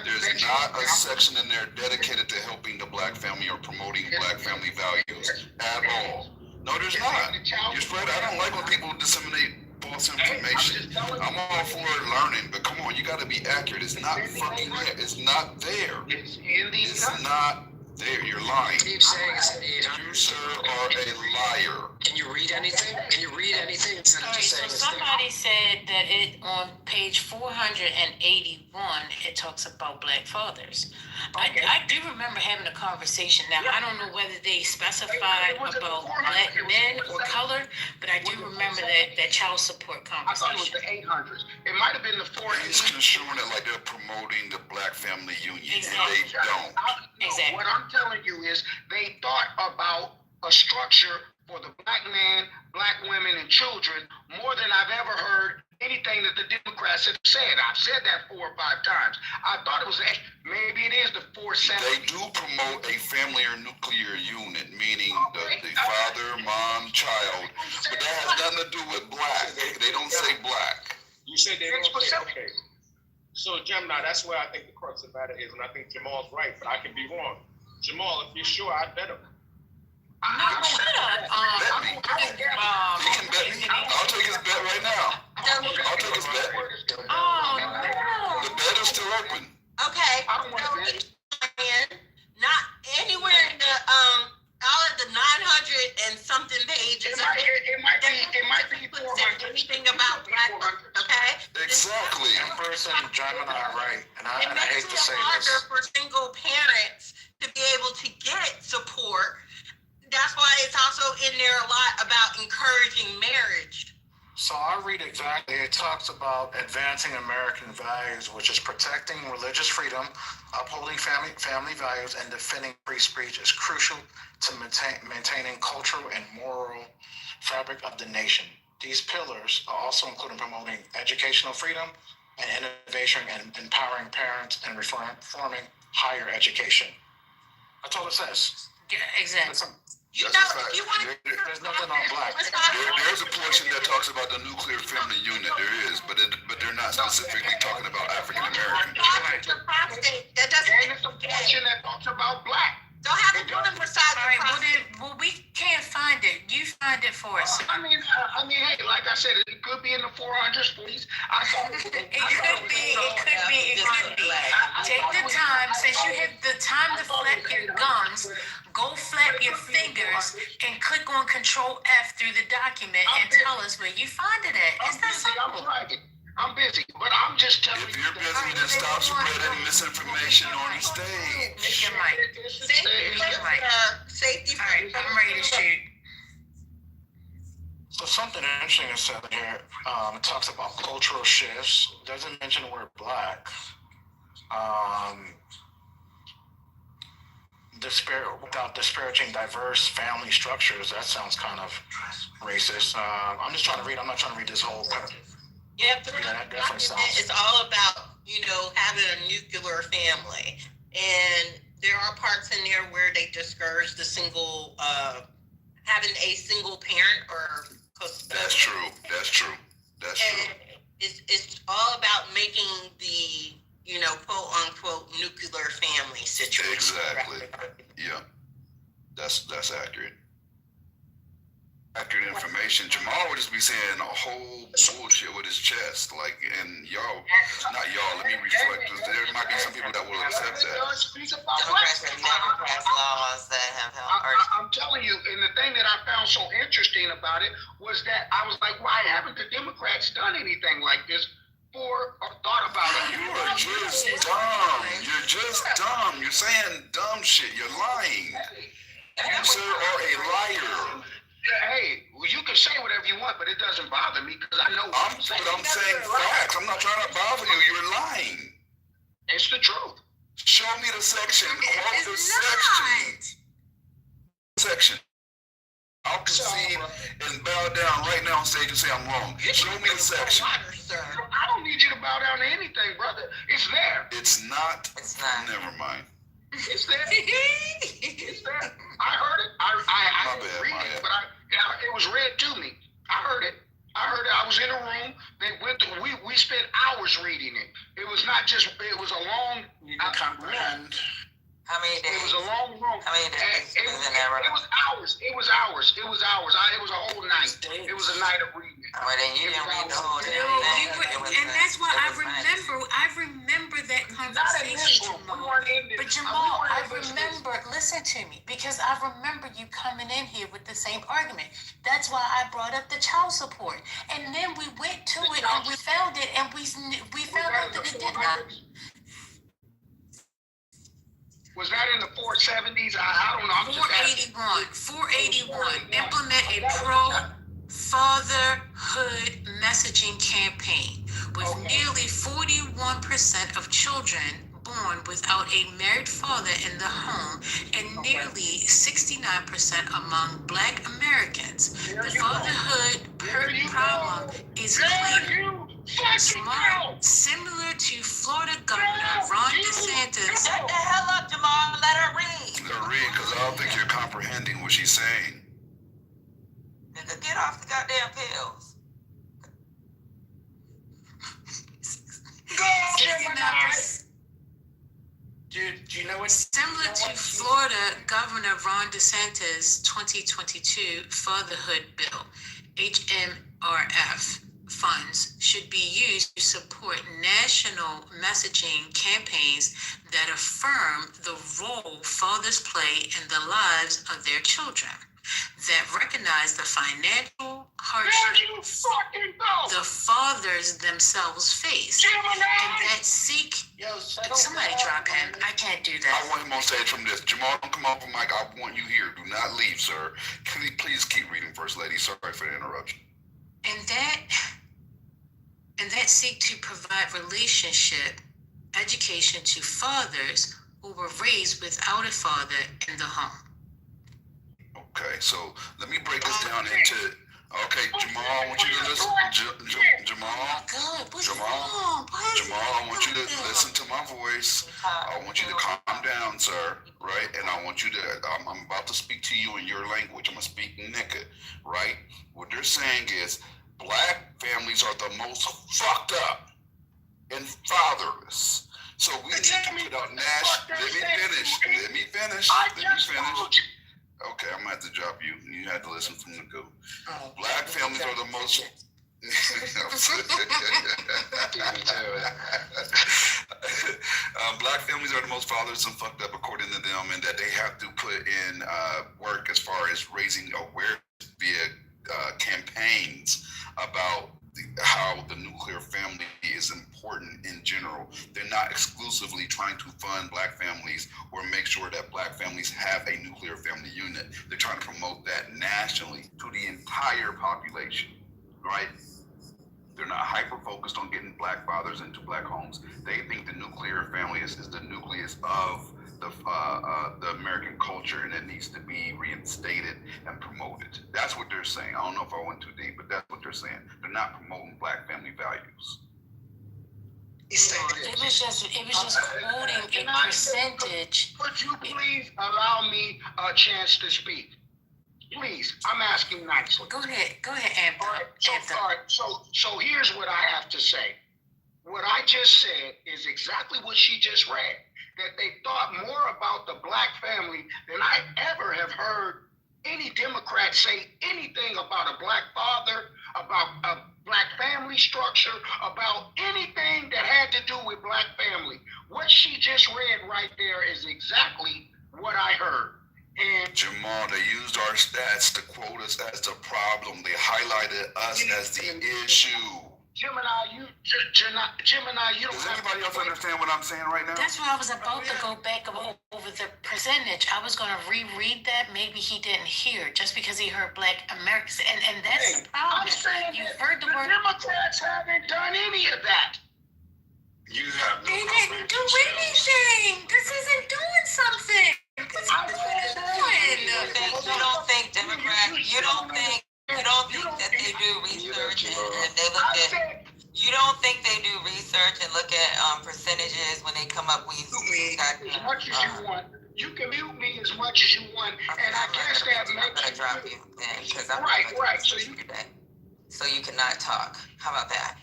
There's not a section in there dedicated to helping the black family or promoting black family values at all. No, there's not. You're spread. I don't like when people disseminate false information. I'm all for learning, but come on, you got to be accurate. It's not fucking there. It's not there. It's not there. You're lying. Keep saying it's in the 800s. You, sir, are a liar. Can you read anything? Can you read anything instead of just saying so somebody said that it on page 481 it talks about black fathers. I do remember having a conversation. Now I don't know whether they specified about black men or color, but I do remember that child support conversation. I thought it was the 800s. It might have been the 40s. It's construing it like they're promoting the black family union, Exactly. and they don't. Exactly. What I'm telling you is they thought about a structure for the black man, black women, and children more than I've ever heard anything that the Democrats have said. I've said that 4 or 5 times. I thought it was maybe it is the 40 470. They do promote a family or nuclear unit, meaning the father, mom, child, but that has nothing to do with black. They don't say black. You said they don't say, okay. So, Gemini, that's where I think the crux of the matter is, and I think Jamal's right, but I can be wrong. Jamal, if you're sure, I'd bet him. No, shut up. Bet me. He can bet me. I'll take his bet right now. I'll take his bet. Oh, no. The bet is still open. Okay, not anywhere in the all of the 900 and something pages. It might be 400. Anything about black, okay? Exactly. Empress and Gemini are right, and I hate to say it makes it this. harder for single parents to be able to get support. That's why it's also in there a lot about encouraging marriage. So I'll read exactly. It talks about advancing American values, which is protecting religious freedom, upholding family values, and defending free speech is crucial to maintaining cultural and moral fabric of the nation. These pillars are also including promoting educational freedom and innovation and empowering parents and reforming higher education. That's all it says. Yeah, exactly. You know, if you want to, there's nothing on black. There's a portion that talks about the nuclear family unit. There is, but they're not specifically talking about African American. That doesn't. And it's a portion that talks about black. Don't have to do the massage. All right, well, we can't find it. You find it for us. I mean, hey, like I said, it could be in the 400s, please. It could be. Take the time, since you have the time to flap your gums, go flap your fingers and click on Control F through the document and tell us where you find it at. It's that simple. I'm busy, but I'm just telling you. If you're busy, then stop spreading misinformation on the stage. Make your mic. Safety. All right, I'm ready to shoot. So something interesting is said here. It talks about cultural shifts. It doesn't mention the word black. Without disparaging diverse family structures, that sounds kind of racist. I'm just trying to read. I'm not trying to read this whole part. Yeah, that definitely sounds. It's all about, having a nuclear family. And there are parts in there where they discourage the single, having a single parent or custodian. That's true. That's true. That's true. It's all about making the, quote unquote nuclear family situation. Exactly. Yeah. That's accurate. Accurate information. Jamal would just be saying a whole bullshit with his chest, and y'all, not y'all. Let me reflect. There might be some people that will accept that. I'm telling you, and the thing that I found so interesting about it was that I was like, why haven't the Democrats done anything like this or thought about it? You are just dumb. You're just dumb. You're saying dumb shit. You're lying. You, sir, are a liar. Hey, you can say whatever you want, but it doesn't bother me because I know I'm saying facts. I'm not trying to bother you. You're lying. It's the truth. Show me the section. Quote the section. Section. I'll concede and bow down right now on stage and say I'm wrong. Show me the section. I don't need you to bow down to anything, brother. It's there. It's not. Never mind. It's there. It's there. I heard it. I didn't read it, but it was read to me. I heard it. I was in a room. They went through. We spent hours reading it. It was not just. It was a long. Comprehend. How many days? It was a long room. How many days? It was hours. It was hours. It was a whole night. It was a night of reading. Well, then you didn't read the whole thing. And that's why I remember that conversation, Jamal. But Jamal, I remember, listen to me, because I remember you coming in here with the same argument. That's why I brought up the child support. And then we went to it and we found it and we found out that it did not. Was that in the 470s? I don't know. 481. Implement a pro-fatherhood messaging campaign with nearly 41% of children born without a married father in the home and nearly 69% among Black Americans. The fatherhood problem is clear. Small, similar to Florida Governor Ron DeSantis. Shut the hell up, Jamal. comprehending what she's saying. Nigga, get off the goddamn pills. Do you know what? Similar to Florida Governor Ron DeSantis' 2022 Fatherhood Bill, HMRF funds should be used to support national messaging campaigns that affirm the role fathers play in the lives of their children, that recognize the financial hardship the fathers themselves face, and that seek. Somebody drop him. I can't do that. I want him on stage from this. Jamal, don't come off the mic. I want you here. Do not leave, sir. Can you please keep reading, First Lady? Sorry for the interruption. And that seek to provide relationship education to fathers who were raised without a father in the home. Okay, so let me break this down into. Okay, Jamal, I want you to listen. Jamal, I want you to listen to my voice. I want you to calm down, sir. Right, and I want you to. I'm about to speak to you in your language. I'm gonna speak Nika. Right. What they're saying is, black families are the most fucked up and fatherless. So we need to put out national. Let me finish. Okay, I'm gonna have to drop you. You had to listen from the go. Black families are the most. Black families are the most fatherless and fucked up, according to them, and that they have to put in work as far as raising awareness via campaigns about how the nuclear family is important in general. They're not exclusively trying to fund black families or make sure that black families have a nuclear family unit. They're trying to promote that nationally to the entire population, right? They're not hyper-focused on getting black fathers into black homes. They think the nuclear family is the nucleus of the American culture, and it needs to be reinstated and promoted. That's what they're saying. I don't know if I went too deep, but that's what they're saying. They're not promoting black family values. It was just quoting a percentage. Could you please allow me a chance to speak? Please, I'm asking nicely. Go ahead, Anthem. All right, so here's what I have to say. What I just said is exactly what she just read. That they thought more about the black family than I ever have heard any Democrat say anything about a black father, about a black family structure, about anything that had to do with black family. What she just read right there is exactly what I heard. And Jamal, they used our stats to quote us as the problem. They highlighted us as the issue. Gemini, you don't. Does anybody else understand what I'm saying right now? That's why I was about to go back over the percentage. I was going to reread that. Maybe he didn't hear just because he heard black Americans. And that's the problem. I'm saying you heard the word. Democrats haven't done any of that. You have no. They didn't do anything. This isn't doing something. You don't think that they do research and they look at. You don't think they do research and look at percentages when they come up with. As much as you want. You can mute me as much as you want, and I guess that makes you. Drop you then, because I'm right. So you cannot talk. How about that?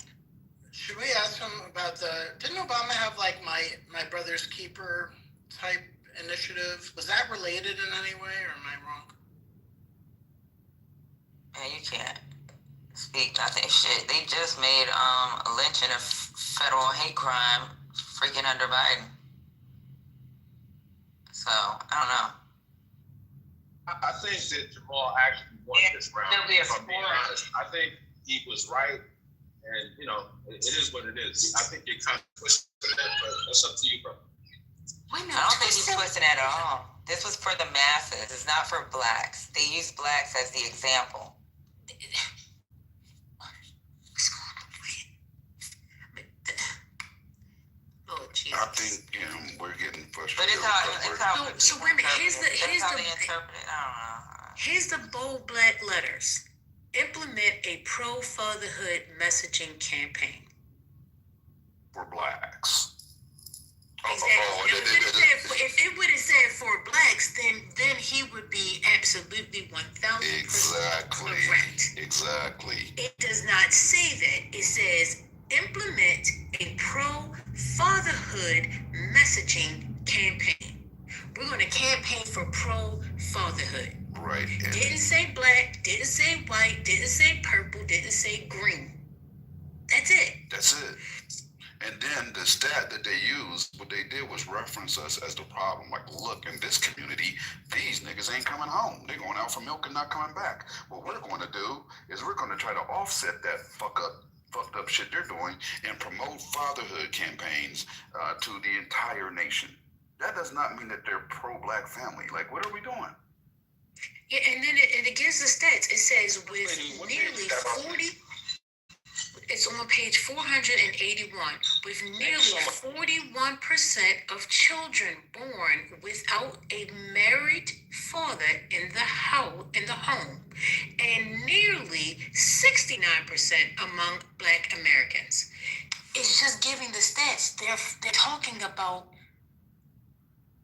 Should we ask him about didn't Obama have like my brother's keeper type initiative? Was that related in any way, or am I wrong? Man, you can't speak nothing shit. They just made a lynching a federal hate crime freaking under Biden. So, I don't know. I think that Jamal actually won this round. If I'm being honest, I think he was right. And, it is what it is. I think you're kind of twisting it, but that's up to you, bro. I don't think he's twisting at all. This was for the masses. It's not for blacks. They use blacks as the example. Oh, Jesus. I think we're getting frustrated. But it's how so wait a minute. Here's they interpret it. I don't know. Here's the bold black letters. Implement a pro-fatherhood messaging campaign. For blacks. Exactly. If it would have said for blacks, then he would be Exactly. It does not say that. It says implement a pro-fatherhood messaging campaign. We're going to campaign for pro-fatherhood. Right. Didn't say black, didn't say white, didn't say purple, didn't say green. That's it. That's it. And then the stat that they used, what they did was reference us as the problem. Like, look, in this community, these niggas ain't coming home. They're going out for milk and not coming back. What we're going to do is we're going to try to offset that fucked up shit they're doing and promote fatherhood campaigns to the entire nation. That does not mean that they're pro-black family. Like, what are we doing? Yeah, and then it gives the stats. It says with nearly 40... It's on page 481. With nearly 41% of children born without a married father in the home, and nearly 69% among Black Americans. It's just giving the stats. They're talking about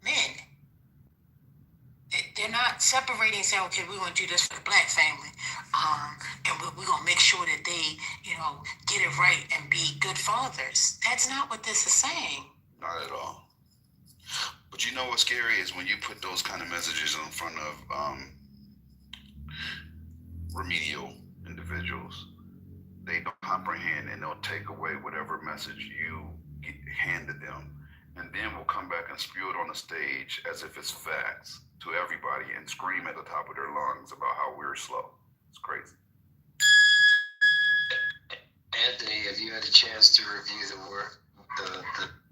men. They're not separating and saying, okay, we're going to do this for the Black family. And we're going to make sure that they, get it right and be good fathers. That's not what this is saying. Not at all. But you know what's scary is when you put those kind of messages in front of remedial individuals, they don't comprehend and they'll take away whatever message you handed them. And then we'll come back and spew it on the stage as if it's facts to everybody and scream at the top of their lungs about how we're slow. It's crazy. Anthony, have you had a chance to review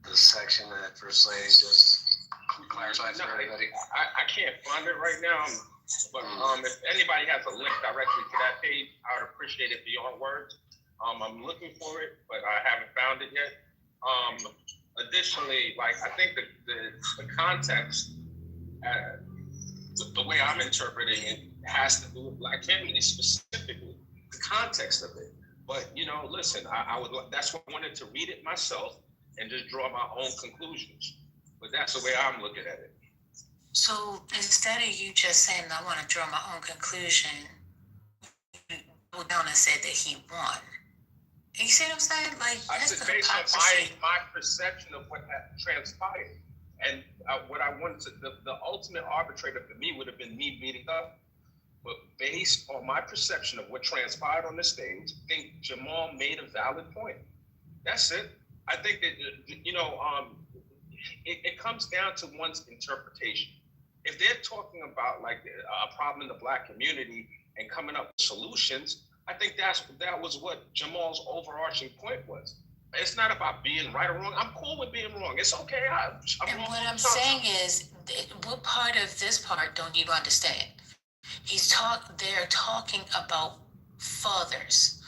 the section that First Lady just clarified for everybody? I can't find it right now, but if anybody has a link directly to that page, I would appreciate it for your words. I'm looking for it, but I haven't found it yet. Additionally, I think that the context, the way I'm interpreting it, has to do with Black families specifically, the context of it. But listen, I would. That's why I wanted to read it myself and just draw my own conclusions. But that's the way I'm looking at it. So instead of you just saying, I want to draw my own conclusion, you go down and said that he won. You see what I'm saying? I said based on my perception of what transpired, and what I wanted to, the ultimate arbitrator for me would have been me beating up. But based on my perception of what transpired on the stage, I think Jamal made a valid point. That's it. I think that it comes down to one's interpretation. If they're talking about a problem in the Black community and coming up with solutions, I think that was what Jamal's overarching point was. It's not about being right or wrong. I'm cool with being wrong. It's okay. And what I'm saying is, what part of this part don't you understand? They're talking about fathers,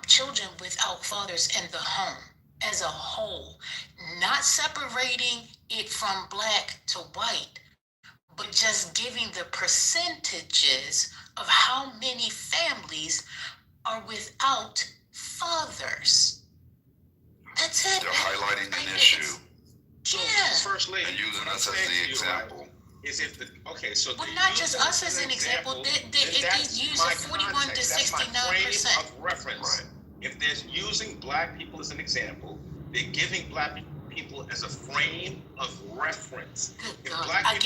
children without fathers in the home as a whole, not separating it from Black to white, but just giving the percentages of how many families are without fathers. That's it. They're highlighting an issue. Yeah. First Lady, and using us as the example. Well, not just us as an example. They use 41 to 69%. Of reference. Right. If they're using Black people as an example, they're giving Black people as a frame of reference. Good God. I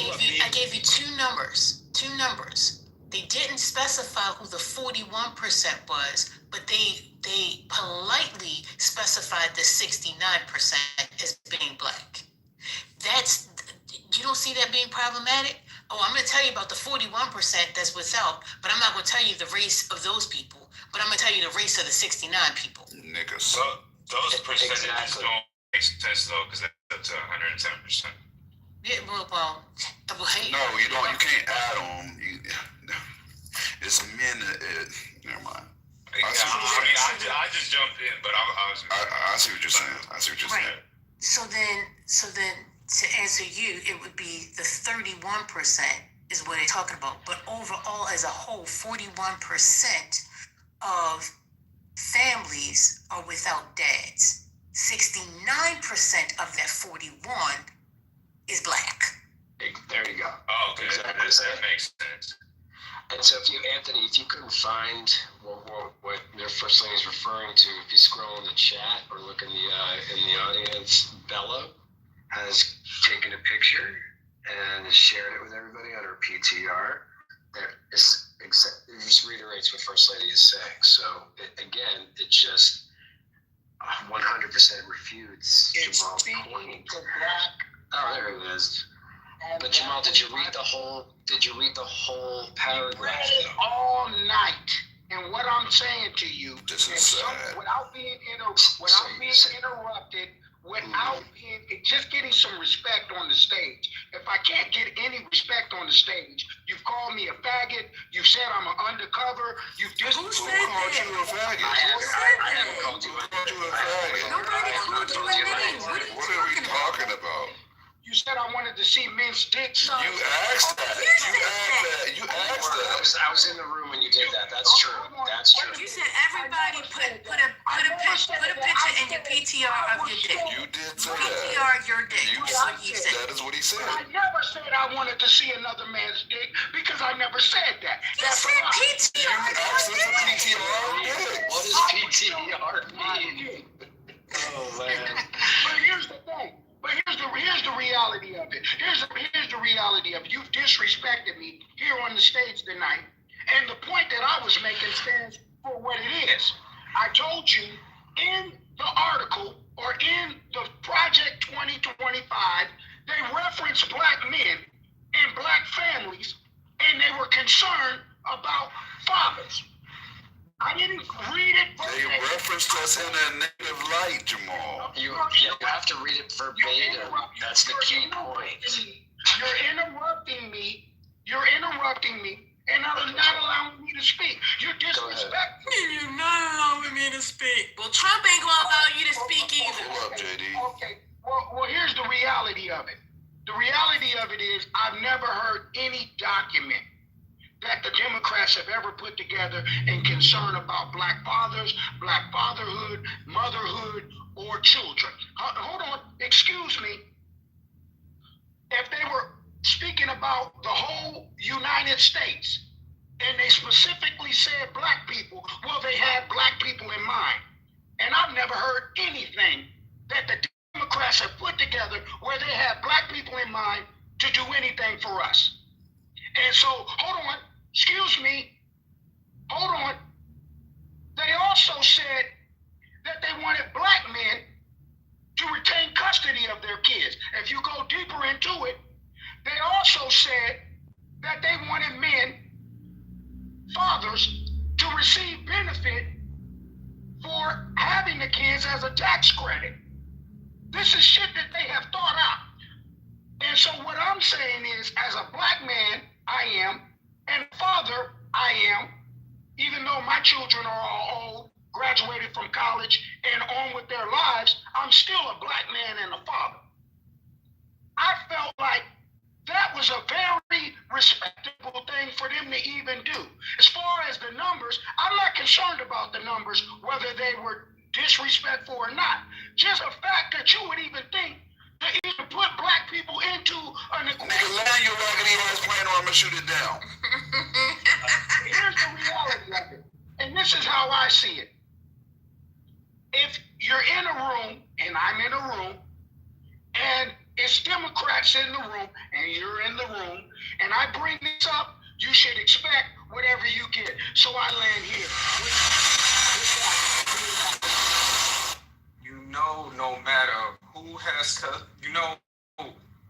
gave you two numbers. They didn't specify who the 41% was, but they politely specified the 69% as being Black. You don't see that being problematic? Oh, I'm going to tell you about the 41% that's without, but I'm not going to tell you the race of those people, but I'm going to tell you the race of the 69 people. Niggas. Those percentages don't make sense, though, because that's up to 110%. Yeah, well, hey. No, you don't. You can't add on. It's men. Never mind. I just jumped in, but I see what you're saying. Right. So then, to answer you, it would be the 31% is what they're talking about. But overall, as a whole, 41% of families are without dads. 69% of that 41 is Black. There you go. Oh, okay. That makes sense. And so, Anthony, if you couldn't find what their first lady is referring to, if you scroll in the chat or look in the audience, Bella has taken a picture and has shared it with everybody on her PTR. It just reiterates what First Lady is saying. So it just 100% refutes Jamal's point. Oh, there it is. But Jamal, did you read the whole paragraph? Read it all night. And what I'm saying to you, without being interrupted, just getting some respect on the stage. If I can't get any respect on the stage, you've called me a faggot. You've said I'm an undercover. You've just Who called you a faggot? I haven't called you a faggot. Nobody called you a name. What are we talking about? You said I wanted to see men's dicks. You asked that. You asked that. I was in the room when you did that. That's true. That's true. You said everybody put a picture in your PTR of your dick. You did say that. PTR your dick. That's what you said. That is what he said. I never said I wanted to see another man's dick because I never said that. You said PTR. You asked him for PTR. What does PTR mean? Oh man. But here's the thing. But here's the reality of it. Here's the reality of it. You've disrespected me here on the stage tonight, and the point that I was making stands for what it is. I told you in the article or in the Project 2025, they referenced black men and black families, and they were concerned about fathers. I didn't read it. They referenced us in a negative light, Jamal. You have to read it verbatim. That's the key point. You're interrupting me. And not allowing me to speak. You're disrespecting me. You're not allowing me to speak. Well, Trump ain't gonna allow you to speak either. Hold up, JD. Okay. Well, here's the reality of it. The reality of it is I've never heard any document that the Democrats have ever put together in concern about black fathers, black fatherhood, motherhood, or children. Hold on, excuse me. If they were speaking about the whole United States, and they specifically said black people, well, they had black people in mind. And I've never heard anything that the Democrats have put together where they have black people in mind to do anything for us. And so, hold on. Excuse me. Hold on. They also said that they wanted black men to retain custody of their kids. If you go deeper into it, they also said that they wanted men, fathers, to receive benefit for having the kids as a tax credit. This is shit that they have thought out. And so what I'm saying is, as a black man, I am, and father, I am, even though my children are all old, graduated from college, and on with their lives, I'm still a black man and a father. I felt like that was a very respectable thing for them to even do. As far as the numbers, I'm not concerned about the numbers, whether they were disrespectful or not. Just the fact that you would even think to even put black people into an equation. Nigga, land your raggedy ass plane or I'm gonna shoot it down. Here's the reality of it. And this is how I see it. If you're in a room, and I'm in a room, and it's Democrats in the room, and you're in the room, and I bring this up, you should expect whatever you get. So I land here. No matter who has,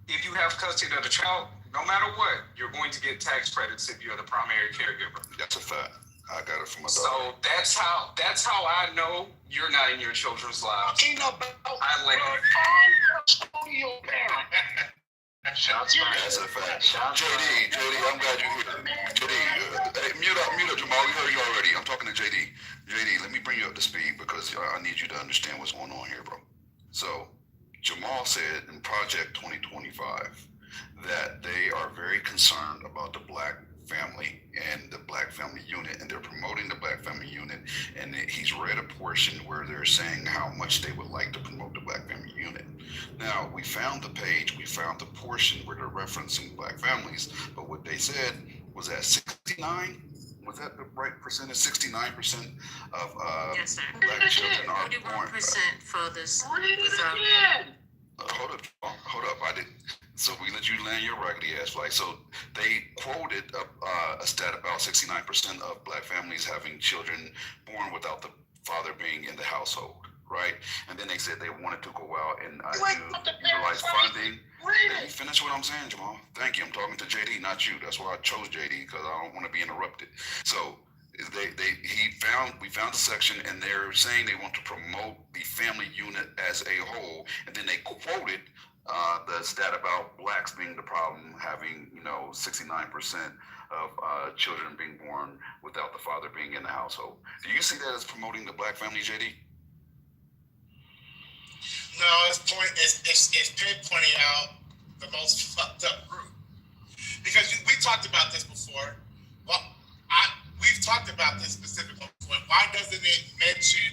if you have custody of the child, no matter what, you're going to get tax credits if you're the primary caregiver. That's a fact. I got it from my daughter. So that's how I know you're not in your children's lives. Talking about I land. Uncustodial parent. Shots fired. That's a fact. JD, I'm glad you're here. JD, hey, mute up, Jamal. We heard you already. I'm talking to JD. JD, let me bring you up to speed because I need you to understand what's going on here, bro. So, Jamal said in Project 2025 that they are very concerned about the black family and the black family unit, and they're promoting the black family unit, and he's read a portion where they're saying how much they would like to promote the black family unit. Now, we found the page, we found the portion where they're referencing black families, but what they said was that 69? Was that the right percentage? 69% of Yes, sir. black children are born. 41% fathers. Hold up. I didn't. So we let you land your raggedy ass flight. So they quoted a stat about 69% of black families having children born without the father being in the household, right? And then they said they wanted to go out and utilize funding. Let me finish what I'm saying, Jamal. Thank you. I'm talking to JD, not you. That's why I chose JD, because I don't want to be interrupted. So we found a section, and they're saying they want to promote the family unit as a whole, and then they quoted the stat about blacks being the problem, having 69% of children being born without the father being in the household. Do you see that as promoting the black family, JD? No, it's pinpointing out the most fucked up group. Because we talked about this before. Well, we've talked about this specifically before. Why doesn't it mention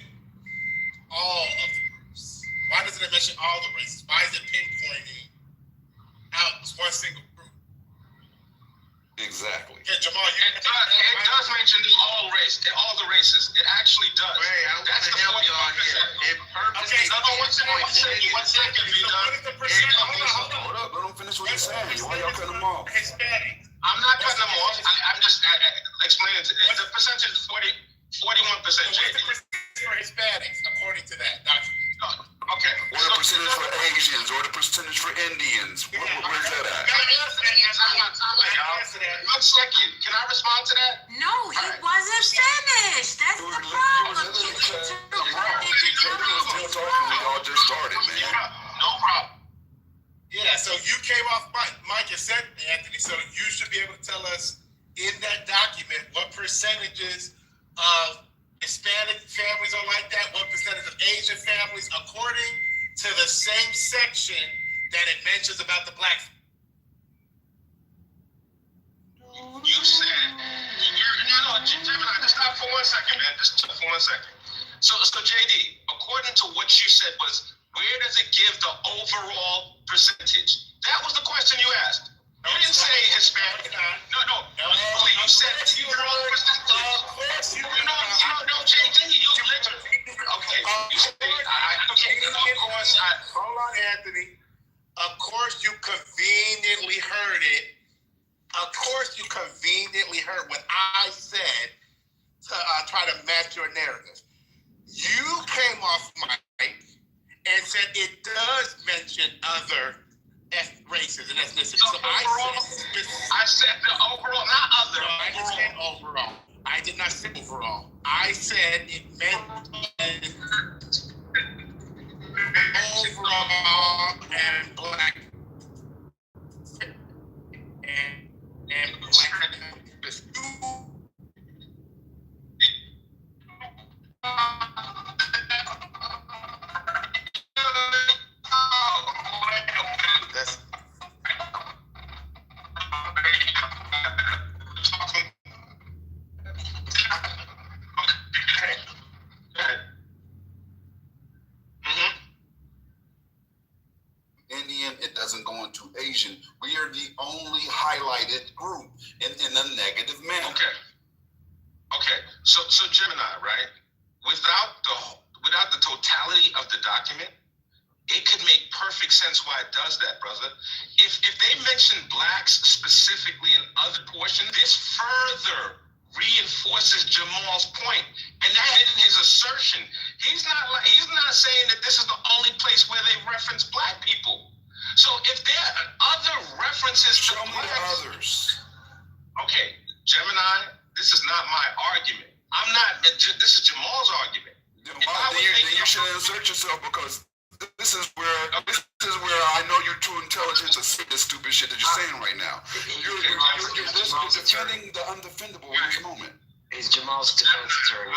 all of the groups? Why doesn't it mention all the races? Why is it pinpointing out one single group? Exactly. Yeah, Jamal, it does mention all the races. It actually does. Wait, I want to help y'all here. It purposely. Okay, one second, Hold up, let him finish what he's saying. Why y'all cutting him off? Hispanic. I'm not cutting them off. I'm just explaining. The percentage is 41%. What's the percentage for Hispanics according to that document? Okay. Or the percentage for Asians, or the percentage for Indians. Where's that at? One second. Can I respond to that? No, he wasn't finished. That's the problem. We all just started, man. No problem. Yeah, so you came off mic and said, Anthony, so you should be able to tell us in that document what percentages of Hispanic families are like that, what percentage of Asian families, according to the same section that it mentions about the black. You said, Gemini, just stop for 1 second, man. Just stop for 1 second. So JD, according to what you said was, where does it give the overall percentage? That was the question you asked. You didn't say Hispanic. No. You said overall percentage. No, JD, you literally. Okay. You said, Hold on, Anthony. Of course, you conveniently heard it. Of course, you conveniently heard what I said to try to match your narrative. You came off mic and said it does mention other races and ethnicities. So I said the overall, not other. No, I just said overall. I did not say overall. I said it meant overall and black. And black. That's Indian, it doesn't go into Asian. We are the only highlighted group in a negative manner. Okay. So Gemini, right? Without the totality of the document, it could make perfect sense why it does that, brother. If they mention blacks specifically in other portions, this further reinforces Jamal's point, and that is his assertion. He's not saying that this is the only place where they reference black people. So if there are other references to blacks, others. Okay, Gemini, this is not my argument. This is Jamal's argument. Then you should insert yourself, because this is where I know you're too intelligent to say this stupid shit that you're saying right now. You're defending the undefendable in this moment. He's Jamal's defense attorney.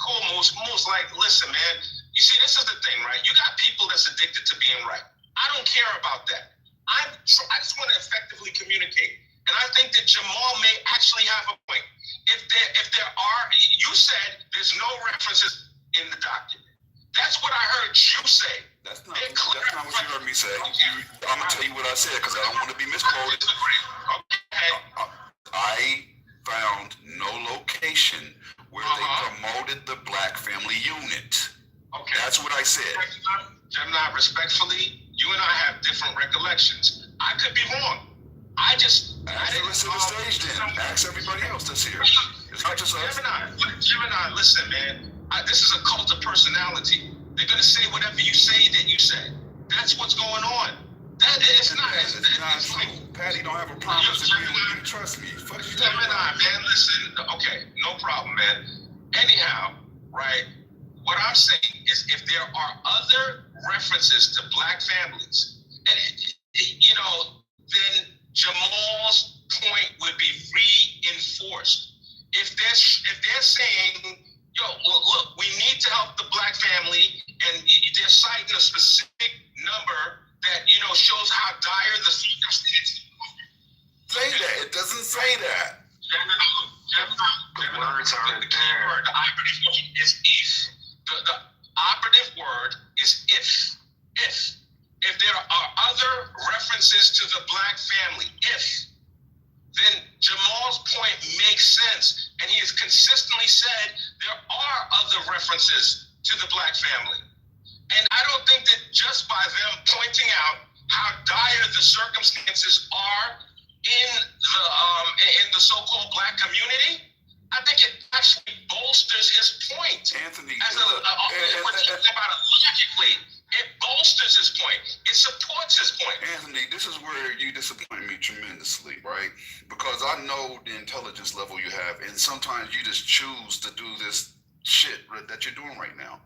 Cool, Moose, like, listen, man. You see, this is the thing, right? You got people that's addicted to being right. I don't care about that. I just want to effectively communicate. And I think that Jamal may actually have a point. If there are, you said there's no references in the document. That's what I heard you say. That's not what you heard me say. I'm going to tell you what I said, because I don't want to be misquoted. Okay. I found no location where they promoted the Black Family Unit. Okay. That's what I said. Gemini, respectfully, you and I have different recollections. I could be wrong. Ask the rest of the stage then. Ask everybody else that's here. It's not just us. Gemini, listen, man. This is a cult of personality. They're gonna say whatever you say that you say. That's what's going on. It's not true. Like, Patty don't have a problem with you. Trust me. Fuck you. Gemini, man, listen. Okay, no problem, man. Anyhow, right? What I'm saying is, if there are other references to Black families, and then Jamal's point would be reinforced. If they're saying, yo, look, we need to help the Black family, and they're citing a specific number that shows how dire the circumstances. Say that. It doesn't say that. The words aren't there. The operative word is if. The operative word is if. If there are other references to the Black family, then Jamal's point makes sense. And he has consistently said there are other references to the Black family. And I don't think that just by them pointing out how dire the circumstances are in the so-called Black community, I think it actually bolsters his point. Anthony, logically, it bolsters his point. It supports his point. Anthony, this is where you disappoint me tremendously, right? Because I know the intelligence level you have, and sometimes you just choose to do this shit that you're doing right now.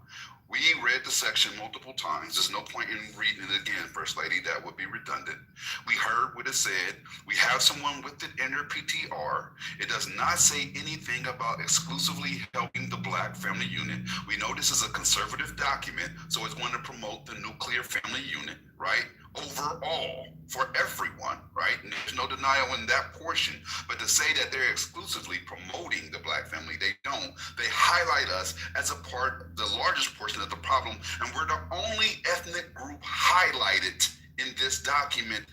We read the section multiple times. There's no point in reading it again, First Lady. That would be redundant. We heard what it said. We have someone with it in their PTR. It does not say anything about exclusively helping the Black family unit. We know this is a conservative document, so it's going to promote the nuclear family unit, right? Overall, for everyone, right? And there's no denial in that portion. But to say that they're exclusively promoting the Black family, they don't. They highlight us as a part, the largest portion of the problem, and we're the only ethnic group highlighted in this document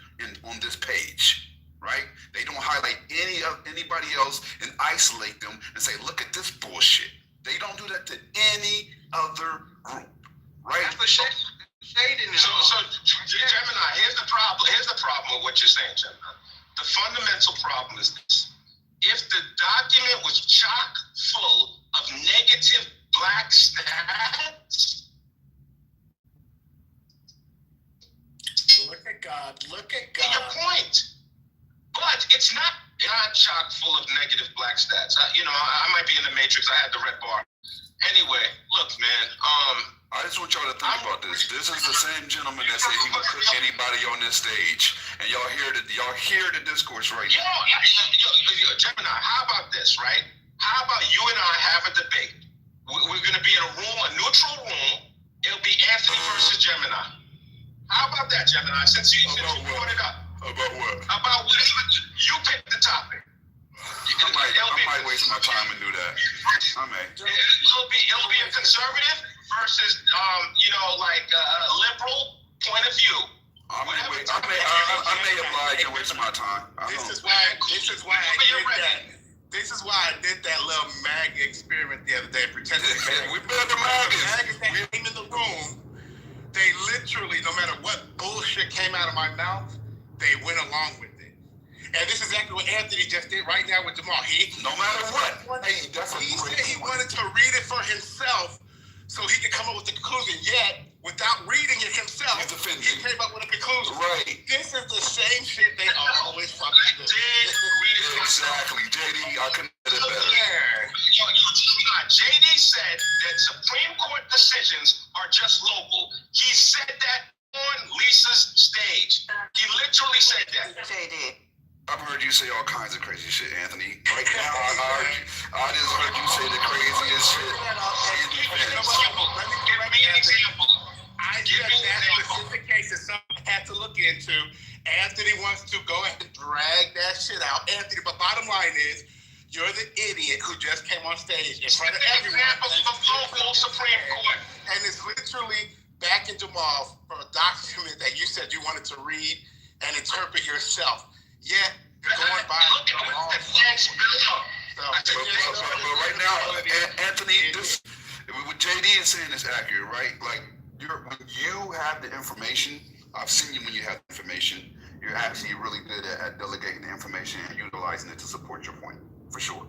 on this page, right? They don't highlight anybody else and isolate them and say, look at this bullshit. They don't do that to any other group, right? That's the shit. So Gemini, here's the problem with what you're saying, Gemini. The fundamental problem is this. If the document was chock full of negative Black stats, look at God. Your point. But it's not chock full of negative Black stats. I might be in the Matrix. I had the red bar. Anyway, look, man. I just want y'all to think about this. This is the same gentleman that said he would cook anybody on this stage, and y'all hear the discourse right now. Gemini, how about this, right? How about you and I have a debate? We're going to be in a neutral room. It'll be Anthony versus Gemini. How about that, Gemini? Since you brought it up. About what? About whatever you pick the topic. I might waste my time and do that. I may. It'll be a conservative versus liberal point of view. I may oblige and waste my time. This is why I did that little MAGA experiment the other day. Pretending we better MAGAs. That came in the room. They literally, no matter what bullshit came out of my mouth, they went along with it. And this is exactly what Anthony just did right now with Jamal. No matter what. He said he wanted to read it for himself so he could come up with the conclusion. Yet, without reading it himself, he came up with a conclusion. Right. This is the same shit they always fucking do. Exactly. JD, I couldn't have it better. JD said that Supreme Court decisions are just local. He said that on Lisa's stage. He literally said that. JD. I've heard you say all kinds of crazy shit, Anthony. Right now, I just heard you say the craziest shit. Let me give me an example. I said that specific case that someone had to look into. Anthony wants to go ahead and drag that shit out. Anthony, but bottom line is, you're the idiot who just came on stage in front of everyone. Example of local Supreme Court. And it's literally backing Jamal for a document that you said you wanted to read and interpret yourself. Yet, going by the wrong. But right now, Anthony, this what JD is saying is accurate, right? Like when you have the information, I've seen you when you have the information. You're actually really good at delegating the information and utilizing it to support your point, for sure.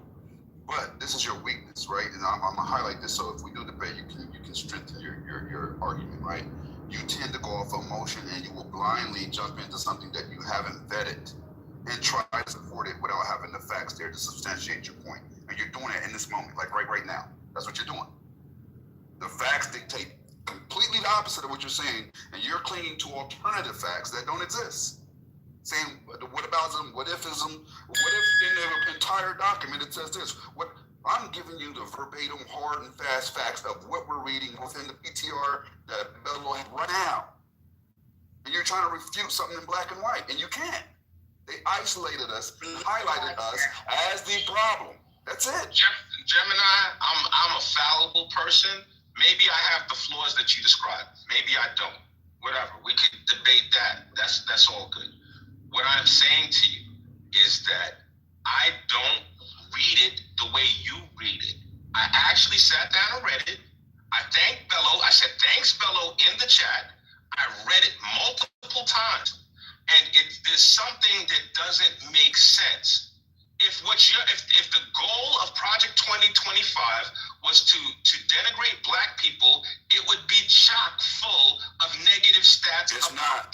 But this is your weakness, right? And I'm gonna highlight this so if we do debate, you can strengthen your argument, right? You tend to go off of emotion and you will blindly jump into something that you haven't vetted and try to support it without having the facts there to substantiate your point. And you're doing it in this moment, like right now. That's what you're doing. The facts dictate completely the opposite of what you're saying, and you're clinging to alternative facts that don't exist. Saying whataboutism, what ifism, what if in the entire document it says this? What I'm giving you the verbatim, hard and fast facts of what we're reading within the PTR that Bello had right now. And you're trying to refute something in black and white, and you can't. They isolated us, highlighted us as the problem. That's it. Gemini, I'm a fallible person. Maybe I have the flaws that you described. Maybe I don't. Whatever. We could debate that. That's all good. What I'm saying to you is that I don't read it the way you read it. I actually sat down and read it. I thanked Bello. I said, thanks, Bello, in the chat. I read it multiple times. And there's something that doesn't make sense. If the goal of Project 2025 was to denigrate black people, it would be chock full of negative stats. It's not.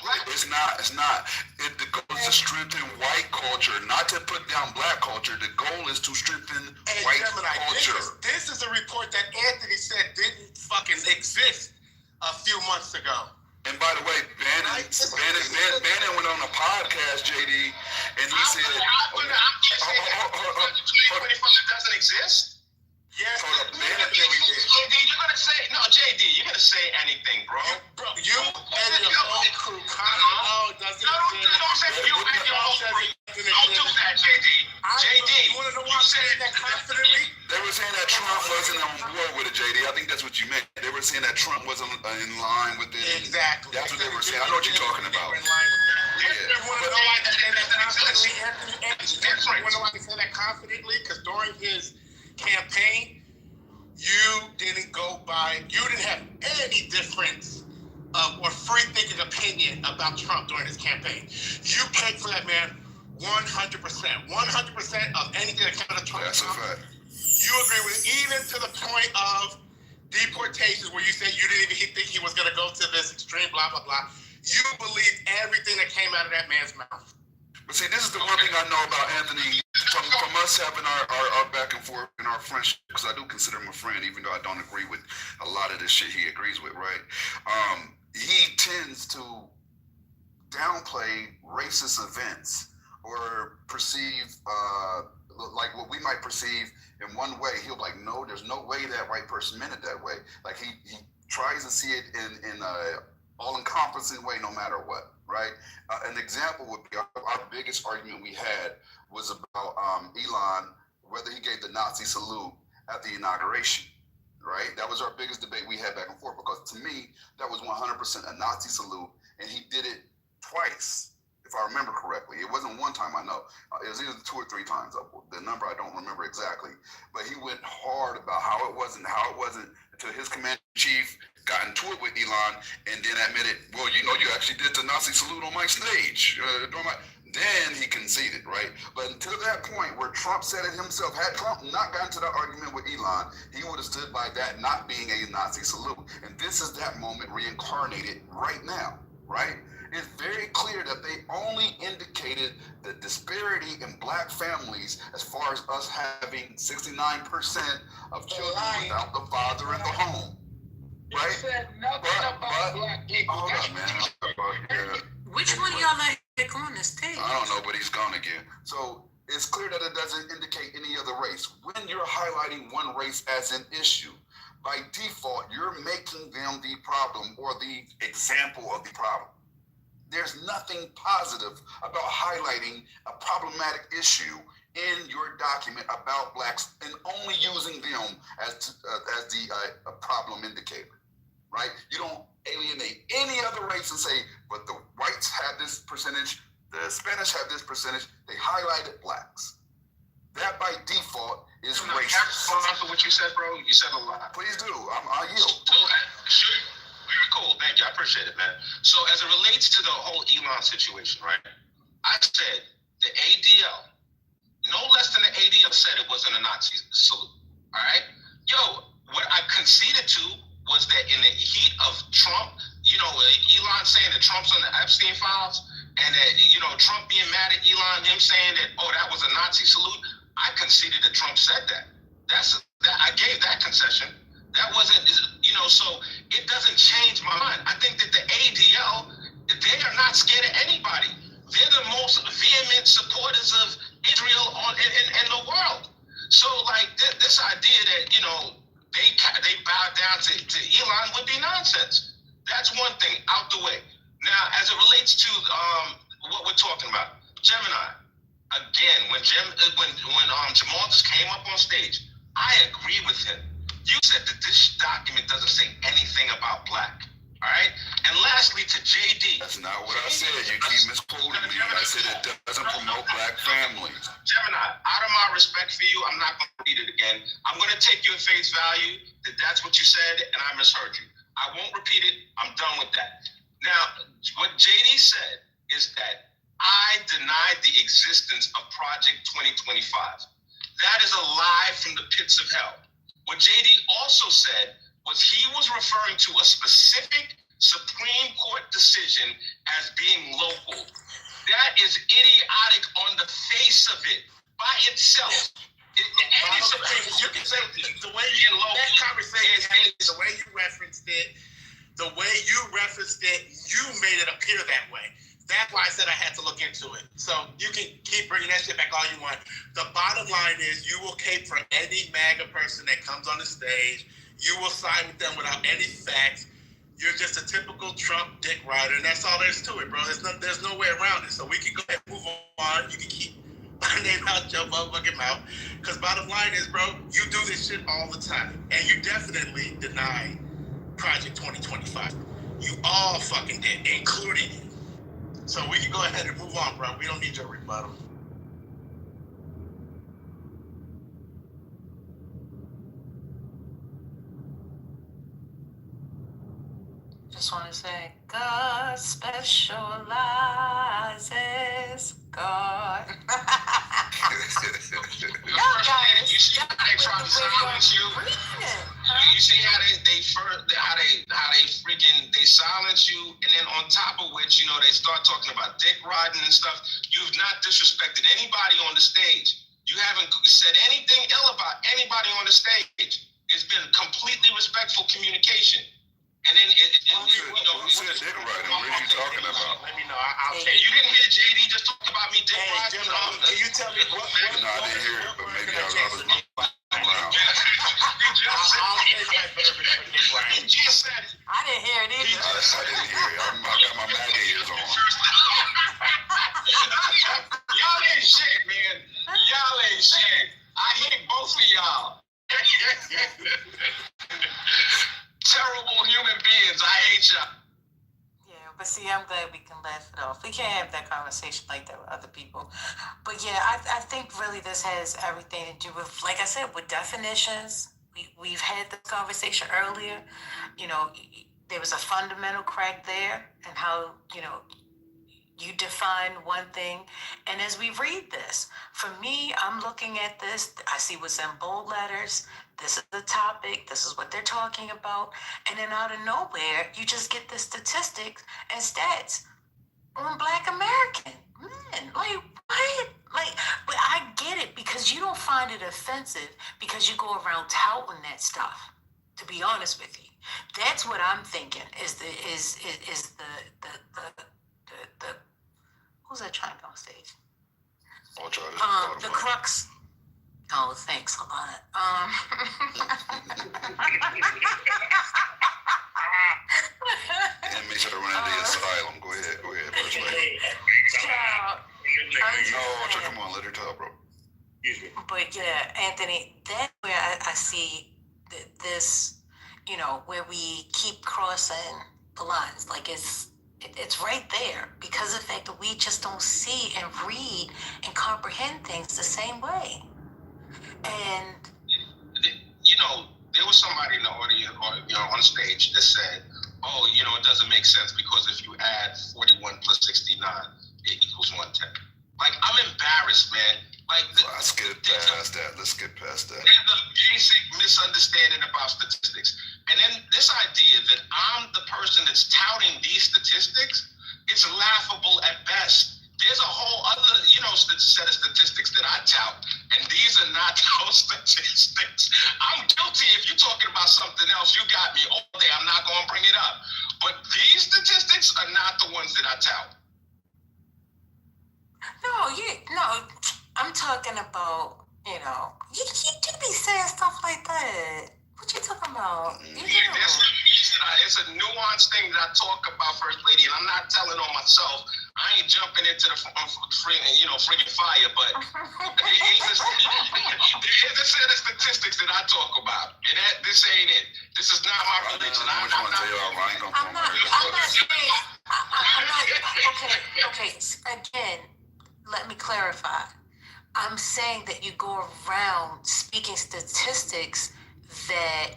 The goal is to strengthen white culture, not to put down black culture. The goal is to strengthen white culture. This is a report that Anthony said didn't fucking exist a few months ago. And by the way, Bannon went on a podcast, JD, and he said, I'm doesn't exist? Yes. You're gonna say no, JD. You're gonna say anything, bro. You and your whole crew. Don't say you and your whole crew. Don't do that, JD. JD, you said that confidently. They were saying that Trump wasn't on board with it, JD. I think that's what you meant. They were saying that Trump wasn't in line with it. Exactly. That's what they were saying. I know what you're talking about. Want to know why I can say that confidently, Anthony? Want to know why I can say that confidently? Because during his campaign, you didn't have any difference or free thinking opinion about Trump during his campaign. You paid for that man 100%. 100% of anything that came out of Trump. That's a fact. You agree with it, even to the point of deportations where you said you didn't even think he was going to go to this extreme blah, blah, blah. You believed everything that came out of that man's mouth. But see, this is the one thing I know about Anthony, from us having our back and forth and our friendship, because I do consider him a friend, even though I don't agree with a lot of this shit he agrees with, right? He tends to downplay racist events or perceive, like what we might perceive in one way. He'll be like, no, there's no way that white person meant it that way. Like he tries to see it in a all-encompassing way no matter what. Right? An example would be our biggest argument we had was about Elon, whether he gave the Nazi salute at the inauguration, right? That was our biggest debate we had back and forth, because to me, that was 100% a Nazi salute, and he did it twice, if I remember correctly. It wasn't one time, I know. It was either 2 or 3 times. The number I don't remember exactly. But he went hard about how it wasn't until his commander in chief got into it with Elon and then admitted, well, you actually did the Nazi salute on my stage. Then he conceded, right? But until that point where Trump said it himself, had Trump not gotten to that argument with Elon, he would have stood by that not being a Nazi salute. And this is that moment reincarnated right now, right? It's very clear that they only indicated the disparity in black families as far as us having 69% of children without the father in the home. Right? Said nothing about black people. Hold up, man. Which one y'all like on the stage? I don't know, but he's gone again. So it's clear that it doesn't indicate any other race. When you're highlighting one race as an issue, by default, you're making them the problem or the example of the problem. There's nothing positive about highlighting a problematic issue in your document about blacks and only using them as the problem indicator, right? You don't alienate any other race and say, but the whites have this percentage, The Spanish have this percentage. They highlighted blacks. That by default is racist. Respond to what you said, bro. You said a lot. Please do. I yield. Sure. Very cool. Thank you. I appreciate it, man. So as it relates to the whole Elon situation, right? I said the ADL, no less than the ADL said it wasn't a Nazi salute. All right? Yo, what I conceded to was that in the heat of Trump, Elon saying that Trump's on the Epstein files, and that, Trump being mad at Elon, him saying that, that was a Nazi salute, I conceded that Trump said that. I gave that concession. That wasn't, so it doesn't change my mind. I think that the ADL, they are not scared of anybody. They're the most vehement supporters of Israel in the world. So, like, this idea that, they bow down to Elon would be nonsense. That's one thing out the way. Now, as it relates to what we're talking about, Gemini, again, when Jamal just came up on stage, I agree with him. You said that this document doesn't say anything about black. All right? And lastly, to JD. That's not what I said. You keep misquoting me. I said it doesn't promote black families. Gemini, out of my respect for you, I'm not going to repeat it again. I'm going to take you at face value that that's what you said, and I misheard you. I won't repeat it. I'm done with that. Now, what JD said is that I denied the existence of Project 2025. That is a lie from the pits of hell. What JD also said was he was referring to a specific Supreme Court decision as being local. That is idiotic on the face of it by itself. You can say the way that conversation, the way you referenced it, you made it appear that way. That's why I said I had to look into it. So you can keep bringing that shit back all you want. The bottom line is you will cape for any MAGA person that comes on the stage. You will side with them without any facts. You're just a typical Trump dick rider, and that's all there's to it, bro. There's no way around it. So we can go ahead and move on. You can keep my name out your motherfucking mouth. Because bottom line is, bro, you do this shit all the time. And you definitely deny Project 2025. You all fucking did, including you. So we can go ahead and move on, bro. We don't need your rebuttal. Just want to say, God specializes. God. You see how they try to silence you? You see how they silence you, and then on top of which, they start talking about dick riding and stuff. You've not disrespected anybody on the stage. You haven't said anything ill about anybody on the stage. It's been completely respectful communication. And then who said dick riding? What are you talking about? Let me know. I'll take you didn't hear JD just talk about me dick riding? Can you tell me what? No, I didn't hear it, but maybe I was around. He just said it. I didn't hear it either. I didn't hear it. I got my MAGA ears on. Y'all ain't shit, man. Y'all ain't shit. I hate both of y'all. Terrible human beings. I hate y'all. Yeah, but see, I'm glad we can laugh it off. We can't have that conversation like that with other people. But yeah, I think really this has everything to do with, like I said, with definitions. We've had this conversation earlier. There was a fundamental crack there, and how, you define one thing. And as we read this, for me, I'm looking at this, I see what's in bold letters. This is the topic. This is what they're talking about. And then out of nowhere, you just get the statistics and stats on Black American men. Like, what? But I get it, because you don't find it offensive because you go around touting that stuff, to be honest with you. That's what I'm thinking is the who's that trying to go on stage? The crux. Oh, thanks a lot. And make sure to run into the asylum. Go ahead, First Lady. No, come on, let her talk, bro. But yeah, Anthony, that's where I see this, where we keep crossing the lines. Like it's It's right there because of the fact that we just don't see and read and comprehend things the same way. And you know, there was somebody in the audience or on stage that said, "Oh, it doesn't make sense because if you add 41 plus 69, it equals 110." Like, I'm embarrassed, man. Like, let's get past that. There's a basic misunderstanding about statistics, and then this idea that I'm the person that's touting these statistics, it's laughable at best. There's a whole other, set of statistics that I tout, and these are not those statistics. I'm guilty if you're talking about something else. You got me all day. I'm not going to bring it up. But these statistics are not the ones that I tout. No, I'm talking about, you do be saying stuff like that. What you talking about? It's a nuanced thing that I talk about, First Lady, and I'm not telling on myself. I ain't jumping into the friggin' fire, but there's a set of statistics that I talk about, and this ain't it. This is not my religion. I'm not Okay. Again, let me clarify. I'm saying that you go around speaking statistics that,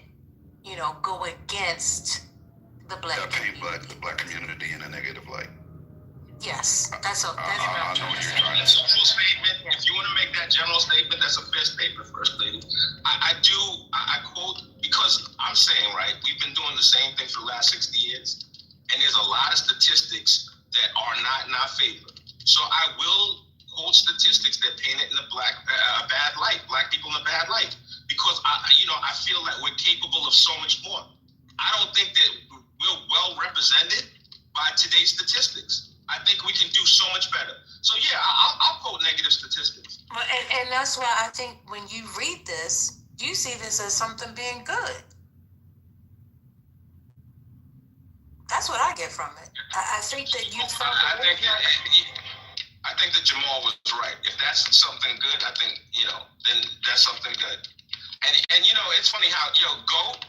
go against the black the black community in a negative light. Yes, that's what I know what you're trying to say. Statement. If you want to make that general statement, that's a fair statement, First Lady. I quote, because I'm saying, right, we've been doing the same thing for the last 60 years, and there's a lot of statistics that are not in our favor. So I will quote statistics that paint it in a bad light, black people in a bad light, because I feel that we're capable of so much more. I don't think that we're well represented by today's statistics. I think we can do so much better. So yeah, I'll quote negative statistics. Well, and that's why I think when you read this, you see this as something being good. That's what I get from it. I think that you felt I think that Jamal was right. If that's something good, I think, then that's something good. And it's funny how, Goat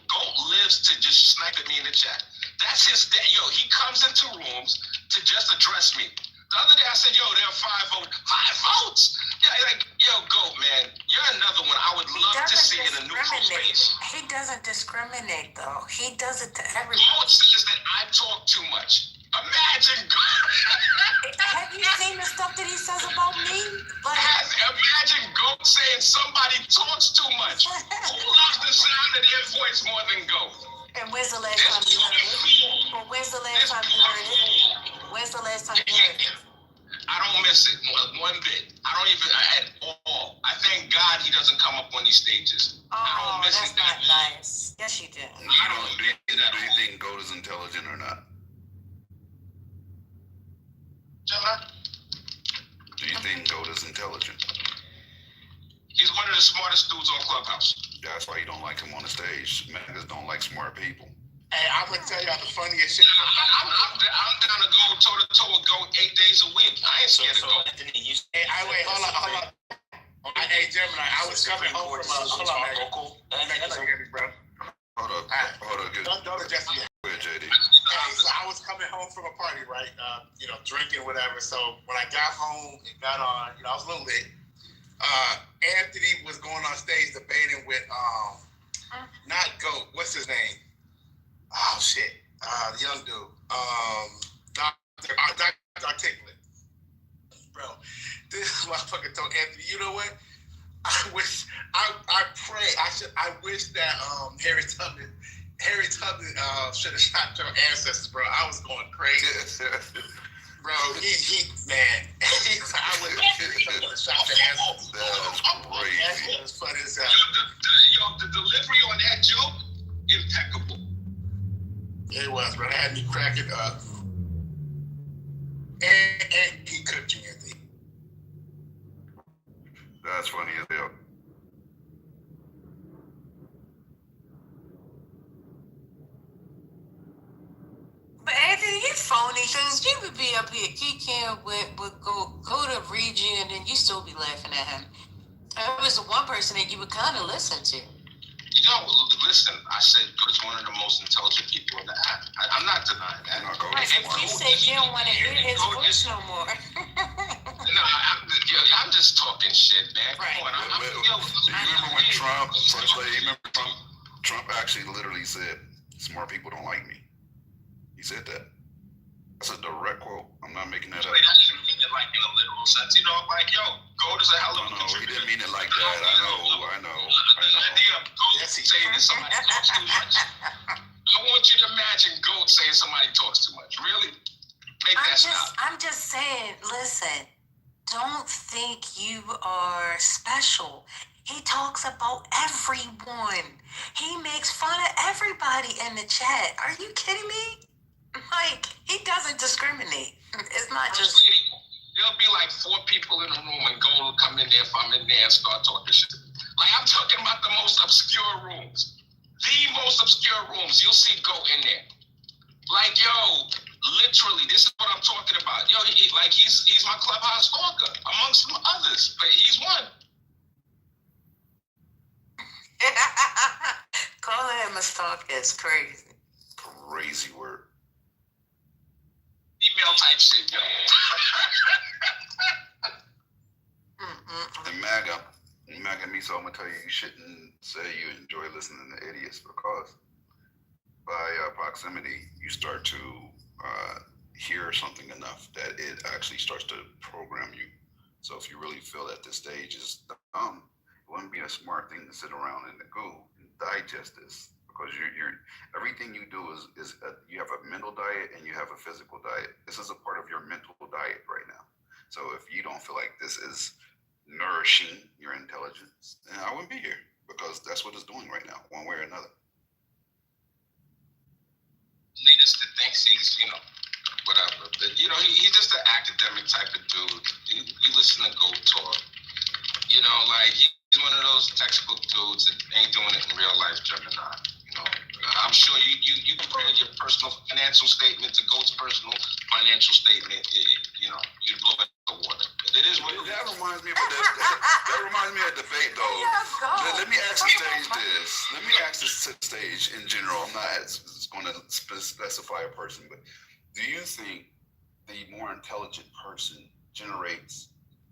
lives to just snipe at me in the chat. That's his day. He comes into rooms to just address me. The other day I said, there are 5 votes. 5 votes? Yeah, Goat, man. You're another one I would love to see in a neutral space. He doesn't discriminate, though. He does it to everyone. Goat says that I talk too much. Imagine Goat. Have you seen the stuff that he says about me? Imagine Goat saying somebody talks too much. Who loves the sound of their voice more than Goat? And when's the last time you heard it? Well, when's the last time you heard it? When's the last time you heard it? I don't miss it one bit. I don't even at all. I thank God he doesn't come up on these stages. Oh, I don't miss that's not nice. Yes, you did. I don't miss it. Do you think Goat is intelligent or not? Do you think Goat is intelligent? He's one of the smartest dudes on Clubhouse. That's why you don't like him on the stage. Niggas don't like smart people. Hey, I'm gonna tell y'all the funniest shit. I'm down to go toe to toe with Goat 8 days a week. I ain't scared of Goat. Hey, wait, hold on. Hey, Gemini, I was coming home from hold on, bro. Hold up. Don't adjust me. Go ahead, JD. Hey, so I was coming home from a party, right? Drinking, whatever. So when I got home and got on, I was a little lit. Anthony was going on stage debating with not Goat. What's his name? Oh shit. The young dude. Dr. Articulate. Bro, this motherfucker told Anthony, you know what? I wish that Harriet Tubman should have shot your ancestors, bro. I was going crazy. Bro, man. I would have shot the ancestors. That's crazy. That was funny as hell. The delivery on that joke, impeccable. It was, bro. That had me cracking up. And he cooked you, Anthony. That's funny as hell. But Anthony, you phony, because you would be up here kicking with go to region and you still be laughing at him. It was the one person that you would kind of listen to. Yo, listen, I said Goat's one of the most intelligent people in the app. I'm not denying that. Right, but you said you don't want to hear his voice no more. No, I'm just talking shit, man. Right. Come on, Do you remember when Trump, first lady, remember Trump actually literally said, smart people don't like me. He said that. That's a direct quote. I'm not making that up. I didn't mean it like in a literal sense, you know, like, yo, Goat is a hell of a contributor. He didn't mean it like that. I know. The idea of Goat saying that somebody talks too much. I want you to imagine Goat saying somebody talks too much. Really? Make that stop. I'm just saying, listen, don't think you are special. He talks about everyone. He makes fun of everybody in the chat. Are you kidding me? Like, he doesn't discriminate. It's not just... There'll be like 4 people in the room and Goat will come in there if I'm in there and start talking shit. Like, I'm talking about the most obscure rooms. The most obscure rooms. You'll see Goat in there. Like, yo, literally, this is what I'm talking about. Yo, he's my clubhouse stalker, amongst some others, but he's one. Calling him a stalker is crazy. Crazy word. Email type shit, yo. And MAGA me, so I'm gonna tell you, you shouldn't say you enjoy listening to idiots, because by proximity, you start to hear something enough that it actually starts to program you. So if you really feel that this stage is dumb, it wouldn't be a smart thing to sit around and go and digest this, because you're everything you do is you have a mental diet and you have a physical diet. This is a part of your mental diet right now. So if you don't feel like this is nourishing your intelligence, then I wouldn't be here, because that's what it's doing right now, one way or another. Lead us to think he's, whatever. But, he's just an academic type of dude. You listen to Goat talk. Like, he's one of those textbook dudes that ain't doing it in real life, Gemini. I'm sure you compared your personal financial statement to Goat's personal financial statement. You blow it in the water. It is what it is. That reminds me of a debate, though. Let me ask the stage this. Let me ask the stage in general. I'm not going to specify a person, but do you think the more intelligent person generates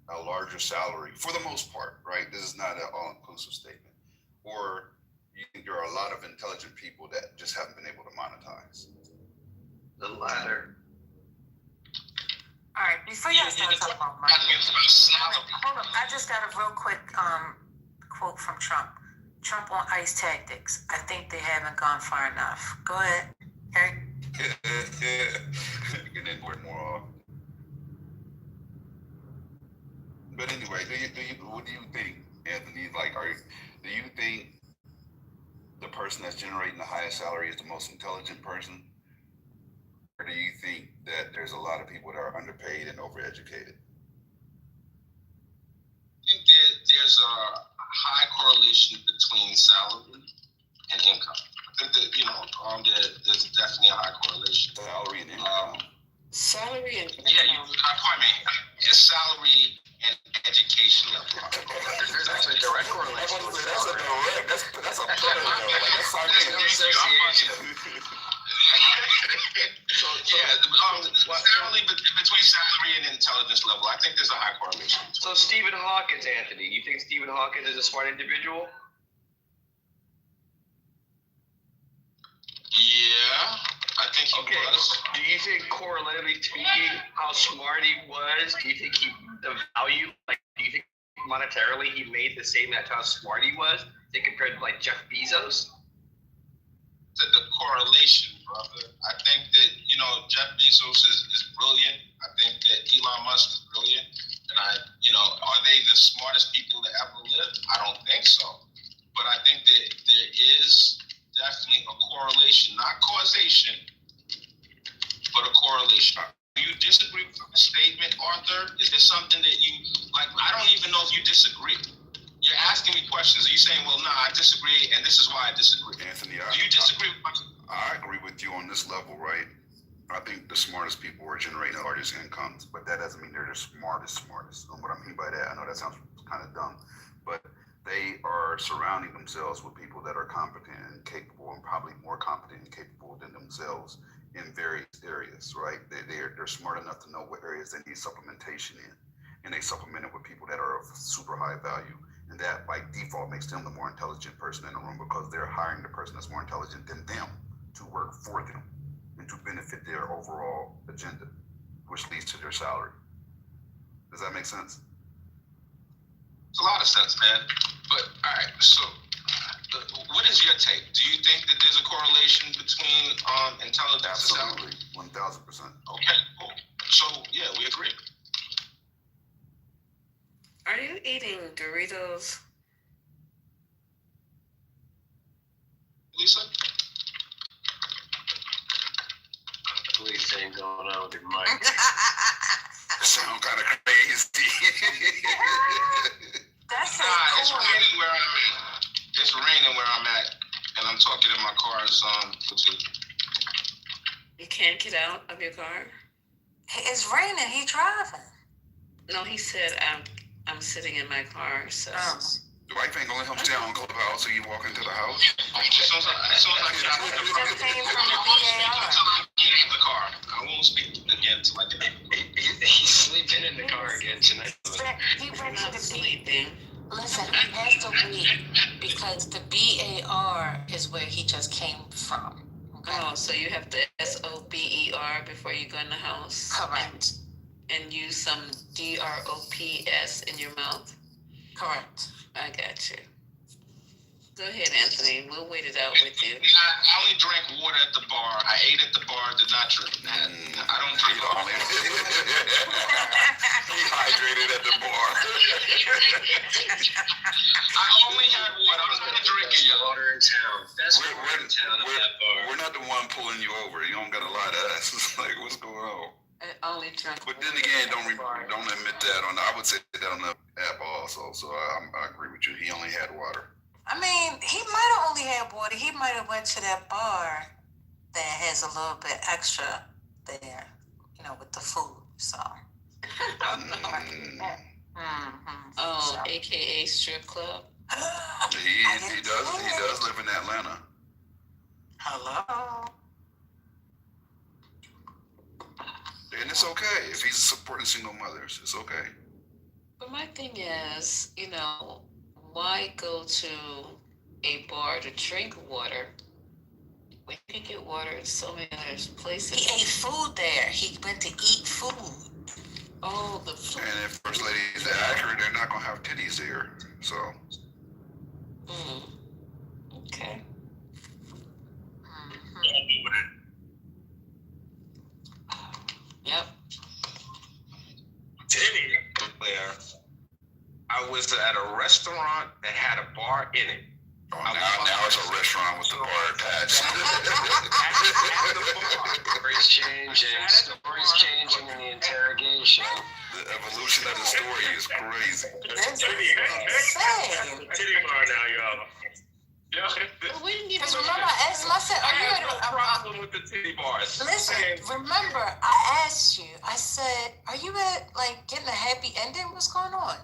a larger salary, for the most part, right? This is not an all-inclusive statement. Or you think there are a lot of intelligent people that just haven't been able to monetize? The latter. All right, before y'all start talking about money, hold up. I just got a real quick quote from Trump. Trump on ICE tactics. I think they haven't gone far enough. Go ahead, Harry. You can import more off. But anyway, what do you think, Anthony? Like, do you think the person that's generating the highest salary is the most intelligent person? Or do you think that there's a lot of people that are underpaid and overeducated? I think there's a high correlation between salary and income. I think that, there's definitely a high correlation. Salary and income. Salary and income. Yeah, salary and education level. There's actually a direct correlation. That's a association. Salary between salary and intelligence level, I think there's a high correlation. So Stephen Hawkins, Anthony, you think Stephen Hawkins is a smart individual? Yeah, I think he was. Do you think, correlatively speaking, how smart he was? Do you think the value, do you think monetarily he made the same as how smart he was? Compared to Jeff Bezos? The correlation, brother. I think that, Jeff Bezos is brilliant. I think that Elon Musk is brilliant. And are they the smartest people that ever lived? I don't think so. But I think that there is definitely a correlation, not causation, but a correlation. Do you disagree with the statement, Arthur? Is there something that you, I don't even know if you disagree. You're asking me questions. Are you saying, well, I disagree, and this is why I disagree? Anthony, do you disagree with I agree with you on this level, right? I think the smartest people are generating the largest incomes, but that doesn't mean they're the smartest. And what I mean by that, I know that sounds kind of dumb, but they are surrounding themselves with people that are competent and capable, and probably more competent and capable than themselves in various areas, right? They're smart enough to know what areas they need supplementation in, and they supplement it with people that are of super high value, and that by default makes them the more intelligent person in the room because they're hiring the person that's more intelligent than them to work for them and to benefit their overall agenda, which leads to their salary. Does that make sense? It's a lot of sense, man. But all right, so what is your take? Do you think that there's a correlation between intelligence and salary? Absolutely, 1,000%. Okay, cool. So yeah, we agree. Are you eating Doritos? Lisa? Police thing going on with your mic. Sound kind of crazy. That's it's raining where I'm at. It's raining where I'm at, and I'm talking in my car's Bluetooth. You can't get out of your car? It's raining. He driving. No, he said I'm sitting in my car, so. The wife ain't gonna let him stay on Clubhouse so you walk into the house. It sounds like just came from the BAR. Get in the car. I won't speak again till I get in. He's sleeping in the car again tonight. He went to the sleeping. Listen, he has to wait because the BAR is where he just came from. Okay? Oh, so you have the SOBER before you go in the house? Correct. And use some DROPS in your mouth? Correct. I got you. Go ahead, Anthony. We'll wait it out with you. I only drank water at the bar. I ate at the bar, did not drink. I don't drink water. Dehydrated at the bar. I only had water. I was going to drink it, y'all. Water in town. That's water in town at that bar. We're not the one pulling you over. You don't got to lie to us. It's like, what's going on? I only drink. But then again, don't admit that on. I would say that on the app also. So I agree with you. He only had water. I mean, he might have only had water. He might have went to that bar that has a little bit extra there, with the food. So. Oh, AKA strip club. He does live in Atlanta. Hello. And it's okay if he's supporting single mothers. It's okay. But my thing is, why go to a bar to drink water when you can get water in so many other places? He ate food there. He went to eat food. Oh, the food. And if First Lady is accurate, they're not going to have titties there. So. Okay. Yep. Titty there. I was at a restaurant that had a bar in it. Oh, now it's a restaurant with the bar attached. Stories changing in the interrogation. The evolution of the story is crazy. Titty bar now, y'all. Because remember, I asked him, I said, are you at a problem with the titty bars? Listen, remember, I asked you, I said, are you at, getting a happy ending? What's going on?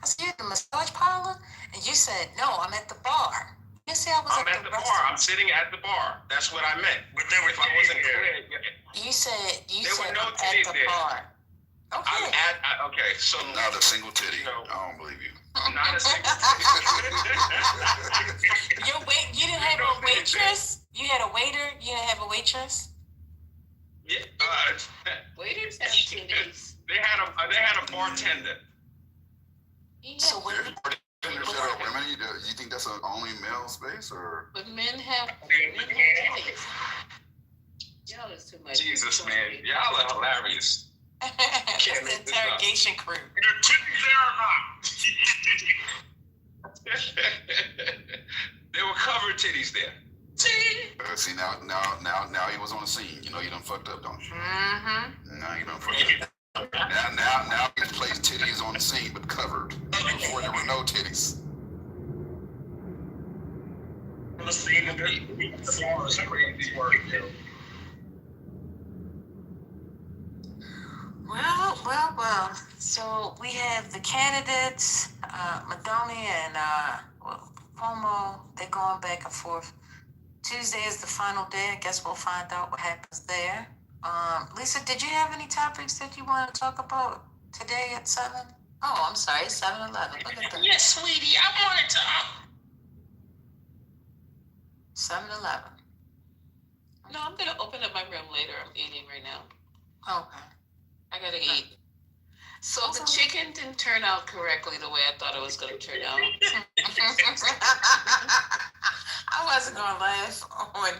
I said, you're at the massage parlor? And you said, no, I'm at the bar. You say I was I'm at the bar. I'm sitting at the bar. That's what I meant. But there were titties there. You said, there were no I'm titties at the there. bar. Okay. Okay, so. Not a single titty. I don't believe you. Not a single You didn't have a waitress? You had a waiter? You didn't have a waitress? Yeah. Waiters have titties. They had a bartender. So what? Bartenders that are women? You think that's an only male space, or? But men have titties. Y'all is too much. Jesus, man. Y'all are hilarious. It's the interrogation crew. There were covered titties there. See, now he was on the scene. You done fucked up, don't you? Mm-hmm. Now you done fucked up. Now he plays titties on the scene, but covered. Before there were no titties. The scene of the bar is crazy work, yo. Well. So we have the candidates, Madoni and Cuomo, they're going back and forth. Tuesday is the final day. I guess we'll find out what happens there. Lisa, did you have any topics that you want to talk about today at 7? Oh, I'm sorry, 7-11. Look at that. Yes, sweetie, I wanted to. 7-11. No, I'm gonna open up my room later. I'm eating right now. Okay. I gotta eat. So the chicken didn't turn out correctly the way I thought it was gonna turn out. I wasn't gonna laugh on.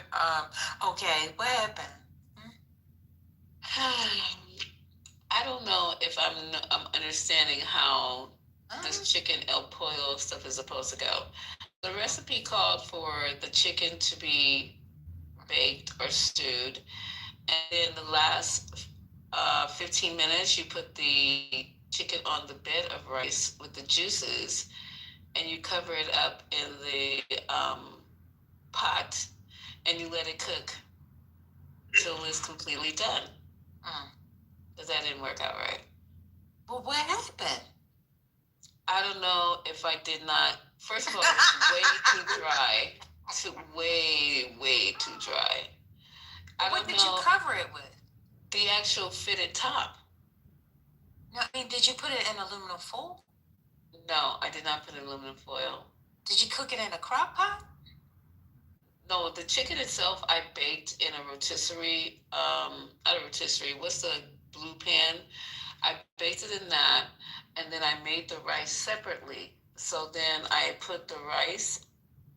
Okay, what happened? I don't know if I'm understanding how this chicken El Pollo stuff is supposed to go. The recipe called for the chicken to be baked or stewed, and in the last 15 minutes, you put the chicken on the bed of rice with the juices, and you cover it up in the pot, and you let it cook till it's completely done. But that didn't work out right. Well, what happened? I don't know if I did not. First of all, it's way too dry. Way too dry. What did you cover it with? The actual fitted top. No, I mean, did you put it in aluminum foil? No, I did not put in aluminum foil. Did you cook it in a crock pot? No, the chicken itself I baked in a rotisserie, not a rotisserie, what's the blue pan? I baked it in that, and then I made the rice separately. So then I put the rice,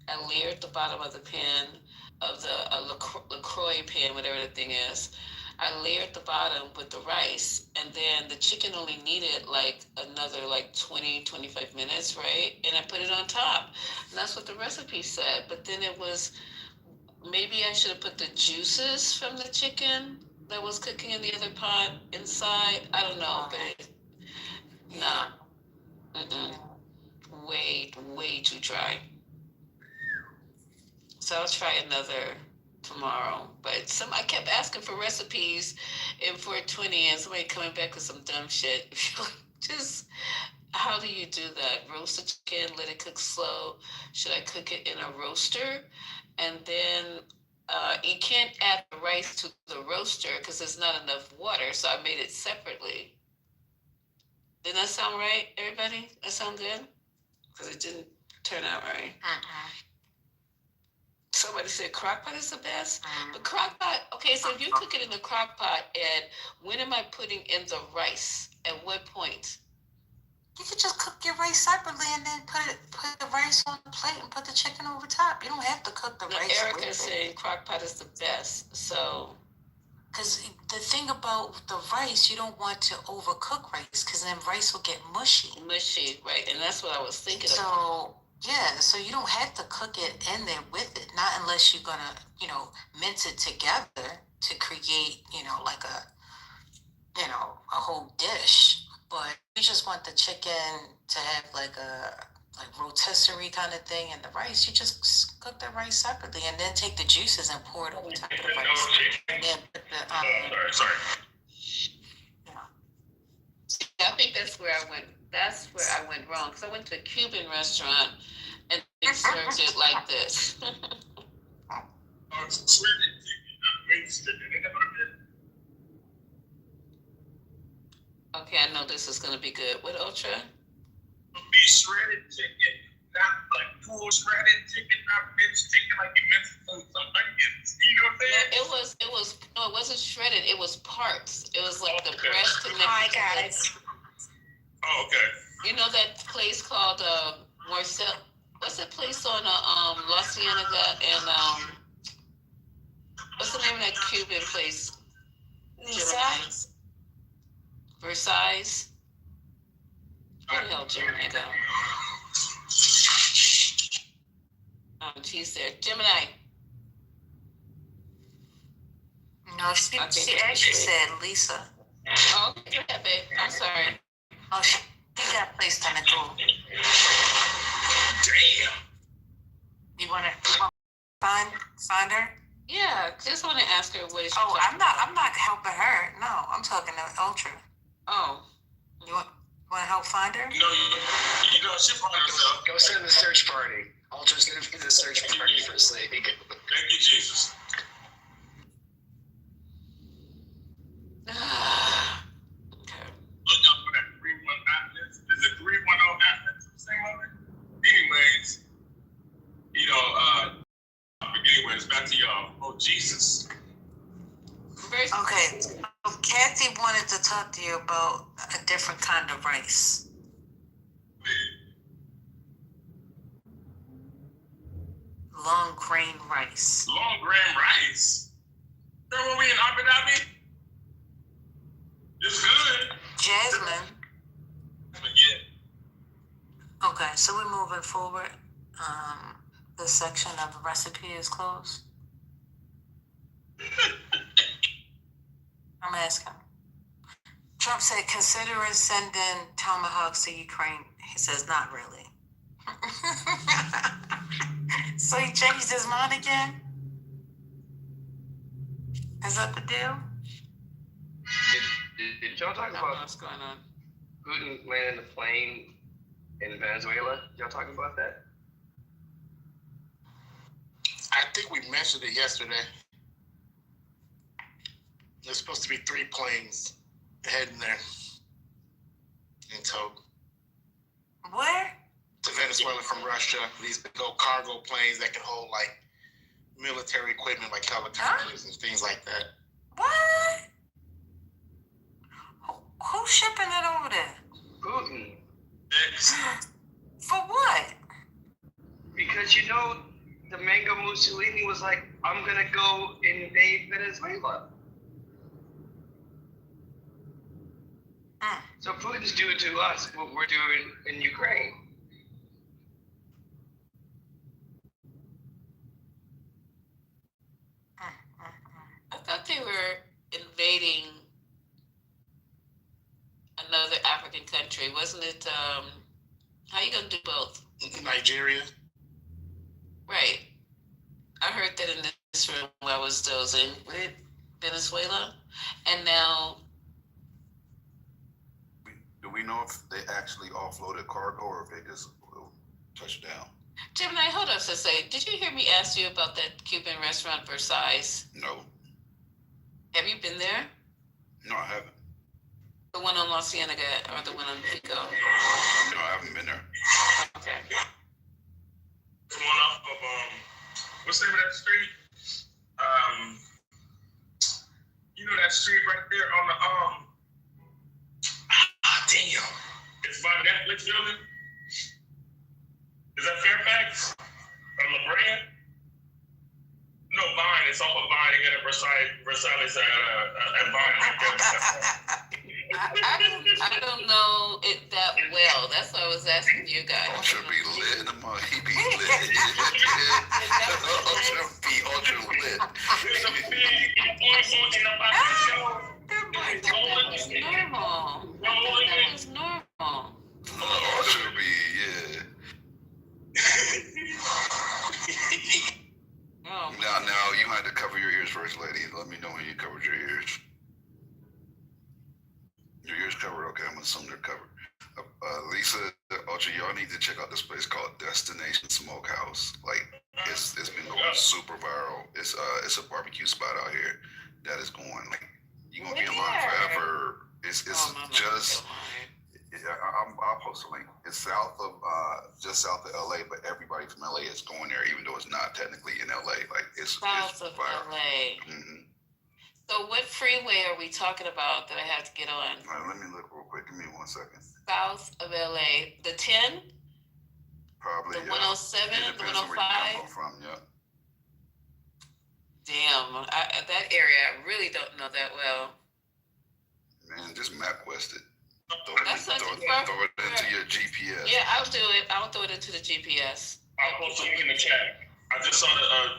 I layered the bottom of the pan, of the LaCroix pan, whatever the thing is. I layered the bottom with the rice, and then the chicken only needed like another 20, 25 minutes, right? And I put it on top. And that's what the recipe said. But then it was, maybe I should have put the juices from the chicken that was cooking in the other pot inside. I don't know, but way too dry. So I'll try another tomorrow. But I kept asking for recipes in 420, and somebody coming back with some dumb shit. Just, how do you do that? Roast the chicken, let it cook slow. Should I cook it in a roaster? And then you can't add the rice to the roaster because there's not enough water. So I made it separately. Didn't that sound right, everybody? That sound good? Because it didn't turn out right. Somebody said crock pot is the best. But crock pot, okay, so if you cook it in the crock pot, Ed, when am I putting in the rice? At what point? You could just cook your rice separately and then put the rice on the plate and put the chicken over top. You don't have to cook the rice. Erica is saying crock pot is the best. So, because the thing about the rice, you don't want to overcook rice because then rice will get mushy. Mushy, right? And that's what I was thinking of. So yeah, so you don't have to cook it in there with it, not unless you're gonna, mince it together to create, like a whole dish. But you just want the chicken to have like a rotisserie kind of thing, and the rice, you just cook the rice separately, and then take the juices and pour it over top of the rice. And then put the sorry. I think that's where I went. That's where I went wrong. Because I went to a Cuban restaurant and they served it like this. Okay, I know this is going to be good. What, Ultra? Be shredded chicken, not like full shredded chicken, not minced chicken like you minced some onions. You know what I'm saying? No, it wasn't shredded. It was parts. It was like the breast and the. Hi, guys. Oh, okay. You know that place called Marcel? What's that place on La Cienega and what's the name of that Cuban place? Versailles. Where the hell Gemini go? She's there. Gemini. No, she actually said Lisa. Oh, okay, babe. I'm sorry. Oh, she got placed on the tool. Damn. You want to find her? Yeah, just want to ask her what is she. I'm not helping her. No, I'm talking to Ultra. Oh. You want Want to help find her? You know, she found herself. Go send the search party. Ultra's gonna be the search party for Slade. Thank you, Jesus. Okay. Look out for that 3-1 Atlas. Is it 3-1 Atlas? Same of it? Anyways, anyways, back to y'all. Oh, Jesus. Okay, so Kathy wanted to talk to you about a different kind of rice. Long grain rice. Long grain rice? Remember when we in Abu Dhabi? It's good. Jasmine. Yeah. Okay, so we're moving forward. The section of the recipe is closed. I'm asking. Trump said, considering sending tomahawks to Ukraine. He says, not really. So he changed his mind again? Is that the deal? Did y'all talk about what's going on? Putin landing the plane in Venezuela? Y'all talking about that? I think we mentioned it yesterday. There's supposed to be 3 planes heading there in tow. Where? To Venezuela from Russia. These big old cargo planes that can hold like military equipment like helicopters and things like that. What? Who's shipping it over there? Putin. For what? Because the Mango Mussolini was like, I'm gonna go invade Venezuela. So Putin's doing to us what we're doing in Ukraine. I thought they were invading another African country. Wasn't it, how you gonna do both? Nigeria. Right. I heard that in this room where I was dozing with Venezuela, and now. Do we know if they actually offloaded cargo or if they just touched down? Gemini, hold on a second. Did you hear me ask you about that Cuban restaurant Versailles? No. Have you been there? No, I haven't. The one on La Cienega or the one on Pico? No, I haven't been there. Okay. Going off of what's the name of that street? That street right there on the damn. It's by Netflix building. Is that Fairfax? On La Brea? No, Vine. It's off of Vine. They got a Versailles at Vine right there. I don't know it that well. That's why I was asking you guys. Ultra be lit. He be lit. Ultra be ultra lit. There's a big influence about the show. That was normal. That was normal. Ultra be, yeah. Now you had to cover your ears first, lady. Let me know when you covered your ears. Your ears covered? Okay, I'm assuming they're covered. Lisa, Ultra, y'all need to check out this place called Destination Smokehouse. Like, it's been going super viral. It's a barbecue spot out here that is going, like, you're gonna be in line forever. It's just, I'll post a link. It's just south of LA, but everybody from LA is going there, even though it's not technically in LA. Like, it's South of viral. LA. Mm-hmm. So what freeway are we talking about that I have to get on? All right, let me look real quick. Give me 1 second. South of LA. The 10? Probably, the 107, it the depends on where you 105? come from, yeah. Damn, that area I really don't know that well. Man, just MapQuest it. That's Throw it into your GPS. Yeah, I'll do it. I'll throw it into the GPS. I'll post a link in the chat. I just saw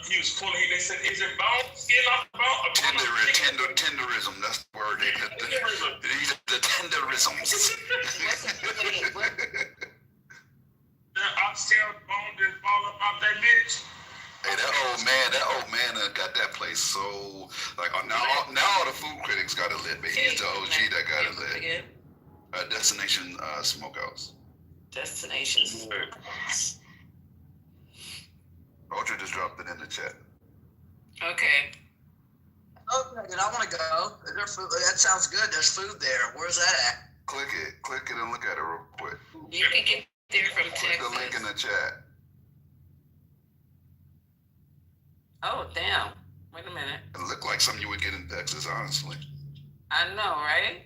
he was pulling. They said, "Is it bone? Skin off the bone?" Tenderism. That's the word. These are the tenderisms. That oxtail bone didn't fall up out that bitch. Hey, that old man got that place so like now all the food critics got it lit, but he's the OG that got it lit. Destination Smokehouse. Destination Smokehouse. Ultra just dropped it in the chat. Okay. Okay, then I want to go. Is there food? That sounds good. There's food there. Where's that at? Click it and look at it real quick. You can get there from Click Texas. the link in the chat. Oh, damn. Wait a minute. It looked like something you would get in Texas, honestly. I know, right?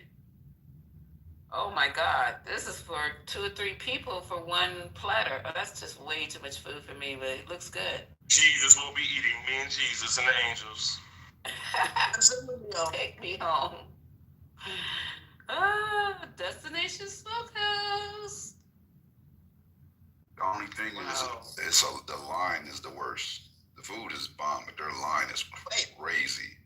Oh my God. This is for 2 or 3 people for one platter. Oh, that's just way too much food for me, but it looks good. Jesus will be eating, me and Jesus and the angels. Take me home. Destination Smokehouse. The only thing is the line is the worst. The food is bomb, but their line is crazy.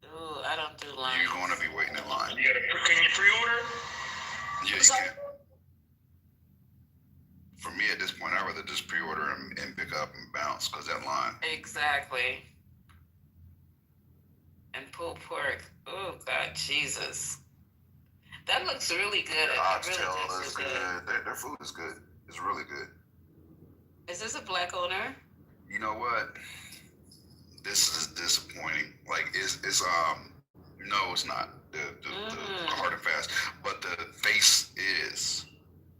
Ooh, I don't do line. You're going to be waiting in line. Can you pre-order? Yeah, you can. For me, at this point, I'd rather just pre-order and pick up and bounce because that line. Exactly. And pulled pork. Oh, God, Jesus. That looks really good. The oxtail is good. Their food is good. It's really good. Is this a black owner? You know what? This is disappointing. Like it's no, it's not the hard and fast, but the face is,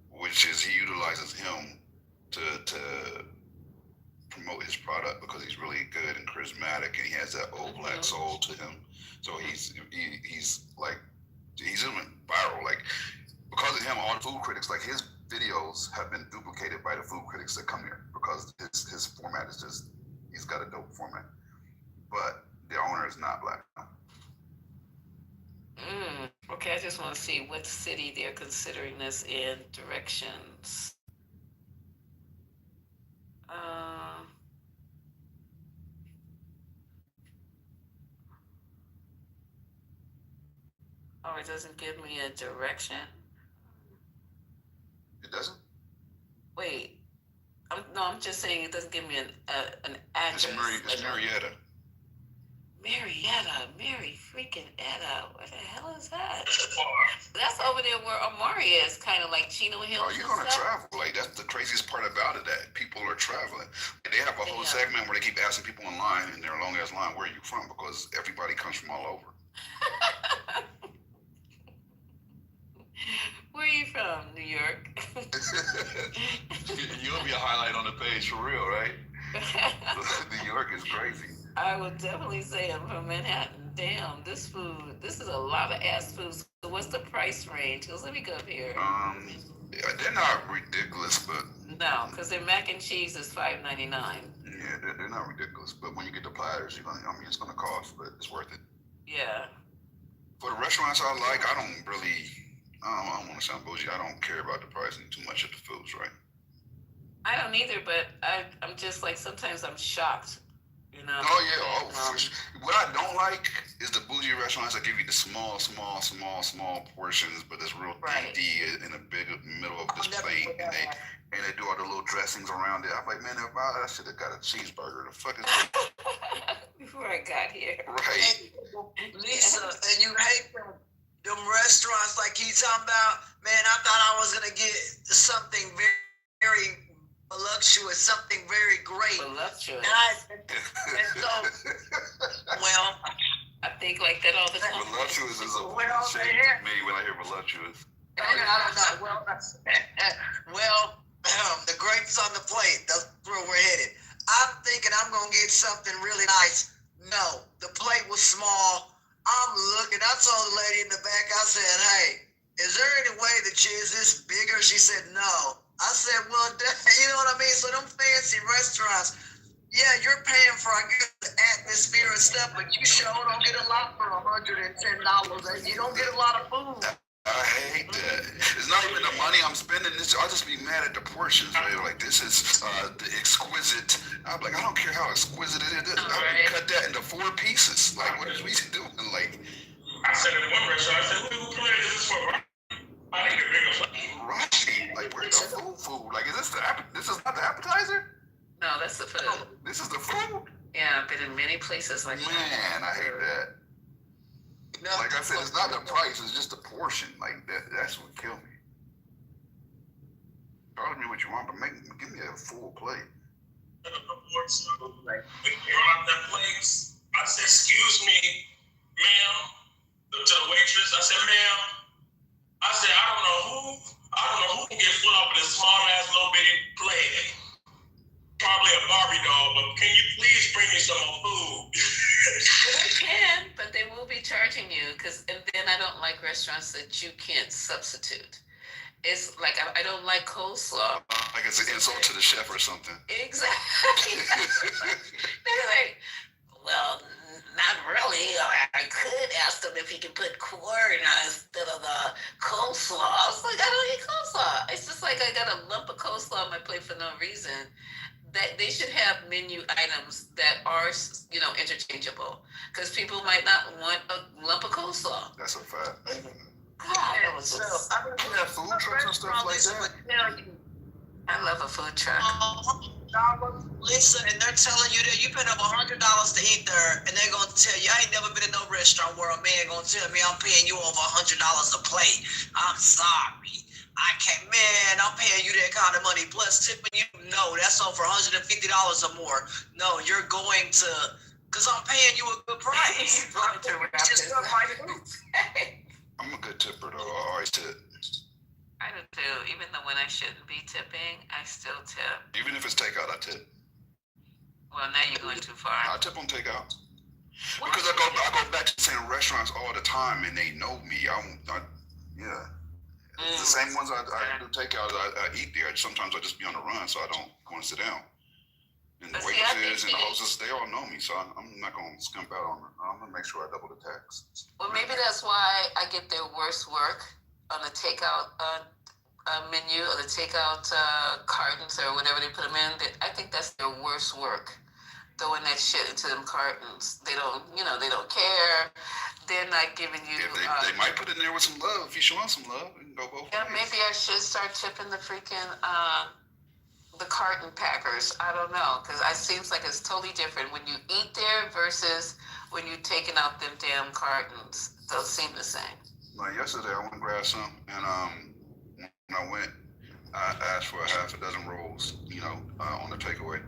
which is he utilizes him to promote his product because he's really good and charismatic and he has that old black soul to him. So he's like he's even viral. Like because of him, all the food critics, like his videos have been duplicated by the food critics that come here because his format is just he's got a dope format. But the owner is not black. Okay, I just want to see what city they're considering this in. Directions. Oh, it doesn't give me a direction? It doesn't? Wait. I'm just saying it doesn't give me an address. It's Marietta. Marietta, Mary freaking Etta. What the hell is that? That's over there where Amari is, kind of like Chino Hills. Oh, you're gonna travel. Like that's the craziest part about it. That people are traveling. They have a whole segment where they keep asking people in line, in their long ass line, where are you from? Because everybody comes from all over. Where are you from? New York. You'll be a highlight on the page for real, right? New York is crazy. I would definitely say I'm from Manhattan. Damn, this is a lot of ass food. So what's the price range? Because let me go up here. They're not ridiculous, but no, because their mac and cheese is $5.99. Yeah, they're not ridiculous. But when you get the platters, it's gonna cost, but it's worth it. Yeah. For the restaurants I like, I don't want to sound bougie. I don't care about the pricing too much of the foods, right? I don't either, but I'm just like sometimes I'm shocked. You know? Oh yeah. What I don't like is the bougie restaurants that give you the small portions, but it's real dainty in the big middle of this plate, and they do all the little dressings around it. I'm like, man, I should have got a cheeseburger. The fuck is that? Before I got here. Right. Lisa, and you hate them restaurants like he's talking about. Man, I thought I was gonna get something very, very voluptuous, something very great. Voluptuous. And so, well, I think like that all the time. Voluptuous is a shame to me when I hear voluptuous. I don't know. Well, the grapes on the plate. That's where we're headed. I'm thinking I'm gonna get something really nice. No, the plate was small. I'm looking. I told the lady in the back. I said, "Hey, is there any way that is this bigger?" She said, "No." I said, well, you know what I mean? So them fancy restaurants, yeah, you're paying for a good atmosphere and stuff, but you sure don't get a lot for $110, and you don't get a lot of food. I hate that. It's not even the money I'm spending. I'll just be mad at the portions. Right? Like, this is the exquisite. I'm like, I don't care how exquisite it is. I would cut that into 4 pieces. Like, what is we doing? Like, I said in one restaurant, I said, who plate is this for? I need a bigger plate. Right. Like, where's the food? Like, this is not the appetizer? No, that's the food. This is the food? Yeah, I've been in many places like that. Man, I hate that. No. Like I said, it's not the price; it's just the portion. Like that's what killed me. Charge me what you want, but give me a full plate. Like, brought that place. I said, "Excuse me, ma'am," to the waitress. I said, "Ma'am," I said, I don't know who can get full up with a small ass little bitty plate. Probably a Barbie doll, but can you please bring me some more food?" They can, but they will be charging you and then I don't like restaurants that you can't substitute. It's like I don't like coleslaw. Like it's an insult to the chef or something. Exactly. They're like, well, not really. I could ask them if he can put corn instead of the coleslaw. I was like, I don't eat coleslaw. It's just like I got a lump of coleslaw on my plate for no reason. That they should have menu items that are, interchangeable, because people might not want a lump of coleslaw. That's a fact. God, that was just. I mean, have food trucks and stuff like that. I love a food truck. Listen, and they're telling you that you paid over $100 to eat there, and they're gonna tell you, I ain't never been in no restaurant where a man gonna tell me I'm paying you over $100 a plate. I'm sorry. I can't, man, I'm paying you that kind of money. Plus tipping you, no, that's over $150 or more. No, you're going to, because I'm paying you a good price. I'm a good tipper, though. I always tip. I do too. Even though when I shouldn't be tipping, I still tip. Even if it's takeout, I tip. Well, now you're going too far. I tip on takeout. Because I go back to the same restaurants all the time, and they know me. Yeah. The same ones I do takeout, I eat there. Sometimes I just be on the run, so I don't go and sit down. And the waitresses and the hostess, they all know me, so I'm not going to skimp out on it. I'm going to make sure I double the tax. Well, maybe that's why I get their worst work on the takeout menu or the takeout cartons or whatever they put them in. I think that's their worst work, throwing that shit into them cartons. They don't care. They're not giving you. Yeah, they might put it in there with some love. If you show them some love, you can go both ways. Maybe I should start tipping the freaking the carton packers. I don't know, because it seems like it's totally different when you eat there versus when you're taking out them damn cartons. Those seem the same. Like yesterday, I went and grabbed some, and when I went, I asked for a half a dozen rolls, on the takeaway.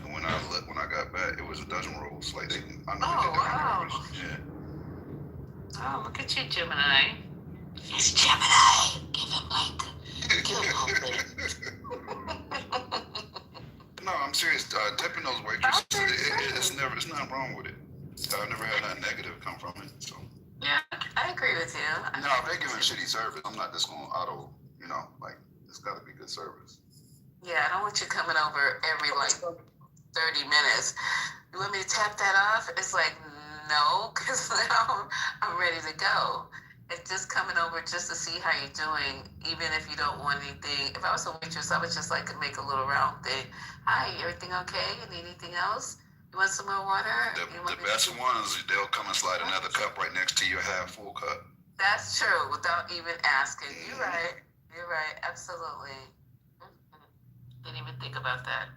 And when I got back, it was a dozen rolls. Like I know they did that on purpose. Yeah. Oh, look at you, Gemini. It's Gemini. Give him No, I'm serious. Tipping those waitresses, it's nothing wrong with it. I've never had nothing negative come from it. So. Yeah, I agree with you. No, if they're giving shitty service, I'm not just going to auto, it's got to be good service. Yeah, I don't want you coming over every 30 minutes. You want me to tap that off? It's like, no, because now I'm ready to go. It's just coming over just to see how you're doing, even if you don't want anything. If I was a waitress, I would just like to make a little round thing. Hi, everything okay? You need anything else? You want some more water? The best ones, they'll come and slide another cup right next to your half full cup. That's true, without even asking. You're right. You're right. Absolutely. Didn't even think about that.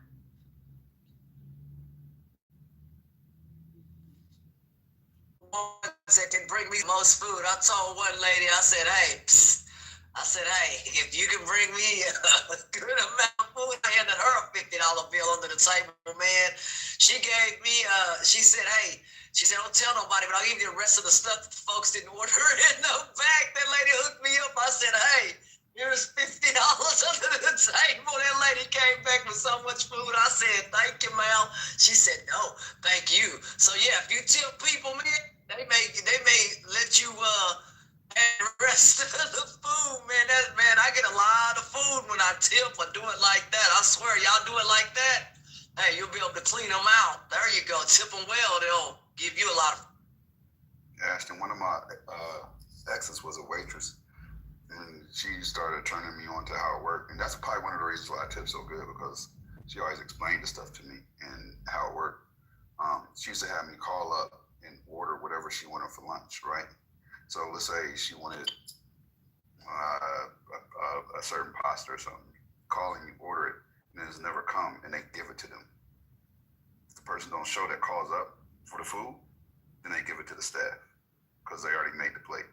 Ones that can bring me most food. I told one lady, I said, hey, if you can bring me a good amount of food, I handed her a $50 bill under the table, man. She gave me, she said, don't tell nobody, but I'll give you the rest of the stuff that the folks didn't order in the back. That lady hooked me up. I said, hey, here's $50 under the table. That lady came back with so much food. I said, thank you, ma'am. She said, no, thank you. So yeah, if you tip people, man, they may let you and the rest of the food, man. I get a lot of food when I tip or do it like that. I swear, y'all do it like that. Hey, you'll be able to clean them out. There you go. Tip them well. They'll give you a lot of. Ashton, one of my exes was a waitress, and she started turning me on to how it worked. And that's probably one of the reasons why I tip so good, because she always explained the stuff to me and how it worked. She used to have me call up and order whatever she wanted for lunch, right? So let's say she wanted a certain pasta or something. Call and you order it, and it's never come, and they give it to them. If the person don't show that calls up for the food, then they give it to the staff. because they already made the plate.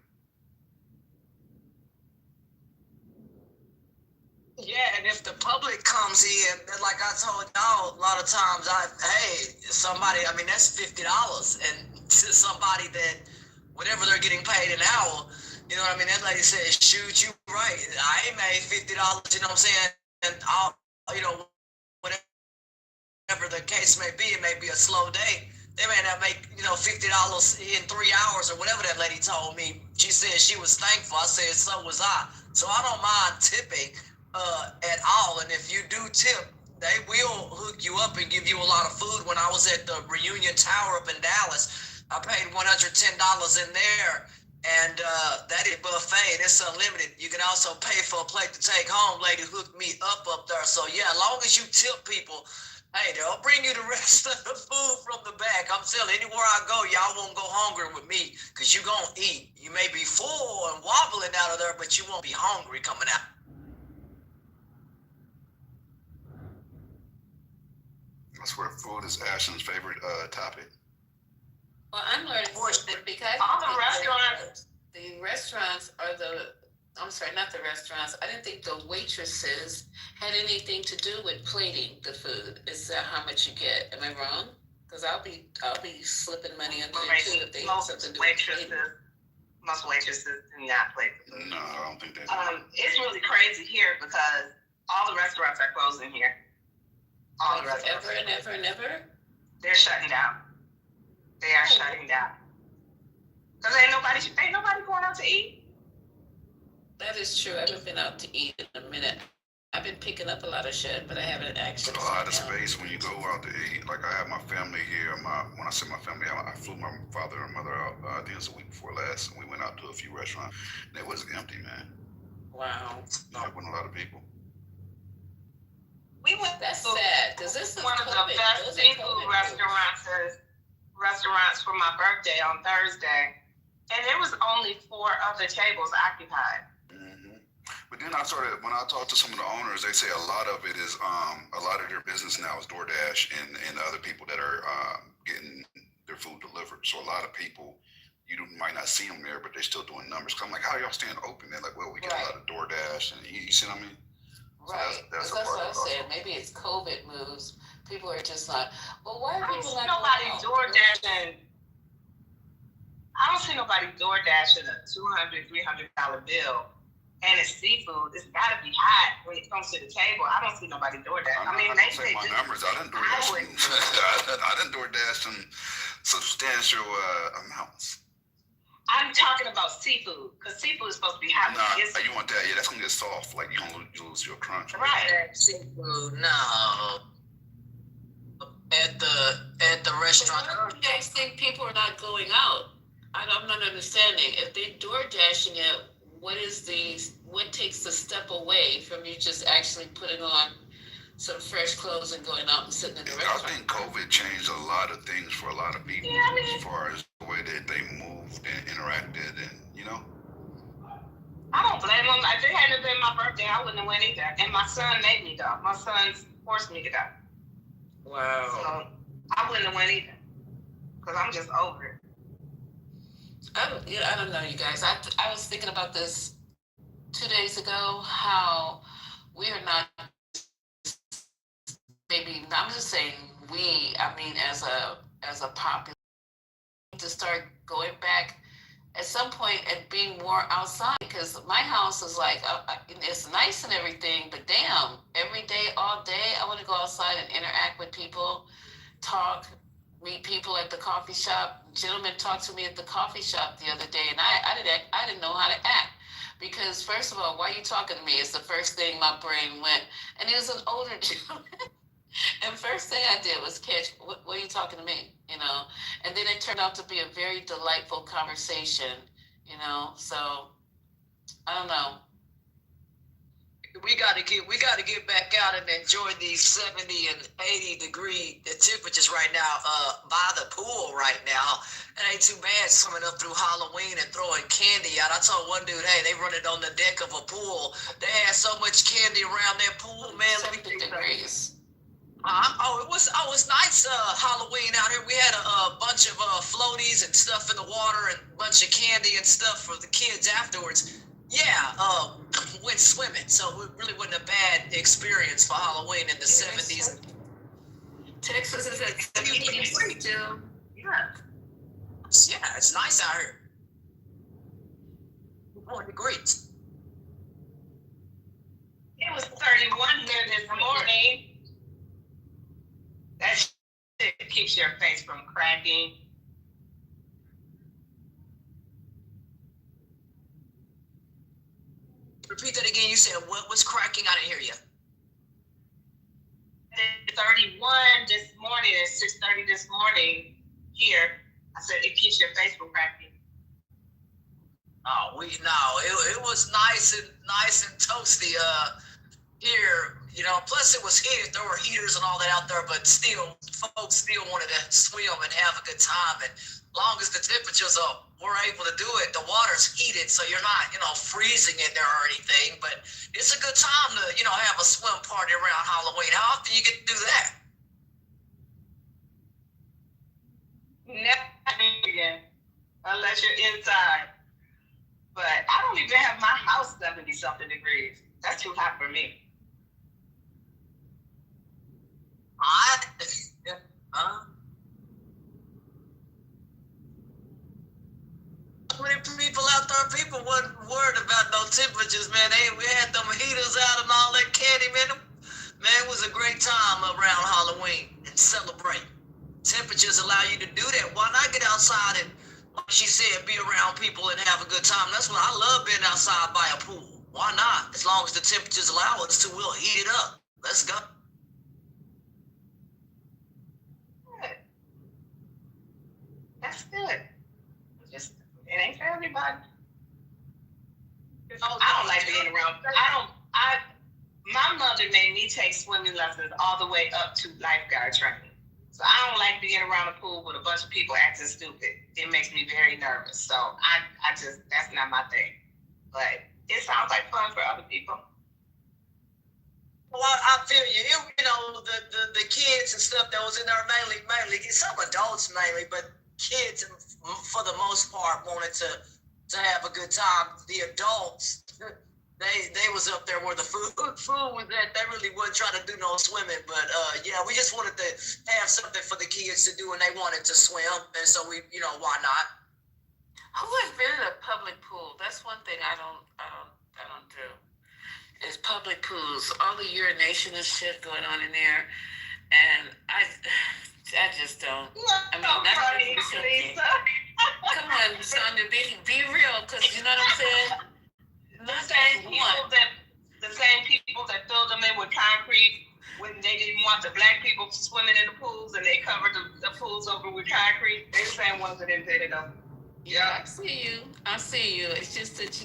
Yeah, and if the public comes in, like I told y'all a lot of times, somebody, I mean, that's $50, and to somebody that whatever they're getting paid an hour, you know what I mean? That lady said, shoot, you right. I ain't made $50, you know what I'm saying? And I'll, you know, whatever the case may be, it may be a slow day. They may not make, you know, $50 in 3 hours or whatever that lady told me. She said she was thankful. I said, so was I. So I don't mind tipping at all. And if you do tip, they will hook you up and give you a lot of food. When I was at the Reunion Tower up in Dallas, I paid $110 in there. And that is buffet. It's unlimited. You can also pay for a plate to take home. Lady hooked me up there. So yeah, as long as you tip people, hey, they'll bring you the rest of the food from the back. I'm telling you, anywhere I go, y'all won't go hungry with me because you're going to eat. You may be full and wobbling out of there, but you won't be hungry coming out. That's where food is Ashton's favorite topic. Well, I'm learning something because all the restaurants are I'm sorry, not the restaurants. I didn't think the waitresses had anything to do with plating the food. Is that how much you get? Am I wrong? Because I'll be slipping money in there too if they have something to do with plating. Most waitresses do not plate the food. No, I don't think they do. It's really crazy here because all the restaurants are closing here. All the restaurants. Ever? They're shutting down. They are shutting down. Because ain't nobody going out to eat. That is true. I haven't been out to eat in a minute. I've been picking up a lot of shit, but I haven't actually. It's a lot of space when you go out to eat. Like I have my family here. When I say my family, I flew my father and mother out. I think it was the week before last, and we went out to a few restaurants. And it was empty, man. Wow. There wasn't a lot of people. That's sad because this is one of the best seafood restaurants for my birthday on Thursday, and there was only 4 other tables occupied. Mm-hmm. But then when I talked to some of the owners, they say a lot of it is a lot of their business now is DoorDash and other people that are getting their food delivered. So a lot of people, you might not see them there, but they're still doing numbers. Cause I'm like, how y'all staying open? They're like, well, we get a lot of DoorDash, and you see what I mean? Right. So that's what I'm saying. Maybe it's COVID moves. People are just like, well, why are people not nobody DoorDashing? I don't see nobody DoorDashing a $200, $300 bill, and it's seafood. It's got to be hot when it comes to the table. I don't see nobody DoorDashing. I mean, they say my numbers. I didn't DoorDash some substantial amounts. I'm talking about seafood, because seafood is supposed to be hot. Nah, you want that? Yeah, that's gonna get soft. Like you gonna lose your crunch. Right. Seafood, no. At the restaurant. Why do you guys think people are not going out? I'm not understanding. If they DoorDashing it, what takes the step away from you just actually putting on some fresh clothes and going out and sitting in the restaurant? I think COVID changed a lot of things for a lot of people as far as the way that they moved and interacted, and you know. I don't blame them. If it hadn't been my birthday, I wouldn't have went either. And my son made me go. My son forced me to go. Wow. So I wouldn't have went either, because I'm just over it. I don't know, you guys. I was thinking about this 2 days ago, how we are not, maybe, I'm just saying as a population, to start going back at some point and being more outside, because my house is like, it's nice and everything, but damn, every day, all day, I want to go outside and interact with people, talk, meet people at the coffee shop. Gentleman talked to me at the coffee shop the other day, and I didn't know how to act, because first of all, why are you talking to me? It's the first thing my brain went, and he was an older gentleman. And first thing I did was catch, what are you talking to me? You know, and then it turned out to be a very delightful conversation, you know, so I don't know. We got to get back out and enjoy these 70 and 80 degree temperatures right now by the pool right now. It ain't too bad swimming up through Halloween and throwing candy out. I told one dude, hey, they run it on the deck of a pool. They had so much candy around their pool, man. 70 degrees. It was nice Halloween out here. We had a bunch of floaties and stuff in the water and a bunch of candy and stuff for the kids afterwards. Yeah, went swimming, so it really wasn't a bad experience for Halloween in the 70s. Texas is at 70 still. Yeah. Yeah, it's nice out here. 4 degrees. It was 31 here this morning. That shit keeps your face from cracking. Repeat that again. You said what was cracking? I didn't hear you. 31 this morning at 6:30 this morning here. I said it keeps your face from cracking. Oh, it was nice and toasty here, you know. Plus it was heated. There were heaters and all that out there, but still, folks still wanted to swim and have a good time. And long as the temperatures were able to do it, the water's heated, so you're not, freezing in there or anything. But it's a good time to, have a swim party around Halloween. How often you get to do that? Never again, unless you're inside. But I don't even have my house 70-something degrees. That's too hot for me. Hot? Many people out there, people wasn't worried about no temperatures, man. We had them heaters out and all that candy, man. Man, it was a great time around Halloween and celebrate. Temperatures allow you to do that. Why not get outside and, like she said, be around people and have a good time? That's what I love, being outside by a pool. Why not? As long as the temperatures allow us to, we'll heat it up. Let's go. Good. That's good. It ain't for everybody. I don't like being around. My mother made me take swimming lessons all the way up to lifeguard training. So I don't like being around a pool with a bunch of people acting stupid. It makes me very nervous. So I just, that's not my thing. But it sounds like fun for other people. Well, I feel you. The kids and stuff that was in there mainly some adults mainly, but kids for the most part wanted to have a good time. The adults, they was up there where the food was at. They really wasn't trying to do no swimming, but yeah, we just wanted to have something for the kids to do, and they wanted to swim, and so we, why not? Who invented a public pool? That's one thing I don't do. Is public pools, all the urination and shit going on in there, and I just don't. I mean, that's funny, Lisa. Come on, Sonia, be real, because you know what I'm saying. The same people that filled them in with concrete when they didn't want the black people swimming in the pools, and they covered the pools over with concrete. They're the same ones that invented them. Yeah, I see you. It's just that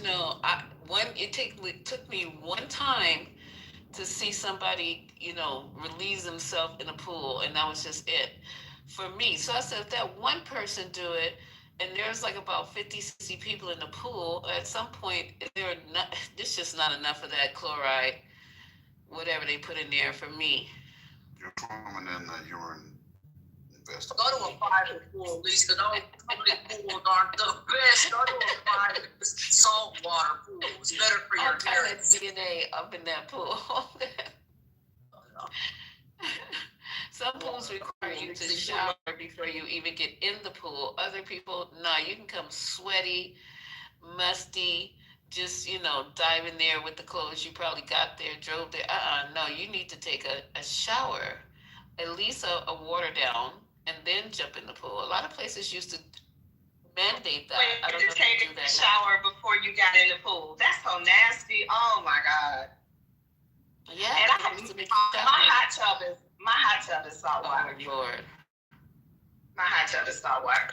it took me one time to see somebody, release themselves in a pool, and that was just it for me. So I said, if that one person do it, and there's like about 50, 60 people in the pool, at some point, there's just not enough of that chloride, whatever they put in there for me. You're swimming in the urine vessel. Go to a private pool, Lisa. Those public pools aren't the best. Go to a private saltwater pool. It's better for your hair. DNA up in that pool. Some pools require you to shower before you even get in the pool. Other people, no, you can come sweaty, musty, just, dive in there with the clothes you probably got there, drove there. No, you need to take a shower, at least a water down, and then jump in the pool. A lot of places used to mandate that. I don't know if you take a shower before you got in the pool. That's so nasty. Oh my God. Yeah. And my hot tub is salt water. Oh, Lord. My hot tub is salt water.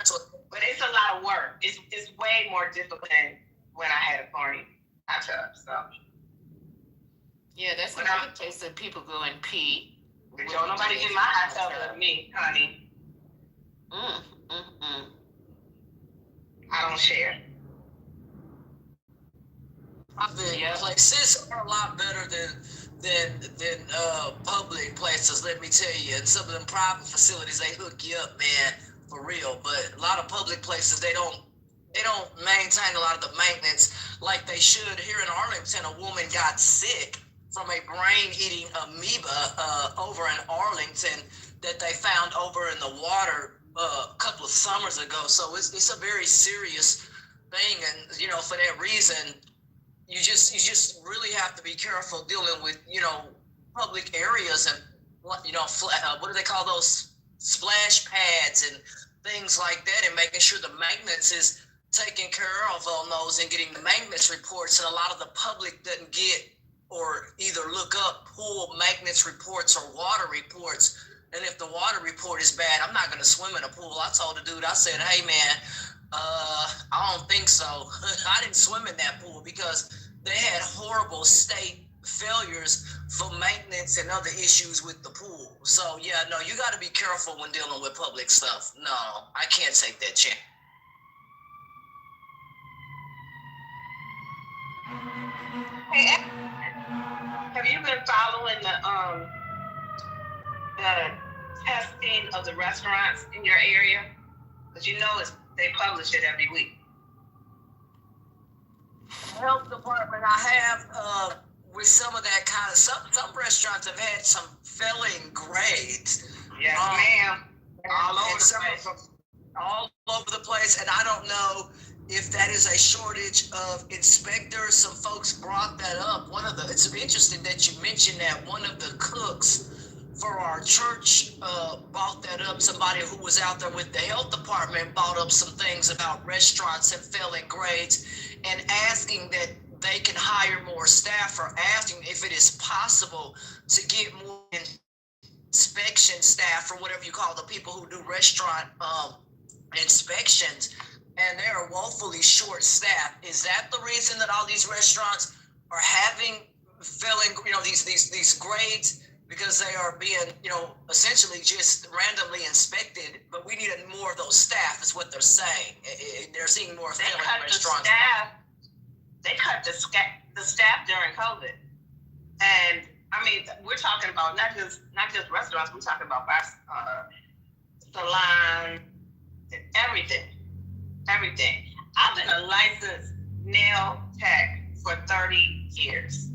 But it's a lot of work. It's way more difficult than when I had a chlorine hot tub. So. Yeah, that's another place that people go and pee. Don't nobody get my hot tub but me, honey. I don't share. I think places are a lot better than than public places, let me tell you. And some of them private facilities, they hook you up, man, for real. But a lot of public places, they don't maintain a lot of the maintenance like they should. Here in Arlington, a woman got sick from a brain-eating amoeba over in Arlington that they found over in the water a couple of summers ago. So it's a very serious thing, and you know, for that reason, you just really have to be careful dealing with, you know, public areas and what, you know, what do they call those, splash pads and things like that, and making sure the maintenance is taken care of on those and getting the maintenance reports. And a lot of the public doesn't get or either look up pool maintenance reports or water reports. And if the water report is bad, I'm not going to swim in a pool. I told the dude, I said, hey man, I don't think so. I didn't swim in that pool because they had horrible state failures for maintenance and other issues with the pool. So yeah, no, you got to be careful when dealing with public stuff. No, I can't take that chance. Hey, have you been following the testing of the restaurants in your area? Because you know they publish it every week. Health department, I have with some of that kind of some restaurants have had some failing grades. Yes, ma'am. All over the place, and I don't know if that is a shortage of inspectors. Some folks brought that up. It's interesting that you mentioned that. One of the cooks for our church brought that up. Somebody who was out there with the health department brought up some things about restaurants and failing grades, and asking that they can hire more staff, or asking if it is possible to get more inspection staff, or whatever you call the people who do restaurant inspections, and they are woefully short staffed. Is that the reason that all these restaurants are having failing, you know, these grades? Because they are being, you know, essentially just randomly inspected, but we need more of those staff, is what they're saying. They're seeing more failing restaurants. They cut the staff during COVID. And I mean, we're talking about not just restaurants, we're talking about salons, everything. I've been a licensed nail tech for 30 years.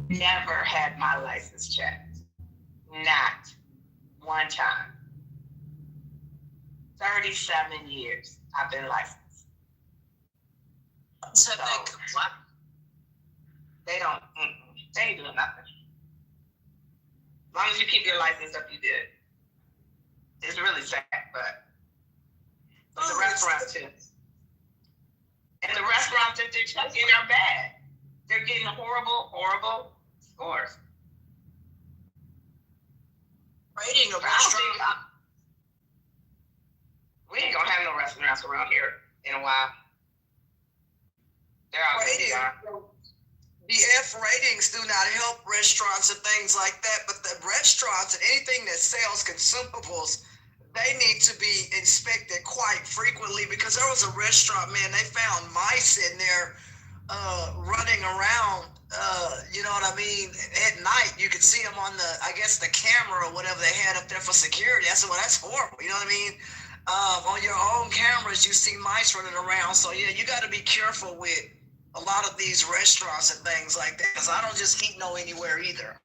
Never had my license checked. Not one time. 37 years I've been licensed. So what? They don't, they ain't doing nothing. As long as you keep your license up, you did. It's really sad, but the restaurants too. And the restaurants that they're checking are bad. They're getting horrible scores. Rating a restaurant. We ain't gonna have no restaurants around here in a while. They're all rating. The F ratings do not help restaurants and things like that, but the restaurants and anything that sells consumables, they need to be inspected quite frequently, because there was a restaurant, man, they found mice in there running around, you know what I mean, at night. You could see them on the camera or whatever they had up there for security. I said, well, that's horrible, you know what I mean? On your own cameras, you see mice running around. So yeah, you got to be careful with a lot of these restaurants and things like that, because I don't just eat anywhere either.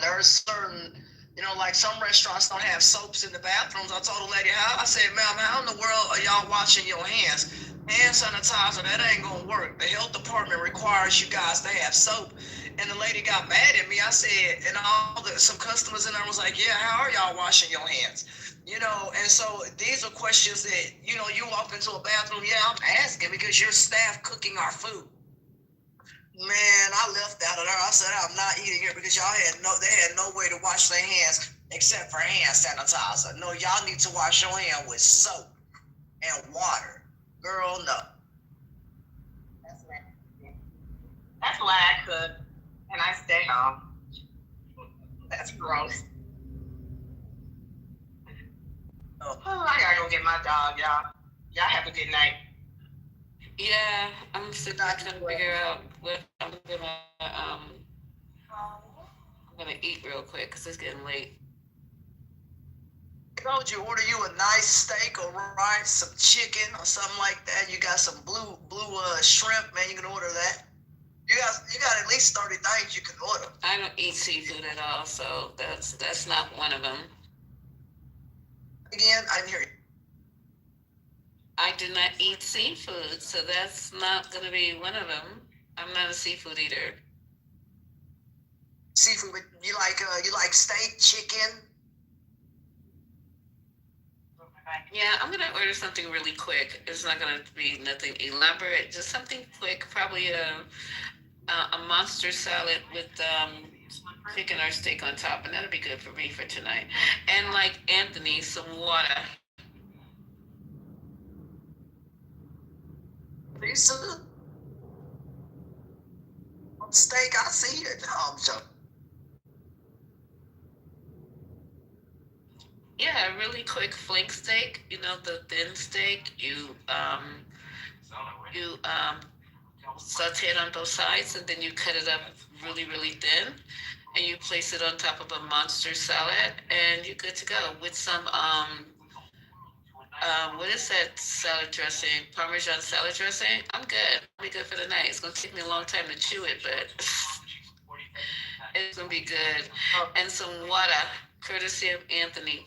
There are certain, you know, like some restaurants don't have soaps in the bathrooms. I told the lady, I said, ma'am, how in the world are y'all washing your hands? Hand sanitizer, that ain't gonna work. The health department requires you guys to have soap. And the lady got mad at me. I said, and some customers in there was like, yeah, how are y'all washing your hands? You know, and so these are questions that, you know, you walk into a bathroom, yeah, I'm asking because your staff cooking our food. Man, I left out of there. I said, I'm not eating here because they had no way to wash their hands except for hand sanitizer. No, y'all need to wash your hand with soap and water. Girl, no. That's why I cook and I stay home. That's gross. Oh, I gotta go get my dog, y'all. Y'all have a good night. Yeah, I'm still trying to figure out what I'm gonna gonna eat real quick because it's getting late. You know, you order you a nice steak or rice, some chicken or something like that. You got some blue shrimp, man. You can order that. You got at least 30 things you can order. I don't eat seafood at all, so that's not one of them. Again, I didn't hear you. I do not eat seafood, so that's not going to be one of them. I'm not a seafood eater. Seafood, but you like steak, chicken? Yeah, I'm going to order something really quick. It's not going to be nothing elaborate, just something quick, probably a monster salad with chicken or steak on top, and that'll be good for me for tonight. And like Anthony, some water. Lisa? Steak, I see it. No, I'm joking. Yeah, a really quick flank steak. You know, the thin steak. You saute it on both sides, and then you cut it up really, really thin, and you place it on top of a monster salad, and you're good to go with some what is that salad dressing? Parmesan salad dressing. I'm good. I'll be good for the night. It's gonna take me a long time to chew it, but it's gonna be good. And some water, courtesy of Anthony.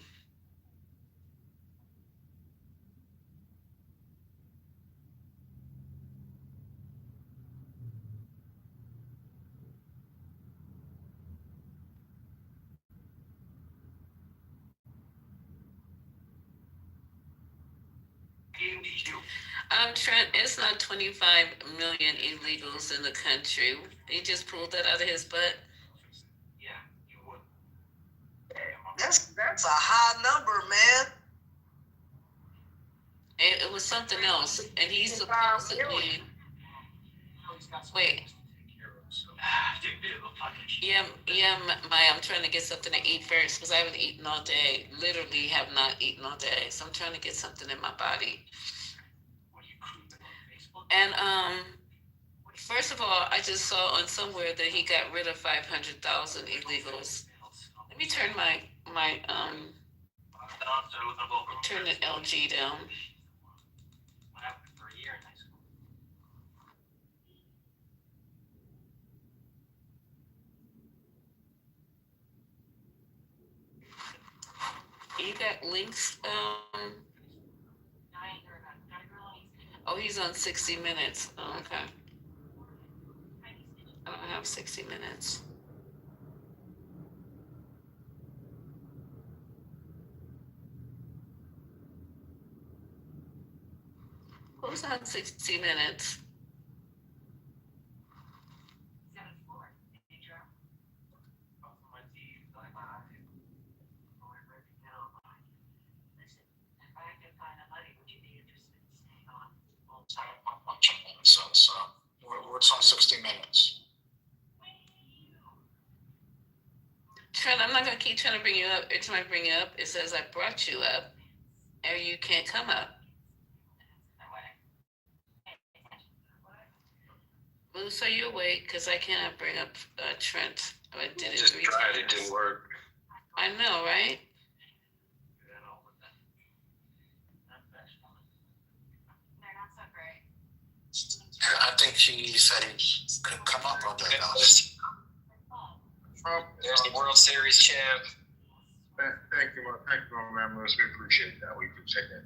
Trent, it's not 25 million illegals in the country. He just pulled that out of his butt. That's a high number, man. It was something else, and he's supposedly. Wait. Yeah, Maya, I'm trying to get something to eat first because I haven't eaten all day. Literally have not eaten all day. So I'm trying to get something in my body. And first of all, I just saw on somewhere that he got rid of 500,000 illegals. Let me turn my turn the LG down. You got links? Oh, he's on 60 Minutes. Oh, okay. I don't have 60 Minutes. Who's on 60 Minutes? So what's on 60 Minutes? Trent, I'm not gonna keep trying to bring you up. Every time I bring you up, it says I brought you up, and you can't come up. Moose, are you awake? Because I cannot bring up Trent. I did it Just 3 tried, times. it didn't work. I know, right? I think she said he could come up on that. Trump, there's the World Series champ. Thank you, man. We appreciate that. We appreciate that.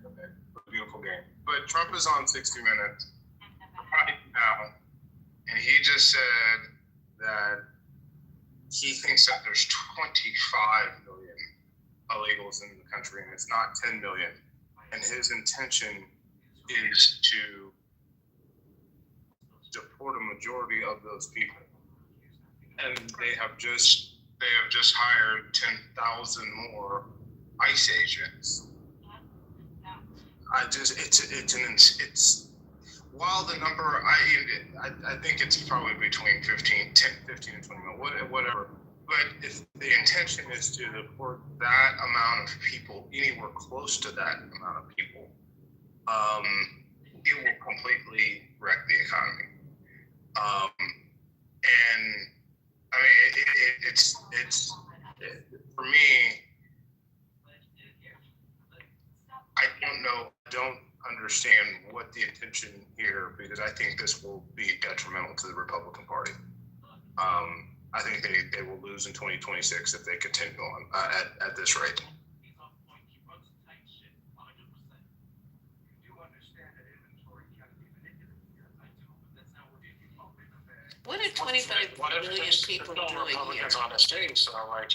A beautiful game. But Trump is on 60 Minutes right now, and he just said that he thinks that there's 25 million illegals in the country, and it's not 10 million. And his intention is to deport a majority of those people. And they have just hired 10,000 more ICE agents. It's while the number I think it's probably between 15 and 20 million, whatever. But if the intention is to deport that amount of people, anywhere close to that amount of people, it will completely wreck the economy. And mean, it's for me. I don't know. Don't understand what the intention here, because I think this will be detrimental to the Republican Party. I think they will lose in 2026 if they continue on at this rate. What are 25 million people doing here? Republicans on the stage, so like,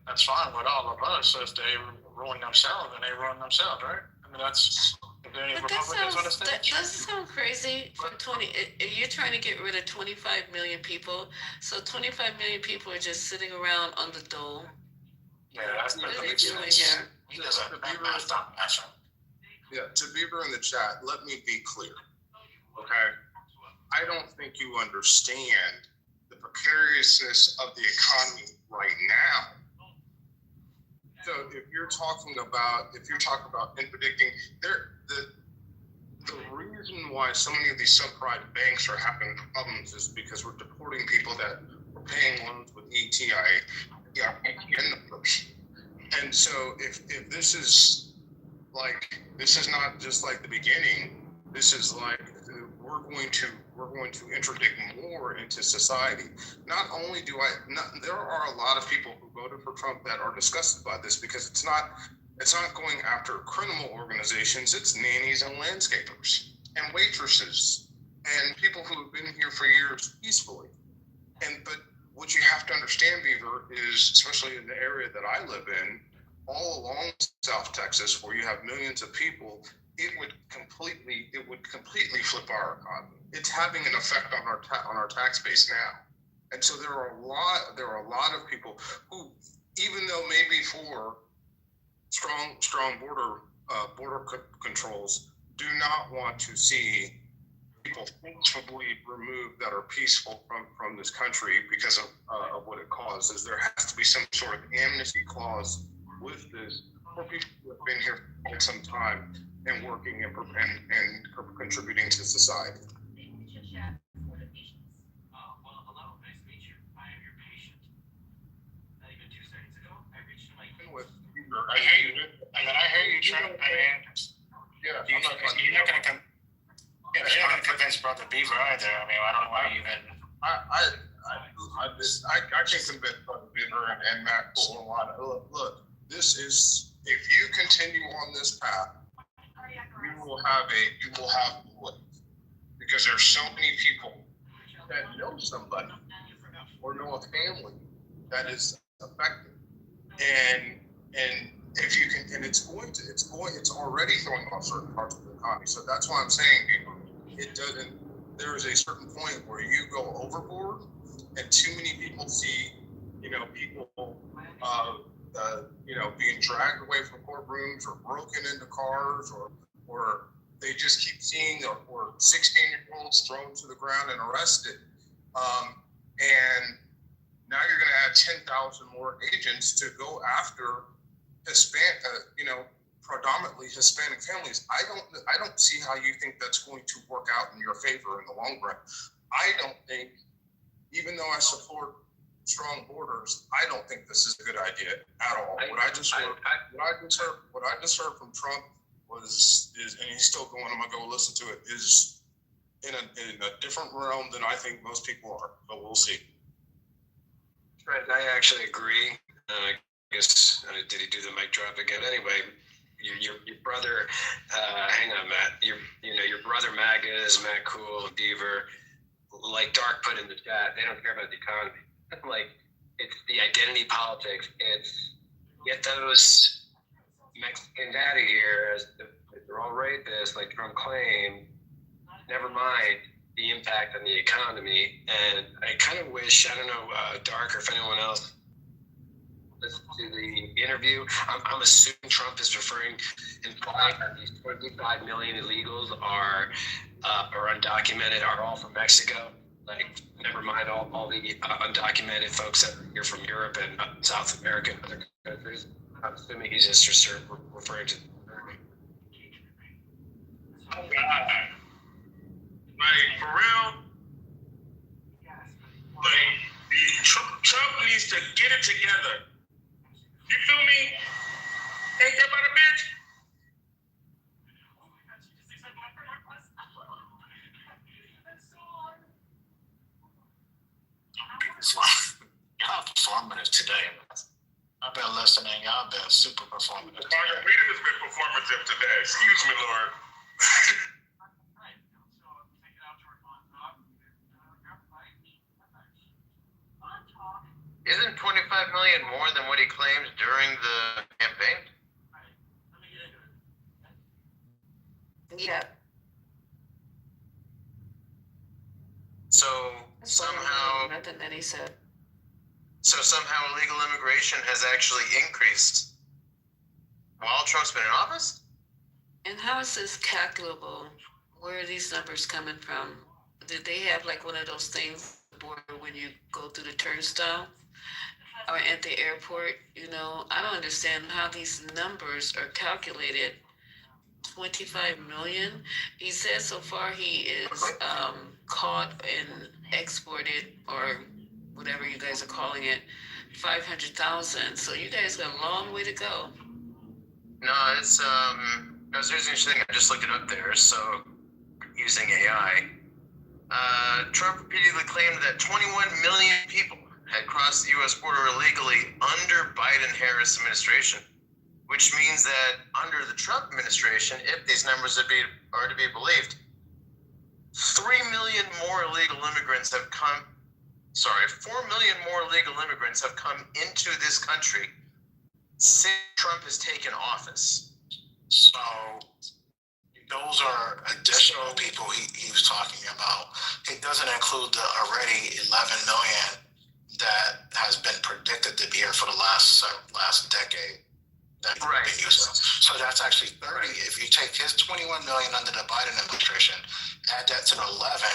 that's fine with all of us. If they ruin themselves, then they ruin themselves, right? I mean, that's, if there are any But that Republicans on the sounds, stage. that doesn't sound crazy for 20, you're trying to get rid of 25 million people. So 25 million people are just sitting around on the dole. Yeah, that's What not are they makes doing sense. here? He does a stop matchup. Yeah, to Beaver in the chat, let me be clear, okay? I don't think you understand the precariousness of the economy right now. So if you're talking about interdicting, the reason why so many of these subprime banks are having problems is because we're deporting people that were paying loans with ETI numbers. And so if this is not just like the beginning, this is like we're going to interdict more into society. Not only there are a lot of people who voted for Trump that are disgusted by this, because it's not going after criminal organizations, it's nannies and landscapers and waitresses and people who have been here for years peacefully. But what you have to understand, Beaver, is especially in the area that I live in, all along South Texas, where you have millions of people, it would completely flip our economy. It's having an effect on our tax base now. And so there are a lot of people who, even though maybe for strong border controls, do not want to see people forcibly removed that are peaceful from this country because of what it causes. There has to be some sort of amnesty clause with this for people who have been here for quite some time and working and contributing to society. I hear you. I hear you, Trump. Yeah, you're not gonna convince Brother Beaver either. I mean, I don't know why you even. I can convince Brother Beaver and Matt Cole a lot. Look, this is, if you continue on this path, you will have because there's so many people that know somebody or know a family that is affected, and if you can, and it's already throwing off certain parts of the economy. So that's why I'm saying, people, there is a certain point where you go overboard, and too many people see, people, being dragged away from courtrooms or broken into cars, or they just keep seeing, or 16-year-olds thrown to the ground and arrested. And now you're going to add 10,000 more agents to go after predominantly Hispanic families. I don't see how you think that's going to work out in your favor in the long run. I don't think, even though I support strong borders, I don't think this is a good idea at all. What I just heard from Trump is, and he's still going, I'm gonna go listen to it, is in a different realm than I think most people are. But we'll see. Right, I actually agree. I guess, did he do the mic drop again? Anyway, your brother, hang on, Matt. Your brother MAGA is Matt Cool, Beaver, like Dark put in the chat. They don't care about the economy. Like, it's the identity politics. It's get those Mexicans out of here, as if they're all rapists, like Trump claimed. Never mind the impact on the economy. And I kind of wish, I don't know, Dark, or if anyone else listened to the interview. I'm assuming Trump is implying that these 25 million illegals are undocumented, are all from Mexico. Like, never mind all the undocumented folks that are here from Europe and South America and other countries. I'm assuming he's just referring to. Oh God. Like, for real? Like, Trump needs to get it together. You feel me? Ain't that about a bitch? Y'all performative today. I've been listening. Y'all been super performative. Margarita has been performative today. Excuse me, Lord. Isn't 25 million more than what he claimed during the campaign? Yeah. So somehow, nothing that he said. so somehow illegal immigration has actually increased while Trump's been in office? And how is this calculable? Where are these numbers coming from? Did they have like one of those things when you go through the turnstile or at the airport? You know, I don't understand how these numbers are calculated. 25 million. He says so far he is caught and exported, or whatever you guys are calling it, 500,000. So you guys got a long way to go. No, it's here's the interesting thing. I just looked it up there. So using AI, Trump repeatedly claimed that 21 million people had crossed the U.S. border illegally under Biden-Harris administration, which means that under the Trump administration, if these numbers are to be believed, 3 million more illegal immigrants have come. 4 million more illegal immigrants have come into this country since Trump has taken office. So those are additional people he was talking about. It doesn't include the already 11 million that has been predicted to be here for the last decade. Right. So that's actually 30. Right. If you take his 21 million under the Biden administration, add that to the 11,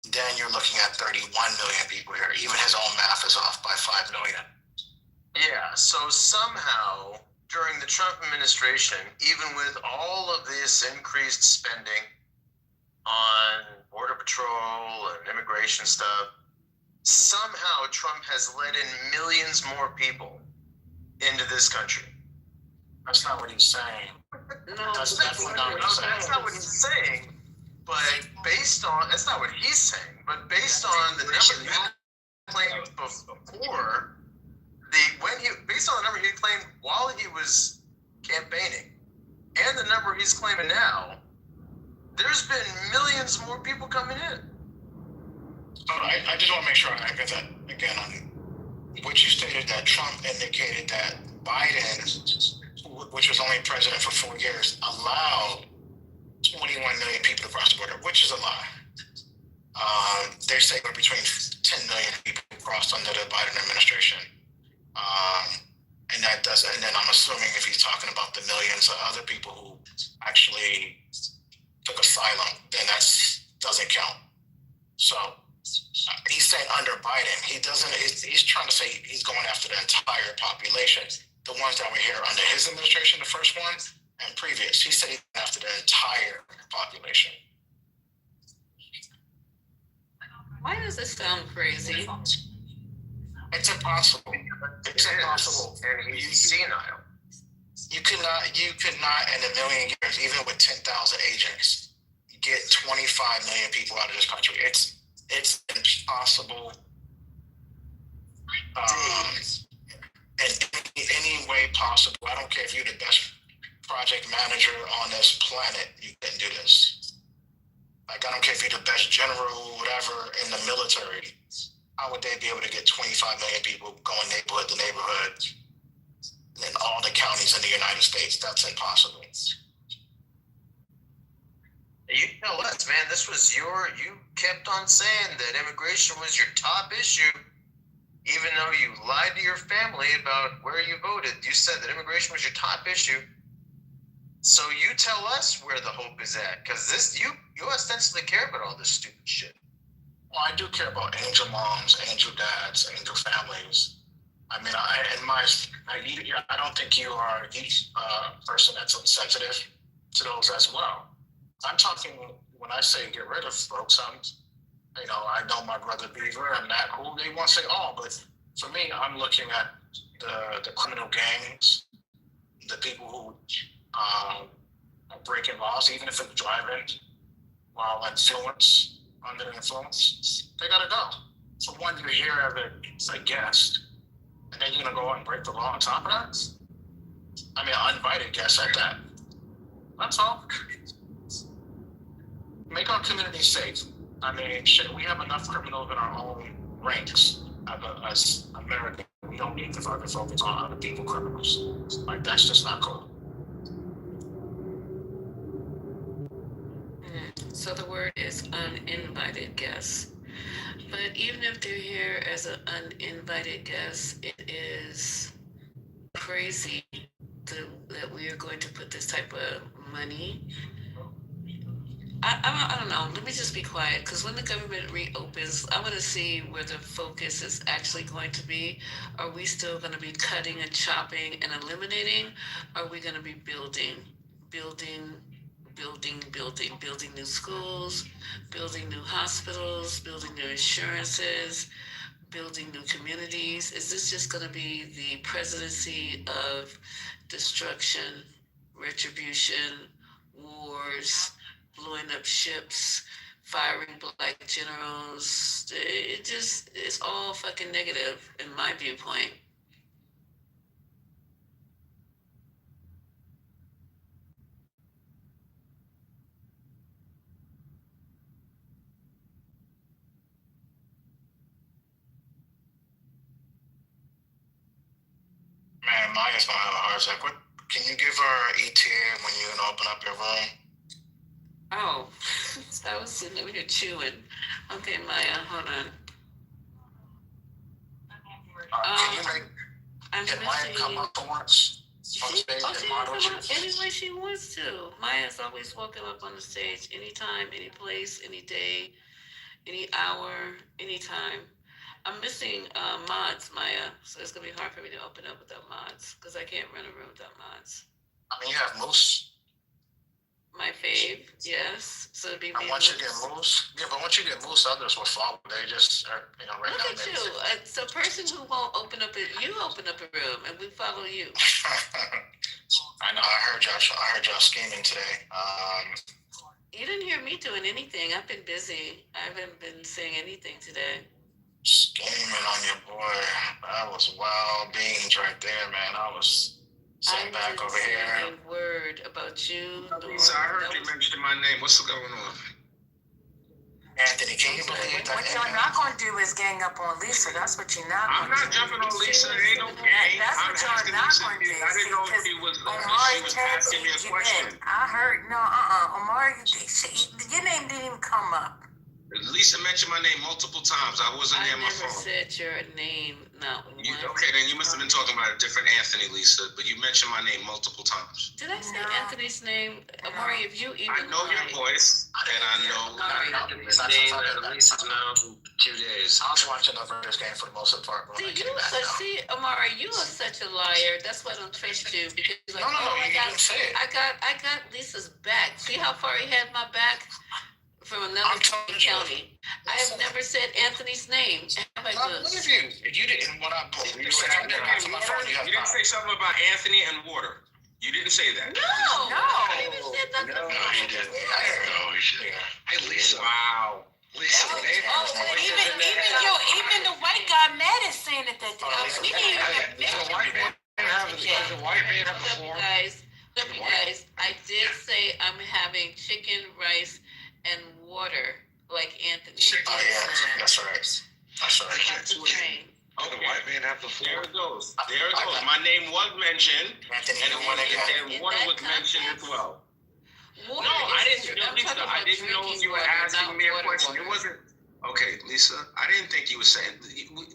then you're looking at 31 million people here. Even his own math is off by 5 million. Yeah, so somehow during the Trump administration, even with all of this increased spending on Border Patrol and immigration stuff, somehow Trump has let in millions more people into this country. That's not what he's saying. No, that's not what he's saying. But based on, that's not what he's saying. But based on the number he claimed before, based on the number he claimed while he was campaigning, and the number he's claiming now, there's been millions more people coming in. I just want to make sure I get that again on what you stated, that Trump indicated that Biden, which was only president for 4 years, allowed 21 million people to cross the border, which is a lie. They say between 10 million people crossed under the Biden administration. And that does, and then I'm assuming if he's talking about the millions of other people who actually took asylum, then that doesn't count. So he's saying under Biden, he's trying to say he's going after the entire population. The ones that were here under his administration, the first one, and previous. He said he's going after the entire population. Why does this sound crazy? It's impossible. It's impossible. And he's senile. You could not in a million years, even with 10,000 agents, get 25 million people out of this country. It's impossible. In any way possible. I don't care if you're the best project manager on this planet, you can do this. Like, I don't care if you're the best general, whatever, in the military. How would they be able to get 25 million people going neighborhood to neighborhood in all the counties in the United States? That's impossible. You tell us, man, you kept on saying that immigration was your top issue. Even though you lied to your family about where you voted, you said that immigration was your top issue. So you tell us where the hope is at, because you ostensibly care about all this stupid shit. Well, I do care about angel moms, angel dads, angel families. I mean, I don't think you are a person that's insensitive to those as well. I'm talking, when I say get rid of folks, I know my brother Beaver and that who they want to say all, but for me, I'm looking at the criminal gangs, the people who are breaking laws, even if it's driving while under influence, they gotta go. So one, you're here as a guest, and then you're gonna go out and break the law on top of that? I mean, an uninvited guest at that. That's all. Make our community safe. I mean, shit, we have enough criminals in our own ranks as Americans. We don't need to fucking focus on other people criminals. Like, that's just not cool. So the word is uninvited guests. But even if they're here as an uninvited guest, it is crazy that we are going to put this type of money. I don't know. Let me just be quiet, because when the government reopens, I want to see where the focus is actually going to be. Are we still going to be cutting and chopping and eliminating? Are we going to be building new schools, building new hospitals, building new insurances, building new communities? Is this just going to be the presidency of destruction, retribution, wars, blowing up ships, firing black generals? It's all fucking negative in my viewpoint. Man, Maya's gonna have a heart attack. Can you give her ETA when you're gonna open up your room? Oh, I was sitting over here chewing. Okay, Maya, hold on. Can Maya come up for once? She can come up any way she wants to. Maya's always welcome up on the stage anytime, any place, any day, any hour, anytime. I'm missing mods, Maya, so it's gonna be hard for me to open up without mods, because I can't run a room without mods. I mean, you have Moose. My fave, yes. So it'd be me. Once you get Moose, but once you get Moose, others will follow. They just are, right Look now. Look at you. It's a person who won't open up you open up a room, and we follow you. I know. I heard y'all scheming today. You didn't hear me doing anything. I've been busy. I haven't been saying anything today. Scheming on your boy. That was wild beans right there, man. I was sitting back over here. A word about you. Lisa, I heard you mention my name. What's going on? Anthony, can you believe that? What you're not going to do is gang up on Lisa. That's what you're not going to do. I'm not jumping on Lisa. It ain't no gang. That's what you're not going to do. I didn't know if she was asking me a question. I heard, no, Omari, your name didn't even come up. Lisa mentioned my name multiple times. I wasn't near my phone. I never said your name, not one. Okay, then you must have been talking about a different Anthony, Lisa, but you mentioned my name multiple times. Did I say Anthony's name? Amari, if you even I know your voice, and I know Anthony's name out of Lisa's mouth in 2 days. I was watching the Raiders game for the most part. See, Amari, you are such a liar. That's why I don't trust you, because you're like, you didn't say it. I got Lisa's back. See how far he had my back? From another county. I have never said Anthony's name. I believe you. You didn't. What I believe you said. You didn't say something about Anthony and water. You didn't say that. No. I even said nothing. No, he didn't. No, he should. Hey, Lisa. Wow. Lisa. Even the white guy mad at saying that. We didn't even admit it. Does the white man have the floor? Guys, I did say I'm having chicken, rice, and water like Anthony. Oh yeah, that's right. That's right. Oh, the white man have the floor. There it goes. My name was mentioned, Anthony, and water was mentioned as well. No, I didn't. Lisa, I didn't know if you were asking me a question. It wasn't. Okay, Lisa, I didn't think you were saying.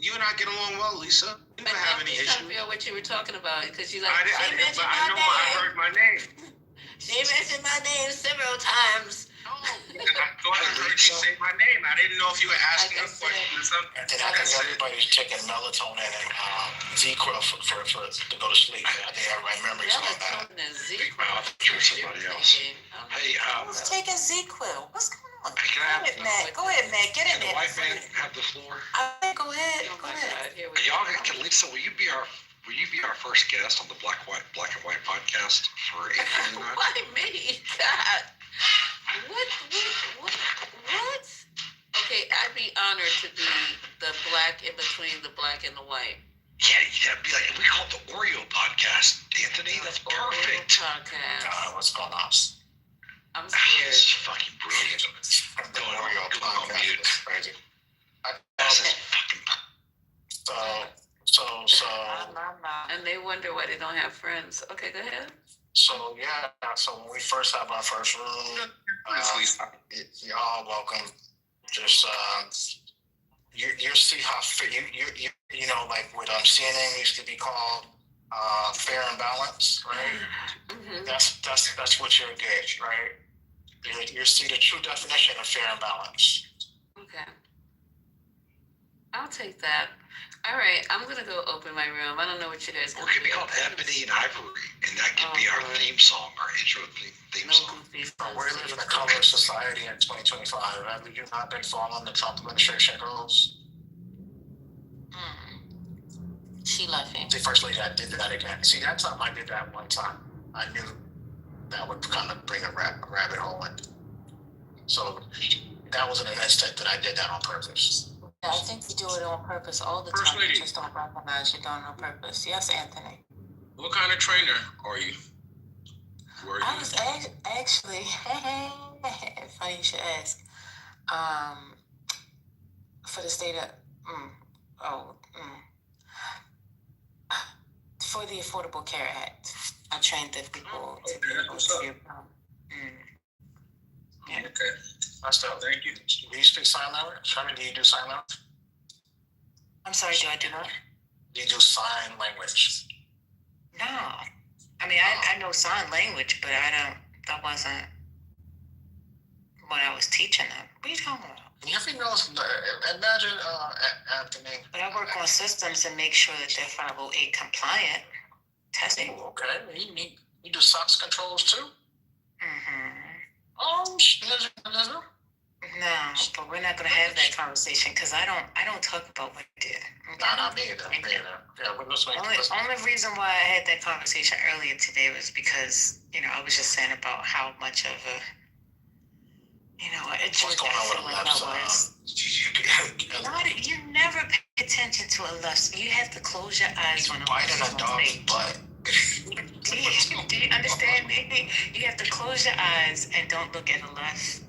You and I get along well, Lisa. You never have any issues. I didn't feel what you were talking about, because you like. I heard my name. She mentioned my name several times. No, I thought I heard you say my name. I didn't know if you were asking a question or something. And then I think everybody's taking melatonin and Z-Quil for to go to sleep. I think everybody memories on that. Melatonin and Z-Quil. Somebody else. Hey, Who's taking Z-Quil? What's going on? on. Go ahead, Matt. Go ahead, Matt. Get in Can the there. white man have the floor? Go ahead. Oh Go my ahead. God, here we Y'all, go. can Lisa, will you be our first guest on the Black and White podcast for Anthony and I? Why me? God. What? Okay, I'd be honored to be the black in between the black and the white. Yeah, that'd be like, we call it the Oreo podcast, Anthony. That's perfect. Podcast. God, what's going on? I'm This scared. is fucking brilliant. The Oreo podcast is crazy. This is fucking. So. And they wonder why they don't have friends. Okay, go ahead. So yeah, so when we first have our first room, you're all welcome. Just you see how you know, like what CNN used to be called fair and balanced, right? Mm-hmm. That's what you're gauge, right? You see the true definition of fair and balanced. Okay. I'll take that. All right, I'm gonna go open my room. I don't know what you guys. Or it could be called Ebony and Ivory, and that could be our theme song, our intro theme song. We're living in a colorless society in 2025. Have you not been following the Trump administration rules? She left him. The first lady, I did that again. See, that time I did that one time. I knew that would kind of bring a rabbit hole in. So that was an instant that I did that on purpose. Yeah, I think you do it on purpose all the First time. lady. You just don't recognize you're doing it on purpose. Yes, Anthony. What kind of trainer are you? I was actually, funny you should ask, for the state of, for the Affordable Care Act. I trained the people to be able to, Okay. That's dope. Thank you. Do you speak sign language? I mean, do you do sign language? I'm sorry, do I do what? Do you do sign language? No. I mean, I know sign language, but that wasn't what I was teaching them. What are you talking about? You ever know, imagine, Anthony. But I work on systems and make sure that they're 508 compliant. Testing. Oh, okay. You do SOX controls too? Mm-hmm. Oh, no, but we're not gonna have that conversation because I don't talk about what I did. Okay? Not me either. Yeah, we're just only reason why I had that conversation earlier today was because I was just saying about how much of a a jerk I feel like I was. You never pay attention to a left. You have to close your eyes when I'm biting a dog's butt. Do you understand me? You have to close your eyes and don't look at the left.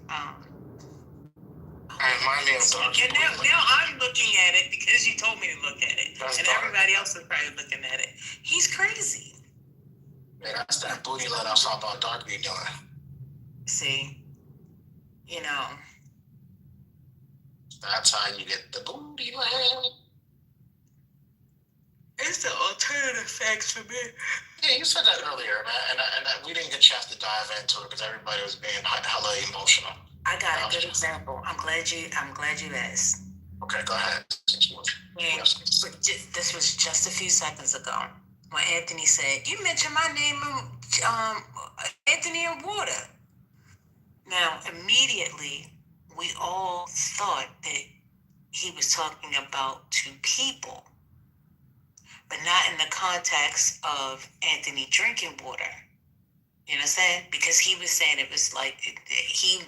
Remind me of dogs. And now I'm looking at it because you told me to look at it. That's and dark. Everybody else is probably looking at it. He's crazy. Yeah, that's that booty let I saw about Dark be doing. See, that's how you get the booty let. It's the alternative facts for me. Yeah, you said that earlier, man, and we didn't get a chance to dive into it because everybody was being hella emotional. I got a good example. I'm glad you asked. Okay, go ahead. And this was just a few seconds ago when Anthony said, "You mentioned my name, Anthony and Water." Now, immediately, we all thought that he was talking about two people, but not in the context of Anthony drinking water. You know what I'm saying? Because he was saying it was like, he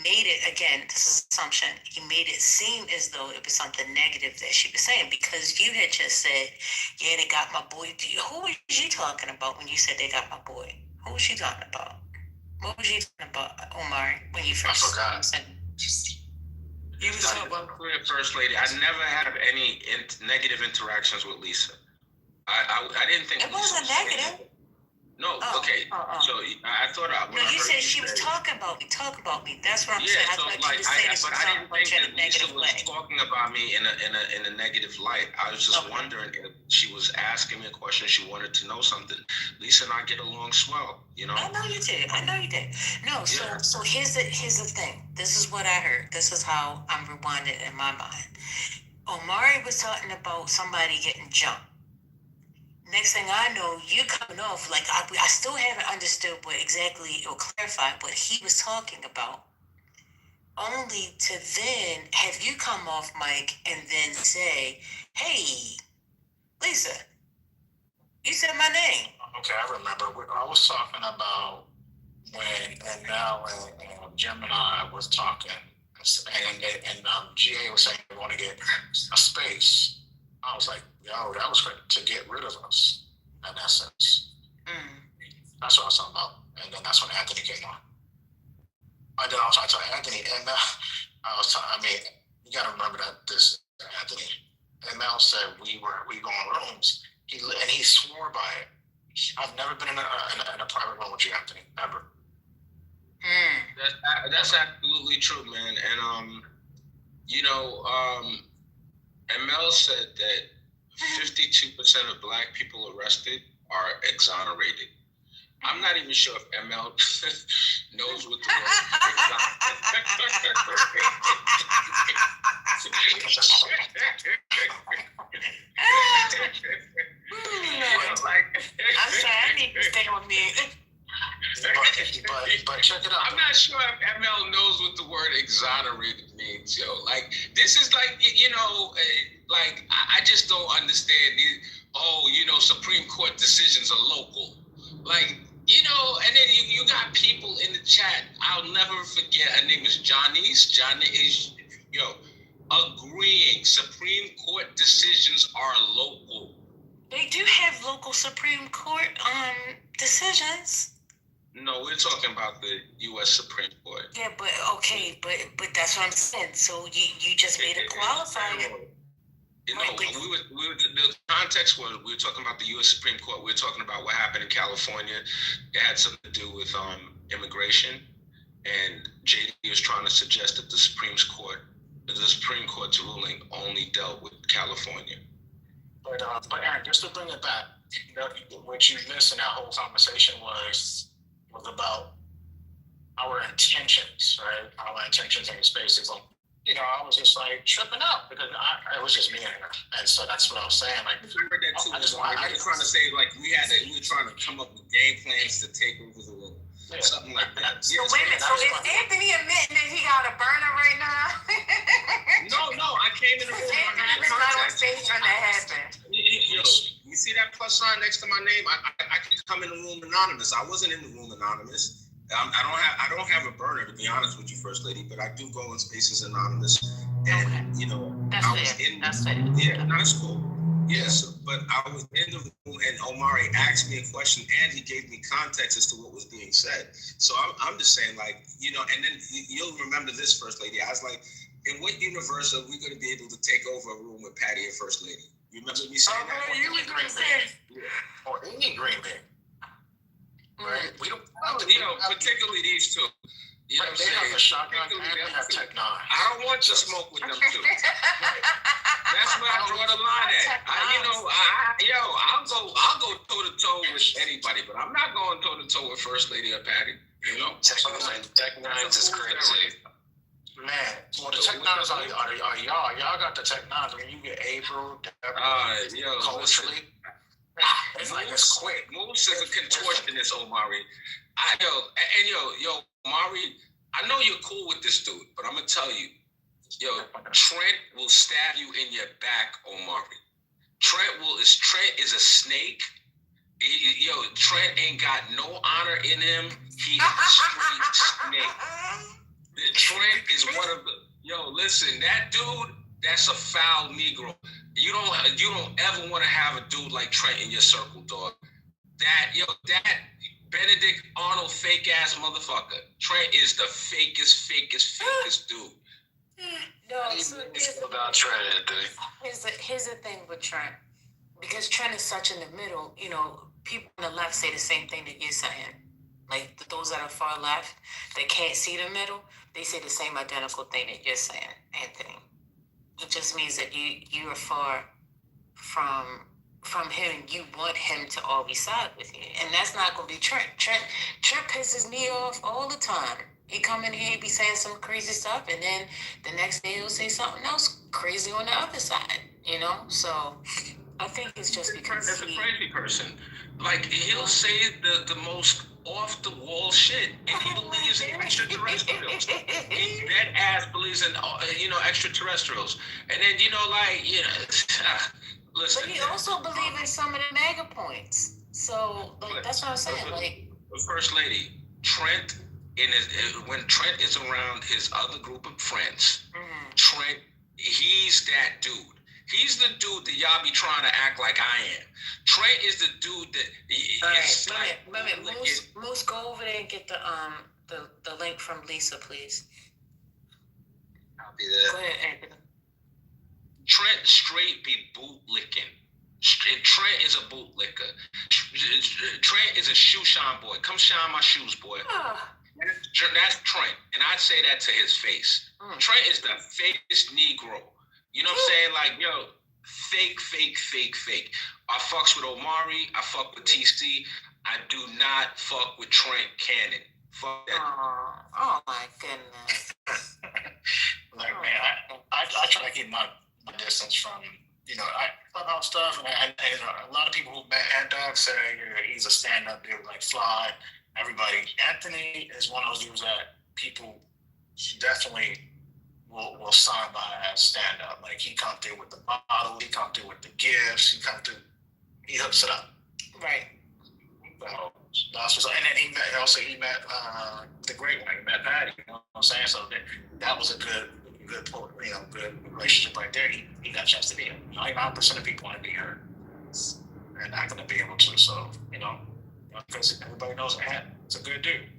made it, again, this is assumption, he made it seem as though it was something negative that she was saying, because you had just said, yeah, they got my boy. Who was you talking about when you said they got my boy? Who was you talking about? What was you talking about, Omar, when you first said? You was talking about First Lady. I never had any negative interactions with Lisa. I didn't think it wasn't negative. No, okay. So I thought I. No, you said she was talking about me. Talk about me. That's what I'm saying. So I didn't think that Lisa was talking about me in a negative light. I was just wondering if she was asking me a question. She wanted to know something. Lisa and I get along swell, I know you did. No, so here's the thing. This is what I heard. This is how I'm rewinded in my mind. Omari was talking about somebody getting jumped. Next thing I know, you coming off like I still haven't understood what exactly or clarified what he was talking about. only to then have you come off mic and then say, "Hey, Lisa, you said my name." Okay, I remember. I was talking about when Mel and Gemini was talking, and GA was saying they want to get a space. I was like, yo, that was to get rid of us, in essence. That's what I was talking about. And then that's when Anthony came on. And then I was talking to Anthony, and you got to remember that this Anthony, and Mel said we go in rooms. He swore by it. I've never been in a private room with you, Anthony, ever. That's absolutely true, man. And and Mel said that 52% of black people arrested are exonerated. I'm not even sure if ML knows what the I'm sorry, I need to stay on mute. But check it out. I'm not sure if ML knows what the word exonerated means, yo. Like, this is like, I just don't understand. Supreme Court decisions are local. Like, and then you got people in the chat. I'll never forget. Her name is Johnny's. Johnny is, agreeing Supreme Court decisions are local. They do have local Supreme Court decisions. No, we're talking about the U.S. Supreme Court. Yeah, but that's what I'm saying. So you just made a qualifier. The context was we were talking about the U.S. Supreme Court. We were talking about what happened in California. It had something to do with immigration, and JD was trying to suggest that the Supreme Court's ruling only dealt with California. But Aaron, just to bring it back, what you missed in that whole conversation was about our intentions, right? Our intentions in the spaces. I was just like tripping out because it was just me and her, and so that's what I was saying. Like, I heard that too. I was trying to say like we were trying to come up with game plans to take over the room, something like that. So wait a minute. So is Anthony admitting that he got a burner right now? No. I came in the room. You see that plus sign next to my name? I can come in the room anonymous. I wasn't in the room anonymous. I don't have a burner, to be honest with you, First Lady, but I do go in spaces anonymous, and that's fair. Yeah, no, that's cool. Yes, but I was in the room, and Omari asked me a question, and he gave me context as to what was being said. So I'm just saying, like, and then you'll remember this, First Lady. I was like, in what universe are we going to be able to take over a room with Patty and First Lady? You remember me saying that? You in Green Bay, or any Green Bay. Right? We don't, particularly these two. They have a shotgun and they have Tech 9. I don't want to smoke with them two. That's where I draw the line at. I'll go toe to toe with anybody, but I'm not going toe to toe with First Lady or Patty. Tech 9s is crazy. Man, well, the Tech 9s are y'all. Y'all got the Tech 9s. I mean, you get April, Deborah, culturally. It's like it's quick. Moose is a contortionist, Omari. Omari, I know you're cool with this dude, but I'm gonna tell you, Trent will stab you in your back, Omari. Trent is a snake. Trent ain't got no honor in him. He's a straight snake. Trent is one of the listen, that dude, that's a foul Negro. You don't ever want to have a dude like Trent in your circle, dog. That Benedict Arnold fake ass motherfucker. Trent is the fakest dude. No, so about Trent, Anthony. Here's the thing with Trent, because Trent is such in the middle. People on the left say the same thing that you're saying. Like those that are far left, that can't see the middle, they say the same identical thing that you're saying, Anthony. It just means that you are far from him, and you want him to always side with you, and that's not gonna be Trent. Trent pisses me off all the time. He come in here, he be saying some crazy stuff, and then the next day he'll say something else crazy on the other side. So I think it's just because he's a crazy person. Like he'll say the most off the wall shit, and he believes in extraterrestrials. He dead ass believes in extraterrestrials, and then listen. But he also believes in some of the mega points. So that's what I'm saying. The First Lady, Trent, when Trent is around his other group of friends, Trent, he's that dude. He's the dude that y'all be trying to act like I am. Trent is the dude that Moose, go over there and get the link from Lisa, please. I'll be there. Go ahead, Anthony. Trent straight be bootlicking. Trent is a bootlicker. Trent is a shoe shine boy. Come shine my shoes, boy. That's Trent, and I'd say that to his face. Trent is the fakest Negro. You know what I'm saying? Like, yo, fake. I fucks with Omari. I fuck with TC. I do not fuck with Trent Cannon. Fuck that. Oh my goodness. Like, man, I try to keep my distance from, clubhouse stuff. And a lot of people who met Ant Dog say he's a stand-up dude, like Fly, everybody. Anthony is one of those dudes that people definitely will sign by as stand-up. Like, he come through with the bottle, he come through with the gifts, he hooks it up. Right. So that's what's, and then he met the great one. He met Patty. You know what I'm saying? So that was a good relationship right there. He got a chance to be him. 99% of people want to be her. They're not going to be able to. So because everybody knows Ant. It's a good dude.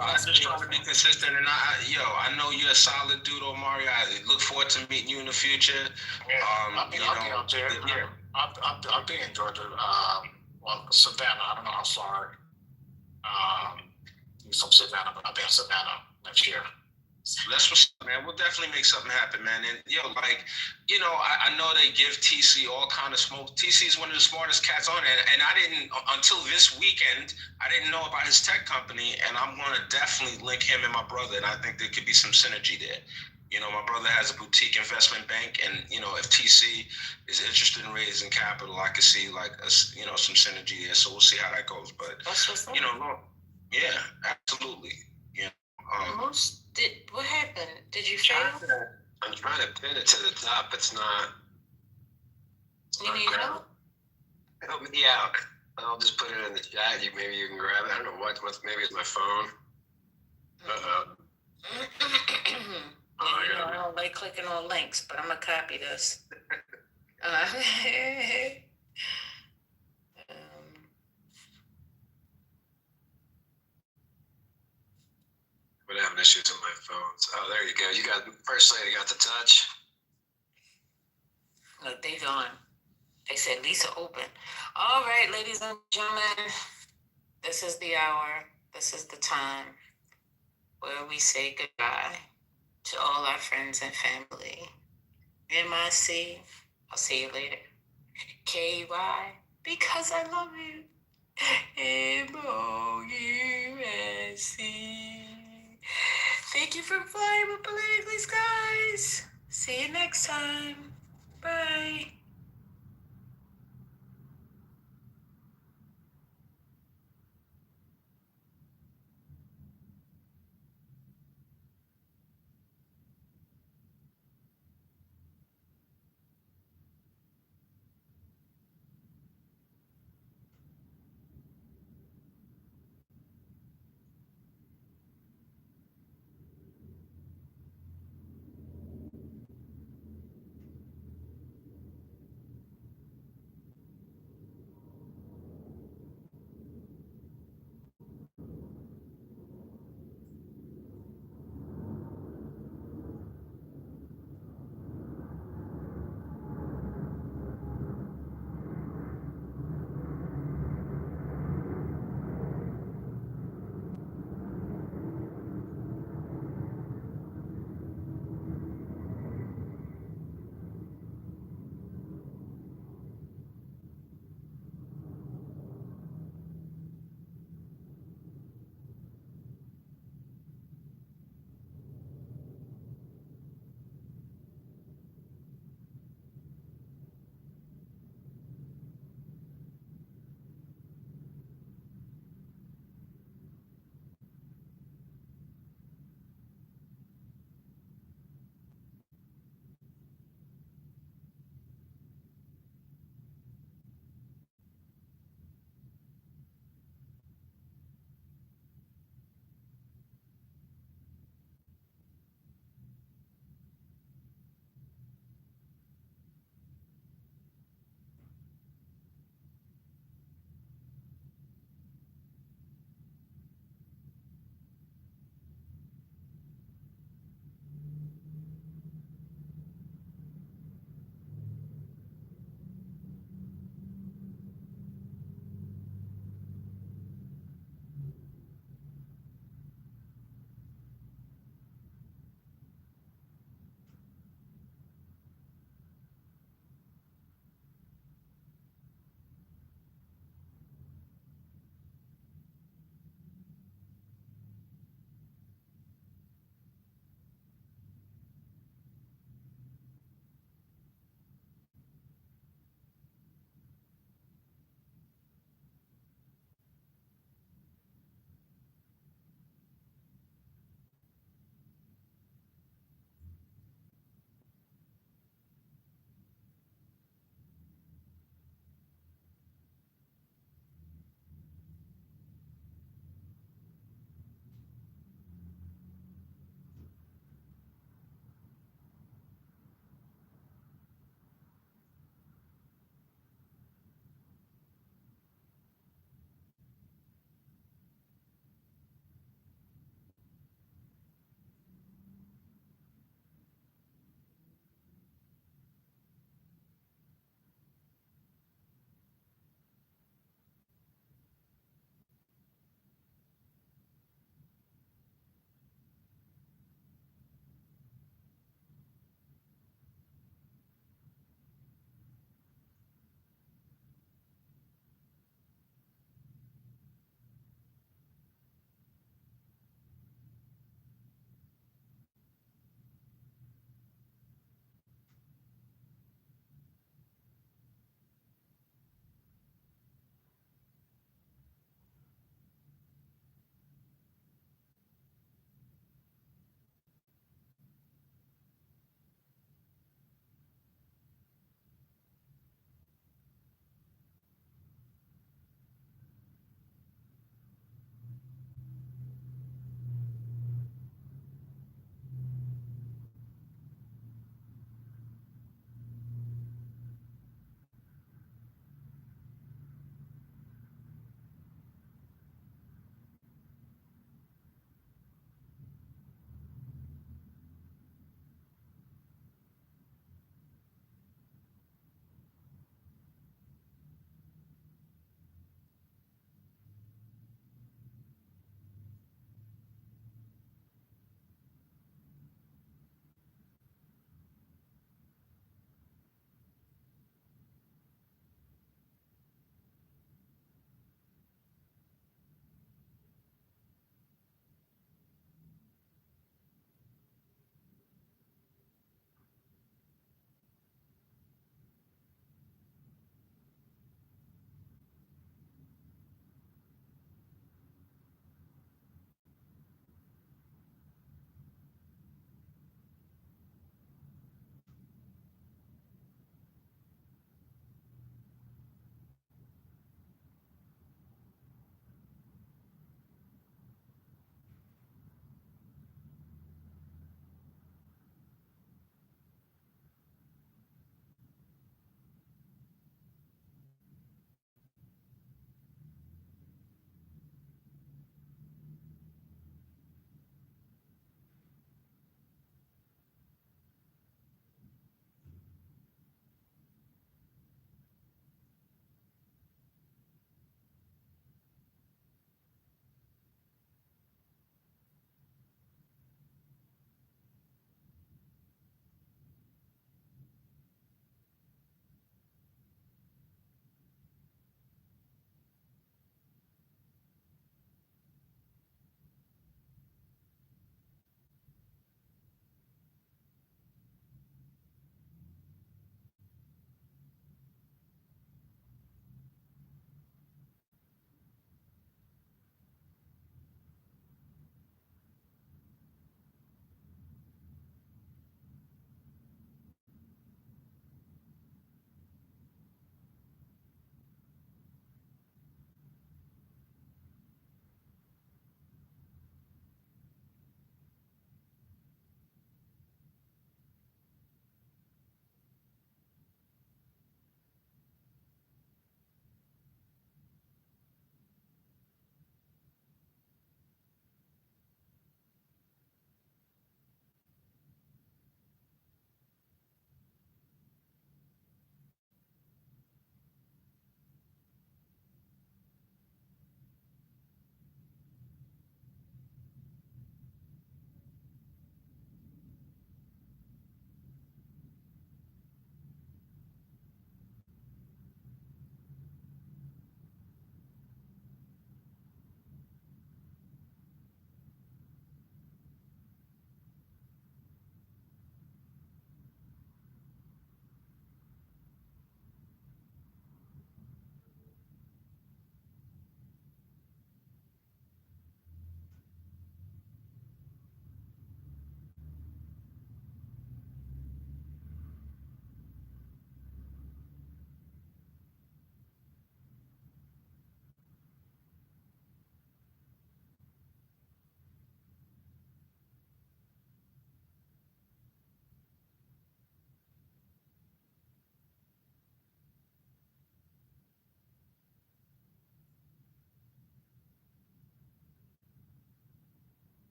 I'm just trying to be consistent, and I know you're a solid dude, Omari. I look forward to meeting you in the future. I'll be out there. I'll be in Georgia. Savannah. I don't know how far. He's from Savannah, but I'll be in Savannah next year. That's what's up, man. We'll definitely make something happen, man. And I know they give TC all kind of smoke. TC is one of the smartest cats on it, and I didn't until this weekend. I didn't know about his tech company, and I'm gonna definitely link him and my brother. And I think there could be some synergy there. My brother has a boutique investment bank, and if TC is interested in raising capital, I could see some synergy there. So we'll see how that goes. But yeah, absolutely. What happened? Did you fail? I'm trying to pin it to the top. It's not. You need help? Help me out. I'll just put it in the chat. Maybe you can grab it. I don't know what. Maybe it's my phone. I don't like clicking on links, but I'm gonna copy this. But having issues with my phones. Oh, there you go. You got First Lady got the touch. Look, they gone. They said Lisa open. All right, ladies and gentlemen, this is the hour. This is the time where we say goodbye to all our friends and family. MIC, I'll see you later. KY, because I love you. MOUSC. Thank you for flying with Politically Skies. See you next time. Bye.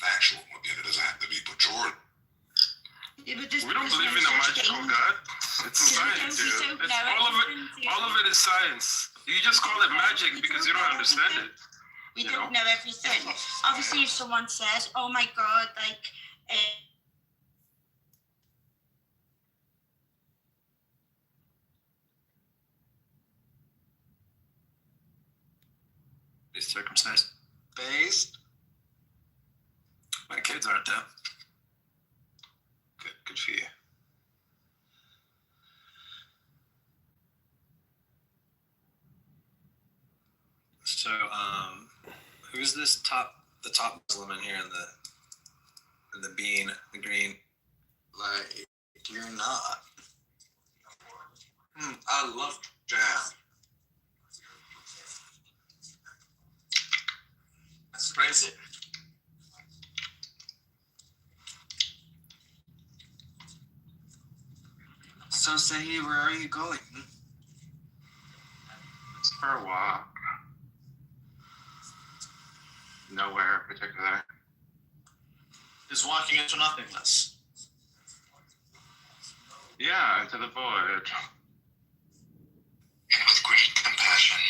factual. Again, it doesn't have to be pejorative. Yeah, but this We don't believe in a magical God. It's science, dude. It's all of it is science. You just call it magic because you don't understand it. We don't know everything. Obviously, if someone says, "Oh my God," like. It's circumcised. Based? My kids aren't though. Good for you. So, who's the top Muslim in here in the bean, the green? Like, you're not. I love jam. That's crazy. So, Sahi, where are you going? It's for a walk. Nowhere in particular. Just walking into nothingness. Yeah, into the void. And with great compassion,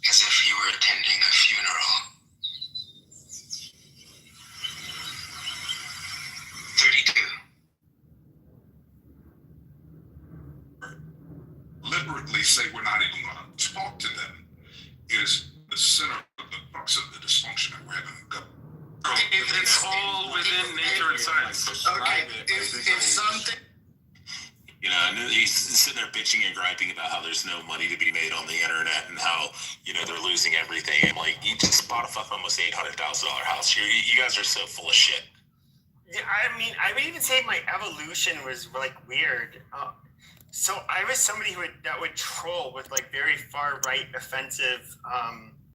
as if he were attending a funeral. 32. Deliberately say we're not even going to talk to them is the center of the crux of the dysfunction that we're having. It's all within nature and science. Okay, if something. You know, and he's sitting there bitching and griping about how there's no money to be made on the internet and how, you know, they're losing everything. And like, you just bought a fucking almost $800,000 house. You guys are so full of shit. Yeah, I mean, I would even say my evolution was like weird. So I was somebody that would troll with like very far right offensive